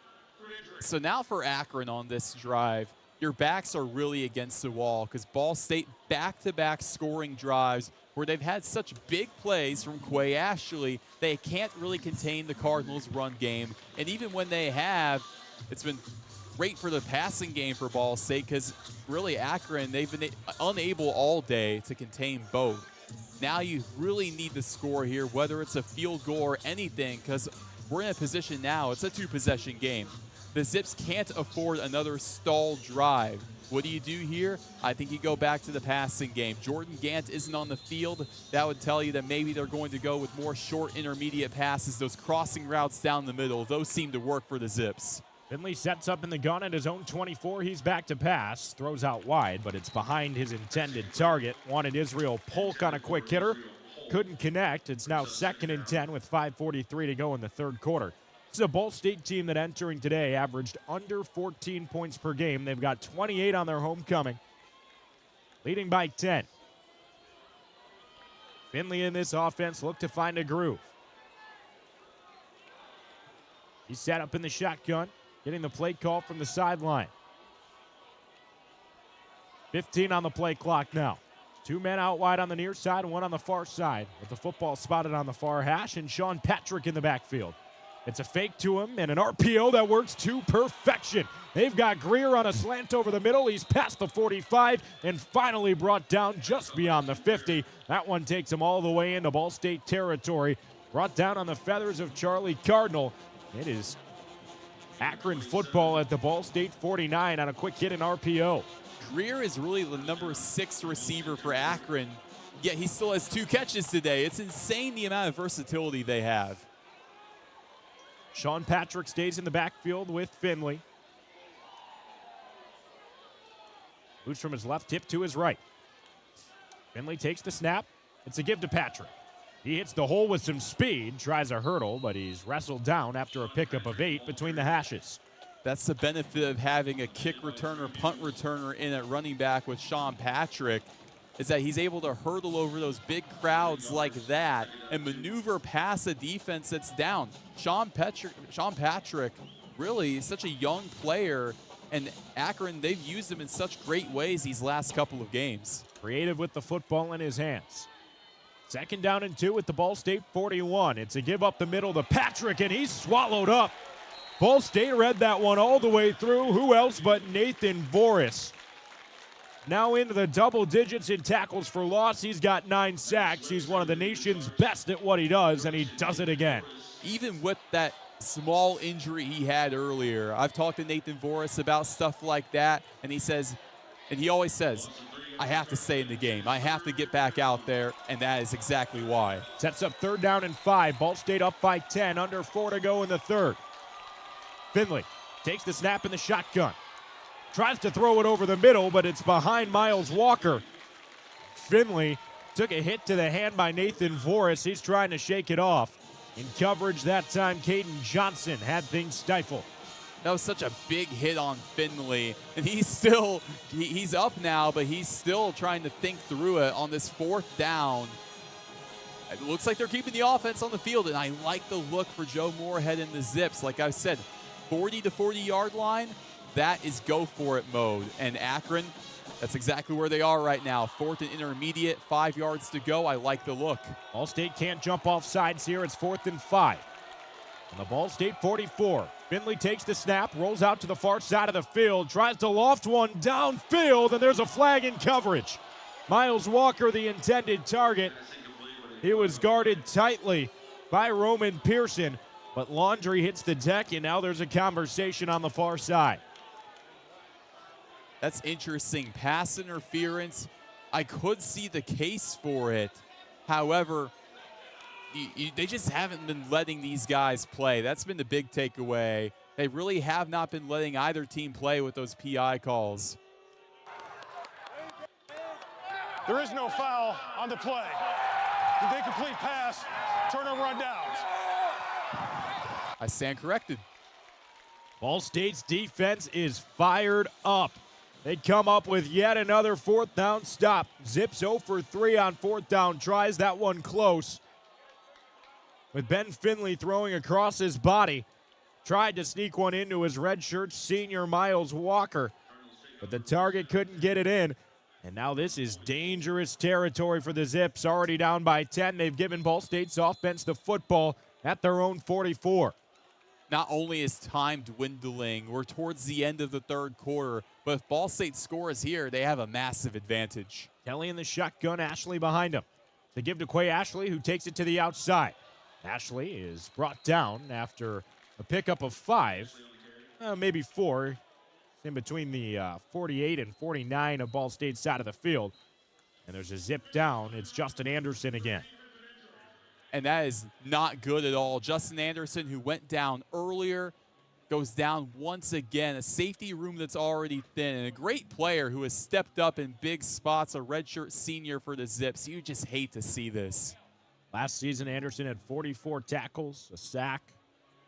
So now for Akron on this drive, your backs are really against the wall because Ball State back-to-back scoring drives where they've had such big plays from Quay Ashley, they can't really contain the Cardinals' run game. And even when they have, it's been great for the passing game for Ball State because really Akron, they've been unable all day to contain both. Now you really need to score here, whether it's a field goal or anything, because we're in a position now, it's a two-possession game. The Zips can't afford another stalled drive. What do you do here? I think you go back to the passing game. Jordan Gant isn't on the field. That would tell you that maybe they're going to go with more short intermediate passes, those crossing routes down the middle. Those seem to work for the Zips. Finley sets up in the gun at his own 24. He's back to pass. Throws out wide, but it's behind his intended target. Wanted Israel Polk on a quick hitter. Couldn't connect. It's now 2nd and 10 with 5:43 to go in the third quarter. This is a Ball State team that entering today averaged under 14 points per game. They've got 28 on their homecoming, leading by 10. Finley in this offense look to find a groove. He set up in the shotgun, getting the play call from the sideline. 15 on the play clock now. 2 men out wide on the near side, 1 on the far side, with the football spotted on the far hash, and Sean Patrick in the backfield. It's a fake to him and an RPO that works to perfection. They've got Greer on a slant over the middle. He's past the 45 and finally brought down just beyond the 50. That one takes him all the way into Ball State territory. Brought down on the feathers of Charlie Cardinal. It is Akron football at the Ball State 49 on a quick hit and RPO. Greer is really the number 6 receiver for Akron, yet he still has 2 catches today. It's insane the amount of versatility they have. Sean Patrick stays in the backfield with Finley. Moves from his left hip to his right. Finley takes the snap. It's a give to Patrick. He hits the hole with some speed, tries a hurdle, but he's wrestled down after a pickup of 8 between the hashes. That's the benefit of having a kick returner, punt returner in at running back with Sean Patrick, is that he's able to hurdle over those big crowds like that and maneuver past a defense that's down. Sean Patrick really is such a young player, and Akron, they've used him in such great ways these last couple of games. Creative with the football in his hands. 2nd down and 2 at the Ball State 41. It's a give up the middle to Patrick, and he's swallowed up. Ball State read that one all the way through. Who else but Nathan Voris? Now into the double digits in tackles for loss. He's got 9 sacks. He's one of the nation's best at what he does, and he does it again. Even with that small injury he had earlier, I've talked to Nathan Voris about stuff like that, and he always says, I have to stay in the game. I have to get back out there, and that is exactly why. Sets up 3rd down and 5. Ball State up by 10, under 4 to go in the third. Finley takes the snap in the shotgun. Tries to throw it over the middle, but it's behind Miles Walker. Finley took a hit to the hand by Nathan Voris. He's trying to shake it off. In coverage that time, Caden Johnson had things stifled. That was such a big hit on Finley, and he's up now, but he's still trying to think through it on this 4th down. It looks like they're keeping the offense on the field, and I like the look for Joe Moorhead and the Zips. Like I said, 40 to 40-yard line, that is go for it mode. And Akron, that's exactly where they are right now. 4th and intermediate, 5 yards to go. I like the look. Ball State can't jump off sides here. It's 4th and 5. On the Ball State 44, Finley takes the snap, rolls out to the far side of the field, tries to loft one downfield, and there's a flag in coverage. Miles Walker, the intended target. He was guarded tightly by Roman Pearson, but Laundry hits the deck, and now there's a conversation on the far side. That's interesting. Pass interference, I could see the case for it. However, they just haven't been letting these guys play. That's been the big takeaway. They really have not been letting either team play with those PI calls. There is no foul on the play. The incomplete pass, turnover on downs. I stand corrected. Ball State's defense is fired up. They come up with yet another fourth down stop. Zips 0 for 3 on fourth down tries, that one close. With Ben Finley throwing across his body. Tried to sneak one into his redshirt senior Miles Walker, but the target couldn't get it in. And now this is dangerous territory for the Zips. Already down by 10. They've given Ball State's offense the football at their own 44. Not only is time dwindling, we're towards the end of the third quarter, but if Ball State scores here, they have a massive advantage. Kelly in the shotgun, Ashley behind him. To give to Quay Ashley, who takes it to the outside. Ashley is brought down after a pickup of 5, maybe 4, in between the 48 and 49 of Ball State's side of the field. And there's a zip down. It's Justin Anderson again. And that is not good at all. Justin Anderson, who went down earlier, goes down once again. A safety room that's already thin, and a great player who has stepped up in big spots, a redshirt senior for the Zips. You just hate to see this. Last season, Anderson had 44 tackles, a sack,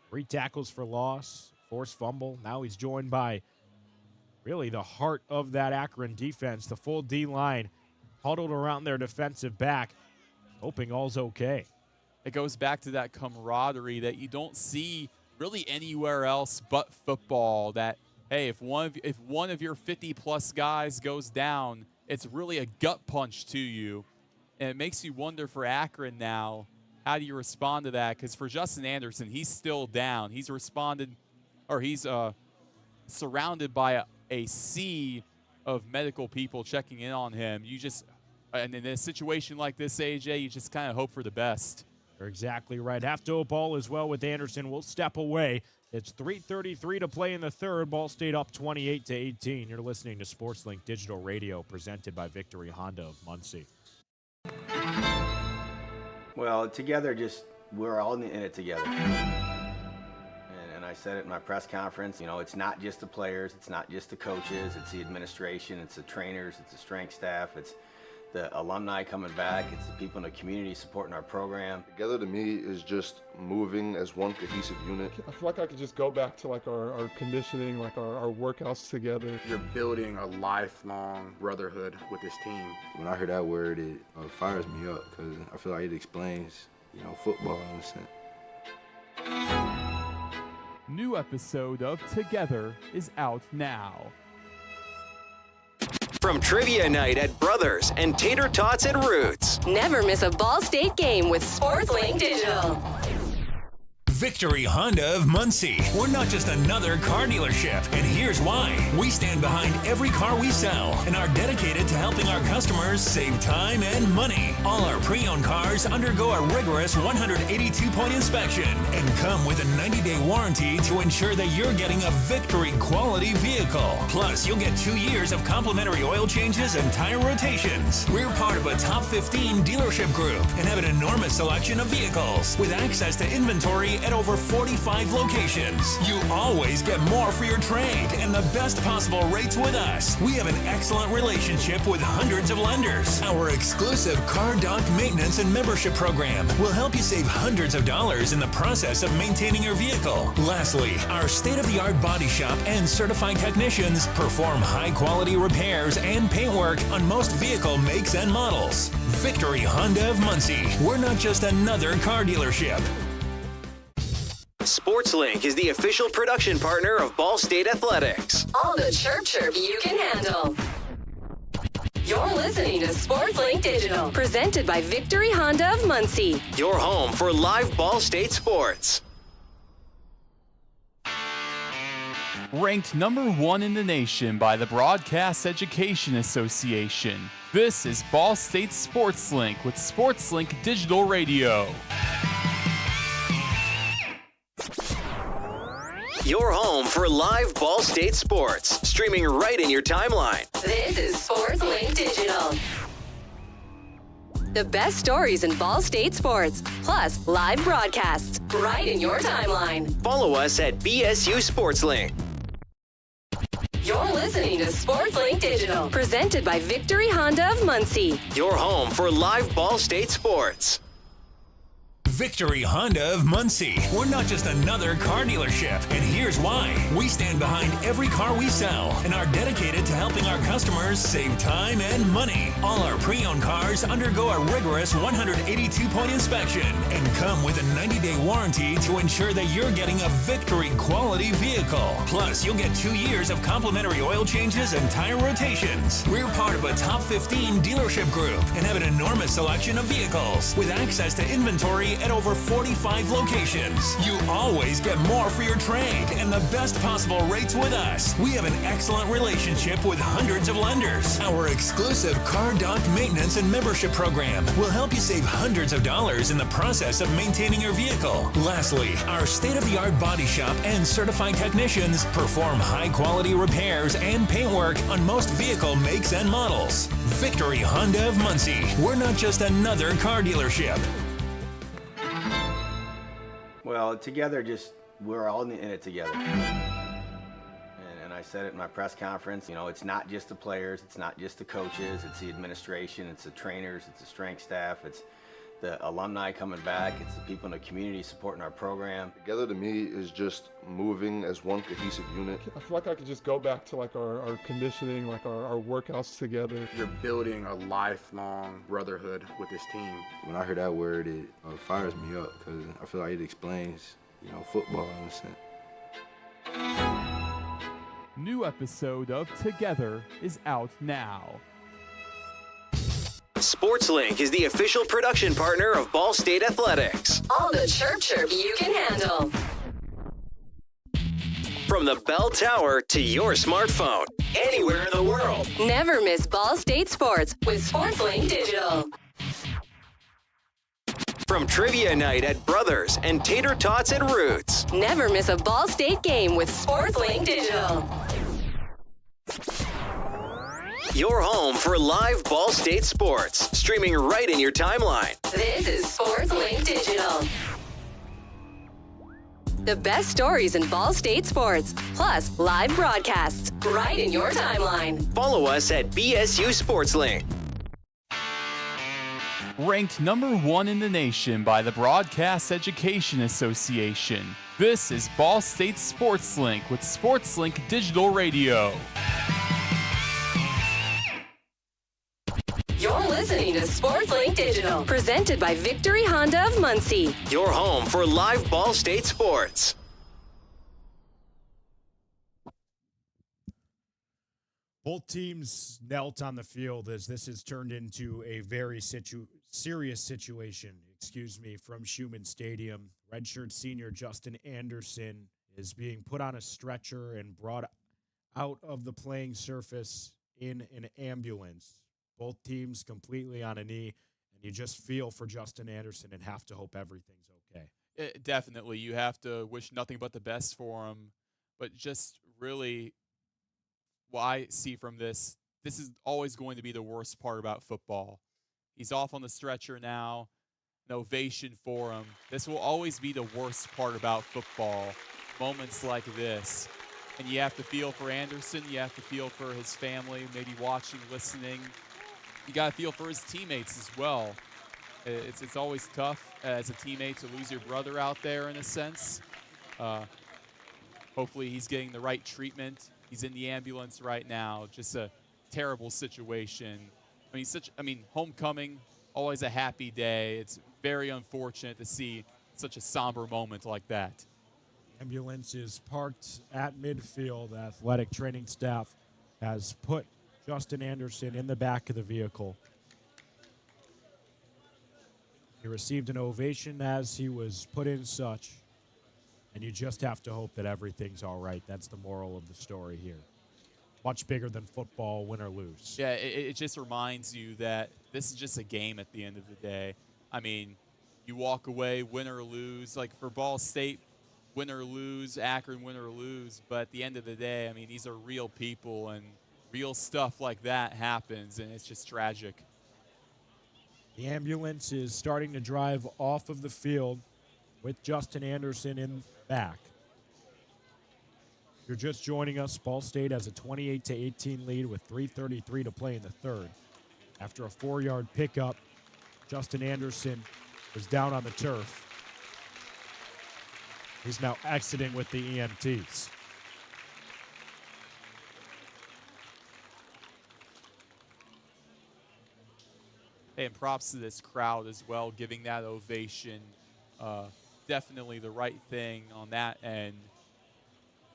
3 tackles for loss, forced fumble. Now he's joined by really the heart of that Akron defense, the full D-line, huddled around their defensive back, hoping all's okay. It goes back to that camaraderie that you don't see really anywhere else but football. That, hey, if one of your 50-plus guys goes down, it's really a gut punch to you. And it makes you wonder for Akron now, how do you respond to that? Because for Justin Anderson, he's still down. He's surrounded by a sea of medical people checking in on him. And in a situation like this, AJ, you just kind of hope for the best. You're exactly right. Have to ball as well with Anderson. We'll step away. It's 3:33 to play in the third. Ball State up 28-18. You're listening to SportsLink Digital Radio, presented by Victory Honda of Muncie. Well, together, we're all in it together. And I said it in my press conference, it's not just the players, it's not just the coaches, it's the administration, it's the trainers, it's the strength staff, it's the alumni coming back, it's the people in the community supporting our program. Together to me is just moving as one cohesive unit. I feel like I could just go back to like our conditioning, like our workouts together. You're building a lifelong brotherhood with this team. When I hear that word, it fires me up because I feel like it explains, football in a sense. New episode of Together is out now. From trivia night at Brothers and tater tots at Roots. Never miss a Ball State game with SportsLink Digital. Victory Honda of Muncie. We're not just another car dealership, and here's why. We stand behind every car we sell and are dedicated to helping our customers save time and money. All our pre-owned cars undergo a rigorous 182-point inspection and come with a 90-day warranty to ensure that you're getting a Victory quality vehicle. Plus, you'll get 2 years of complimentary oil changes and tire rotations. We're part of a top 15 dealership group and have an enormous selection of vehicles with access to inventory at over 45 locations. You always get more for your trade and the best possible rates with us. We have an excellent relationship with hundreds of lenders. Our exclusive Car Doc maintenance and membership program will help you save hundreds of dollars in the process of maintaining your vehicle. Lastly, our state-of-the-art body shop and certified technicians perform high-quality repairs and paint work on most vehicle makes and models. Victory Honda of Muncie. We're not just another car dealership. SportsLink is the official production partner of Ball State Athletics. All the chirp you can handle. You're listening to SportsLink Digital, presented by Victory Honda of Muncie. Your home for live Ball State sports. Ranked number 1 in the nation by the Broadcast Education Association. This is Ball State SportsLink with SportsLink Digital Radio. Your home for live Ball State sports, streaming right in your timeline. This is SportsLink Digital. The best stories in Ball State sports, plus live broadcasts right in your timeline. Follow us at BSU SportsLink. You're listening to SportsLink Digital, presented by Victory Honda of Muncie. Your home for live Ball State sports. Victory Honda of Muncie. We're not just another car dealership, and here's why. We stand behind every car we sell and are dedicated to helping our customers save time and money. All our pre-owned cars undergo a rigorous 182-point inspection and come with a 90-day warranty to ensure that you're getting a Victory quality vehicle. Plus, you'll get 2 years of complimentary oil changes and tire rotations. We're part of a top 15 dealership group and have an enormous selection of vehicles with access to inventory at over 45 locations. You always get more for your trade and the best possible rates with us. We have an excellent relationship with hundreds of lenders. Our exclusive Car Doc maintenance and membership program will help you save hundreds of dollars in the process of maintaining your vehicle. Lastly, our state-of-the-art body shop and certified technicians perform high-quality repairs and paintwork on most vehicle makes and models. Victory Honda of Muncie. We're not just another car dealership. Well, together, we're all in it together. And I said it in my press conference, it's not just the players, it's not just the coaches, it's the administration, it's the trainers, it's the strength staff, it's the alumni coming back, it's the people in the community supporting our program. Together to me is just moving as one cohesive unit. I feel like I could just go back to like our conditioning, like our workouts together. You're building a lifelong brotherhood with this team. When I hear that word, it fires me up because I feel like it explains, football in a sense. New episode of Together is out now. SportsLink is the official production partner of Ball State Athletics. All the chirp you can handle. From the bell tower to your smartphone, anywhere in the world. Never miss Ball State sports with SportsLink Digital. From trivia night at Brothers and Tater Tots at Roots. Never miss a Ball State game with SportsLink Digital. Your home for live Ball State sports, streaming right in your timeline. This is SportsLink Digital. The best stories in Ball State sports, plus live broadcasts right in your timeline. Follow us at BSU SportsLink. Ranked #1 in the nation by the Broadcast Education Association. This is Ball State SportsLink with SportsLink Digital Radio. You're listening to SportsLink Digital, presented by Victory Honda of Muncie. Your home for live Ball State sports. Both teams knelt on the field as this has turned into a very serious situation, from Schumann Stadium. Redshirt senior Justin Anderson is being put on a stretcher and brought out of the playing surface in an ambulance. Both teams completely on a knee, and you just feel for Justin Anderson and have to hope everything's okay. Definitely. You have to wish nothing but the best for him. But just really, what I see from this is always going to be the worst part about football. He's off on the stretcher now. An ovation for him. This will always be the worst part about football. Moments like this. And you have to feel for Anderson. You have to feel for his family, maybe watching, listening. You got to feel for his teammates as well. It's always tough as a teammate to lose your brother out there in a sense. Hopefully he's getting the right treatment. He's in the ambulance right now. Just a terrible situation. Homecoming, always a happy day. It's very unfortunate to see such a somber moment like that. Ambulance is parked at midfield. Athletic training staff has put Justin Anderson in the back of the vehicle. He received an ovation as he was put in such, and you just have to hope that everything's all right. That's the moral of the story here. Much bigger than football, win or lose. Yeah, it just reminds you that this is just a game at the end of the day. You walk away, win or lose. Like for Ball State, win or lose, Akron, win or lose. But at the end of the day, these are real people, and real stuff like that happens, and it's just tragic. The ambulance is starting to drive off of the field with Justin Anderson in back. If you're just joining us, Ball State has a 28-18 lead with 3:33 to play in the third. After a 4-yard pickup, Justin Anderson was down on the turf. He's now exiting with the EMTs. Hey, and props to this crowd as well, giving that ovation. Definitely the right thing on that end.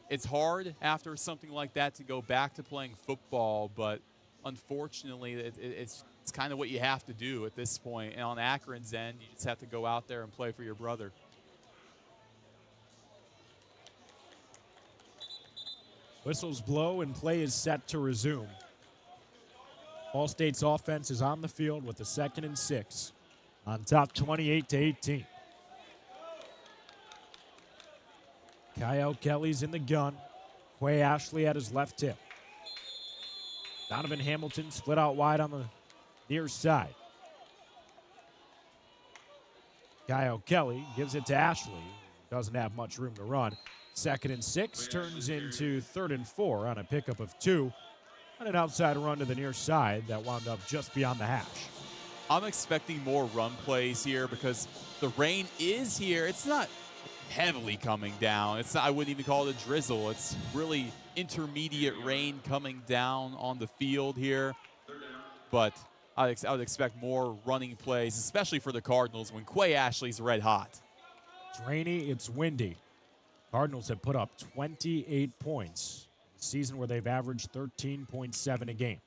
It's hard after something like that to go back to playing football, but unfortunately, it's kind of what you have to do at this point. And on Akron's end, you just have to go out there and play for your brother. Whistles blow and play is set to resume. Ball State's offense is on the field with a 2nd and 6 on top 28-18. Kyle Kelly's in the gun. Quay Ashley at his left hip. Donovan Hamilton split out wide on the near side. Kyle Kelly gives it to Ashley. Doesn't have much room to run. 2nd and 6 turns into 3rd and 4 on a pickup of 2. On an outside run to the near side that wound up just beyond the hash. I'm expecting more run plays here because the rain is here. It's not heavily coming down. It's not, I wouldn't even call it a drizzle. It's really intermediate rain coming down on the field here. But I would expect more running plays, especially for the Cardinals when Quay Ashley's red hot. It's rainy, it's windy. Cardinals have put up 28 points. Season where they've averaged 13.7 a game.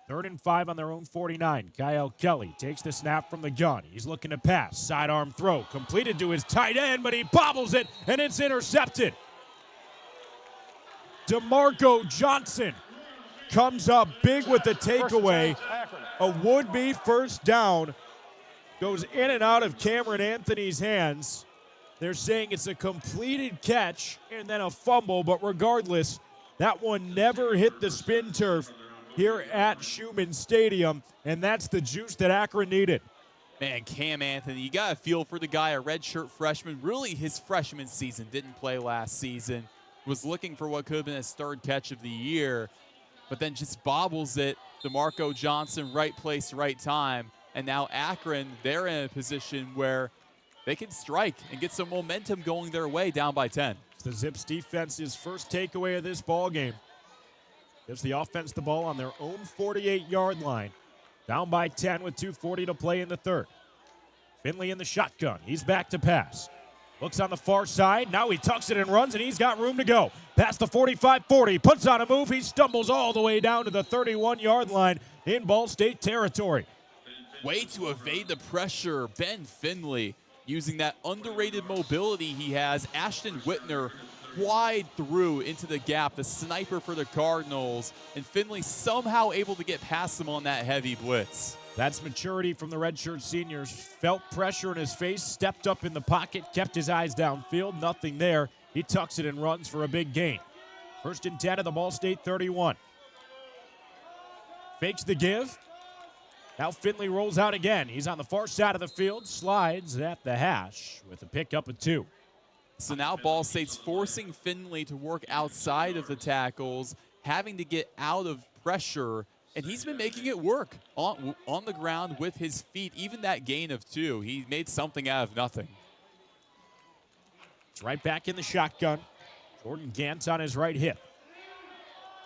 3rd and 5 on their own 49. Kyle Kelly takes the snap from the gun. He's looking to pass. Sidearm throw completed to his tight end, but he bobbles it, and it's intercepted. DeMarco Johnson comes up big with the takeaway. A would-be first down goes in and out of Cameron Anthony's hands. They're saying it's a completed catch and then a fumble, but regardless, that one never hit the spin turf here at Schumann Stadium, and that's the juice that Akron needed. Man, Cam Anthony, you got to feel for the guy, a redshirt freshman. Really, his freshman season, didn't play last season. Was looking for what could have been his 3rd catch of the year, but then just bobbles it. DeMarco Johnson, right place, right time. And now Akron, they're in a position where they can strike and get some momentum going their way down by 10. It's the Zips defense's first takeaway of this ball game. Gives the offense the ball on their own 48-yard line. Down by 10 with 2:40 to play in the third. Finley in the shotgun. He's back to pass. Looks on the far side. Now he tucks it and runs, and he's got room to go. Past the 45-40. Puts on a move. He stumbles all the way down to the 31-yard line in Ball State territory. Way to evade the pressure. Ben Finley using that underrated mobility he has. Ashton Whitner wide through into the gap, the sniper for the Cardinals, and Finley somehow able to get past him on that heavy blitz. That's maturity from the redshirt seniors. Felt pressure in his face, stepped up in the pocket, kept his eyes downfield, nothing there. He tucks it and runs for a big gain. 1st and 10 at the Ball State 31. Fakes the give. Now Finley rolls out again. He's on the far side of the field, slides at the hash with a pickup of 2. So now Ball State's forcing Finley to work outside of the tackles, having to get out of pressure, and he's been making it work on the ground with his feet. Even that gain of 2, he made something out of nothing. It's right back in the shotgun. Jordan Gantz on his right hip.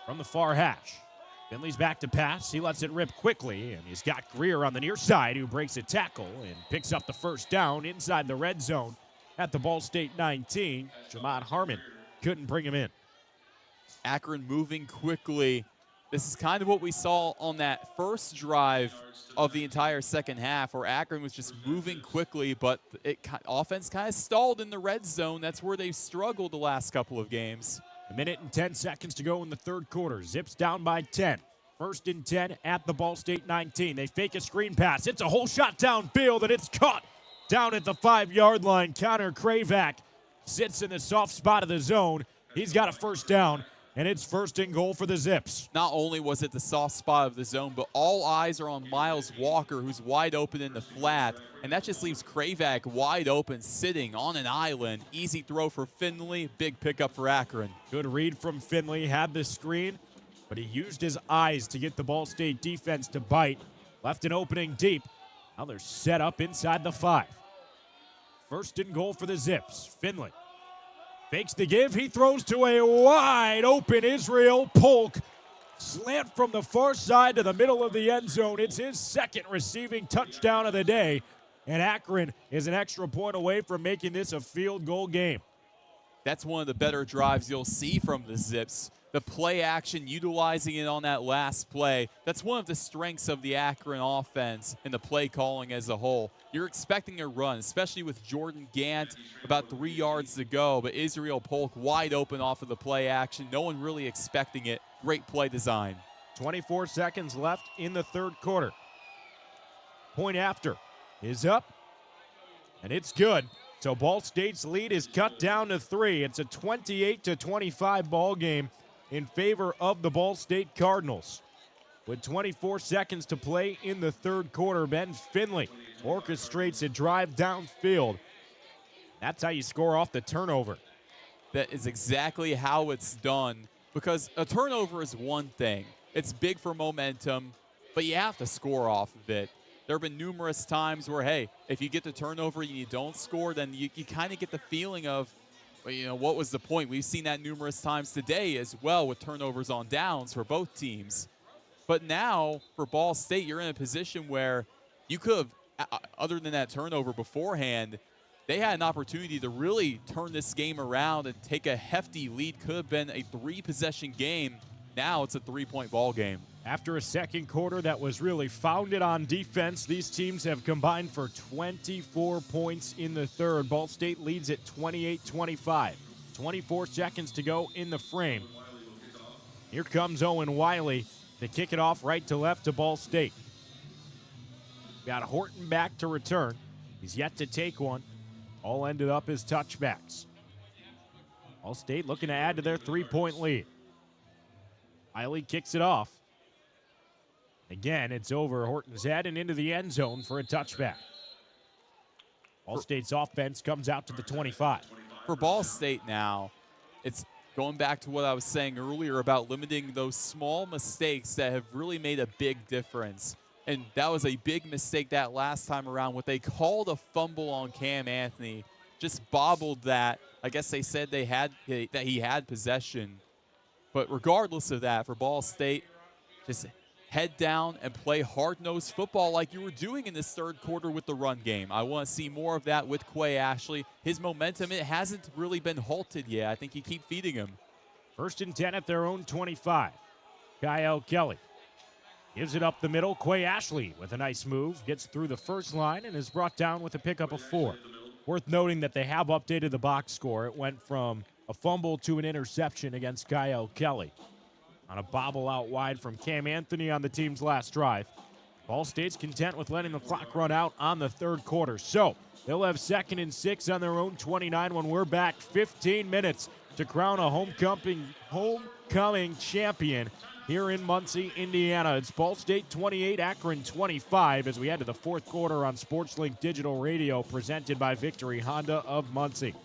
From the far hash. Finley's back to pass. He lets it rip quickly, and he's got Greer on the near side who breaks a tackle and picks up the first down inside the red zone at the Ball State 19. Jamon Harmon couldn't bring him in. Akron moving quickly. This is kind of what we saw on that first drive of the entire second half, where Akron was just moving quickly, but offense kind of stalled in the red zone. That's where they've struggled the last couple of games. A minute and 10 seconds to go in the third quarter. Zips down by 10. 1st and 10 at the Ball State 19. They fake a screen pass. It's a whole shot downfield, and it's caught down at the 5-yard line. Connor Kravak sits in the soft spot of the zone. He's got a first down And it's first and goal for the Zips. Not only was it the soft spot of the zone, but all eyes are on Miles Walker, who's wide open in the flat. And that just leaves Kravak wide open, sitting on an island. Easy throw for Finley, big pickup for Akron. Good read from Finley, had the screen, but he used his eyes to get the Ball State defense to bite. Left an opening deep. Now they're set up inside the 5. First and goal for the Zips. Finley fakes the give. He throws to a wide open Israel Polk. Slant from the far side to the middle of the end zone. It's his second receiving touchdown of the day. And Akron is an extra point away from making this a field goal game. That's one of the better drives you'll see from the Zips. The play action, utilizing it on that last play. That's one of the strengths of the Akron offense and the play calling as a whole. You're expecting a run, especially with Jordan Gant about 3 yards to go, but Israel Polk wide open off of the play action. No one really expecting it. Great play design. 24 seconds left in the third quarter. Point after is up, and it's good. So Ball State's lead is cut down to 3. It's a 28-25 ball game in favor of the Ball State Cardinals. With 24 seconds to play in the third quarter, Ben Finley orchestrates a drive downfield. That's how you score off the turnover. That is exactly how it's done, because a turnover is one thing. It's big for momentum, but you have to score off of it. There have been numerous times where, hey, if you get the turnover and you don't score, then you kind of get the feeling of, well, you know, what was the point? We've seen that numerous times today as well with turnovers on downs for both teams. But now, for Ball State, you're in a position where you could have, other than that turnover beforehand, they had an opportunity to really turn this game around and take a hefty lead. Could have been a 3-possession game. Now it's a 3-point ball game. After a second quarter that was really founded on defense, these teams have combined for 24 points in the third. Ball State leads at 28-25. 24 seconds to go in the frame. Here comes Owen Wiley to kick it off right to left to Ball State. Got Horton back to return. He's yet to take one. All ended up as touchbacks. Ball State looking to add to their 3-point lead. Wiley kicks it off. Again, it's over Horton's head and into the end zone for a touchback. Ball State's offense comes out to the 25. For Ball State now, it's going back to what I was saying earlier about limiting those small mistakes that have really made a big difference. And that was a big mistake that last time around. What they called a fumble on Cam Anthony, just bobbled that. I guess they said that he had possession. But regardless of that, for Ball State, just head down and play hard-nosed football like you were doing in this third quarter with the run game. I want to see more of that with Quay Ashley. His momentum, it hasn't really been halted yet. I think you keep feeding him. First and 10 at their own 25. Kyle Kelly gives it up the middle. Quay Ashley with a nice move. Gets through the first line and is brought down with a pickup of 4. Worth noting that they have updated the box score. It went from a fumble to an interception against Kyle Kelly on a bobble out wide from Cam Anthony on the team's last drive. Ball State's content with letting the clock run out on the third quarter. So they'll have 2nd and 6 on their own 29 when we're back. 15 minutes to crown a homecoming champion here in Muncie, Indiana. It's Ball State 28, Akron 25 as we head to the fourth quarter on SportsLink Digital Radio, presented by Victory Honda of Muncie.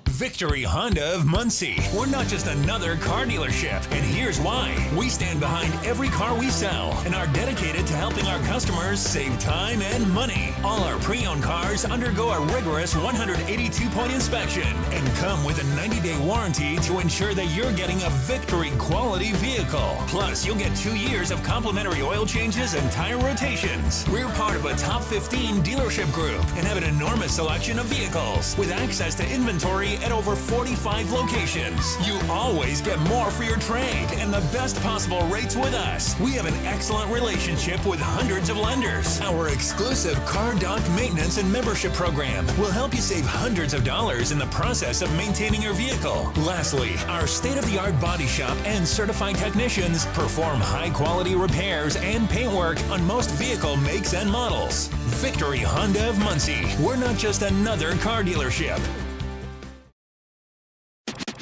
Victory Honda of Muncie. We're not just another car dealership, and here's why. We stand behind every car we sell and are dedicated to helping our customers save time and money. All our pre-owned cars undergo a rigorous 182-point inspection and come with a 90-day warranty to ensure that you're getting a Victory quality vehicle. Plus, you'll get 2 years of complimentary oil changes and tire rotations. We're part of a top 15 dealership group and have an enormous selection of vehicles with access to inventory at over 45 locations. You always get more for your trade and the best possible rates with us. We have an excellent relationship with hundreds of lenders. Our exclusive Car Doc maintenance and membership program will help you save hundreds of dollars in the process of maintaining your vehicle. Lastly, our state-of-the-art body shop and certified technicians perform high-quality repairs and paint work on most vehicle makes and models. Victory Honda of Muncie. We're not just another car dealership.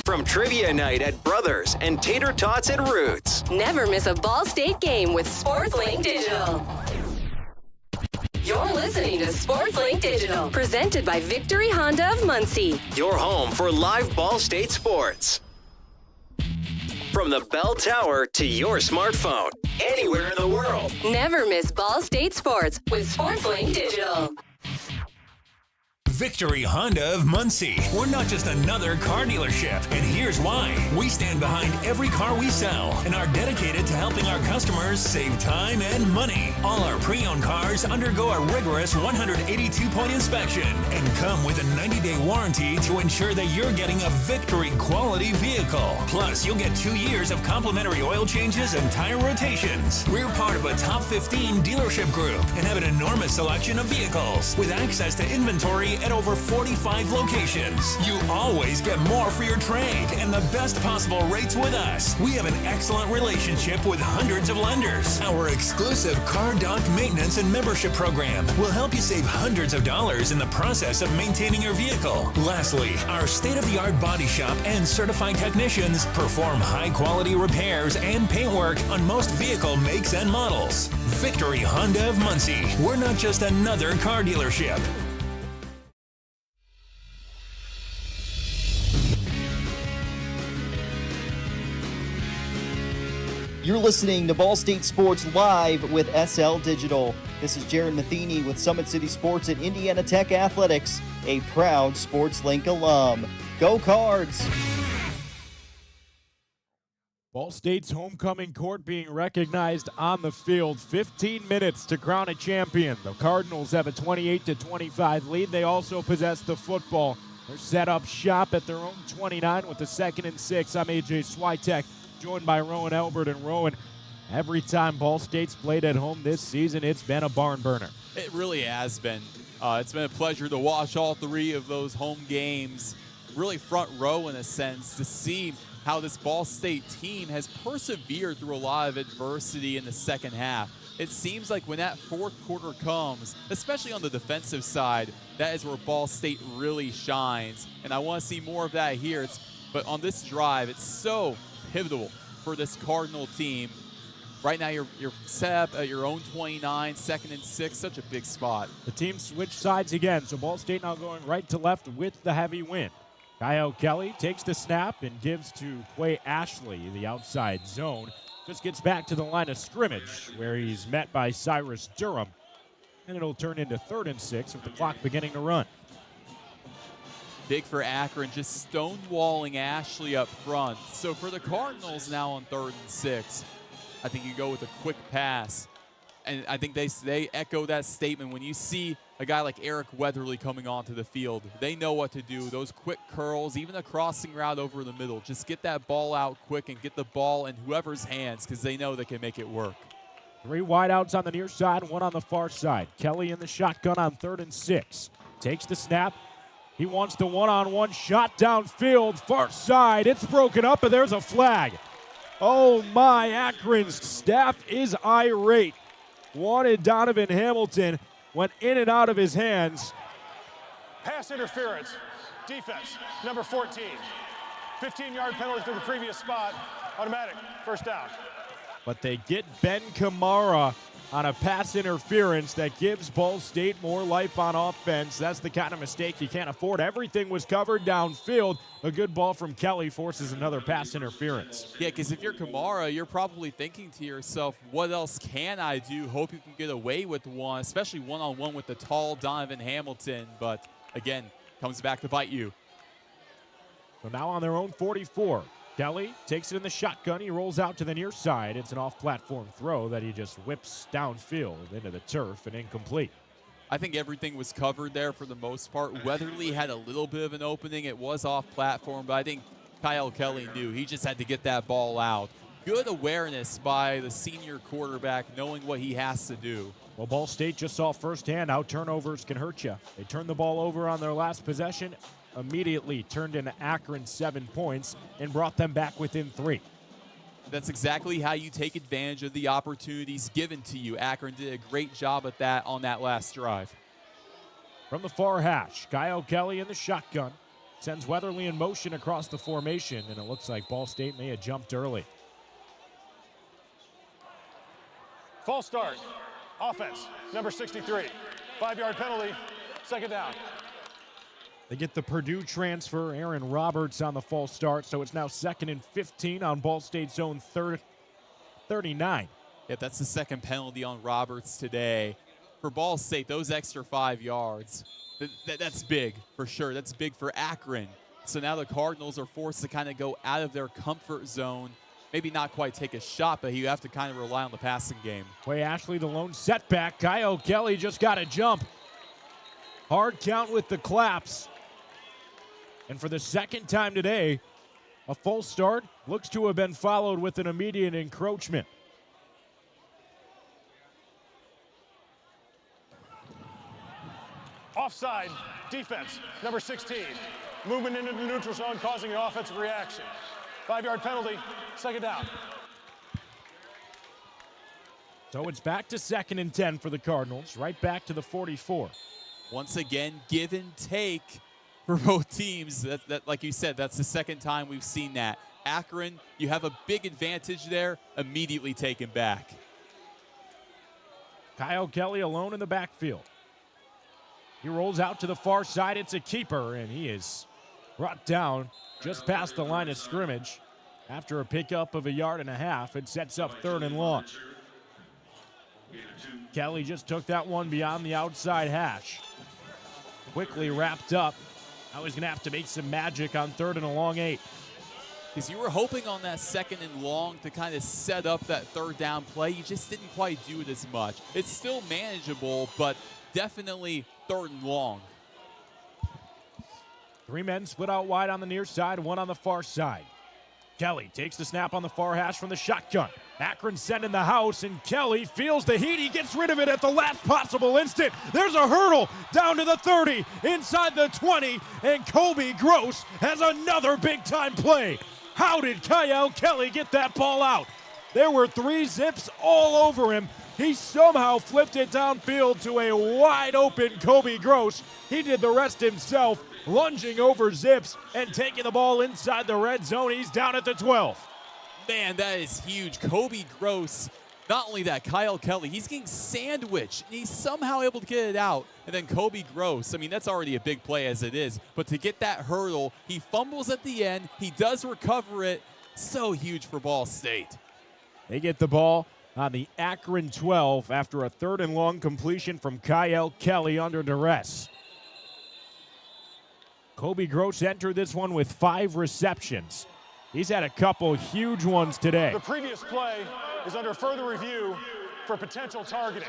From trivia night at Brothers and tater tots at Roots. Never miss a Ball State game with SportsLink Digital. You're listening to SportsLink Digital, presented by Victory Honda of Muncie. Your home for live Ball State sports. From the bell tower to your smartphone, anywhere in the world. Never miss Ball State sports with SportsLink Digital. Victory Honda of Muncie. We're not just another car dealership, and here's why. We stand behind every car we sell and are dedicated to helping our customers save time and money. All our pre-owned cars undergo a rigorous 182-point inspection and come with a 90-day warranty to ensure that you're getting a Victory quality vehicle. Plus, you'll get 2 years of complimentary oil changes and tire rotations. We're part of a top 15 dealership group and have an enormous selection of vehicles with access to inventory at over 45 locations. You always get more for your trade and the best possible rates with us. We have an excellent relationship with hundreds of lenders. Our exclusive Car Doc maintenance and membership program will help you save hundreds of dollars in the process of maintaining your vehicle. Lastly, our state-of-the-art body shop and certified technicians perform high-quality repairs and paintwork on most vehicle makes and models. Victory Honda of Muncie. We're not just another car dealership. You're listening to Ball State Sports Live with SL Digital. This is Jared Matheny with Summit City Sports at Indiana Tech Athletics, a proud SportsLink alum. Go Cards! Ball State's homecoming court being recognized on the field. 15 minutes to crown a champion. The Cardinals have a 28-25 lead. They also possess the football. They're set up shop at their own 29 with the 2nd and 6. I'm AJ Swiatek, joined by Roen, Elbert, and Roen. Every time Ball State's played at home this season, it's been a barn burner. It really has been. It's been a pleasure to watch all 3 of those home games, really front row in a sense, to see how this Ball State team has persevered through a lot of adversity in the second half. It seems like when that fourth quarter comes, especially on the defensive side, that is where Ball State really shines. And I want to see more of that here. But on this drive, it's so pivotal for this Cardinal team. Right now, you're set up at your own 29, 2nd and 6, such a big spot. The team switched sides again, so Ball State now going right to left with the heavy wind. Kyle Kelly takes the snap and gives to Quay Ashley, the outside zone. Just gets back to the line of scrimmage, where he's met by Cyrus Durham. And it'll turn into 3rd and 6 with the clock beginning to run. Big for Akron, just stonewalling Ashley up front. So for the Cardinals now on 3rd and 6, I think you go with a quick pass. And I think they echo that statement. When you see a guy like Eric Weatherly coming onto the field, they know what to do. Those quick curls, even a crossing route over the middle. Just get that ball out quick and get the ball in whoever's hands, because they know they can make it work. 3 wideouts on the near side, 1 on the far side. Kelly in the shotgun on 3rd and 6. Takes the snap. He wants the one-on-one shot downfield, far side. It's broken up, and there's a flag. Oh, my. Akron's staff is irate. Wanted Donovan Hamilton, went in and out of his hands. Pass interference. Defense, number 14. 15-yard penalty from the previous spot. Automatic, first down. But they get Ben Kamara on a pass interference that gives Ball State more life on offense. That's the kind of mistake you can't afford. Everything was covered downfield. A good ball from Kelly forces another pass interference. Yeah, because if you're Kamara, you're probably thinking to yourself, what else can I do? Hope you can get away with one, especially one-on-one with the tall Donovan Hamilton. But, again, comes back to bite you. So now on their own 44. Kelly takes it in the shotgun. He rolls out to the near side. It's an off-platform throw that he just whips downfield into the turf and incomplete. I think everything was covered there for the most part. Weatherly had a little bit of an opening. It was off-platform, but I think Kyle Kelly knew he just had to get that ball out. Good awareness by the senior quarterback, knowing what he has to do. Well, Ball State just saw firsthand how turnovers can hurt you. They turned the ball over on their last possession, immediately turned into Akron 7 points and brought them back within 3. That's exactly how you take advantage of the opportunities given to you. Akron did a great job at that on that last drive. From the far hash, Kyle Kelly in the shotgun. Sends Weatherly in motion across the formation, and it looks like Ball State may have jumped early. False start. Offense, number 63. 5-yard penalty, second down. They get the Purdue transfer, Aaron Roberts, on the false start, so it's now 2nd and 15 on Ball State's own 39. Yeah, that's the second penalty on Roberts today. For Ball State, those extra 5 yards, that's big for sure. That's big for Akron. So now the Cardinals are forced to kind of go out of their comfort zone. Maybe not quite take a shot, but you have to kind of rely on the passing game. Way Ashley, the lone setback. Kyle Kelly just got a jump. Hard count with the claps. And for the second time today, a false start looks to have been followed with an immediate encroachment. Offside, defense, number 16. Movement into the neutral zone causing an offensive reaction. 5-yard penalty, second down. So it's back to 2nd and 10 for the Cardinals, right back to the 44. Once again, give and take for both teams. That, like you said, that's the second time we've seen that. Akron, you have a big advantage there, immediately taken back. Kyle Kelly alone in the backfield. He rolls out to the far side. It's a keeper, and he is brought down just past the line of scrimmage. After a pickup of 1.5 yards, it sets up 3rd and long. Kelly just took that one beyond the outside hash. Quickly wrapped up. Now he's going to have to make some magic on 3rd and a long 8. Because you were hoping on that 2nd and long to kind of set up that 3rd down play. You just didn't quite do it as much. It's still manageable, but definitely 3rd and long. 3 men split out wide on the near side, 1 on the far side. Kelly takes the snap on the far hash from the shotgun. Akron sending the house, and Kelly feels the heat. He gets rid of it at the last possible instant. There's a hurdle down to the 30, inside the 20, and Kobe Gross has another big-time play. How did Kyle Kelly get that ball out? There were 3 zips all over him. He somehow flipped it downfield to a wide-open Kobe Gross. He did the rest himself, lunging over zips and taking the ball inside the red zone. He's down at the 12. Man, that is huge. Kobe Gross, not only that, Kyle Kelly, he's getting sandwiched, and he's somehow able to get it out. And then Kobe Gross, I mean, that's already a big play as it is. But to get that hurdle, he fumbles at the end. He does recover it. So huge for Ball State. They get the ball on the Akron 12 after a 3rd and long completion from Kyle Kelly under duress. Kobe Gross entered this one with 5 receptions. He's had a couple huge ones today. The previous play is under further review for potential targeting.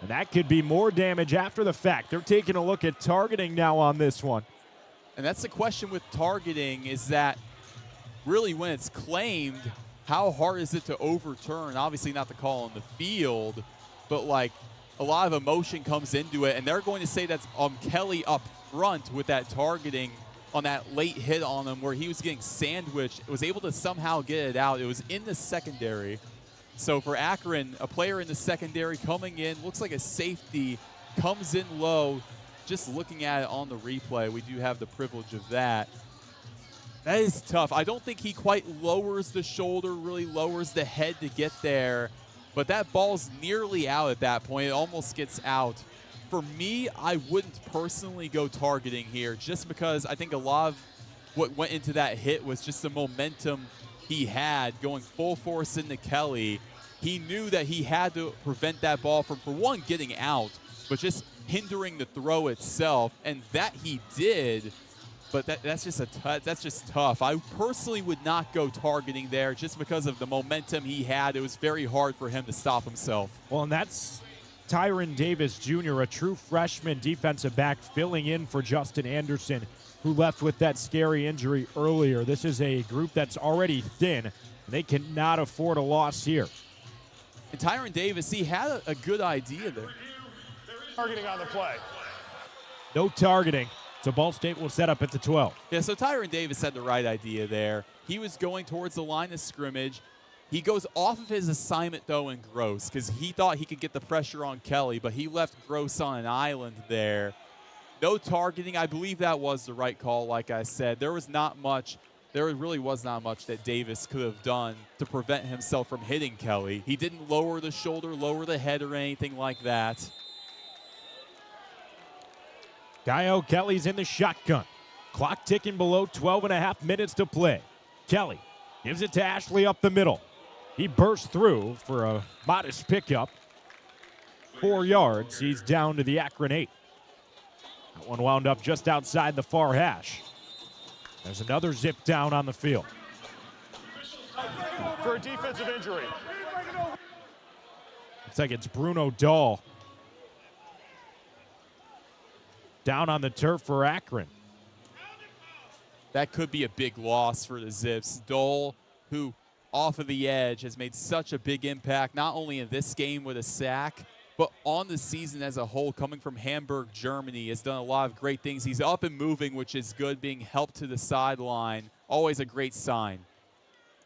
And that could be more damage after the fact. They're taking a look at targeting now on this one. And that's the question with targeting, is that really when it's claimed, how hard is it to overturn? Obviously not the call on the field, but like a lot of emotion comes into it, and they're going to say that's Kelly up front with that targeting on that late hit on him where he was getting sandwiched, was able to somehow get it out. It was in the secondary. So for Akron, a player in the secondary coming in, looks like a safety, comes in low. Just looking at it on the replay, we do have the privilege of that. That is tough. I don't think he quite lowers the shoulder, really lowers the head to get there. But that ball's nearly out at that point. It almost gets out. For me, I wouldn't personally go targeting here just because I think a lot of what went into that hit was just the momentum he had going full force into Kelly. He knew that he had to prevent that ball from, for one, getting out, but just hindering the throw itself, and that he did. But that's just tough. I personally would not go targeting there just because of the momentum he had. It was very hard for him to stop himself. Well, and that's Tyron Davis Jr., a true freshman defensive back, filling in for Justin Anderson, who left with that scary injury earlier. This is a group that's already thin, and they cannot afford a loss here. And Tyron Davis, he had a good idea there. Targeting on the play. No targeting, so Ball State will set up at the 12. Yeah, so Tyron Davis had the right idea there. He was going towards the line of scrimmage. He goes off of his assignment, though, in Gross because he thought he could get the pressure on Kelly, but he left Gross on an island there. No targeting. I believe that was the right call, like I said. There really was not much that Davis could have done to prevent himself from hitting Kelly. He didn't lower the shoulder, lower the head, or anything like that. Kyle Kelly's in the shotgun. Clock ticking below 12 and a half minutes to play. Kelly gives it to Ashley up the middle. He bursts through for a modest pickup. 4 yards. He's down to the Akron 8. That one wound up just outside the far hash. There's another zip down on the field. For a defensive injury. Looks like it's Bruno Dahl. Down on the turf for Akron. That could be a big loss for the Zips. Dole, who off of the edge has made such a big impact, not only in this game with a sack, but on the season as a whole, coming from Hamburg, Germany, has done a lot of great things. He's up and moving, which is good, being helped to the sideline. Always a great sign.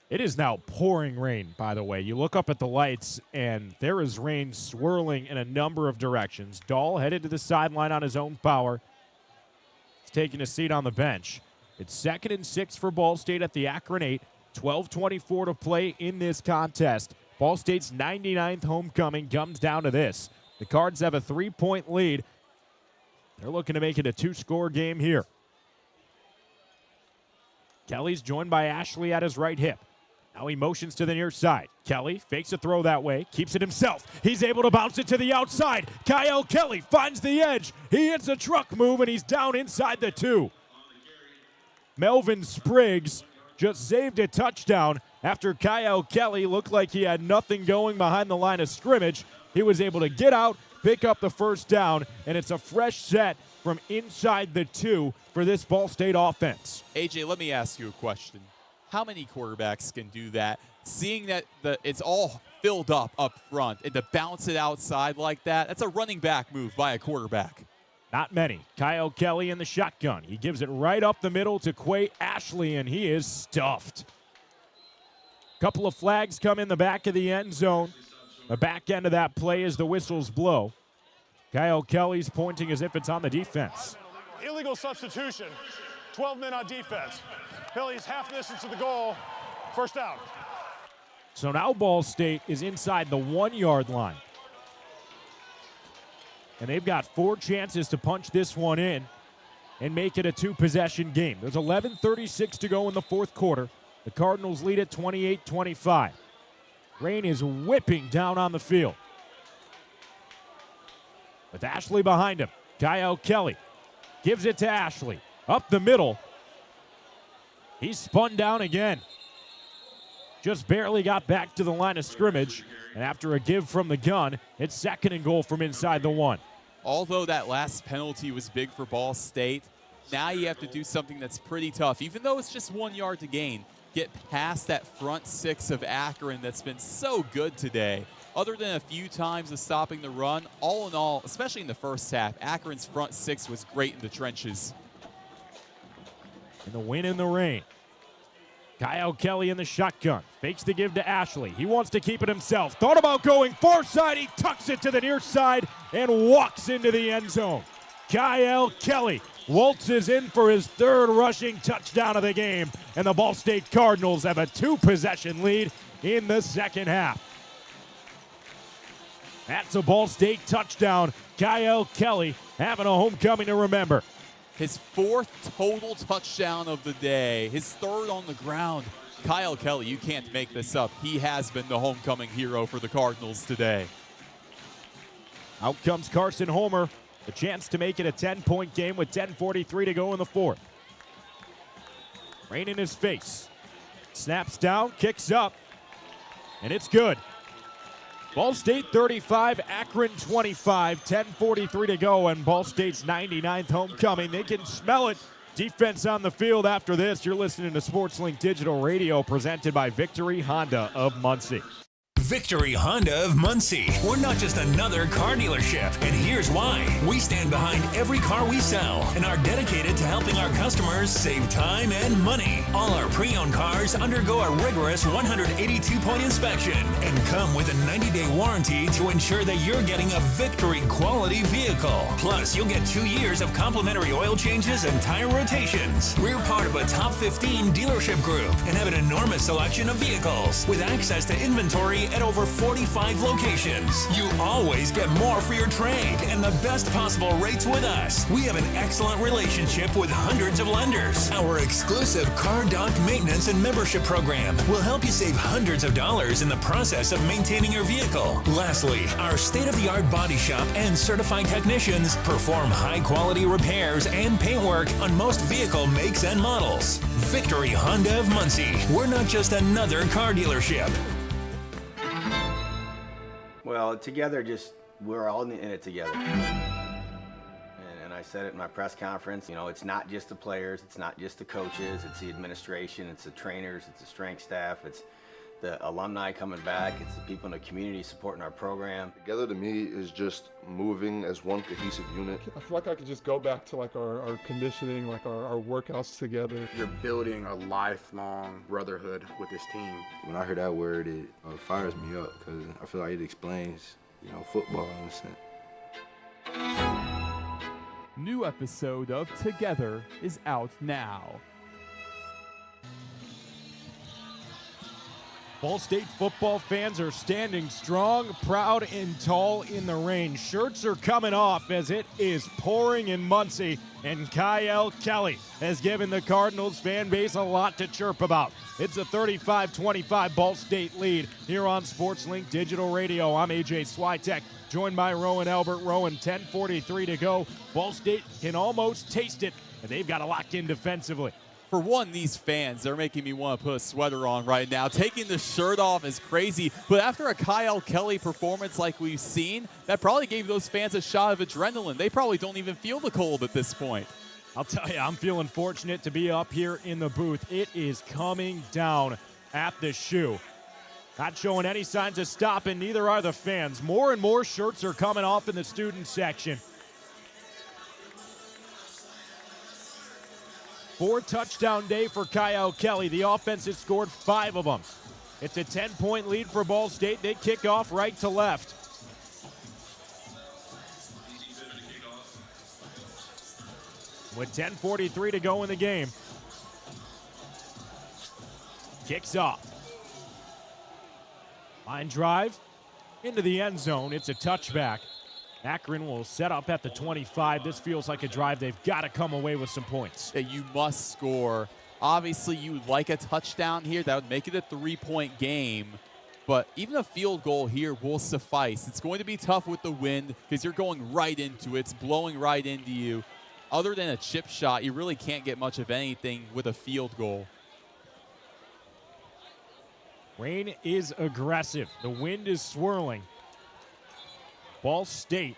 It is now pouring rain, by the way. You look up at the lights, and there is rain swirling in a number of directions. Dahl headed to the sideline on his own power. He's taking a seat on the bench. It's 2nd and 6 for Ball State at the Akron 8. 12:24 to play in this contest. Ball State's 99th homecoming comes down to this. The Cards have a 3-point lead. They're looking to make it a 2-score game here. Kelly's joined by Ashley at his right hip. Now he motions to the near side. Kelly fakes a throw that way, keeps it himself. He's able to bounce it to the outside. Kyle Kelly finds the edge. He hits a truck move, and he's down inside the 2. Melvin Spriggs just saved a touchdown after Kyle Kelly looked like he had nothing going behind the line of scrimmage. He was able to get out, pick up the first down, and it's a fresh set from inside the 2 for this Ball State offense. AJ, let me ask you a question. How many quarterbacks can do that? Seeing that it's all filled up front, and to bounce it outside like that, that's a running back move by a quarterback. Not many. Kyle Kelly in the shotgun. He gives it right up the middle to Quay Ashley, and he is stuffed. Couple of flags come in the back of the end zone. The back end of that play as the whistles blow. Kyle Kelly's pointing as if it's on the defense. Illegal substitution. 12 men on defense. Kelly's half distance to the goal. First down. So now Ball State is inside the 1-yard line. And they've got 4 chances to punch this one in and make it a 2-possession game. There's 11:36 to go in the 4th quarter. The Cardinals lead at 28-25. Rain is whipping down on the field. With Ashley behind him, Kyle Kelly gives it to Ashley. Up the middle. He's spun down again. Just barely got back to the line of scrimmage. And after a give from the gun, it's 2nd and goal from inside the 1. Although that last penalty was big for Ball State, now you have to do something that's pretty tough. Even though it's just 1 yard to gain, get past that front 6 of Akron that's been so good today. Other than a few times of stopping the run, all in all, especially in the first half, Akron's front 6 was great in the trenches. In the wind and the rain. Kyle Kelly in the shotgun. Fakes the give to Ashley. He wants to keep it himself. Thought about going far side. He tucks it to the near side and walks into the end zone. Kyle Kelly waltzes in for his 3rd rushing touchdown of the game. And the Ball State Cardinals have a 2-possession lead in the 2nd half. That's a Ball State touchdown. Kyle Kelly having a homecoming to remember. His 4th total touchdown of the day, his 3rd on the ground. Kyle Kelly, you can't make this up. He has been the homecoming hero for the Cardinals today. Out comes Carson Homer. A chance to make it a 10-point game with 10:43 to go in the 4th. Rain in his face. Snaps down, kicks up, and it's good. Ball State 35, Akron 25, 10:43 to go, and Ball State's 99th homecoming. They can smell it. Defense on the field after this. You're listening to SportsLink Digital Radio, presented by Victory Honda of Muncie. Victory Honda of Muncie. We're not just another car dealership, and here's why. We stand behind every car we sell and are dedicated to helping our customers save time and money. All our pre-owned cars undergo a rigorous 182-point inspection and come with a 90-day warranty to ensure that you're getting a Victory quality vehicle. Plus, you'll get 2 years of complimentary oil changes and tire rotations. We're part of a top 15 dealership group and have an enormous selection of vehicles with access to inventory at over 45 locations. You always get more for your trade and the best possible rates with us. We have an excellent relationship with hundreds of lenders. Our exclusive Car Doc maintenance and membership program will help you save hundreds of dollars in the process of maintaining your vehicle. Lastly, our state-of-the-art body shop and certified technicians perform high-quality repairs and paintwork on most vehicle makes and models. Victory Honda of Muncie. We're not just another car dealership. Well, together, we're all in it together. And I said it in my press conference, it's not just the players, it's not just the coaches, it's the administration, it's the trainers, it's the strength staff, it's the alumni coming back, it's the people in the community supporting our program. Together to me is just moving as one cohesive unit. I feel like I could just go back to like our conditioning, like our workouts together. You're building a lifelong brotherhood with this team. When I hear that word, it fires me up because I feel like it explains, football in a sense. New episode of Together is out now. Ball State football fans are standing strong, proud, and tall in the rain. Shirts are coming off as it is pouring in Muncie, and Kyle Kelly has given the Cardinals fan base a lot to chirp about. It's a 35-25 Ball State lead here on SportsLink Digital Radio. I'm AJ Swiatek, joined by Roen Elbert. Roen, 10:43 to go. Ball State can almost taste it, and they've got to lock in defensively. For one, these fans, they're making me want to put a sweater on right now. Taking the shirt off is crazy, but after a Kyle Kelly performance like we've seen, that probably gave those fans a shot of adrenaline. They probably don't even feel the cold at this point. I'll tell you, I'm feeling fortunate to be up here in the booth. It is coming down at the shoe. Not showing any signs of stopping, neither are the fans. More and more shirts are coming off in the student section. 4-touchdown day for Kyle Kelly. The offense has scored 5 of them. It's a 10-point lead for Ball State. They kick off right to left. With 10:43 to go in the game. Kicks off. Line drive into the end zone. It's a touchback. Akron will set up at the 25. This feels like a drive they've got to come away with some points. Yeah, you must score. Obviously, you would like a touchdown here. That would make it a 3-point game. But even a field goal here will suffice. It's going to be tough with the wind because you're going right into it. It's blowing right into you. Other than a chip shot, you really can't get much of anything with a field goal. Rain is aggressive. The wind is swirling. Ball State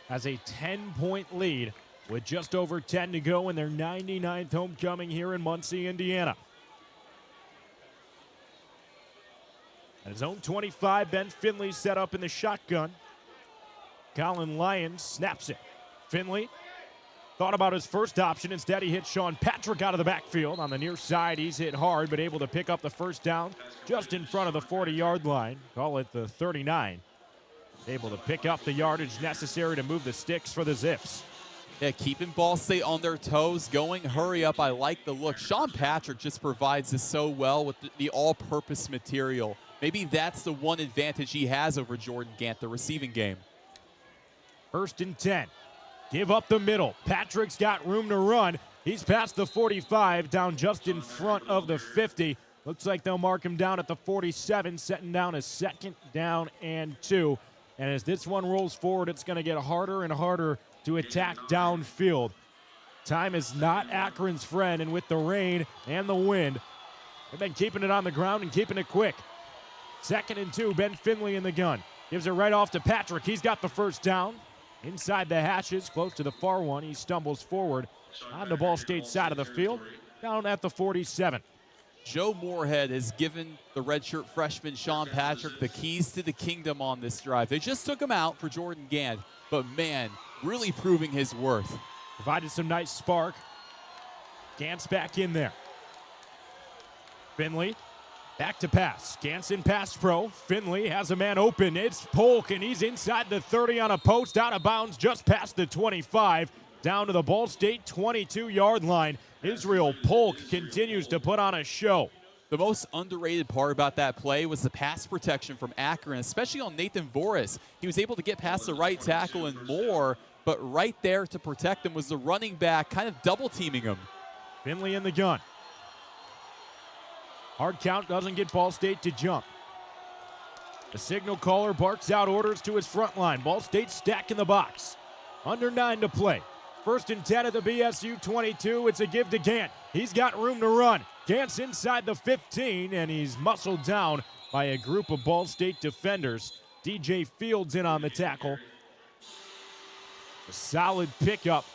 has a 10-point lead with just over 10 to go in their 99th homecoming here in Muncie, Indiana. At his own 25, Ben Finley set up in the shotgun. Colin Lyons snaps it. Finley thought about his first option. Instead, he hit Sean Patrick out of the backfield. On the near side, he's hit hard, but able to pick up the first down just in front of the 40-yard line. Call it the 39. Able to pick up the yardage necessary to move the sticks for the Zips. Yeah, keeping Ball State on their toes, going hurry up. I like the look. Sean Patrick just provides this so well with the all-purpose material. Maybe that's the one advantage he has over Jordan Gant, the receiving game. 1st and 10. Give up the middle. Patrick's got room to run. He's past the 45, down just in front of the 50. Looks like they'll mark him down at the 47, setting down a 2nd down and 2. And as this one rolls forward, it's going to get harder and harder to attack downfield. Time is not Akron's friend, and with the rain and the wind, they've been keeping it on the ground and keeping it quick. 2nd and 2, Ben Finley in the gun. Gives it right off to Patrick. He's got the first down. Inside the hashes, close to the far one. He stumbles forward on the Ball State side of the field, down at the 47. Joe Moorhead has given the redshirt freshman Sean Patrick the keys to the kingdom on this drive. They just took him out for Jordan Gant, but man, really proving his worth. Provided some nice spark. Gant's back in there. Finley back to pass. Gant's in pass pro. Finley has a man open. It's Polk, and he's inside the 30 on a post, out of bounds just past the 25, down to the Ball State 22-yard line. Israel Polk continues to put on a show. The most underrated part about that play was the pass protection from Akron, especially on Nathan Voris. He was able to get past the right tackle and more, but right there to protect him was the running back kind of double-teaming him. Finley in the gun. Hard count doesn't get Ball State to jump. The signal caller barks out orders to his front line. Ball State stack in the box. Under 9 to play. 1st and 10 at the BSU 22. It's a give to Gant. He's got room to run. Gant's inside the 15, and he's muscled down by a group of Ball State defenders. DJ Fields in on the tackle. A solid pickup.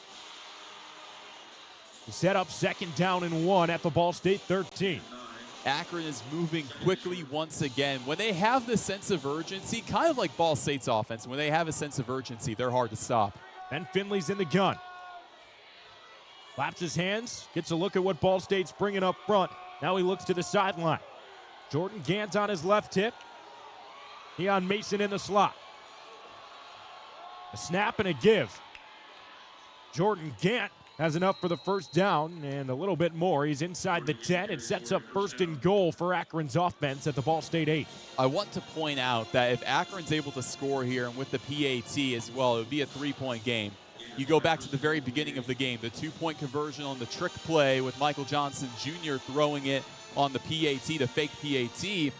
He set up 2nd down and 1 at the Ball State 13. Akron is moving quickly once again. When they have the sense of urgency, kind of like Ball State's offense, when they have a sense of urgency, they're hard to stop. Ben Finley's in the gun. Claps his hands, gets a look at what Ball State's bringing up front. Now he looks to the sideline. Jordan Gant on his left hip. Keon Mason in the slot. A snap and a give. Jordan Gant has enough for the 1st down and a little bit more. He's inside the 10. It sets up 1st and goal for Akron's offense at the Ball State 8. I want to point out that if Akron's able to score here and with the PAT as well, it would be a 3-point game. You go back to the very beginning of the game, the 2-point conversion on the trick play with Michael Johnson Jr. throwing it on the PAT, the fake PAT.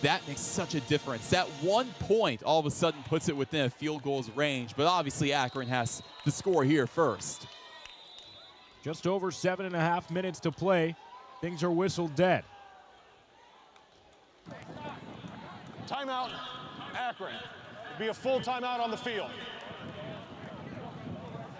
That makes such a difference. That 1 point all of a sudden puts it within a field goal's range, but obviously Akron has to score here first. Just over 7.5 minutes to play. Things are whistled dead. Timeout, Akron. It'll be a full timeout on the field.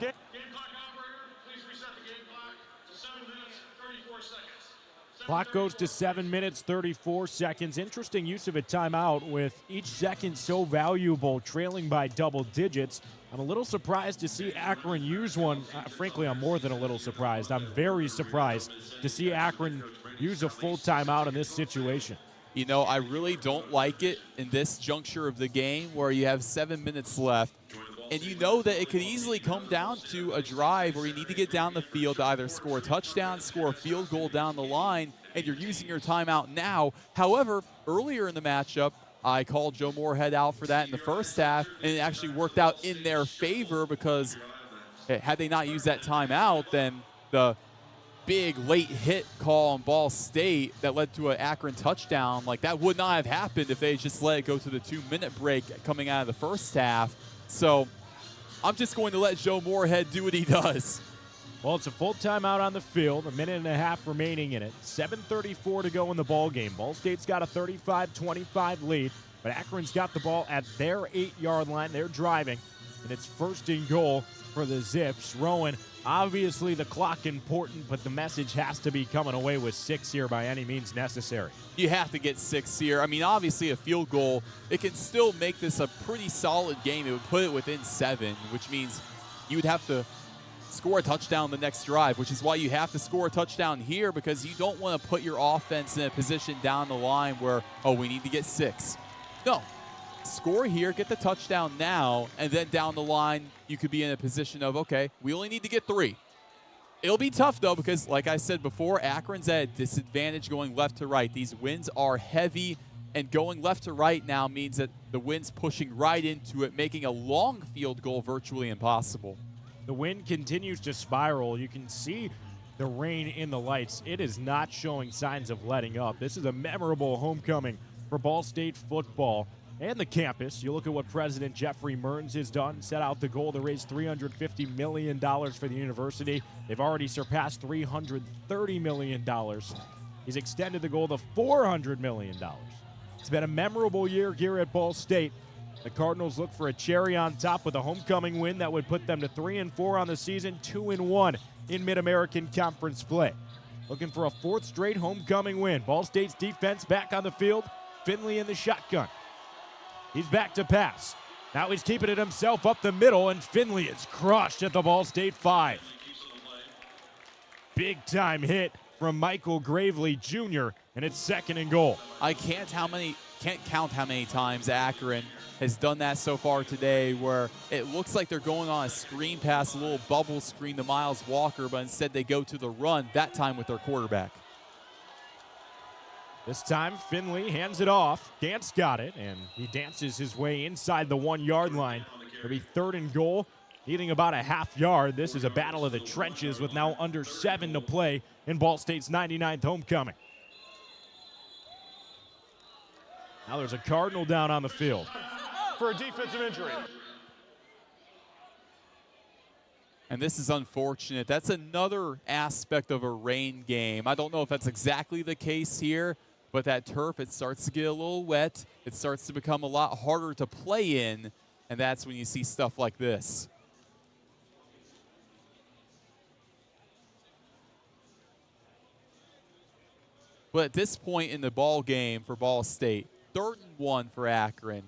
Game clock operator, please reset the game clock to 7 minutes, 34 seconds. Clock goes to 7 minutes, 34 seconds. Interesting use of a timeout with each second so valuable, trailing by double digits. I'm a little surprised to see Akron use one. Frankly, I'm more than a little surprised. I'm very surprised to see Akron use a full timeout in this situation. You know, I really don't like it in this juncture of the game where you have 7 minutes left. And you know that it could easily come down to a drive where you need to get down the field to either score a touchdown, score a field goal down the line, and you're using your timeout now. However, earlier in the matchup, I called Joe Moorhead out for that in the 1st half, and it actually worked out in their favor because had they not used that timeout, then the big late hit call on Ball State that led to an Akron touchdown, like that would not have happened if they just let it go to the 2-minute break coming out of the 1st half. So I'm just going to let Joe Moorhead do what he does. Well, it's a full timeout on the field, 1.5 minutes remaining in it. 7:34 to go in the ball game. Ball State's got a 35-25 lead, but Akron's got the ball at their 8-yard line. They're driving, and it's 1st and goal for the Zips. Roen, obviously the clock important, but the message has to be coming away with 6 here by any means necessary. You have to get 6 here. I mean, obviously a field goal, it can still make this a pretty solid game. It would put it within 7, which means you would have to score a touchdown the next drive, which is why you have to score a touchdown here because you don't want to put your offense in a position down the line where, oh, we need to get 6. No. Score here, get the touchdown now, and then down the line you could be in a position of, okay, we only need to get 3. It'll be tough, though, because like I said before, Akron's at a disadvantage going left to right. These winds are heavy, and going left to right now means that the wind's pushing right into it, making a long field goal virtually impossible. The wind continues to spiral. You can see the rain in the lights. It is not showing signs of letting up. This is a memorable homecoming for Ball State football and the campus. You look at what President Jeffrey Mearns has done, set out the goal to raise $350 million for the university. They've already surpassed $330 million. He's extended the goal to $400 million. It's been a memorable year here at Ball State. The Cardinals look for a cherry on top with a homecoming win that would put them to 3-4 on the season, 2-1 in Mid-American Conference play. looking for a 4th straight homecoming win. Ball State's defense back on the field. Finley in the shotgun. He's back to pass. Now he's keeping it himself up the middle, and Finley is crushed at the Ball State 5. Big time hit from Michael Gravely Jr., and it's 2nd and goal. I can't count how many times Akron has done that so far today, where it looks like they're going on a screen pass, a little bubble screen to Miles Walker, but instead they go to the run, that time with their quarterback. This time, Finley hands it off. Dance got it, and he dances his way inside the 1-yard line. It'll be 3rd and goal, needing about a half yard. This is a battle of the trenches with now under 7 to play in Ball State's 99th homecoming. Now there's a Cardinal down on the field. For a defensive injury. And this is unfortunate. That's another aspect of a rain game. I don't know if that's exactly the case here, but that turf, it starts to get a little wet. It starts to become a lot harder to play in, and that's when you see stuff like this. But at this point in the ball game for Ball State, 3rd and 1 for Akron.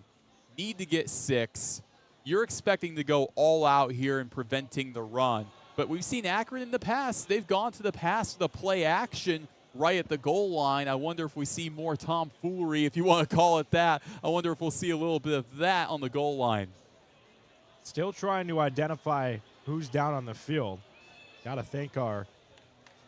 Need to get 6. You're expecting to go all out here in preventing the run. But we've seen Akron in the past. They've gone to the pass, the play action right at the goal line. I wonder if we see more tomfoolery, if you want to call it that. I wonder if we'll see a little bit of that on the goal line. Still trying to identify who's down on the field. Got to thank our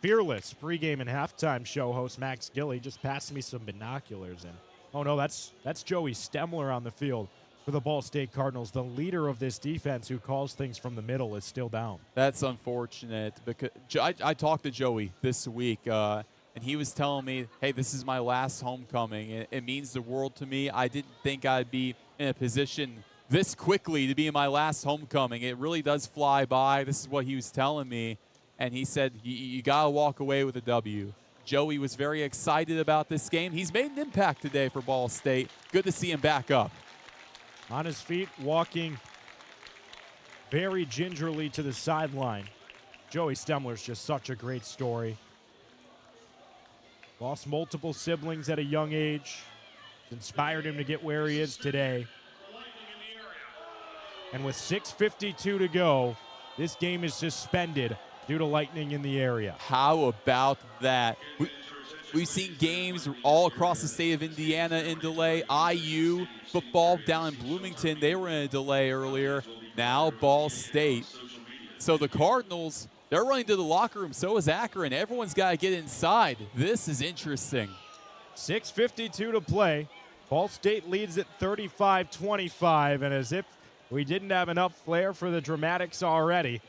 fearless pregame and halftime show host, Max Gillie, just passed me some binoculars. And oh no, that's Joey Stemler on the field for the Ball State Cardinals. The leader of this defense who calls things from the middle is still down. That's unfortunate because I talked to Joey this week, and he was telling me, hey, this is my last homecoming. It means the world to me. I didn't think I'd be in a position this quickly to be in my last homecoming. It really does fly by. This is what he was telling me. And he said, you got to walk away with a W. Joey was very excited about this game. He's made an impact today for Ball State. Good to see him back up. On his feet, walking very gingerly to the sideline. Joey Stemler's just such a great story. Lost multiple siblings at a young age. Inspired him to get where he is today. And with 6:52 to go, this game is suspended due to lightning in the area. How about that? We've seen games all across the state of Indiana in delay. IU football down in Bloomington, they were in a delay earlier. Now Ball State. So the Cardinals, they're running to the locker room. So is Akron. Everyone's got to get inside. This is interesting. 6:52 to play. Ball State leads at 35-25. And as if we didn't have enough flair for the dramatics already,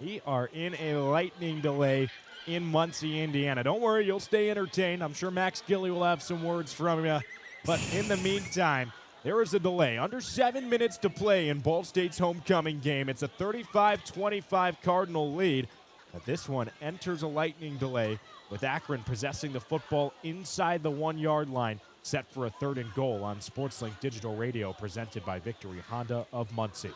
we are in a lightning delay in Muncie, Indiana. Don't worry, you'll stay entertained. I'm sure Max Gillie will have some words from you. But in the meantime, there is a delay. Under 7 minutes to play in Ball State's homecoming game. It's a 35-25 Cardinal lead. But this one enters a lightning delay with Akron possessing the football inside the 1-yard line, set for a 3rd and goal on SportsLink Digital Radio, presented by Victory Honda of Muncie.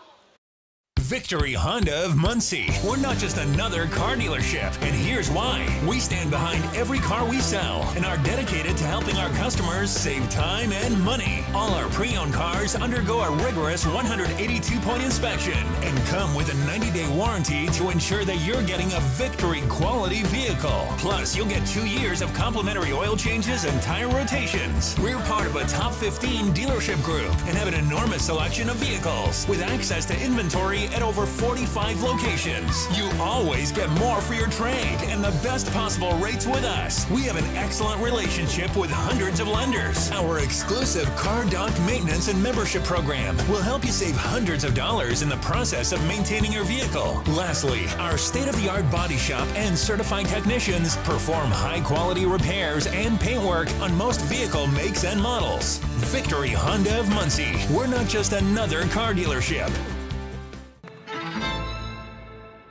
Victory Honda of Muncie. We're not just another car dealership, and here's why. We stand behind every car we sell and are dedicated to helping our customers save time and money. All our pre-owned cars undergo a rigorous 182-point inspection and come with a 90-day warranty to ensure that you're getting a Victory quality vehicle. Plus, you'll get 2 years of complimentary oil changes and tire rotations. We're part of a top 15 dealership group and have an enormous selection of vehicles with access to inventory at over 45 locations. You always get more for your trade and the best possible rates with us. We have an excellent relationship with hundreds of lenders. Our exclusive Car Doc maintenance and membership program will help you save hundreds of dollars in the process of maintaining your vehicle. Lastly, our state-of-the-art body shop and certified technicians perform high-quality repairs and paintwork on most vehicle makes and models. Victory Honda of Muncie. We're not just another car dealership.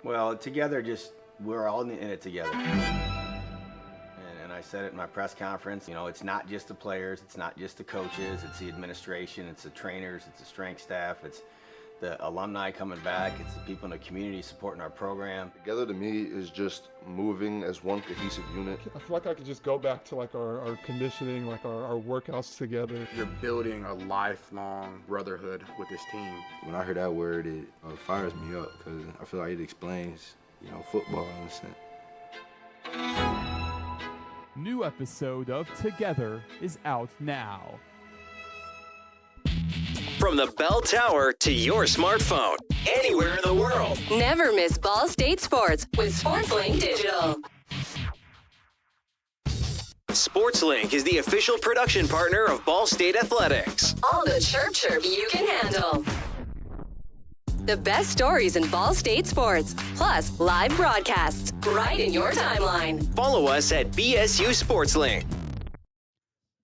Well, together, we're all in it together. And I said it in my press conference, it's not just the players, it's not just the coaches, it's the administration, it's the trainers, it's the strength staff, it's the alumni coming back. It's the people in the community supporting our program. Together to me is just moving as one cohesive unit. I feel like I could just go back to like our conditioning, like our workouts together. You're building a lifelong brotherhood with this team. When I hear that word, it fires me up because I feel like it explains, football in a sense. New episode of Together is out now. From the bell tower to your smartphone, anywhere in the world. Never miss Ball State Sports with SportsLink Digital. SportsLink is the official production partner of Ball State Athletics. All the chirp you can handle. The best stories in Ball State sports, plus live broadcasts right in your timeline. Follow us at BSU SportsLink.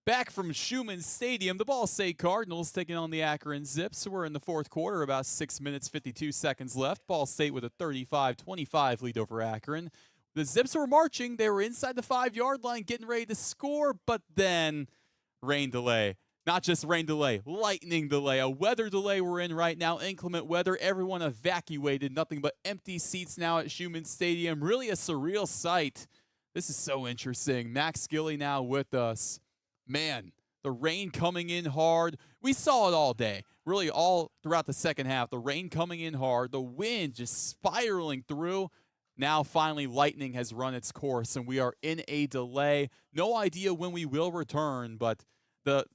Back from Schumann Stadium, the Ball State Cardinals taking on the Akron Zips. We're in the fourth quarter, about 6 minutes, 52 seconds left. Ball State with a 35-25 lead over Akron. The Zips were marching. They were inside the 5-yard line getting ready to score, but then rain delay. Not just rain delay, lightning delay, a weather delay we're in right now, inclement weather. Everyone evacuated, nothing but empty seats now at Schumann Stadium. Really a surreal sight. This is so interesting. Max Gillie now with us. Man, the rain coming in hard. We saw it all day, really all throughout the second half. The rain coming in hard, the wind just spiraling through. Now finally lightning has run its course and we are in a delay. No idea when we will return, but the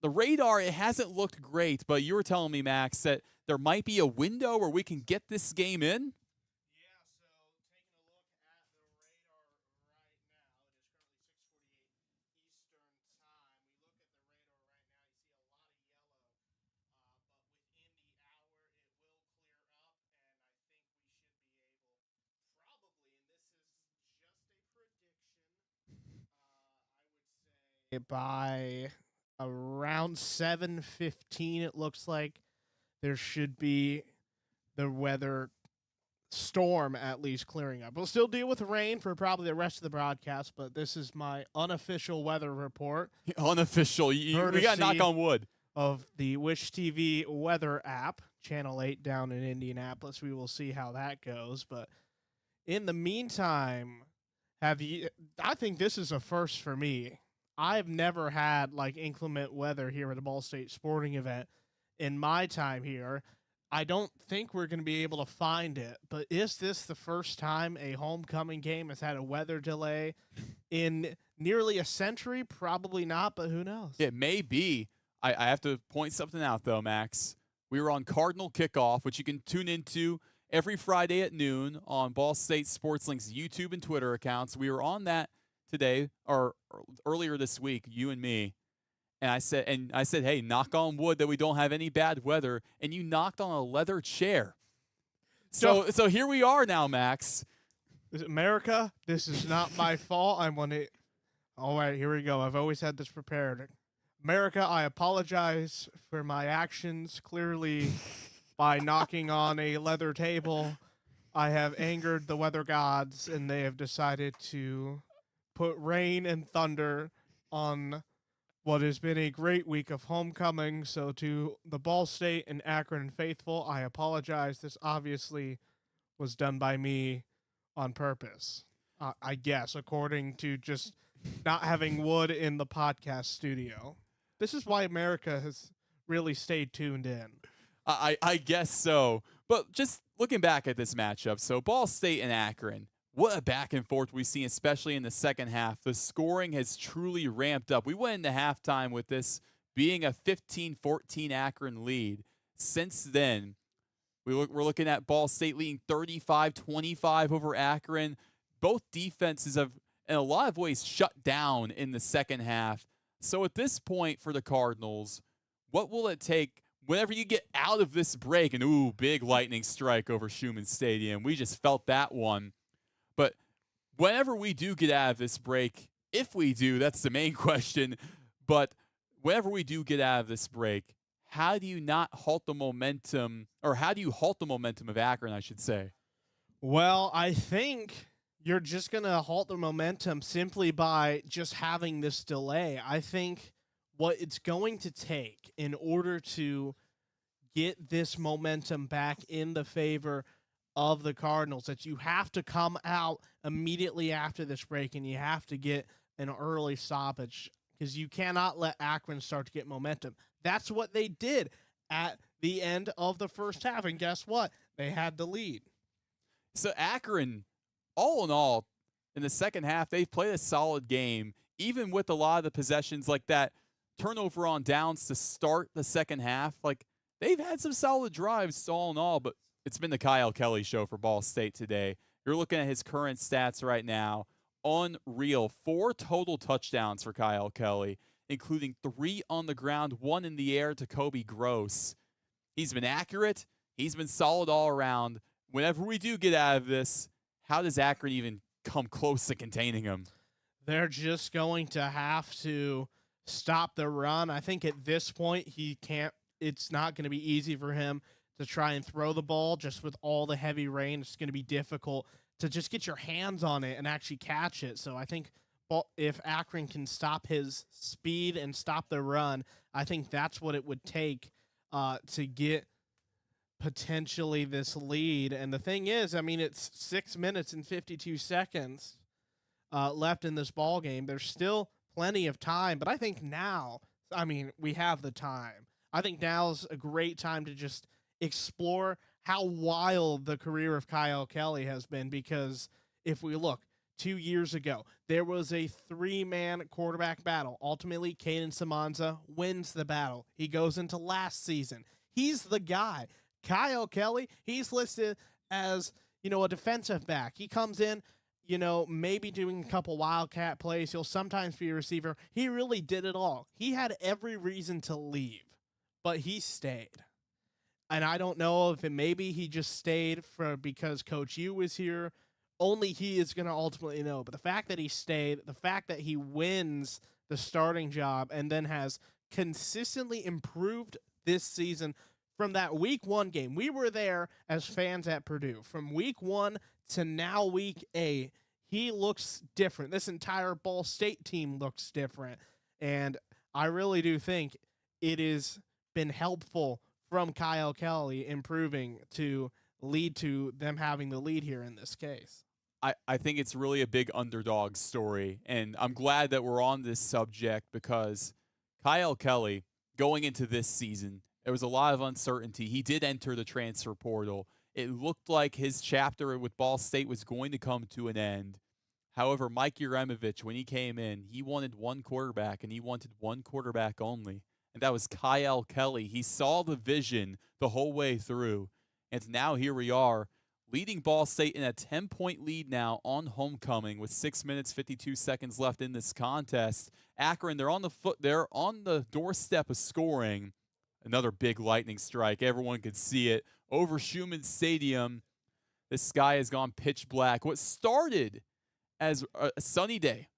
radar, it hasn't looked great, but you were telling me, Max, that there might be a window where we can get this game in? By around 7:15, it looks like there should be the weather storm at least clearing up. We'll still deal with rain for probably the rest of the broadcast, but this is my unofficial weather report. Unofficial. We got to knock on wood. Of the Wish TV weather app, Channel 8 down in Indianapolis. We will see how that goes. But in the meantime, I think this is a first for me. I've never had like inclement weather here at a Ball State sporting event in my time here. I don't think we're going to be able to find it, but is this the first time a homecoming game has had a weather delay in nearly a century? Probably not, but who knows? It may be. I have to point something out, though, Max. We were on Cardinal Kickoff, which you can tune into every Friday at noon on Ball State SportsLink's YouTube and Twitter accounts. We were on that today or earlier this week, you and me, and I said, hey, knock on wood that we don't have any bad weather, and you knocked on a leather chair. So here we are now, Max. America, this is not my fault. All right, here we go. I've always had this prepared. America, I apologize for my actions. Clearly, by knocking on a leather table, I have angered the weather gods, and they have decided to put rain and thunder on what has been a great week of homecoming. So to the Ball State and Akron faithful, I apologize. This obviously was done by me on purpose, I guess, according to just not having wood in the podcast studio. This is why America has really stayed tuned in. I guess so. But just looking back at this matchup, so Ball State and Akron, what a back and forth we've seen, especially in the second half. The scoring has truly ramped up. We went into halftime with this being a 15-14 Akron lead. Since then, we're looking at Ball State leading 35-25 over Akron. Both defenses have, in a lot of ways, shut down in the second half. So at this point for the Cardinals, what will it take whenever you get out of this break? And, ooh, big lightning strike over Schumann Stadium. We just felt that one. But whenever we do get out of this break, if we do, that's the main question. But whenever we do get out of this break, how do you not halt the momentum, or how do you halt the momentum of Akron, I should say? Well, I think you're just going to halt the momentum simply by just having this delay. I think what it's going to take in order to get this momentum back in the favor of the Cardinals, that you have to come out immediately after this break and you have to get an early stoppage because you cannot let Akron start to get momentum. That's what they did at the end of the first half, and guess what? They had the lead. So Akron, all in all, in the second half, they've played a solid game, even with a lot of the possessions like that turnover on downs to start the second half. Like, they've had some solid drives all in all, but it's been the Kyle Kelly show for Ball State today. You're looking at his current stats right now. Unreal. 4 total touchdowns for Kyle Kelly, including 3 on the ground, 1 in the air to Kobe Gross. He's been accurate. He's been solid all around. Whenever we do get out of this, how does Akron even come close to containing him? They're just going to have to stop the run. I think at this point it's not going to be easy for him to try and throw the ball just with all the heavy rain. It's going to be difficult to just get your hands on it and actually catch it. So I think if Akron can stop his speed and stop the run, I think that's what it would take to get potentially this lead. And the thing is, I mean, it's 6 minutes and 52 seconds left in this ball game. There's still plenty of time, but I think now, I mean, we have the time. I think now's a great time to just explore how wild the career of Kyle Kelly has been, because if we look 2 years ago, there was a 3-man quarterback battle. Ultimately, Caden Samanza wins the battle. He goes into last season. He's the guy. Kyle Kelly, he's listed as, a defensive back. He comes in, maybe doing a couple wildcat plays. He'll sometimes be a receiver. He really did it all. He had every reason to leave, but he stayed. And I don't know if maybe he just stayed because Coach U was here. Only he is going to ultimately know. But the fact that he stayed, the fact that he wins the starting job and then has consistently improved this season from that week 1 game. We were there as fans at Purdue. From week 1 to now week 8, he looks different. This entire Ball State team looks different. And I really do think it has been helpful from Kyle Kelly improving to lead to them having the lead here in this case. I think it's really a big underdog story, and I'm glad that we're on this subject because Kyle Kelly, going into this season, there was a lot of uncertainty. He did enter the transfer portal. It looked like his chapter with Ball State was going to come to an end. However, Mike Uremovich, when he came in, he wanted one quarterback, and he wanted one quarterback only, and that was Kyle Kelly. He saw the vision the whole way through, and now here we are, leading Ball State in a 10-point lead now on homecoming with 6 minutes, 52 seconds left in this contest. Akron, they're on the doorstep of scoring. Another big lightning strike. Everyone could see it over Schumann Stadium. The sky has gone pitch black. What started as a sunny day,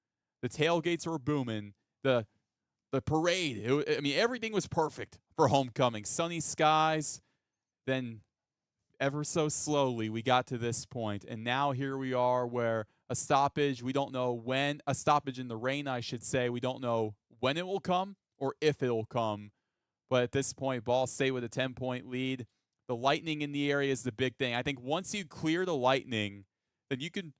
the tailgates were booming. The parade, everything was perfect for homecoming. Sunny skies. Then ever so slowly we got to this point, and now here we are where a stoppage, we don't know when, a stoppage in the rain, I should say, we don't know when it will come or if it will come. But at this point, Ball State with a 10-point lead. The lightning in the area is the big thing. I think once you clear the lightning, then you can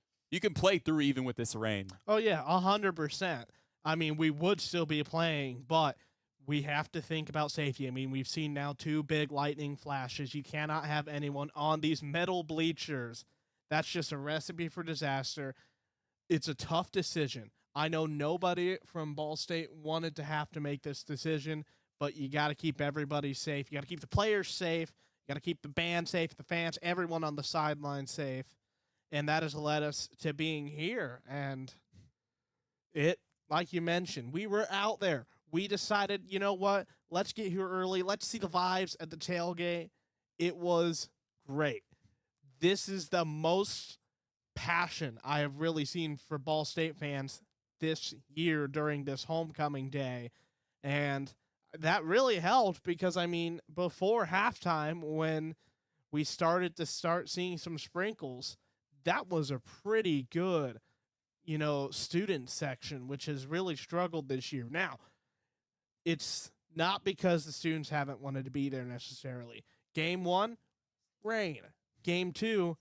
play through even with this rain. Oh, yeah, 100%. I mean, we would still be playing, but we have to think about safety. I mean, we've seen now 2 big lightning flashes. You cannot have anyone on these metal bleachers. That's just a recipe for disaster. It's a tough decision. I know nobody from Ball State wanted to have to make this decision, but you got to keep everybody safe. You got to keep the players safe. You got to keep the band safe, the fans, everyone on the sideline safe. And that has led us to being here. And it, like you mentioned, we were out there. We decided, you know what? Let's get here early. Let's see the vibes at the tailgate. It was great. This is the most passion I have really seen for Ball State fans this year during this homecoming day. And that really helped because, before halftime, when we started seeing some sprinkles, that was a pretty good, student section, which has really struggled this year. Now, it's not because the students haven't wanted to be there necessarily. Game 1, rain. Game 2,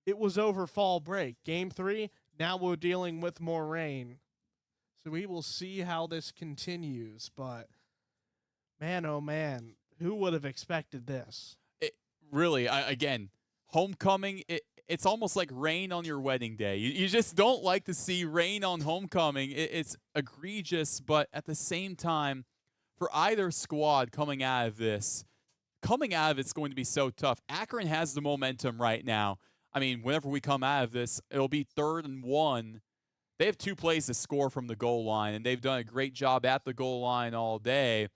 it was over fall break. Game 3, now we're dealing with more rain. So we will see how this continues. But, man, oh, man, who would have expected this? Really, again, homecoming, it's almost like rain on your wedding day. You just don't like to see rain on homecoming. It's egregious, but at the same time, for either squad coming out of this, it's going to be so tough. Akron has the momentum right now. I mean, whenever we come out of this, it'll be 3rd and 1. They have 2 plays to score from the goal line, and they've done a great job at the goal line all day.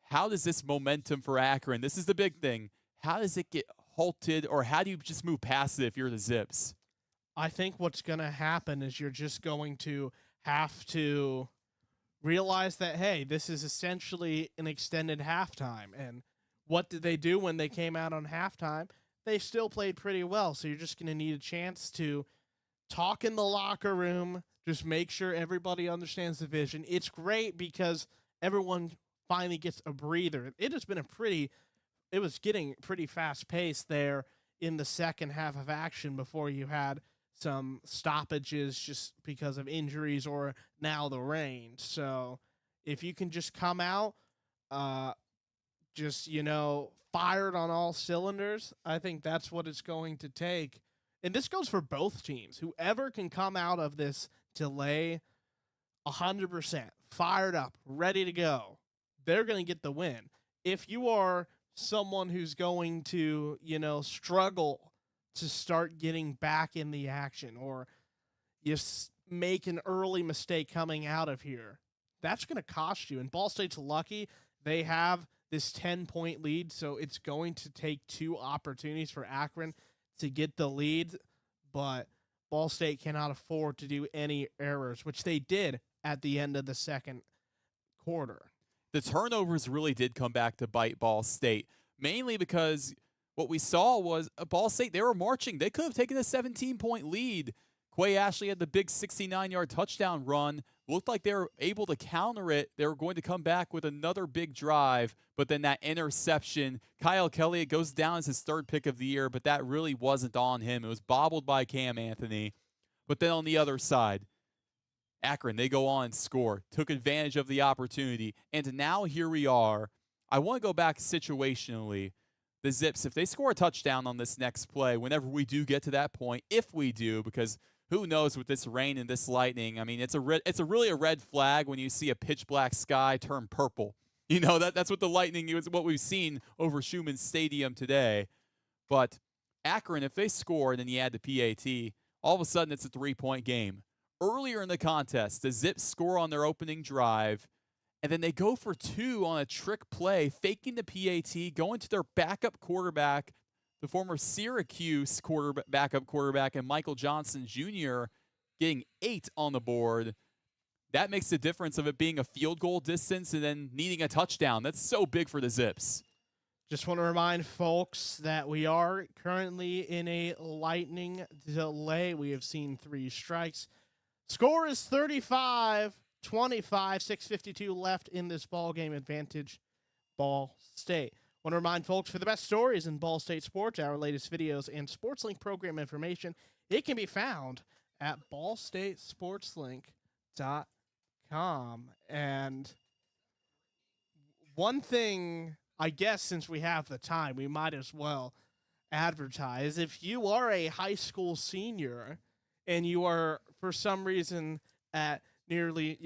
How does this momentum for Akron, this is the big thing, how does it get halted, or how do you just move past it if you're the Zips? I think what's going to happen is you're just going to have to realize that, hey, this is essentially an extended halftime. And what did they do when they came out on halftime? They still played pretty well. So you're just going to need a chance to talk in the locker room, just make sure everybody understands the vision. It's great because everyone finally gets a breather. It was getting pretty fast paced there in the second half of action before you had some stoppages just because of injuries or now the rain. So if you can just come out, fired on all cylinders, I think that's what it's going to take. And this goes for both teams. Whoever can come out of this delay 100%, fired up, ready to go, they're going to get the win. If you are someone who's going to, struggle to start getting back in the action, or you make an early mistake coming out of here, that's going to cost you. And Ball State's lucky. They have this 10-point lead, so it's going to take 2 opportunities for Akron to get the lead, but Ball State cannot afford to do any errors, which they did at the end of the second quarter. The turnovers really did come back to bite Ball State, mainly because what we saw was Ball State, they were marching. They could have taken a 17-point lead. Quay Ashley had the big 69-yard touchdown run. Looked like they were able to counter it. They were going to come back with another big drive, but then that interception, Kyle Kelly, it goes down as his 3rd pick of the year, but that really wasn't on him. It was bobbled by Cam Anthony. But then on the other side, Akron, they go on and score, took advantage of the opportunity, and now here we are. I want to go back situationally. The Zips, if they score a touchdown on this next play, whenever we do get to that point, if we do, because who knows with this rain and this lightning. I mean, it's really a red flag when you see a pitch black sky turn purple. That's what the lightning is, what we've seen over Schumann Stadium today. But Akron, if they score and then you add the PAT, all of a sudden it's a 3-point game. Earlier in the contest, the Zips score on their opening drive, and then they go for 2 on a trick play, faking the PAT, going to their backup quarterback, the former Syracuse backup quarterback, and Michael Johnson Jr. getting 8 on the board. That makes the difference of it being a field goal distance and then needing a touchdown. That's so big for the Zips. Just want to remind folks that we are currently in a lightning delay. We have seen 3 strikes. Score is 35-25, 6:52 left in this ball game. Advantage Ball State. Want to remind folks, for the best stories in Ball State sports, our latest videos and SportsLink program information, it can be found at ballstatesportslink.com. And one thing, I guess, since we have the time, we might as well advertise. If you are a high school senior and you are, for some reason, at nearly,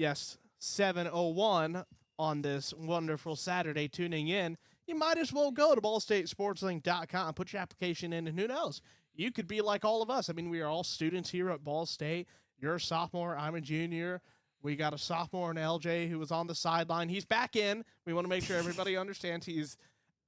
7:01 on this wonderful Saturday tuning in, you might as well go to ballstatesportslink.com, put your application in, and who knows? You could be like all of us. I mean, we are all students here at Ball State. You're a sophomore. I'm a junior. We got a sophomore in LJ who was on the sideline. He's back in. We want to make sure everybody understands he's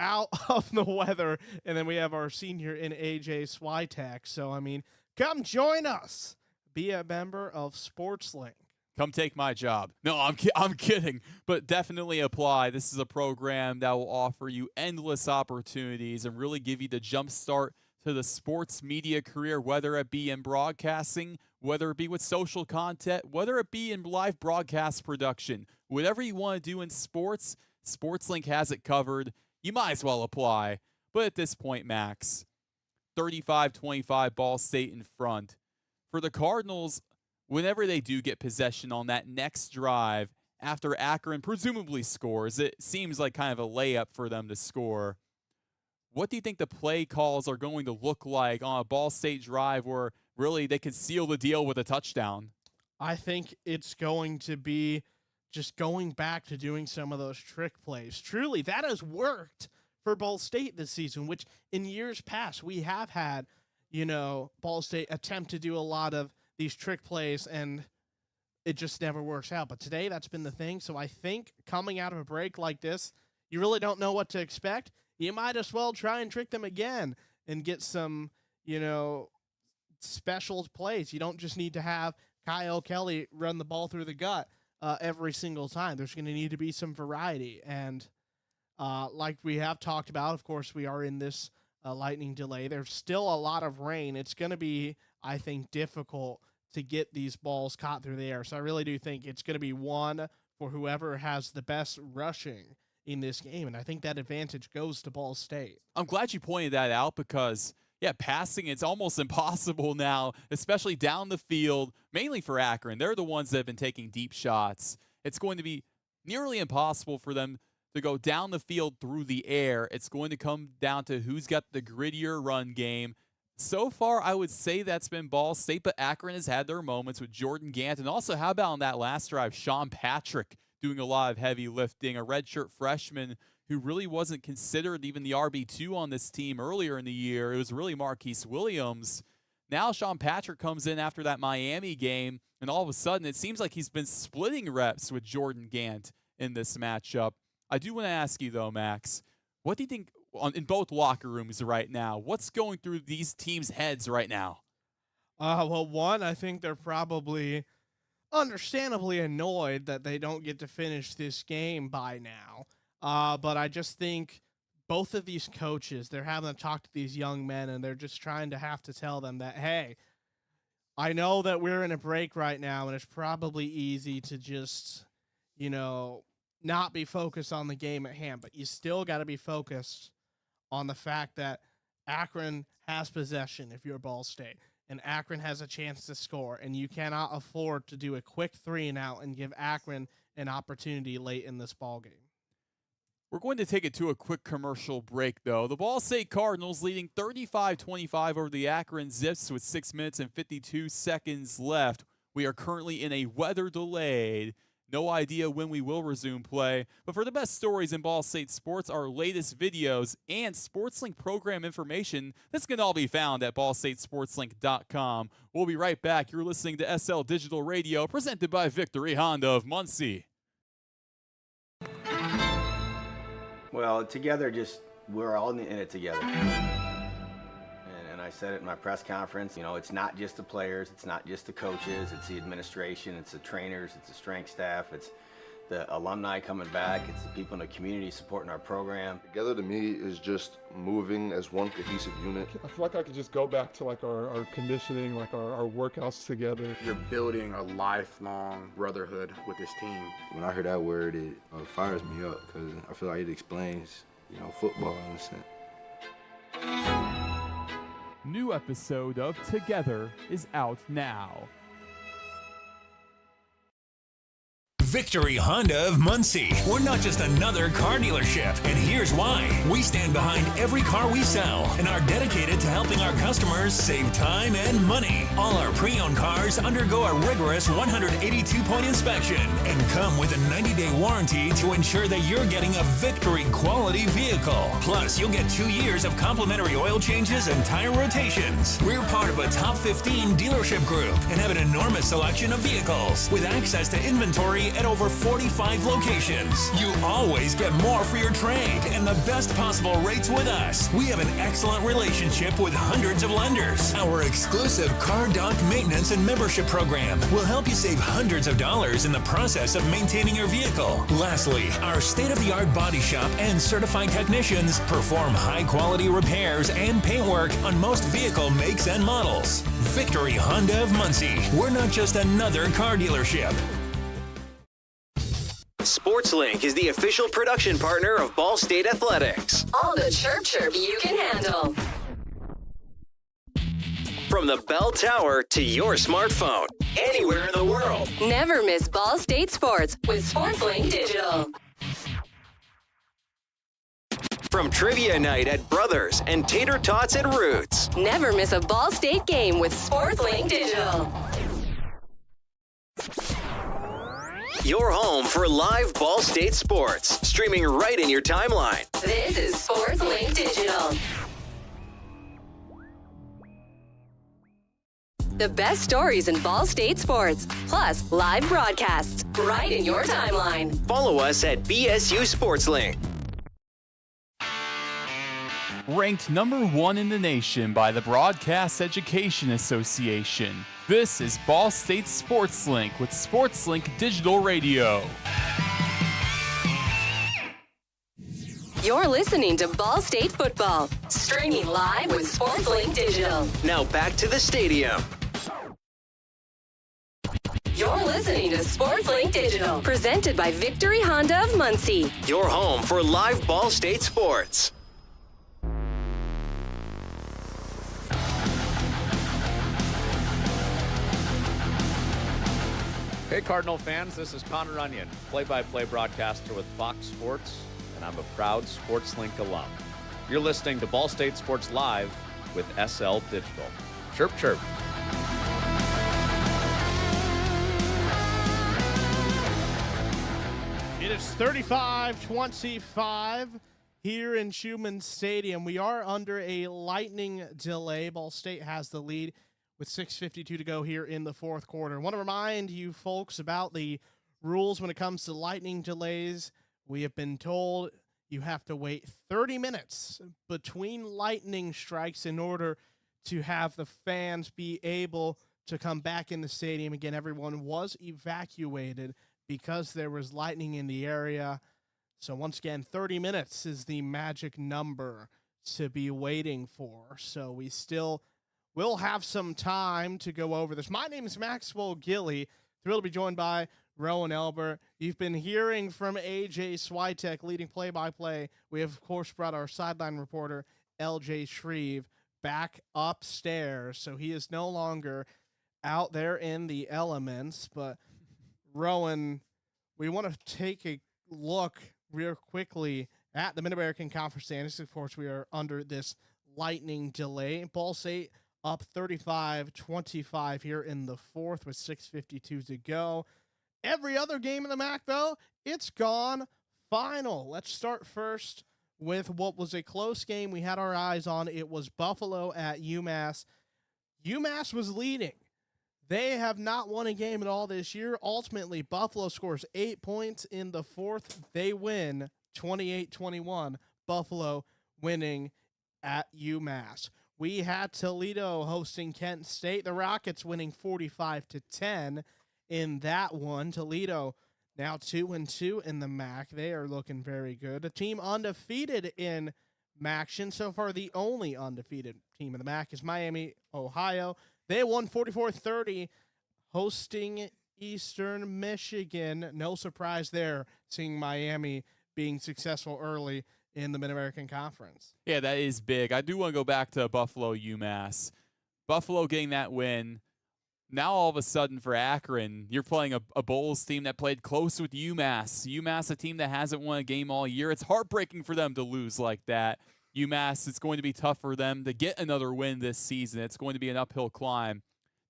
out of the weather. And then we have our senior in AJ Swiatek. So, I mean, come join us. Be a member of SportsLink. Come take my job. No, I'm kidding, but definitely apply. This is a program that will offer you endless opportunities and really give you the jump start to the sports media career, whether it be in broadcasting, whether it be with social content, whether it be in live broadcast production. Whatever you want to do in sports, SportsLink has it covered. You might as well apply. But at this point, Max, 35-25 Ball State in front. For the Cardinals, whenever they do get possession on that next drive, after Akron presumably scores, it seems like kind of a layup for them to score. What do you think the play calls are going to look like on a Ball State drive where really they can seal the deal with a touchdown? I think it's going to be just going back to doing some of those trick plays. Truly, that has worked for Ball State this season, which in years past we have had, Ball State attempt to do a lot of these trick plays and it just never works out. But today that's been the thing. So I think coming out of a break like this, you really don't know what to expect. You might as well try and trick them again and get some, special plays. You don't just need to have Kyle Kelly run the ball through the gut every single time. There's going to need to be some variety. And like we have talked about, of course, we are in this lightning delay. There's still a lot of rain. It's going to be, I think, difficult to get these balls caught through the air. So I really do think it's going to be one for whoever has the best rushing in this game. And I think that advantage goes to Ball State. I'm glad you pointed that out because, passing, it's almost impossible now, especially down the field, mainly for Akron. They're the ones that have been taking deep shots. It's going to be nearly impossible for them to go down the field through the air. It's going to come down to who's got the grittier run game. So far, I would say that's been Ball State, but Akron has had their moments with Jordan Gant. And also, how about on that last drive, Sean Patrick doing a lot of heavy lifting, a redshirt freshman who really wasn't considered even the RB2 on this team earlier in the year. It was really Marquise Williams. Now Sean Patrick comes in after that Miami game, and all of a sudden it seems like he's been splitting reps with Jordan Gant in this matchup. I do want to ask you, though, Max, what do you think in both locker rooms right now? What's going through these teams' heads right now? Well, one, I think they're probably understandably annoyed that they don't get to finish this game by now. But I just think both of these coaches, they're having to talk to these young men, and they're just trying to have to tell them that, hey, I know that we're in a break right now, and it's probably easy to just, not be focused on the game at hand, but you still got to be focused on the fact that Akron has possession if you're Ball State, and Akron has a chance to score, and you cannot afford to do a quick 3-and-out and give Akron an opportunity late in this ball game. We're going to take it to a quick commercial break, though. The Ball State Cardinals leading 35-25 over the Akron Zips with 6 minutes and 52 seconds left. We are currently in a weather delayed. No idea when we will resume play. But for the best stories in Ball State sports, our latest videos, and SportsLink program information, this can all be found at ballstatesportslink.com. We'll be right back. You're listening to SL Digital Radio, presented by Victory Honda of Muncie. Well, together, we're all in it together. And I said it in my press conference, it's not just the players, it's not just the coaches, it's the administration, it's the trainers, it's the strength staff, it's the alumni coming back, it's the people in the community supporting our program. Together to me is just moving as one cohesive unit. I feel like I could just go back to our conditioning, our workouts together. You're building a lifelong brotherhood with this team. When I hear that word, it fires me up because I feel like it explains, football in a sense. New episode of Together is out now. Victory Honda of Muncie. We're not just another car dealership, and here's why. We stand behind every car we sell and are dedicated to helping our customers save time and money. All our pre-owned cars undergo a rigorous 182-point inspection and come with a 90-day warranty to ensure that you're getting a Victory quality vehicle. Plus, you'll get 2 years of complimentary oil changes and tire rotations. We're part of a top 15 dealership group and have an enormous selection of vehicles with access to inventory at over 45 locations. You always get more for your trade and the best possible rates with us. We have an excellent relationship with hundreds of lenders. Our exclusive Car Doc maintenance and membership program will help you save hundreds of dollars in the process of maintaining your vehicle. Lastly, our state-of-the-art body shop and certified technicians perform high-quality repairs and paintwork on most vehicle makes and models. Victory Honda of Muncie. We're not just another car dealership. SportsLink is the official production partner of Ball State Athletics. All the chirp you can handle. From the bell tower to your smartphone, anywhere in the world. Never miss Ball State Sports with SportsLink Digital. From trivia night at Brothers and tater tots at Roots. Never miss a Ball State game with SportsLink Digital. Your home for live Ball State sports, streaming right in your timeline. This is SportsLink Digital. The best stories in Ball State sports, plus live broadcasts, right in your timeline. Follow us at BSU SportsLink. Ranked number 1 in the nation by the Broadcast Education Association. This is Ball State SportsLink with SportsLink Digital Radio. You're listening to Ball State football, streaming live with SportsLink Digital. Now back to the stadium. You're listening to SportsLink Digital, presented by Victory Honda of Muncie. Your home for live Ball State sports. Hey Cardinal fans, this is Connor Onion, play-by-play broadcaster with Fox Sports, and I'm a proud SportsLink alum. You're listening to Ball State Sports Live with SL Digital. Chirp, chirp. It is 35-25 here in Schumann Stadium. We are under a lightning delay. Ball State has the lead with 6:52 to go here in the fourth quarter. I want to remind you folks about the rules when it comes to lightning delays. We have been told you have to wait 30 minutes between lightning strikes in order to have the fans be able to come back in the stadium. Again, everyone was evacuated because there was lightning in the area. So once again, 30 minutes is the magic number to be waiting for. So we still will have some time to go over this. My name is Maxwell Gillie. Thrilled to be joined by Roen Elbert. You've been hearing from AJ Swiatek leading play-by-play. We have, of course, brought our sideline reporter, LJ Shrieve, back upstairs. So he is no longer out there in the elements. But Roen, we want to take a look real quickly at the Mid-American Conference standings. Of course, we are under this lightning delay. Ball State up 35-25 here in the fourth with 6:52 to go. Every other game in the MAC, though, it's gone final. Let's start first with what was a close game we had our eyes on. It was Buffalo at UMass. UMass was leading. They have not won a game at all this year. Ultimately, Buffalo scores 8 points in the fourth. They win 28-21. Buffalo winning at UMass. We had Toledo hosting Kent State. The Rockets winning 45-10 in that one. Toledo now 2-2 in the MAC. They are looking very good. A team undefeated in MACtion. So far, the only undefeated team in the MAC is Miami, Ohio. They won 44-30, hosting Eastern Michigan. No surprise there, seeing Miami being successful early in the Mid-American Conference. Yeah, that is big. I do want to go back to Buffalo, UMass. Buffalo getting that win. Now all of a sudden for Akron, you're playing a Bowls team that played close with UMass. UMass, a team that hasn't won a game all year. It's heartbreaking for them to lose like that. UMass, it's going to be tough for them to get another win this season. It's going to be an uphill climb.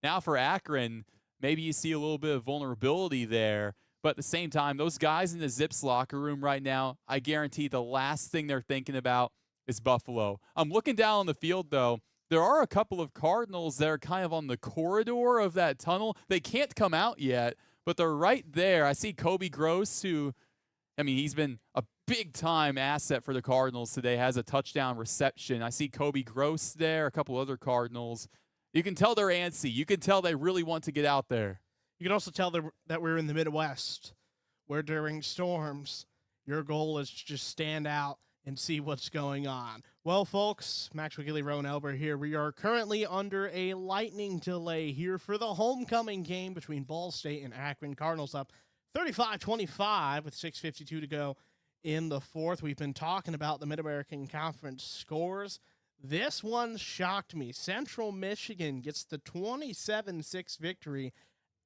Now for Akron, maybe you see a little bit of vulnerability there. But at the same time, those guys in the Zips locker room right now, I guarantee the last thing they're thinking about is Buffalo. I'm looking down on the field, though. There are a couple of Cardinals that are kind of on the corridor of that tunnel. They can't come out yet, but they're right there. I see Kobe Gross, who, I mean, he's been a big-time asset for the Cardinals today, has a touchdown reception. I see Kobe Gross there, a couple other Cardinals. You can tell they're antsy. You can tell they really want to get out there. You can also tell that we're in the Midwest, where during storms, your goal is to just stand out and see what's going on. Well, folks, Maxwell Gillie, Roen Elbert here. We are currently under a lightning delay here for the homecoming game between Ball State and Akron. Cardinals up 35-25 with 6:52 to go in the fourth. We've been talking about the Mid-American Conference scores. This one shocked me. Central Michigan gets the 27-6 victory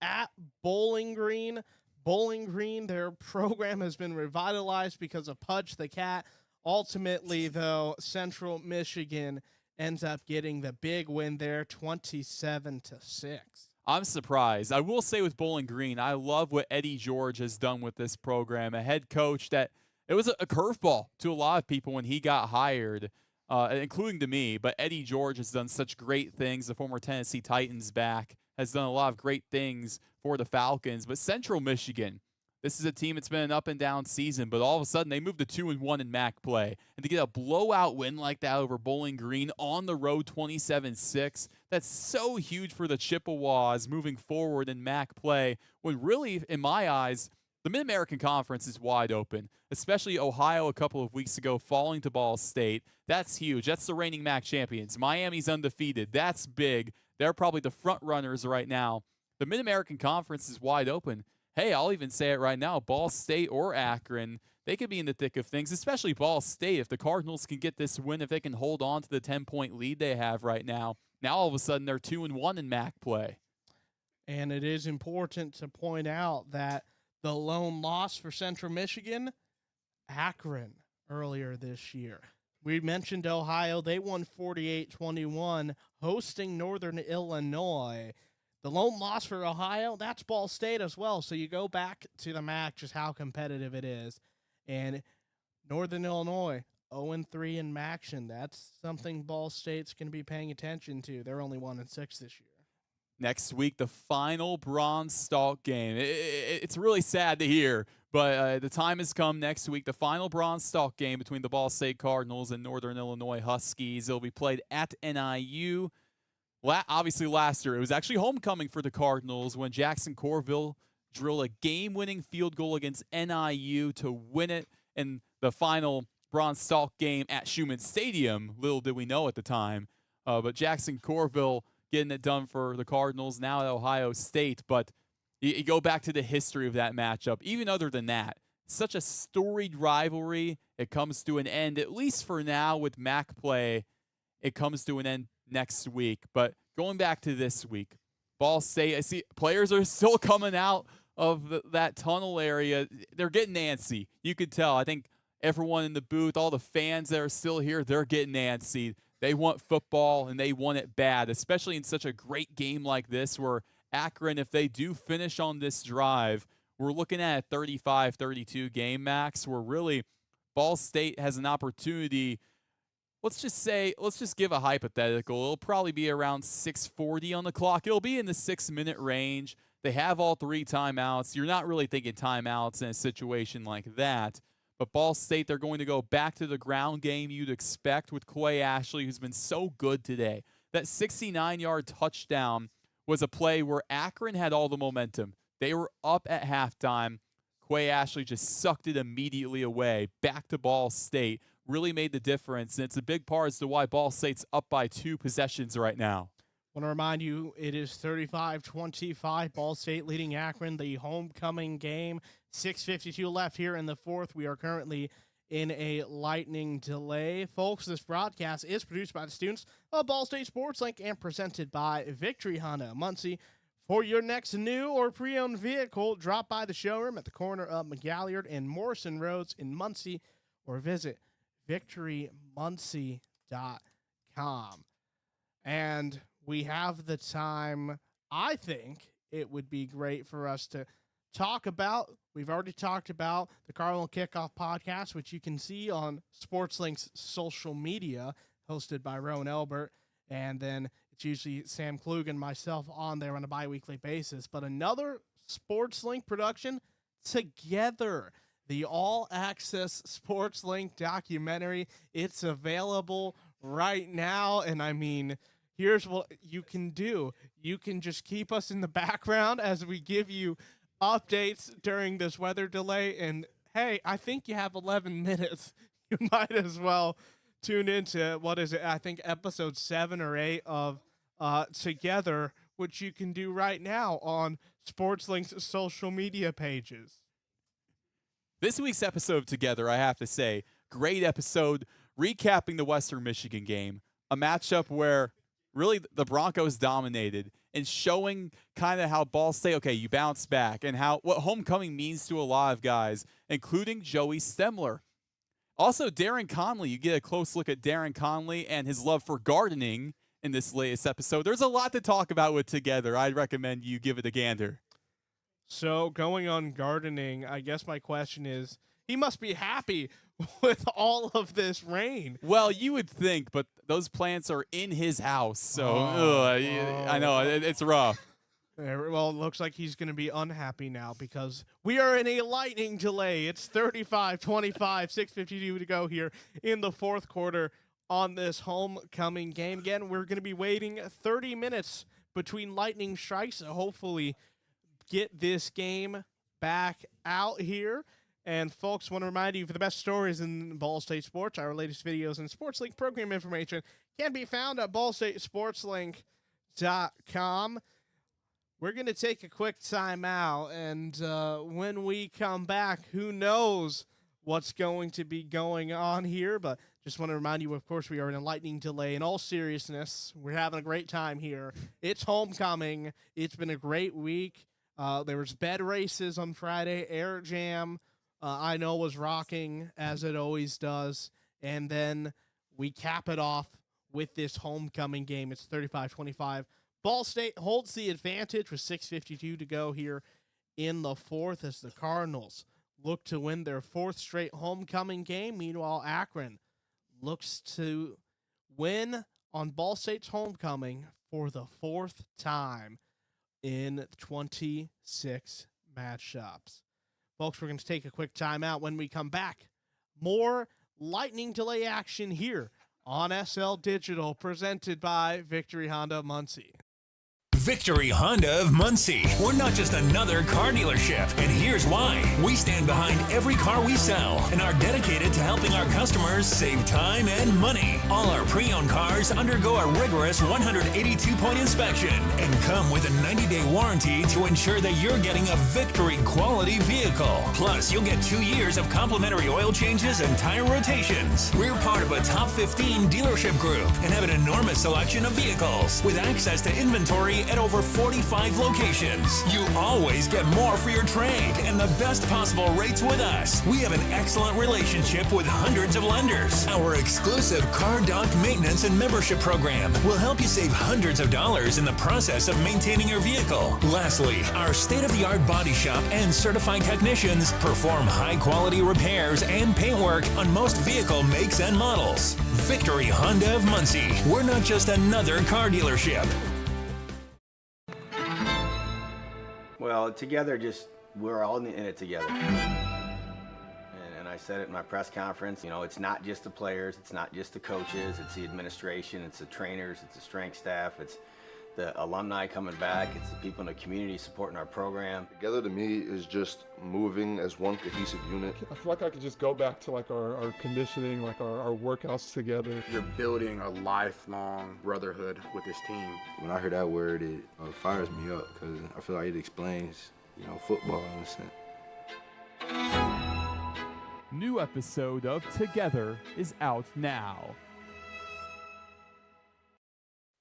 at Bowling Green. Bowling Green, their program has been revitalized because of Pudge the Cat. Ultimately, though, Central Michigan ends up getting the big win there, 27-6. I'm surprised. I will say with Bowling Green, I love what Eddie George has done with this program. A head coach that it was a curveball to a lot of people when he got hired, including to me. But Eddie George has done such great things. The former Tennessee Titans back has done a lot of great things for the Falcons. But Central Michigan, this is a team that's been an up and down season, but all of a sudden they moved to 2-1 in MAC play. And to get a blowout win like that over Bowling Green on the road 27-6, that's so huge for the Chippewas moving forward in MAC play, when really, in my eyes, the Mid-American Conference is wide open, especially Ohio a couple of weeks ago falling to Ball State. That's huge. That's the reigning MAC champions. Miami's undefeated. That's big. They're probably the front runners right now. The Mid-American Conference is wide open. Hey, I'll even say it right now, Ball State or Akron, they could be in the thick of things, especially Ball State. If the Cardinals can get this win, if they can hold on to the 10-point lead they have right now, now all of a sudden they're 2-1 in MAC play. And it is important to point out that the lone loss for Central Michigan, Akron, earlier this year. We mentioned Ohio. They won 48-21, hosting Northern Illinois. The lone loss for Ohio, that's Ball State as well. So you go back to the MAC, just how competitive it is. And Northern Illinois, 0-3 in MACtion. That's something Ball State's going to be paying attention to. They're only 1-6 this year. Next week, the final Bronze Stalk game. It's really sad to hear, but the time has come next week. The final Bronze Stalk game between the Ball State Cardinals and Northern Illinois Huskies. It'll be played at NIU. Obviously, last year, it was actually homecoming for the Cardinals when Jackson Corville drilled a game-winning field goal against NIU to win it in the final Bronze Stalk game at Schumann Stadium. Little did we know at the time. But Jackson Corville getting it done for the Cardinals now at Ohio State. But you go back to the history of that matchup. Even other than that, such a storied rivalry. It comes to an end, at least for now with MAC play. It comes to an end next week. But going back to this week, Ball State, I see players are still coming out of that tunnel area. They're getting antsy. You could tell. I think everyone in the booth, all the fans that are still here, they're getting antsy. They want football, and they want it bad, especially in such a great game like this where Akron, if they do finish on this drive, we're looking at a 35-32 game, Max, where really Ball State has an opportunity. Let's just give a hypothetical. It'll probably be around 6:40 on the clock. It'll be in the 6-minute range. They have all 3 timeouts. You're not really thinking timeouts in a situation like that. But Ball State, they're going to go back to the ground game you'd expect with Clay Ashley, who's been so good today. That 69-yard touchdown was a play where Akron had all the momentum. They were up at halftime. Clay Ashley just sucked it immediately away. Back to Ball State. Really made the difference, and it's a big part as to why Ball State's up by 2 possessions right now. I want to remind you, it is 35-25, Ball State leading Akron, the homecoming game. 6:52 left here in the fourth. We are currently in a lightning delay. Folks, this broadcast is produced by the students of Ball State Sports Link and presented by Victory Honda Muncie. For your next new or pre-owned vehicle, drop by the showroom at the corner of McGalliard and Morrison Roads in Muncie or visit victorymuncie.com. And we have the time. I think it would be great for us to talk about. We've already talked about the Cardinal Kickoff podcast, which you can see on SportsLink's social media, hosted by Roen Elbert. And then it's usually Sam Klug and myself on there on a bi-weekly basis. But another SportsLink production, Together, the all-access SportsLink documentary. It's available right now, and I mean, here's what you can do. You can just keep us in the background as we give you updates during this weather delay, and hey, I think you have 11 minutes. You might as well tune into, what is it, I think episode 7 or 8 of Together, which you can do right now on SportsLink's social media pages. This week's episode of Together, I have to say, great episode, recapping the Western Michigan game, a matchup where really the Broncos dominated and showing kind of how Ball State, okay, you bounce back, and what homecoming means to a lot of guys, including Joey Stemler. Also, Darren Conley, you get a close look at Darren Conley and his love for gardening in this latest episode. There's a lot to talk about with Together. I'd recommend you give it a gander. So going on gardening, I guess my question is, he must be happy with all of this rain. Well, you would think, but those plants are in his house, so I know, it's rough. Well, it looks like he's going to be unhappy now because we are in a lightning delay. It's 35-25, 6:52 to go here in the fourth quarter on this homecoming game. Again, we're going to be waiting 30 minutes between lightning strikes, so hopefully get this game back out here. And folks, want to remind you, for the best stories in Ball State sports, our latest videos and SportsLink program information can be found at ballstatesportslink.com. We're going to take a quick timeout, and when we come back, who knows what's going to be going on here, but just want to remind you, of course, we are in a lightning delay. In all seriousness, we're having a great time here. It's homecoming. It's been a great week. There was bed races on Friday, air jam. I know was rocking, as it always does. And then we cap it off with this homecoming game. It's 35-25. Ball State holds the advantage with 6:52 to go here in the fourth as the Cardinals look to win their fourth straight homecoming game. Meanwhile, Akron looks to win on Ball State's homecoming for the fourth time in 26 matchups. Folks, we're going to take a quick timeout. When we come back, more lightning delay action here on SL Digital, presented by Victory Honda of Muncie. Victory Honda of Muncie. We're not just another car dealership, and here's why. We stand behind every car we sell and are dedicated to helping our customers save time and money. All our pre-owned cars undergo a rigorous 182-point inspection and come with a 90-day warranty to ensure that you're getting a Victory quality vehicle. Plus, you'll get 2 years of complimentary oil changes and tire rotations. We're part of a top 15 dealership group and have an enormous selection of vehicles with access to inventory at over 45 locations. You always get more for your trade and the best possible rates with us. We have an excellent relationship with hundreds of lenders. Our exclusive car dock maintenance and membership program will help you save hundreds of dollars in the process of maintaining your vehicle. Lastly, our state-of-the-art body shop and certified technicians perform high-quality repairs and paintwork on most vehicle makes and models. Victory Honda of Muncie. We're not just another car dealership. Well, together, we're all in it together. And I said it in my press conference, it's not just the players, it's not just the coaches, it's the administration, it's the trainers, it's the strength staff, it's the alumni coming back, it's the people in the community supporting our program. Together to me is just moving as one cohesive unit. I feel like I could just go back to like our conditioning, like our workouts together. You're building a lifelong brotherhood with this team. When I hear that word, it fires me up because I feel like it explains, football in a sense. New episode of Together is out now.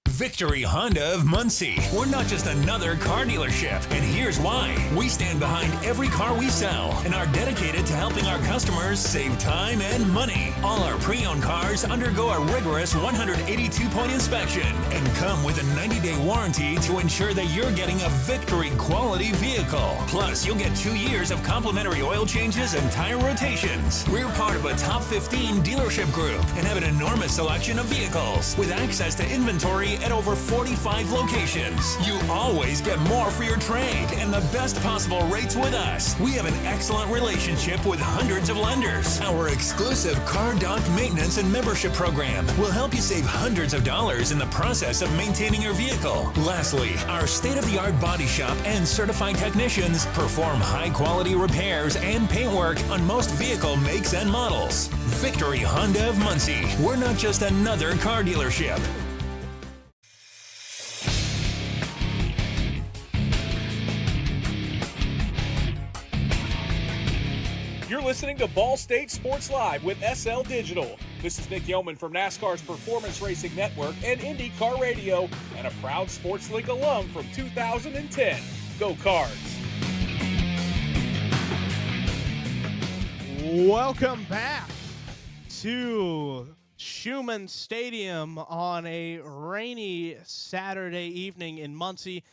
Victory Honda of Muncie. We're not just another car dealership, and here's why. We stand behind every car we sell and are dedicated to helping our customers save time and money. All our pre-owned cars undergo a rigorous 182-point inspection and come with a 90-day warranty to ensure that you're getting a Victory quality vehicle. Plus, you'll get 2 years of complimentary oil changes and tire rotations. We're part of a top 15 dealership group and have an enormous selection of vehicles with access to inventory at over 45 locations. You always get more for your trade and the best possible rates with us. We have an excellent relationship with hundreds of lenders. Our exclusive car dock maintenance and membership program will help you save hundreds of dollars in the process of maintaining your vehicle. Lastly, our state-of-the-art body shop and certified technicians perform high-quality repairs and paintwork on most vehicle makes and models. Victory Honda of Muncie. We're not just another car dealership. You're listening to Ball State Sports Live with SL Digital. This is Nick Yeoman from NASCAR's Performance Racing Network and IndyCar Radio, and a proud SportsLink alum from 2010. Go Cards! Welcome back to Schumann Stadium on a rainy Saturday evening in Muncie.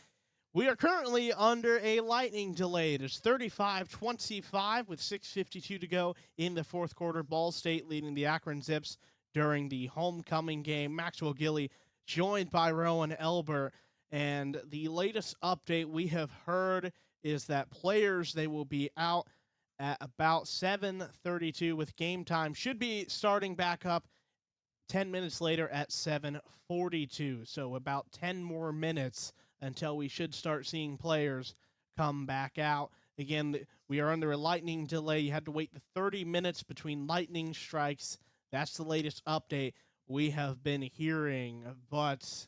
We are currently under a lightning delay. It is 35-25 with 6:52 to go in the fourth quarter. Ball State leading the Akron Zips during the homecoming game. Maxwell Gillie joined by Roen Elbert. And the latest update we have heard is that players, they will be out at about 7:32 with game time. Should be starting back up 10 minutes later at 7:42. So about 10 more minutes until we should start seeing players come back out. Again, we are under a lightning delay. You had to wait the 30 minutes between lightning strikes. That's the latest update we have been hearing. But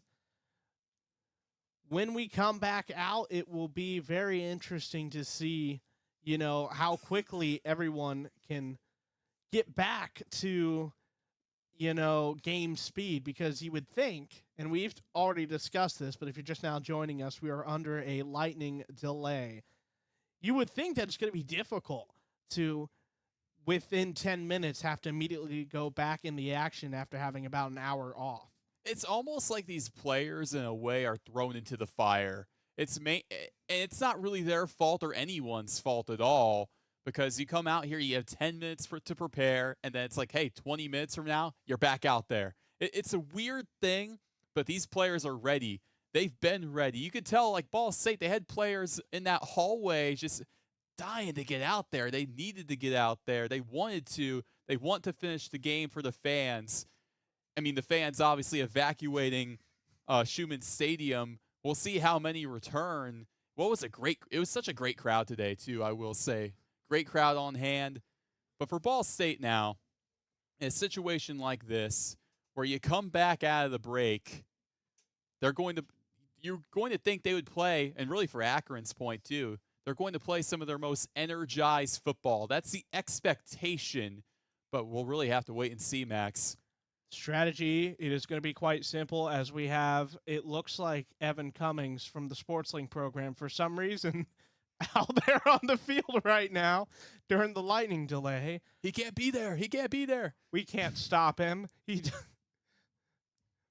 when we come back out, it will be very interesting to see, you know, how quickly everyone can get back to, you know, game speed, because you would think, and we've already discussed this, but if you're just now joining us, we are under a lightning delay. You would think that it's going to be difficult to, within 10 minutes, have to immediately go back in the action after having about an hour off. It's almost like these players, in a way, are thrown into the fire. And it's not really their fault or anyone's fault at all, because you come out here, you have 10 minutes to prepare, and then it's like, hey, 20 minutes from now, you're back out there. It's a weird thing, but these players are ready. They've been ready. You could tell, like Ball State, they had players in that hallway just dying to get out there. They needed to get out there. They wanted to. They want to finish the game for the fans. I mean, the fans obviously evacuating Schumann Stadium. We'll see how many return. It was such a great crowd today, too, I will say. Great crowd on hand. But for Ball State now, in a situation like this, where you come back out of the break, you're going to think they would play, and really for Akron's point, too, they're going to play some of their most energized football. That's the expectation, but we'll really have to wait and see, Max. Strategy, it is going to be quite simple, as we have, it looks like Evan Cummings from the SportsLink program, for some reason, out there on the field right now during the lightning delay. He can't be there. He can't be there. We can't stop him.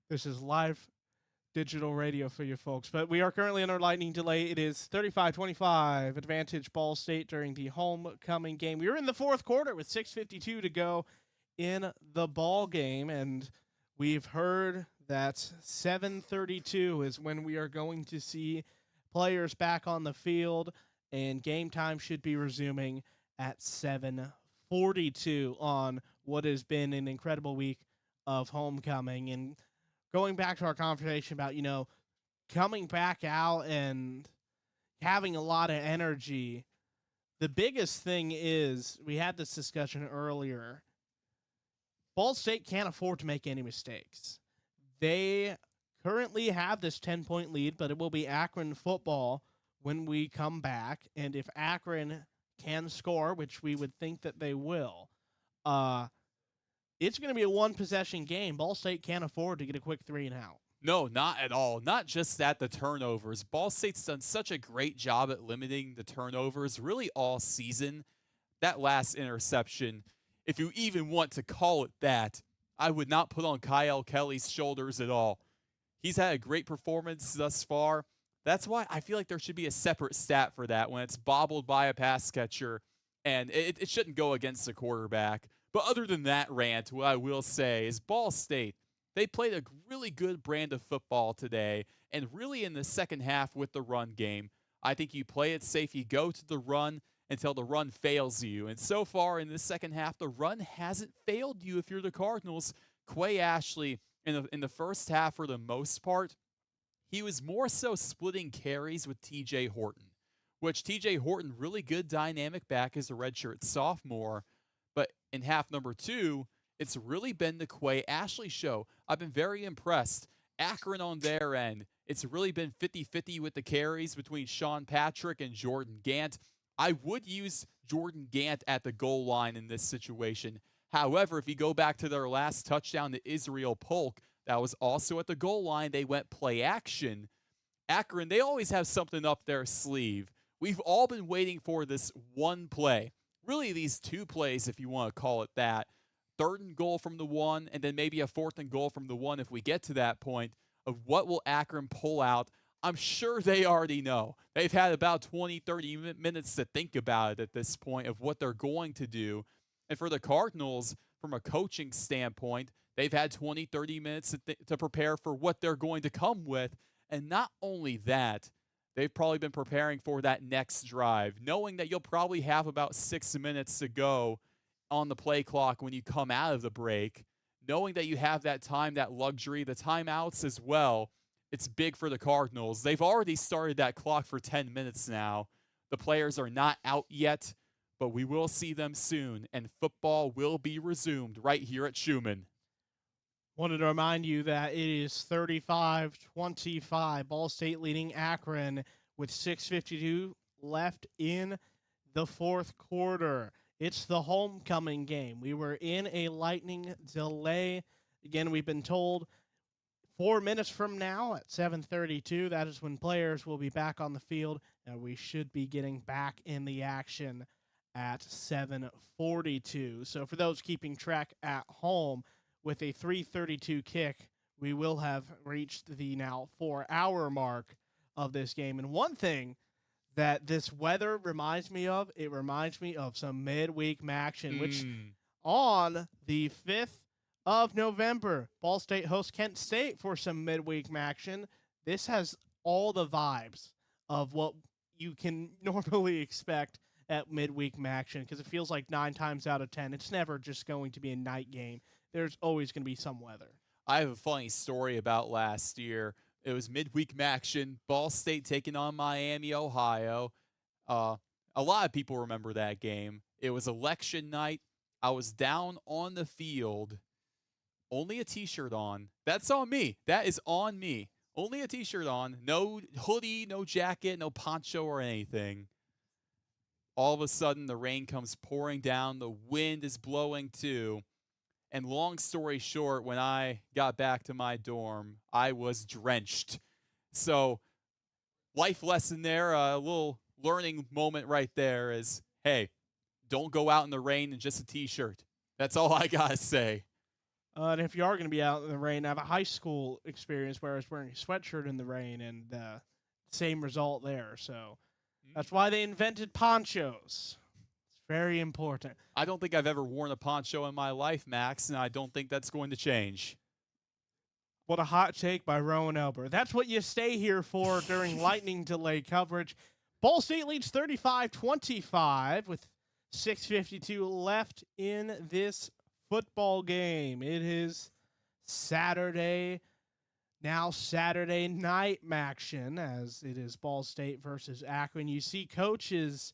This is live digital radio for you folks. But we are currently in our lightning delay. It is 35-25 advantage Ball State during the homecoming game. We are in the fourth quarter with 6:52 to go in the ball game, and we've heard that 7:32 is when we are going to see players back on the field, and game time should be resuming at 7:42 on what has been an incredible week of homecoming. And going back to our conversation about, you know, coming back out and having a lot of energy, the biggest thing is, we had this discussion earlier, Ball State can't afford to make any mistakes. They currently have this 10-point lead, but it will be Akron football when we come back. And if Akron can score, which we would think that they will, it's going to be a one-possession game. Ball State can't afford to get a quick 3 and out. No, not at all. Not just that, the turnovers. Ball State's done such a great job at limiting the turnovers really all season. That last interception, if you even want to call it that, I would not put on Kyle Kelly's shoulders at all. He's had a great performance thus far. That's why I feel like there should be a separate stat for that when it's bobbled by a pass catcher, and it shouldn't go against the quarterback. But other than that rant, what I will say is Ball State, they played a really good brand of football today, and really in the second half with the run game. I think you play it safe, you go to the run until the run fails you. And so far in this second half, the run hasn't failed you if you're the Cardinals. Quay Ashley, in the first half for the most part, he was more so splitting carries with TJ Horton, which TJ Horton, really good dynamic back as a redshirt sophomore. But in half number 2, it's really been the Quay Ashley show. I've been very impressed. Akron on their end, it's really been 50-50 with the carries between Sean Patrick and Jordan Gant. I would use Jordan Gant at the goal line in this situation. However, if you go back to their last touchdown to Israel Polk, that was also at the goal line. They went play action. Akron, they always have something up their sleeve. We've all been waiting for this one play. Really, these two plays, if you want to call it that. 3rd and goal from the 1, and then maybe a 4th and goal from the 1 if we get to that point of what will Akron pull out. I'm sure they already know. They've had about 20, 30 minutes to think about it at this point of what they're going to do. And for the Cardinals, from a coaching standpoint, they've had 20, 30 minutes to prepare for what they're going to come with. And not only that, they've probably been preparing for that next drive, knowing that you'll probably have about 6 minutes to go on the play clock when you come out of the break, knowing that you have that time, that luxury, the timeouts as well. It's big for the Cardinals. They've already started that clock for 10 minutes now. The players are not out yet, but we will see them soon, and football will be resumed right here at Schumann. Wanted to remind you that it is 35-25. Ball State leading Akron with 6:52 left in the 4th quarter. It's the homecoming game. We were in a lightning delay. Again, we've been told 4 minutes from now at 7:32, that is when players will be back on the field, and we should be getting back in the action at 7:42. So for those keeping track at home, with a 3:32 kick, we will have reached the now 4-hour mark of this game. And one thing that this weather reminds me of, it reminds me of some midweek action, which on the 5th of November, Ball State hosts Kent State for some midweek action. This has all the vibes of what you can normally expect at midweek action, because it feels like 9 times out of 10, it's never just going to be a night game. There's always going to be some weather. I have a funny story about last year. It was midweek action, Ball State taking on Miami, Ohio. A lot of people remember that game. It was election night. I was down on the field, only a T-shirt on. That's on me. That is on me. Only a T-shirt on. No hoodie, no jacket, no poncho or anything. All of a sudden, the rain comes pouring down. The wind is blowing too. And long story short, when I got back to my dorm, I was drenched. So, life lesson there, a little learning moment right there is, hey, don't go out in the rain in just a T-shirt. That's all I got to say. And if you are going to be out in the rain, I have a high school experience where I was wearing a sweatshirt in the rain, and same result there. So, that's why they invented ponchos. Very important. I don't think I've ever worn a poncho in my life, Max, and I don't think that's going to change. What a hot take by Roen Elbert. That's what you stay here for during lightning delay coverage. Ball State leads 35-25 with 6:52 left in this football game. It is Saturday, now Saturday night action, as it is Ball State versus Akron. You see coaches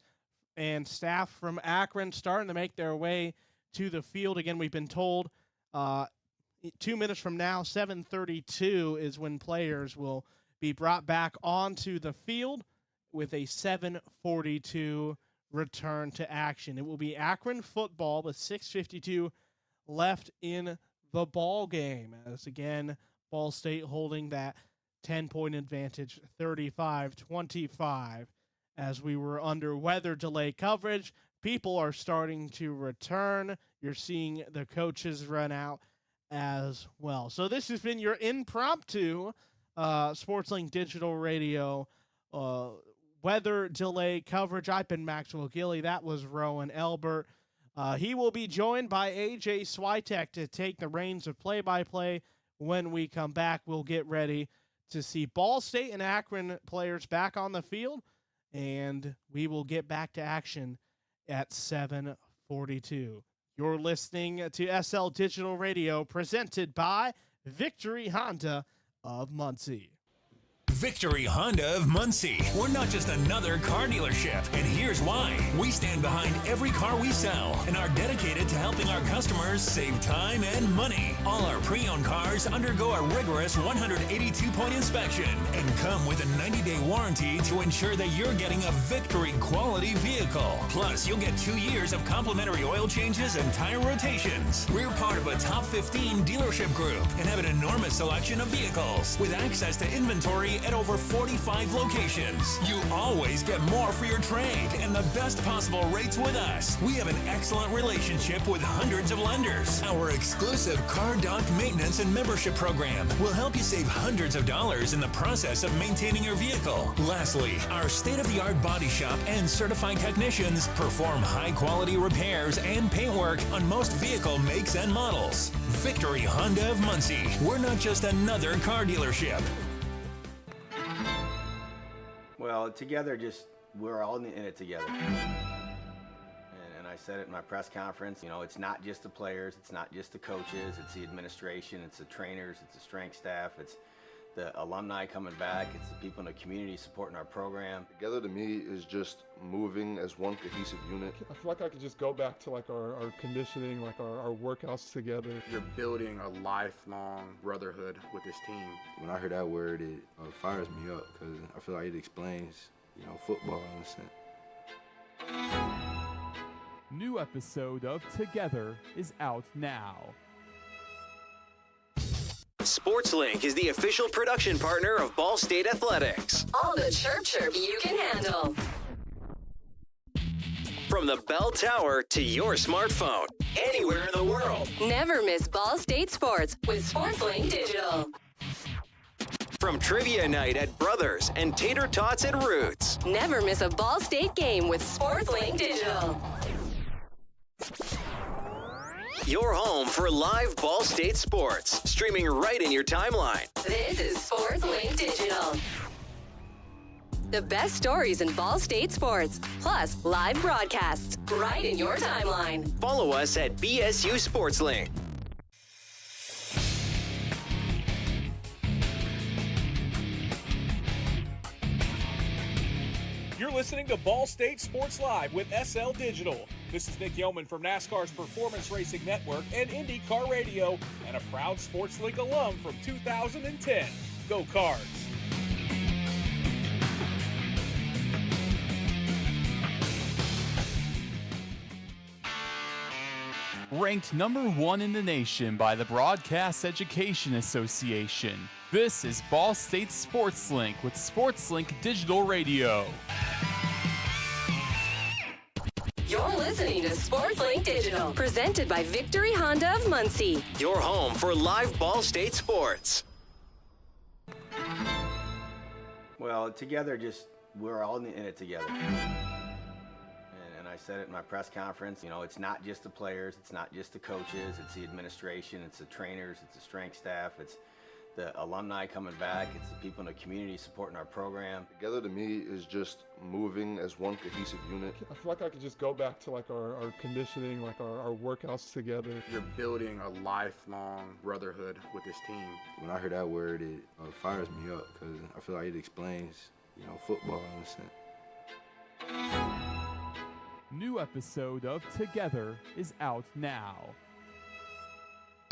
and staff from Akron starting to make their way to the field. Again, we've been told 2 minutes from now, 7:32, is when players will be brought back onto the field with a 7:42 return to action. It will be Akron football with 6:52 left in the ball game. As again, Ball State holding that 10-point advantage, 35-25. As we were under weather delay coverage, people are starting to return. You're seeing the coaches run out as well. So this has been your impromptu SportsLink Digital Radio weather delay coverage. I've been Maxwell Gillie. That was Roen Elbert. He will be joined by AJ Swiatek to take the reins of play-by-play. When we come back, we'll get ready to see Ball State and Akron players back on the field, and we will get back to action at 7:42. You're listening to SL Digital Radio, presented by Victory Honda of Muncie. Victory Honda of Muncie. We're not just another car dealership, and here's why. We stand behind every car we sell and are dedicated to helping our customers save time and money. All our pre-owned cars undergo a rigorous 182-point inspection and come with a 90-day warranty to ensure that you're getting a Victory quality vehicle. Plus, you'll get 2 years of complimentary oil changes and tire rotations. We're part of a top 15 dealership group and have an enormous selection of vehicles with access to inventory at over 45 locations. You always get more for your trade and the best possible rates with us. We have an excellent relationship with hundreds of lenders. Our exclusive Car Doc maintenance and membership program will help you save hundreds of dollars in the process of maintaining your vehicle. Lastly, our state-of-the-art body shop and certified technicians perform high-quality repairs and paintwork on most vehicle makes and models. Victory Honda of Muncie. We're not just another car dealership. Well, together, we're all in it together. And I said it in my press conference, it's not just the players, it's not just the coaches, it's the administration, it's the trainers, it's the strength staff, it's the alumni coming back, it's the people in the community supporting our program. Together to me is just moving as one cohesive unit. I feel like I could just go back to like our conditioning, like our workouts together. You're building a lifelong brotherhood with this team. When I hear that word, it fires me up because I feel like it explains, football in a sense. New episode of Together is out now. SportsLink is the official production partner of Ball State Athletics. All the chirp you can handle. From the bell tower to your smartphone, anywhere in the world. Never miss Ball State Sports with SportsLink Digital. From trivia night at Brothers and tater tots at Roots. Never miss a Ball State game with SportsLink Digital. Your home for live Ball State sports, streaming right in your timeline. This is SportsLink Digital. The best stories in Ball State sports, plus live broadcasts, right in your timeline. Follow us at BSU SportsLink. You're listening to Ball State Sports Live with SL Digital. This is Nick Yeoman from NASCAR's Performance Racing Network and IndyCar Radio, and a proud SportsLink alum from 2010. Go Cards! Ranked #1 in the nation by the Broadcast Education Association. This is Ball State SportsLink with SportsLink Digital Radio. You're listening to SportsLink Digital, presented by Victory Honda of Muncie. Your home for live Ball State sports. Well, together, we're all in it together. And I said it in my press conference, it's not just the players, it's not just the coaches, it's the administration, it's the trainers, it's the strength staff, it's the alumni coming back, it's the people in the community supporting our program. Together to me is just moving as one cohesive unit. I feel like I could just go back to like our conditioning, like our workouts together. You're building a lifelong brotherhood with this team. When I hear that word, it fires me up because I feel like it explains, football in a sense. New episode of Together is out now.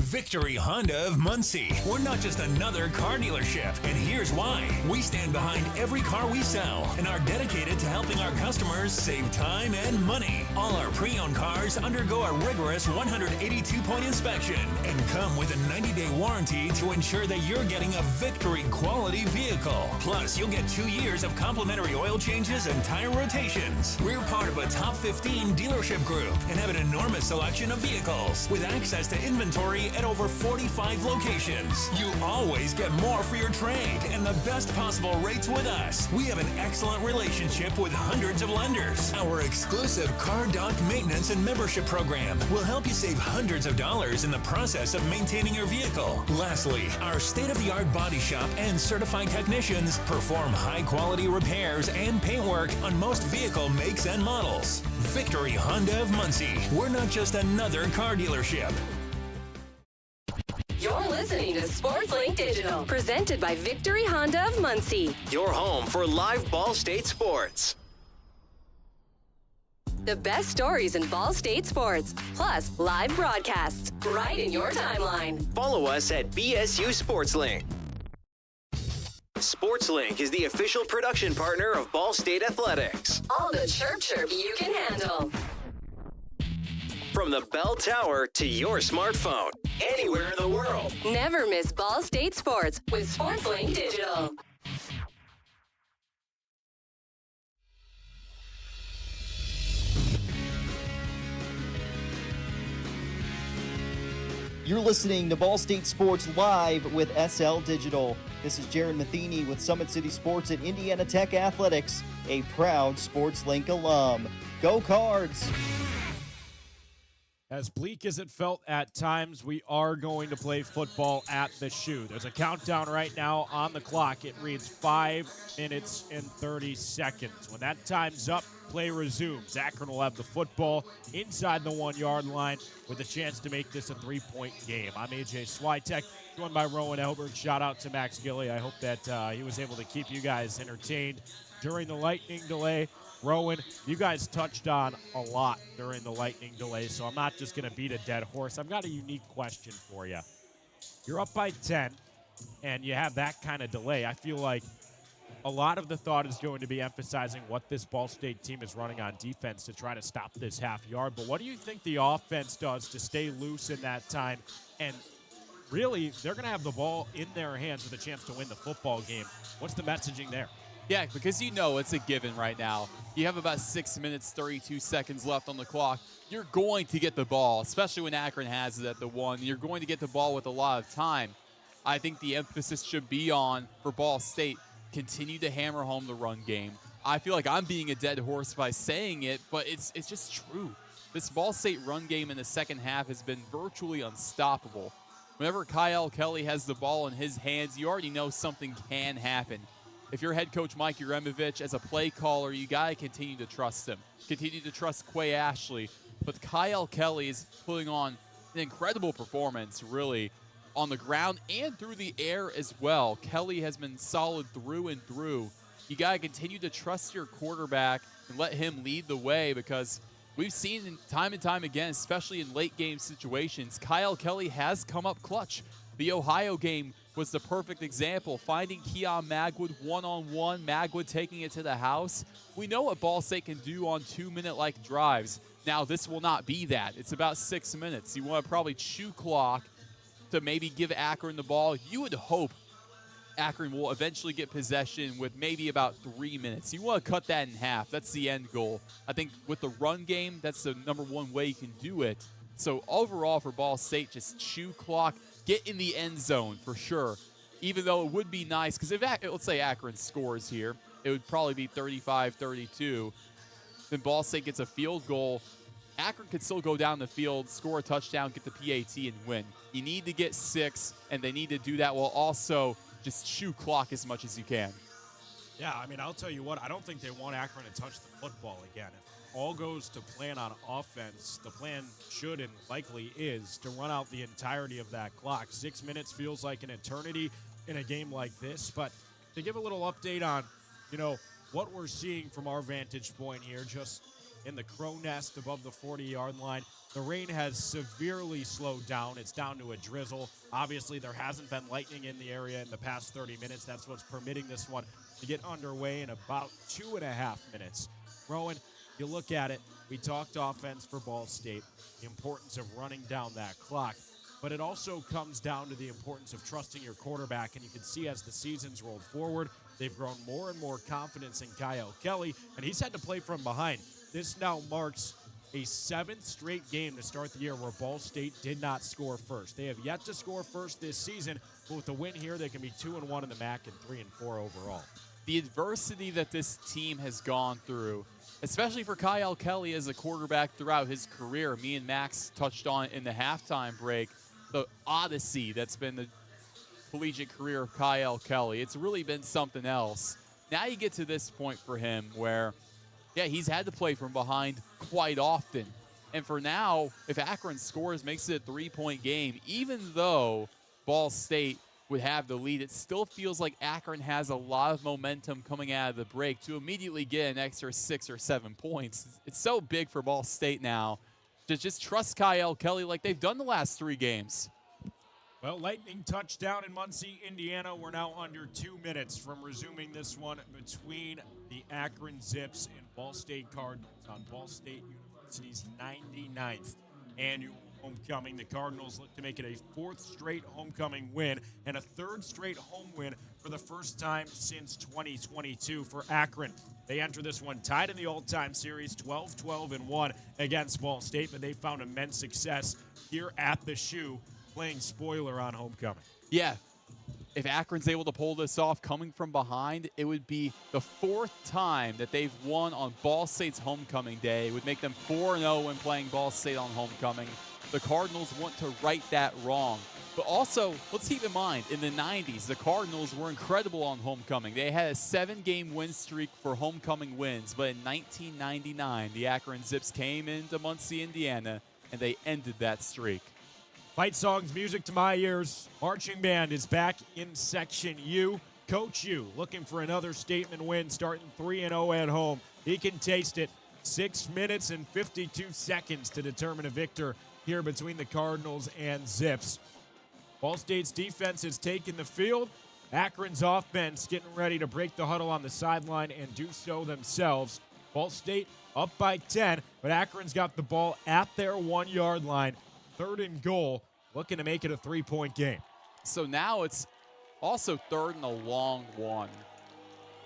Victory Honda of Muncie. We're not just another car dealership, and here's why. We stand behind every car we sell and are dedicated to helping our customers save time and money. All our pre-owned cars undergo a rigorous 182-point inspection and come with a 90-day warranty to ensure that you're getting a Victory quality vehicle. Plus, you'll get 2 years of complimentary oil changes and tire rotations. We're part of a top 15 dealership group and have an enormous selection of vehicles with access to inventory at over 45 locations. You always get more for your trade and the best possible rates with us. We have an excellent relationship with hundreds of lenders. Our exclusive Car Doc maintenance and membership program will help you save hundreds of dollars in the process of maintaining your vehicle. Lastly, our state-of-the-art body shop and certified technicians perform high-quality repairs and paintwork on most vehicle makes and models. Victory Honda of Muncie. We're not just another car dealership. You're listening listening to SportsLink Digital, presented by Victory Honda of Muncie. Your home for live Ball State sports. The best stories in Ball State sports, plus live broadcasts, right in your timeline. Follow us at BSU SportsLink. SportsLink is the official production partner of Ball State Athletics. All the chirp you can handle. From the bell tower to your smartphone, anywhere in the world. Never miss Ball State sports with SportsLink Digital. You're listening to Ball State Sports Live with SL Digital. This is Jared Matheny with Summit City Sports at Indiana Tech Athletics, a proud SportsLink alum. Go Cards! As bleak as it felt at times, we are going to play football at the Shoe. There's a countdown right now on the clock. It reads 5 minutes and 30 seconds. When that time's up, play resumes. Akron will have the football inside the 1-yard line with a chance to make this a 3-point game. I'm AJ Swiatek, joined by Roen, Elbert. Shout out to Max Gillie. I hope that he was able to keep you guys entertained during the lightning delay. Roen, you guys touched on a lot during the lightning delay, so I'm not just going to beat a dead horse. I've got a unique question for you. You're up by 10, and you have that kind of delay. I feel like a lot of the thought is going to be emphasizing what this Ball State team is running on defense to try to stop this half yard. But what do you think the offense does to stay loose in that time? And really, they're going to have the ball in their hands with a chance to win the football game. What's the messaging there? Yeah, because you know it's a given right now. You have about 6 minutes, 32 seconds left on the clock. You're going to get the ball, especially when Akron has it at the 1. You're going to get the ball with a lot of time. I think the emphasis should be on, for Ball State, continue to hammer home the run game. I feel like I'm being a dead horse by saying it, but it's just true. This Ball State run game in the second half has been virtually unstoppable. Whenever Kyle Kelly has the ball in his hands, you already know something can happen. If you're head coach Mike Uremovich, as a play caller, you got to continue to trust him. Continue to trust Quay Ashley. But Kyle Kelly is putting on an incredible performance, really, on the ground and through the air as well. Kelly has been solid through and through. You got to continue to trust your quarterback and let him lead the way, because we've seen time and time again, especially in late game situations, Kyle Kelly has come up clutch. The Ohio game was the perfect example, finding Keon Magwood one-on-one, Magwood taking it to the house. We know what Ball State can do on 2-minute-like drives. Now, this will not be that. It's about 6 minutes. You want to probably chew clock to maybe give Akron the ball. You would hope Akron will eventually get possession with maybe about 3 minutes. You want to cut that in half. That's the end goal. I think with the run game, that's the number one way you can do it. So overall for Ball State, just chew clock. Get in the end zone for sure, even though it would be nice, because if let's say Akron scores here, it would probably be 35-32. Then Ball State gets a field goal. Akron could still go down the field, score a touchdown, get the PAT, and win. You need to get 6, and they need to do that while also just chew clock as much as you can. Yeah, I mean, I'll tell you what, I don't think they want Akron to touch the football again. If all goes to plan on offense, the plan should and likely is to run out the entirety of that clock. 6 minutes feels like an eternity in a game like this, but to give a little update on, what we're seeing from our vantage point here, just in the crow nest above the 40-yard line, the rain has severely slowed down. It's down to a drizzle. Obviously, there hasn't been lightning in the area in the past 30 minutes. That's what's permitting this one to get underway in about 2.5 minutes. Roen, you look at it, we talked offense for Ball State, the importance of running down that clock, but it also comes down to the importance of trusting your quarterback, and you can see as the season's rolled forward, they've grown more and more confidence in Kyle Kelly, and he's had to play from behind. This now marks a 7th straight game to start the year where Ball State did not score first. They have yet to score first this season, but with the win here, they can be 2-1 in the MAC and 3-4 overall. The adversity that this team has gone through, especially for Kyle Kelly as a quarterback throughout his career. Me and Max touched on in the halftime break, the odyssey that's been the collegiate career of Kyle Kelly. It's really been something else. Now you get to this point for him where, yeah, he's had to play from behind quite often. And for now, if Akron scores, makes it a 3-point game, even though Ball State would have the lead, it still feels like Akron has a lot of momentum coming out of the break to immediately get an extra 6 or 7 points. It's so big for Ball State now to just trust Kyle Kelly like they've done the last 3 games. Well, lightning touchdown in Muncie, Indiana. We're now under 2 minutes from resuming this one between the Akron Zips and Ball State Cardinals on Ball State University's 99th annual homecoming. The Cardinals look to make it a 4th straight homecoming win and a 3rd straight home win for the first time since 2022 for Akron. They enter this one tied in the all-time series, 12-12-1 against Ball State, but they found immense success here at the Shoe, playing spoiler on homecoming. Yeah, if Akron's able to pull this off coming from behind, it would be the 4th time that they've won on Ball State's homecoming day. It would make them 4-0 when playing Ball State on homecoming. The Cardinals want to right that wrong. But also, let's keep in mind, in the 90s, the Cardinals were incredible on homecoming. They had a 7-game win streak for homecoming wins. But in 1999, the Akron Zips came into Muncie, Indiana, and they ended that streak. Fight songs, music to my ears. Marching band is back in Section U. Coach U looking for another statement win, starting 3-0 at home. He can taste it. 6 minutes and 52 seconds to determine a victor here between the Cardinals and Zips. Ball State's defense has taken the field. Akron's offense getting ready to break the huddle on the sideline and do so themselves. Ball State up by 10, but Akron's got the ball at their 1-yard line. 3rd and goal, looking to make it a 3-point game. So now it's also 3rd and a long one.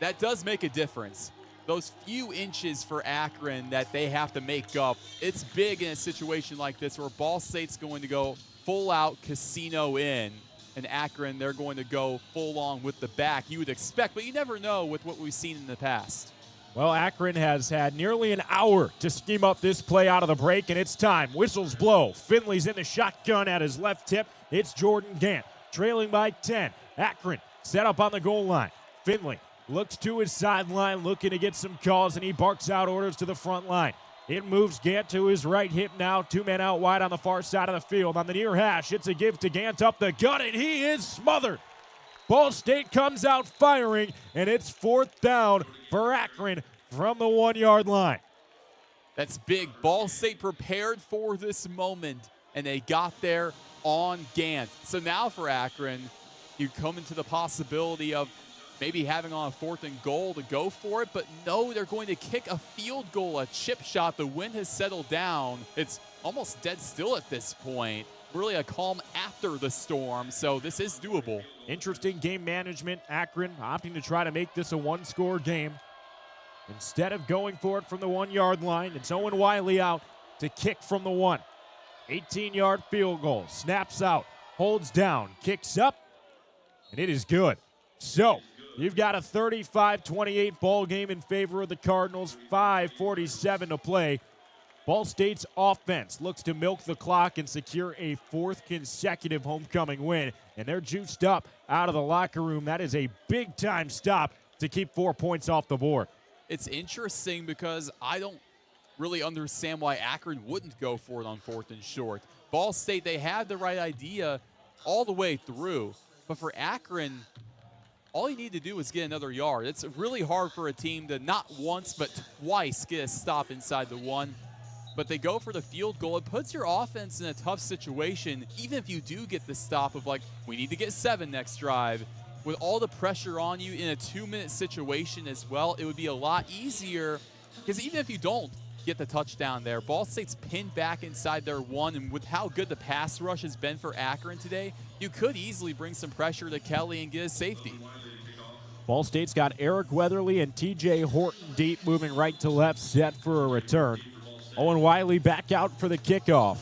That does make a difference. Those few inches for Akron that they have to make up, it's big in a situation like this where Ball State's going to go full out casino in, and Akron, they're going to go full on with the back. You would expect, but you never know with what we've seen in the past. Well, Akron has had nearly an hour to scheme up this play out of the break, and it's time. Whistles blow. Finley's in the shotgun at his left tip. It's Jordan Gant, trailing by 10. Akron set up on the goal line. Finley looks to his sideline, looking to get some calls, and he barks out orders to the front line. It moves Gant to his right hip now. 2 men out wide on the far side of the field. On the near hash, it's a give to Gant up the gut, and he is smothered. Ball State comes out firing, and it's 4th down for Akron from the 1-yard line. That's big. Ball State prepared for this moment, and they got there on Gant. So now for Akron, you come into the possibility of maybe having on a 4th and goal to go for it, but no, they're going to kick a field goal, a chip shot. The wind has settled down. It's almost dead still at this point. Really a calm after the storm, so this is doable. Interesting game management. Akron opting to try to make this a 1-score game. Instead of going for it from the 1-yard line, it's Owen Wiley out to kick from the 1. 18-yard field goal. Snaps out, holds down, kicks up, and it is good. So, you've got a 35-28 ball game in favor of the Cardinals. 5:47 to play. Ball State's offense looks to milk the clock and secure a 4th consecutive homecoming win, and they're juiced up out of the locker room. That is a big-time stop to keep 4 points off the board. It's interesting because I don't really understand why Akron wouldn't go for it on 4th and short. Ball State, they had the right idea all the way through, but for Akron, all you need to do is get another yard. It's really hard for a team to not once but twice get a stop inside the 1. But they go for the field goal. It puts your offense in a tough situation, even if you do get the stop of like, we need to get 7 next drive. With all the pressure on you in a 2-minute situation as well, it would be a lot easier because even if you don't get the touchdown there, Ball State's pinned back inside their 1, and with how good the pass rush has been for Akron today, you could easily bring some pressure to Kelly and get a safety. Ball State's got Eric Weatherly and TJ Horton deep, moving right to left, set for a return. Owen Wiley back out for the kickoff.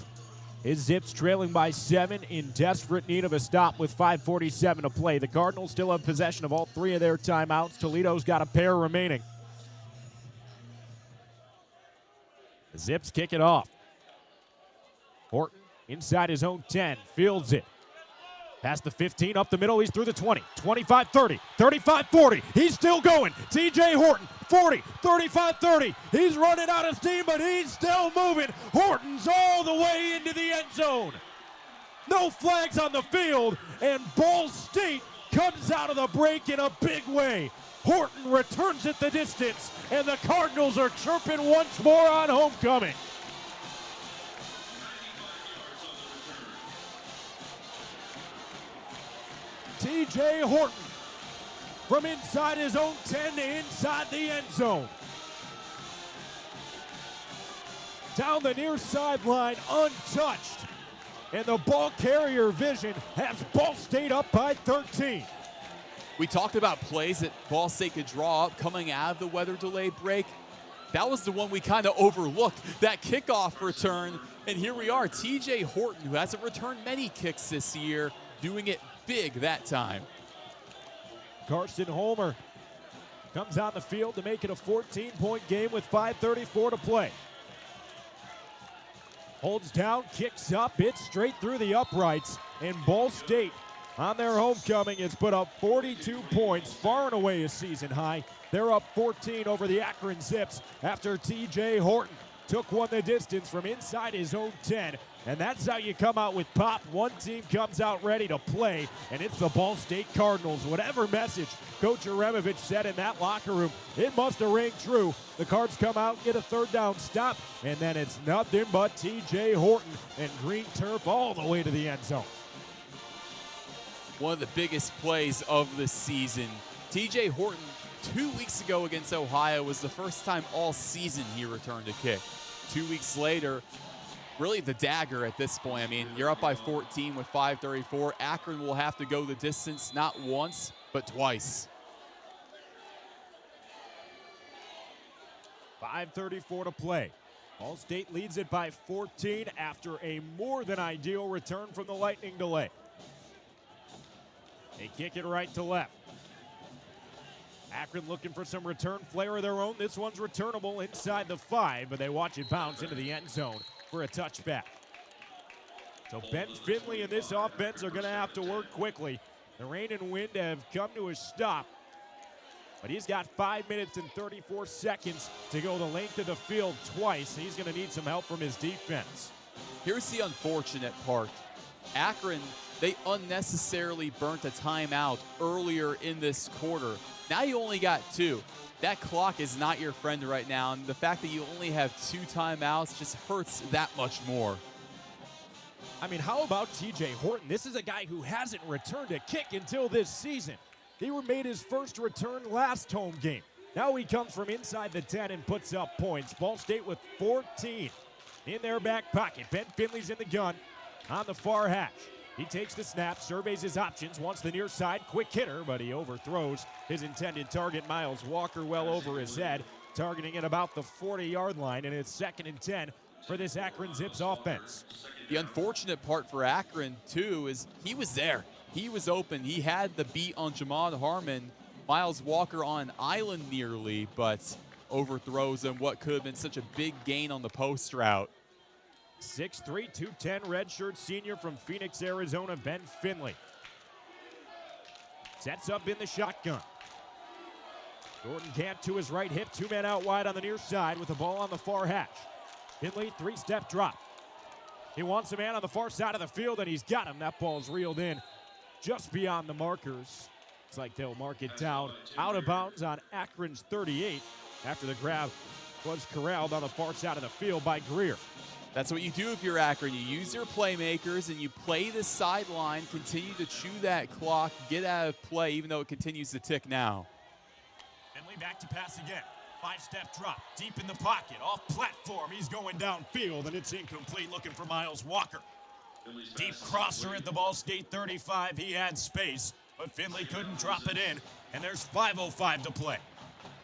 His Zips trailing by 7 in desperate need of a stop with 5:47 to play. The Cardinals still have possession of all 3 of their timeouts. Toledo's got a pair remaining. The Zips kick it off. Horton inside his own 10, fields it. Past the 15, up the middle, he's through the 20, 25-30, 35-40. He's still going. TJ Horton, 40, 35-30. He's running out of steam, but he's still moving. Horton's all the way into the end zone. No flags on the field, and Ball State comes out of the break in a big way. Horton returns it the distance, and the Cardinals are chirping once more on homecoming. TJ Horton from inside his own 10 to inside the end zone. Down the near sideline, untouched. And the ball carrier vision has Ball State up by 13. We talked about plays that Ball State could draw up coming out of the weather delay break. That was the one we kind of overlooked, that kickoff return. And here we are, TJ Horton, who hasn't returned many kicks this year, doing it big that time. Carson Homer comes on the field to make it a 14-point game with 5:34 to play. Holds down, kicks up, it's straight through the uprights, and Ball State on their homecoming has put up 42 points, far and away a season high. They're up 14 over the Akron Zips after TJ Horton took one the distance from inside his own 10. And that's how you come out with pop. One team comes out ready to play, and it's the Ball State Cardinals. Whatever message Coach Aremovich said in that locker room, it must have rang true. The Cards come out, get a third down stop, and then it's nothing but TJ Horton and green turf all the way to the end zone. One of the biggest plays of the season. TJ Horton, 2 weeks ago against Ohio, was the first time all season he returned a kick. 2 weeks later, really the dagger at this point. I mean, you're up by 14 with 5:34. Akron will have to go the distance not once, but twice. 5:34 to play. Ball State leads it by 14 after a more than ideal return from the lightning delay. They kick it right to left. Akron looking for some return flair of their own. This one's returnable inside the 5, but they watch it bounce into the end zone for a touchback. So Ben Finley and this offense are going to have to work quickly. The rain and wind have come to a stop, but he's got 5 minutes and 34 seconds to go the length of the field twice. He's going to need some help from his defense. Here's the unfortunate part. Akron, they unnecessarily burnt a timeout earlier in this quarter. Now you only got 2. That clock is not your friend right now, and the fact that you only have 2 timeouts just hurts that much more. I mean, how about TJ Horton? This is a guy who hasn't returned a kick until this season. He made his first return last home game. Now he comes from inside the 10 and puts up points. Ball State with 14 in their back pocket. Ben Finley's in the gun on the far hash. He takes the snap, surveys his options, wants the near side, quick hitter, but he overthrows his intended target, Miles Walker, well over his head, targeting at about the 40-yard line, and it's 2nd and 10 for this Akron Zips offense. The unfortunate part for Akron, too, is he was there. He was open. He had the beat on Jamon Harmon. Miles Walker on an island nearly, but overthrows him what could have been such a big gain on the post route. 6'3", 210 redshirt senior from Phoenix, Arizona, Ben Finley. Sets up in the shotgun. Jordan Gant to his right hip, 2 men out wide on the near side with the ball on the far hash. Finley, 3-step drop. He wants a man on the far side of the field, and he's got him. That ball's reeled in just beyond the markers. It's like they'll mark it down out of bounds on Akron's 38 after the grab was corralled on the far side of the field by Greer. That's what you do if you're Akron. You use your playmakers and you play the sideline, continue to chew that clock, get out of play, even though it continues to tick now. Finley back to pass again. 5-step drop, deep in the pocket, off platform. He's going downfield, and it's incomplete, looking for Miles Walker. Deep crosser at the Ball State 35. He had space, but Finley couldn't drop it in, and there's 5:05 to play.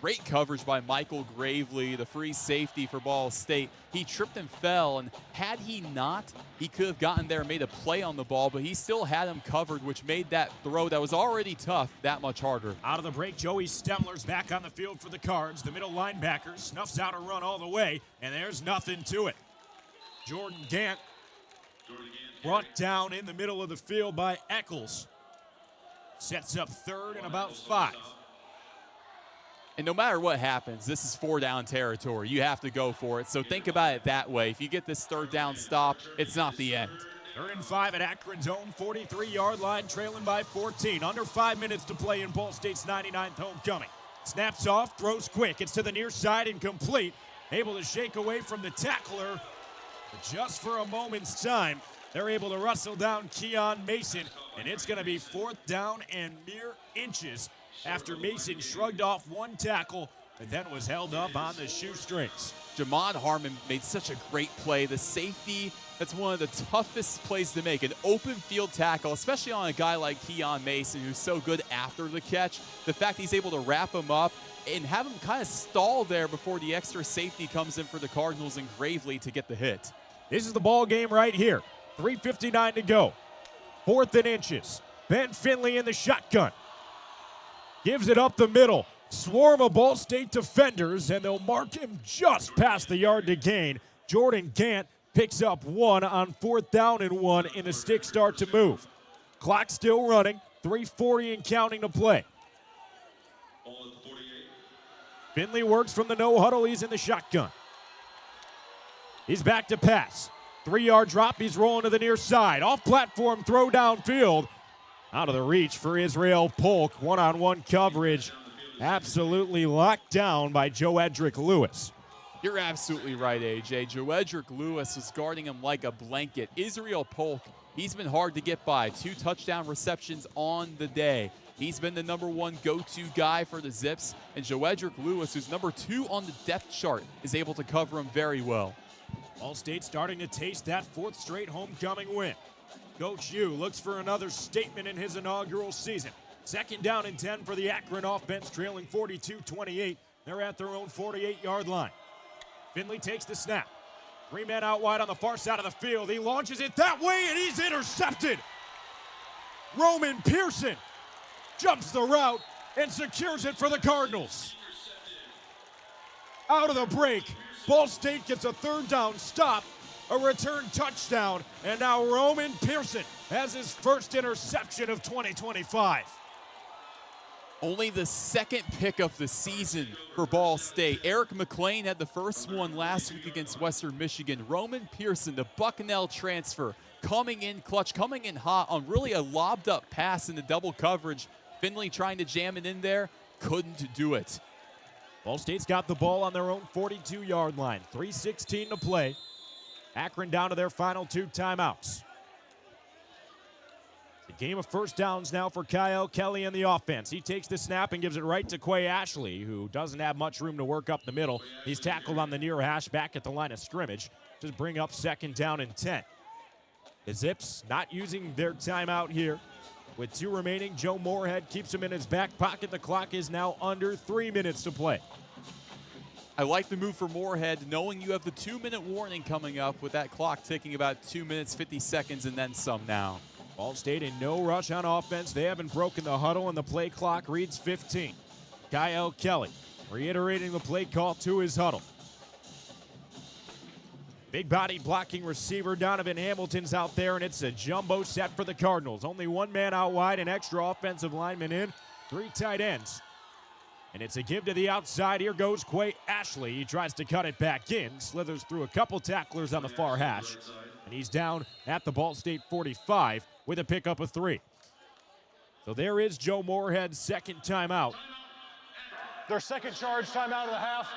Great coverage by Michael Gravely, the free safety for Ball State. He tripped and fell, and had he not, he could have gotten there and made a play on the ball, but he still had him covered, which made that throw that was already tough that much harder. Out of the break, Joey Stemler's back on the field for the Cards. The middle linebacker snuffs out a run all the way, and there's nothing to it. Jordan Gant brought down in the middle of the field by Eccles. Sets up 3rd and about 5. And no matter what happens, this is 4-down territory. You have to go for it. So think about it that way. If you get this 3rd down stop, it's not the end. 3rd and 5 at Akron's own 43-yard line, trailing by 14. Under 5 minutes to play in Ball State's 99th homecoming. Snaps off, throws quick. It's to the near side and complete. Able to shake away from the tackler. But just for a moment's time, they're able to wrestle down Keon Mason. And it's going to be 4th down and mere inches after Mason shrugged off one tackle and then was held up on the shoestrings. Jamon Harmon made such a great play. The safety, that's one of the toughest plays to make. An open field tackle, especially on a guy like Keon Mason, who's so good after the catch. The fact he's able to wrap him up and have him kind of stall there before the extra safety comes in for the Cardinals and Gravely to get the hit. This is the ball game right here. 3:59 to go. 4th and inches. Ben Finley in the shotgun. Gives it up the middle. Swarm of Ball State defenders, and they'll mark him just past the yard to gain. Jordan Gant picks up 1 on 4th down and 1 in the stick start to move. Clock still running. 3:40 and counting to play. Finley works from the no huddle. He's in the shotgun. He's back to pass. 3-yard drop. He's rolling to the near side. Off platform throw downfield. Out of the reach for Israel Polk. One-on-one coverage. Absolutely locked down by Joe Edric Lewis. You're absolutely right, AJ. Joe Edric Lewis was guarding him like a blanket. Israel Polk, he's been hard to get by. 2 touchdown receptions on the day. He's been the #1 go-to guy for the Zips. And Joe Edric Lewis, who's #2 on the depth chart, is able to cover him very well. Ball State starting to taste that 4th straight homecoming win. Coach Yu looks for another statement in his inaugural season. 2nd down and 10 for the Akron offense, trailing 42-28. They're at their own 48-yard line. Finley takes the snap. 3 men out wide on the far side of the field. He launches it that way, and he's intercepted. Roman Pearson jumps the route and secures it for the Cardinals. Out of the break, Ball State gets a 3rd down stop, a return touchdown, and now Roman Pearson has his first interception of 2025. Only the 2nd pick of the season for Ball State. Eric McLean had the first one last week against Western Michigan. Roman Pearson, the Bucknell transfer, coming in clutch, coming in hot on really a lobbed up pass in the double coverage. Finley trying to jam it in there, couldn't do it. Ball State's got the ball on their own 42-yard line. 3:16 to play. Akron down to their final 2 timeouts. The game of first downs now for Kyle Kelly in the offense. He takes the snap and gives it right to Quay Ashley, who doesn't have much room to work up the middle. He's tackled on the near hash back at the line of scrimmage to bring up 2nd down and 10. The Zips not using their timeout here. With 2 remaining, Joe Moorhead keeps him in his back pocket. The clock is now under 3 minutes to play. I like the move for Moorhead, knowing you have the 2-minute warning coming up with that clock ticking about 2 minutes, 50 seconds, and then some now. Ball State in no rush on offense. They haven't broken the huddle, and the play clock reads 15. Kyle Kelly reiterating the play call to his huddle. Big body blocking receiver Donovan Hamilton's out there, and it's a jumbo set for the Cardinals. Only 1 man out wide, an extra offensive lineman in, 3 tight ends. And it's a give to the outside. Here goes Quay Ashley. He tries to cut it back in, slithers through a couple tacklers on the far hash, and he's down at the Ball State 45 with a pickup of 3. So there is Joe Moorhead's 2nd timeout. Their 2nd charge timeout of the half.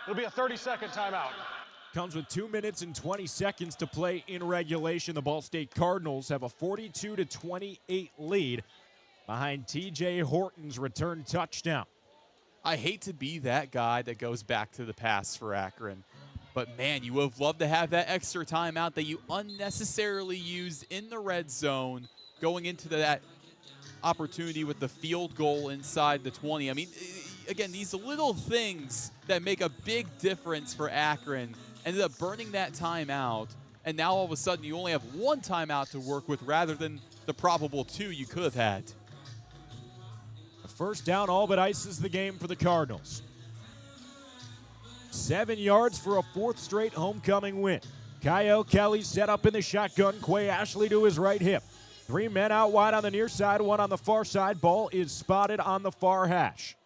It'll be a 30-second timeout. Comes with 2 minutes and 20 seconds to play in regulation. The Ball State Cardinals have a 42-28 lead behind TJ Horton's return touchdown. I hate to be that guy that goes back to the pass for Akron, but man, you would have loved to have that extra timeout that you unnecessarily used in the red zone going into that opportunity with the field goal inside the 20. I mean, again, these little things that make a big difference for Akron ended up burning that timeout, and now all of a sudden you only have 1 timeout to work with rather than the probable 2 you could have had. A 1st down all but ices the game for the Cardinals. 7 yards for a 4th straight homecoming win. Kyle Kelly set up in the shotgun. Quay Ashley to his right hip. 3 men out wide on the near side, 1 on the far side. Ball is spotted on the far hash.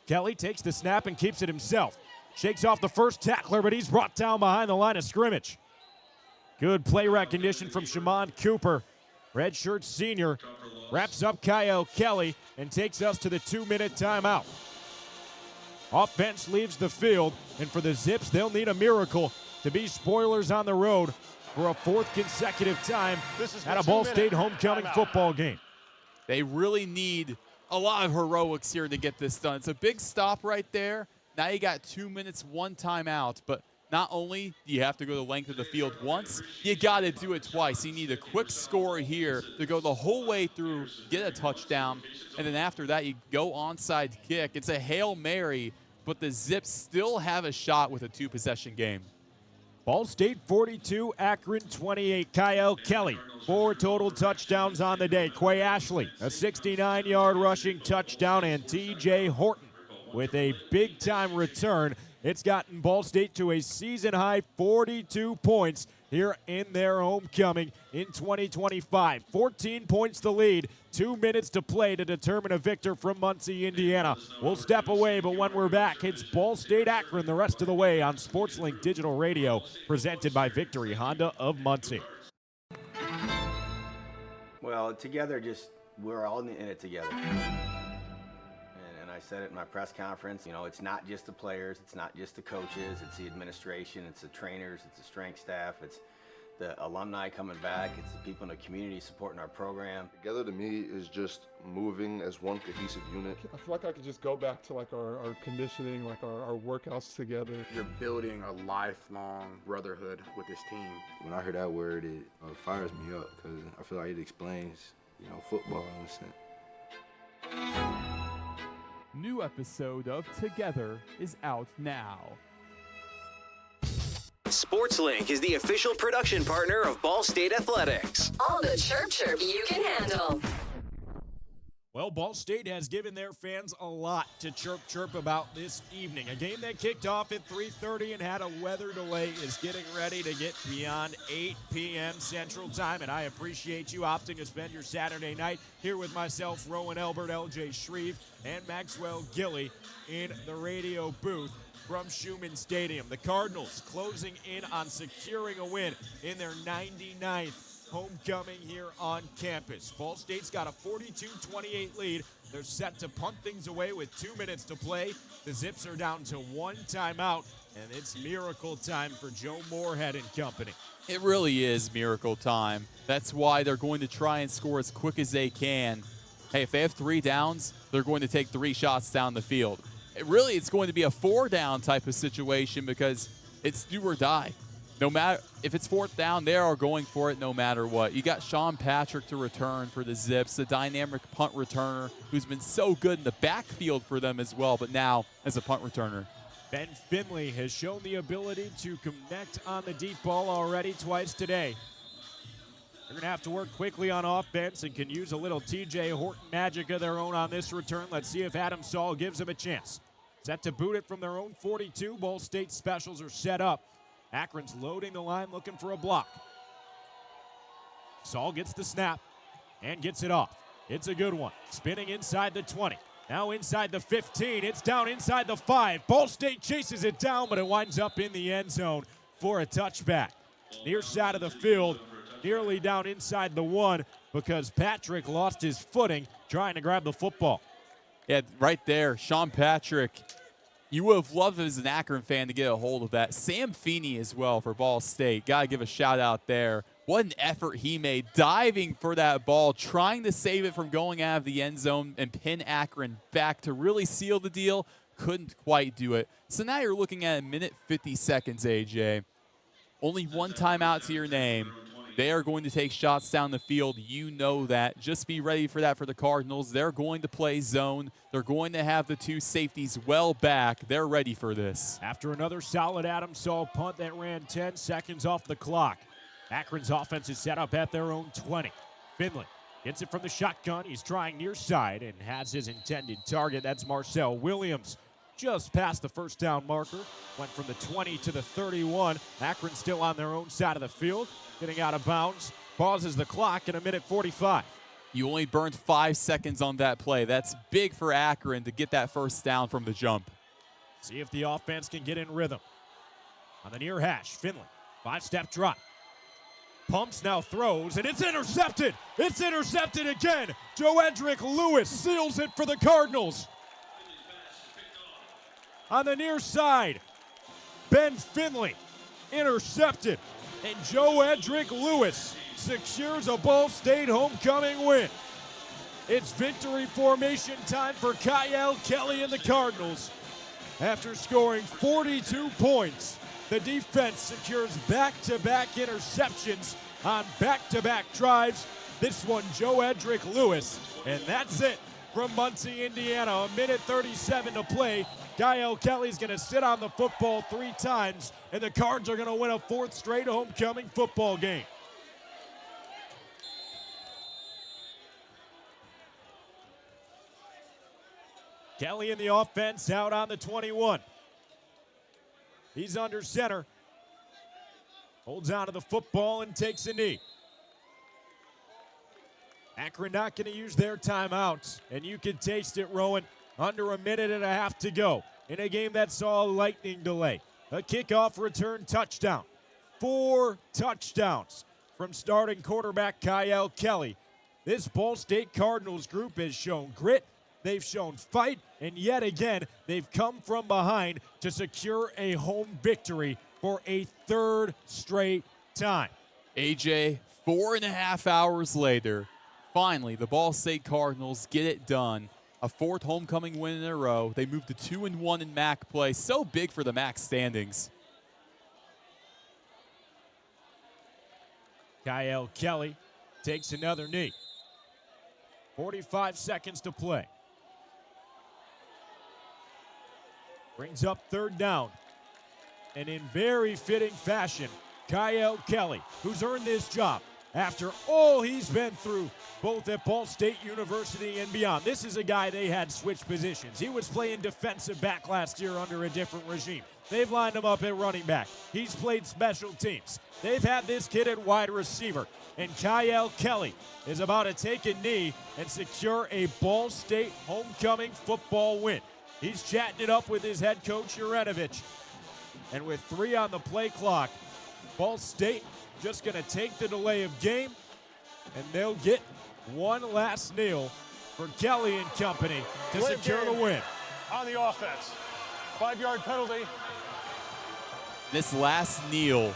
Kelly takes the snap and keeps it himself. Shakes off the first tackler, but he's brought down behind the line of scrimmage. Good play recognition from Shimon Cooper. Redshirt senior wraps up Kyle Kelly and takes us to the 2-minute timeout. Offense leaves the field, and for the Zips, they'll need a miracle to be spoilers on the road for a 4th consecutive time at a Ball State homecoming football game. They really need a lot of heroics here to get this done. It's a big stop right there. Now you got 2 minutes, 1 timeout, but not only do you have to go the length of the field once, you got to do it twice. You need a quick score here to go the whole way through, get a touchdown, and then after that you go onside kick. It's a Hail Mary, but the Zips still have a shot with a 2-possession game. Ball State 42, Akron 28. Kyle Kelly, 4 total touchdowns on the day. Quay Ashley, a 69-yard rushing touchdown, and TJ Horton with a big-time return. It's gotten Ball State to a season-high 42 points here in their homecoming in 2025. 14 points the lead, 2 minutes to play to determine a victor from Muncie, Indiana. We'll step away, but when we're back, it's Ball State Akron the rest of the way on SportsLink Digital Radio, presented by Victory Honda of Muncie. Well, together, we're all in it together. I said it in my press conference, it's not just the players, it's not just the coaches, it's the administration, it's the trainers, it's the strength staff, it's the alumni coming back, it's the people in the community supporting our program. Together to me is just moving as one cohesive unit. I feel like I could just go back to like our conditioning, like our workouts together. You're building a lifelong brotherhood with this team. When I hear that word, it fires me up because I feel like it explains, football in a sense. New episode of Together is out now. SportsLink is the official production partner of Ball State Athletics. All the chirp you can handle. Well, Ball State has given their fans a lot to chirp about this evening. A game that kicked off at 3:30 and had a weather delay is getting ready to get beyond 8 p.m. Central Time, and I appreciate you opting to spend your Saturday night here with myself, Roen, Elbert, LJ Shrieve, and Maxwell Gillie in the radio booth from Schumann Stadium. The Cardinals closing in on securing a win in their 99th homecoming here on campus. Ball State's got a 42-28 lead. They're set to punt things away with 2 minutes to play. The Zips are down to 1 timeout, and it's miracle time for Joe Moorhead and company. It really is miracle time. That's why they're going to try and score as quick as they can. Hey, if they have 3 downs, they're going to take 3 shots down the field. It's going to be a 4-down type of situation because it's do or die. No matter if it's 4th down, they are going for it no matter what. You got Sean Patrick to return for the Zips, the dynamic punt returner who's been so good in the backfield for them as well, but now as a punt returner. Ben Finley has shown the ability to connect on the deep ball already twice today. They're going to have to work quickly on offense and can use a little TJ Horton magic of their own on this return. Let's see if Adam Saul gives him a chance. Set to boot it from their own 42. Ball State specials are set up. Akron's loading the line, looking for a block. Saul gets the snap and gets it off. It's a good one. Spinning inside the 20. Now inside the 15. It's down inside the 5. Ball State chases it down, but it winds up in the end zone for a touchback. Near side of the field, nearly down inside the 1 because Patrick lost his footing trying to grab the football. Yeah, right there, Sean Patrick. You would have loved as an Akron fan to get a hold of that. Sam Feeney as well for Ball State. Got to give a shout out there. What an effort he made diving for that ball, trying to save it from going out of the end zone and pin Akron back to really seal the deal. Couldn't quite do it. So now you're looking at 1:50 AJ. Only 1 timeout to your name. They are going to take shots down the field. You know that. Just be ready for that for the Cardinals. They're going to play zone. They're going to have the 2 safeties well back. They're ready for this. After another solid Adam Saul punt that ran 10 seconds off the clock, Akron's offense is set up at their own 20. Finley gets it from the shotgun. He's trying near side and has his intended target. That's Marcel Williams. Just past the first down marker. Went from the 20 to the 31. Akron still on their own side of the field. Getting out of bounds. Pauses the clock in 1:45. You only burned 5 seconds on that play. That's big for Akron to get that first down from the jump. See if the offense can get in rhythm. On the near hash, Finley. 5-step drop. Pumps, now throws, and it's intercepted. It's intercepted again. Joedric Lewis seals it for the Cardinals. On the near side, Ben Finley intercepted, and Joedric Lewis secures a Ball State homecoming win. It's victory formation time for Kyle Kelly and the Cardinals. After scoring 42 points, the defense secures back-to-back interceptions on back-to-back drives. This one, Joedric Lewis, and that's it from Muncie, Indiana. A minute 37 to play. Kyle Kelly's going to sit on the football 3 times, and the Cards are going to win a 4th straight homecoming football game. Kelly in the offense out on the 21. He's under center. Holds on to the football and takes a knee. Akron not going to use their timeouts, and you can taste it, Roen. Under a minute and a half to go in a game that saw a lightning delay. A kickoff return touchdown. 4 touchdowns from starting quarterback Kyle Kelly. This Ball State Cardinals group has shown grit. They've shown fight, and yet again, they've come from behind to secure a home victory for a 3rd straight time. AJ, 4.5 hours later, finally, the Ball State Cardinals get it done. A 4th homecoming win in a row. They moved to 2-1 in MAC play. So big for the MAC standings. Kyle Kelly takes another knee. 45 seconds to play. Brings up 3rd down. And in very fitting fashion, Kyle Kelly, who's earned this job after all he's been through, both at Ball State University and beyond. This is a guy they had switched positions. He was playing defensive back last year under a different regime. They've lined him up at running back. He's played special teams. They've had this kid at wide receiver. And Kyle Kelly is about to take a knee and secure a Ball State homecoming football win. He's chatting it up with his head coach, Uranovich. And with 3 on the play clock, Ball State just going to take the delay of game, and they'll get one last kneel for Kelly and company to secure the win. On the offense, 5-yard penalty. This last kneel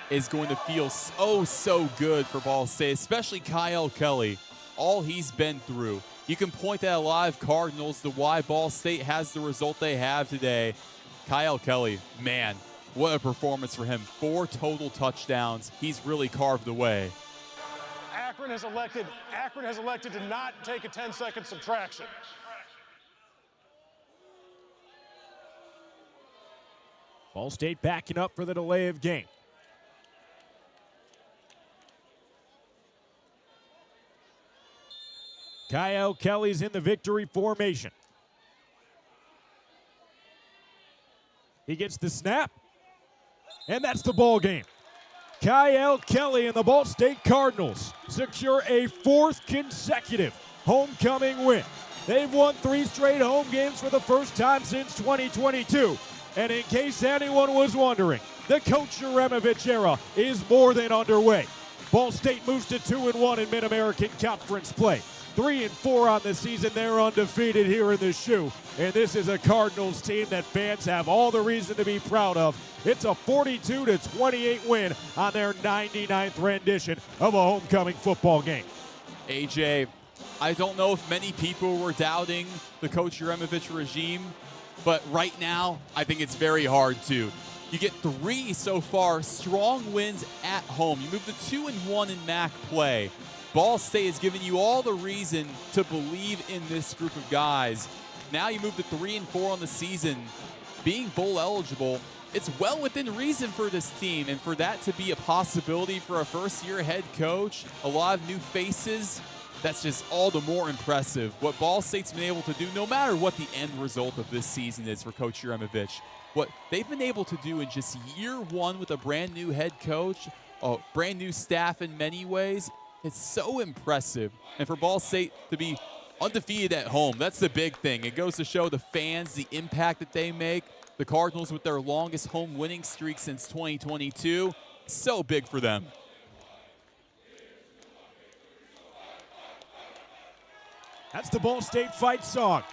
is going to feel so good for Ball State, especially Kyle Kelly. All he's been through. You can point at a lot of Cardinals to why Ball State has the result they have today. Kyle Kelly, man, what a performance for him. 4 total touchdowns. He's really carved the way. Akron has elected to not take a 10-second subtraction. Ball State backing up for the delay of game. Kyle Kelly's in the victory formation. He gets the snap, and that's the ball game. Kyle Kelly and the Ball State Cardinals secure a 4th consecutive homecoming win. They've won 3 straight home games for the first time since 2022. And in case anyone was wondering, the Coach Uranovich era is more than underway. Ball State moves to 2-1 in Mid-American Conference play. 3-4 on the season. They're undefeated here in the shoe. And this is a Cardinals team that fans have all the reason to be proud of. It's a 42-28 win on their 99th rendition of a homecoming football game. AJ, I don't know if many people were doubting the Coach Uranovich regime, but right now, I think it's very hard to. You get 3 so far, strong wins at home. You move to 2-1 in MAC play. Ball State has given you all the reason to believe in this group of guys. Now you move to 3-4 on the season. Being bowl eligible, it's well within reason for this team, and for that to be a possibility for a first-year head coach, a lot of new faces, that's just all the more impressive. What Ball State's been able to do, no matter what the end result of this season is for Coach Uranovich, what they've been able to do in just year 1 with a brand new head coach, a brand new staff in many ways, it's so impressive. And for Ball State to be undefeated at home, that's the big thing. It goes to show the fans the impact that they make. The Cardinals with their longest home winning streak since 2022, so big for them. That's the Ball State fight song.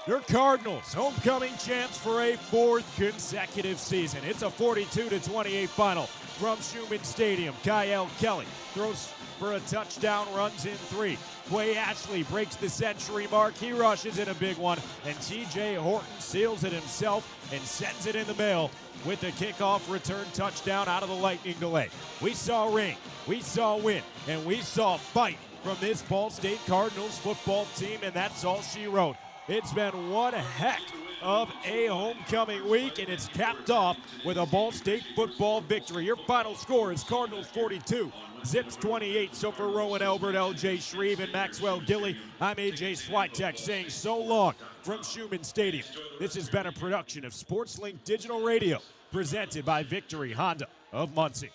Your Cardinals, homecoming champs for a 4th consecutive season. It's a 42-28 final from Schumann Stadium. Kyle Kelly throws for a touchdown, runs in 3. Quay Ashley breaks the century mark. He rushes in a big one, and TJ Horton seals it himself and sends it in the mail with a kickoff return touchdown out of the lightning delay. We saw ring, we saw win, and we saw fight from this Ball State Cardinals football team, and that's all she wrote. It's been one heck of a homecoming week, and it's capped off with a Ball State football victory. Your final score is Cardinals 42, Zips 28. So for Roen, Elbert, LJ Shrieve, and Maxwell Gillie, I'm AJ Swiatek saying so long from Schumann Stadium. This has been a production of SportsLink Digital Radio, presented by Victory Honda of Muncie.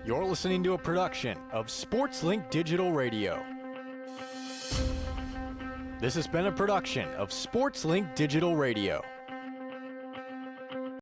You're listening to a production of SportsLink Digital Radio. This has been a production of SportsLink Digital Radio.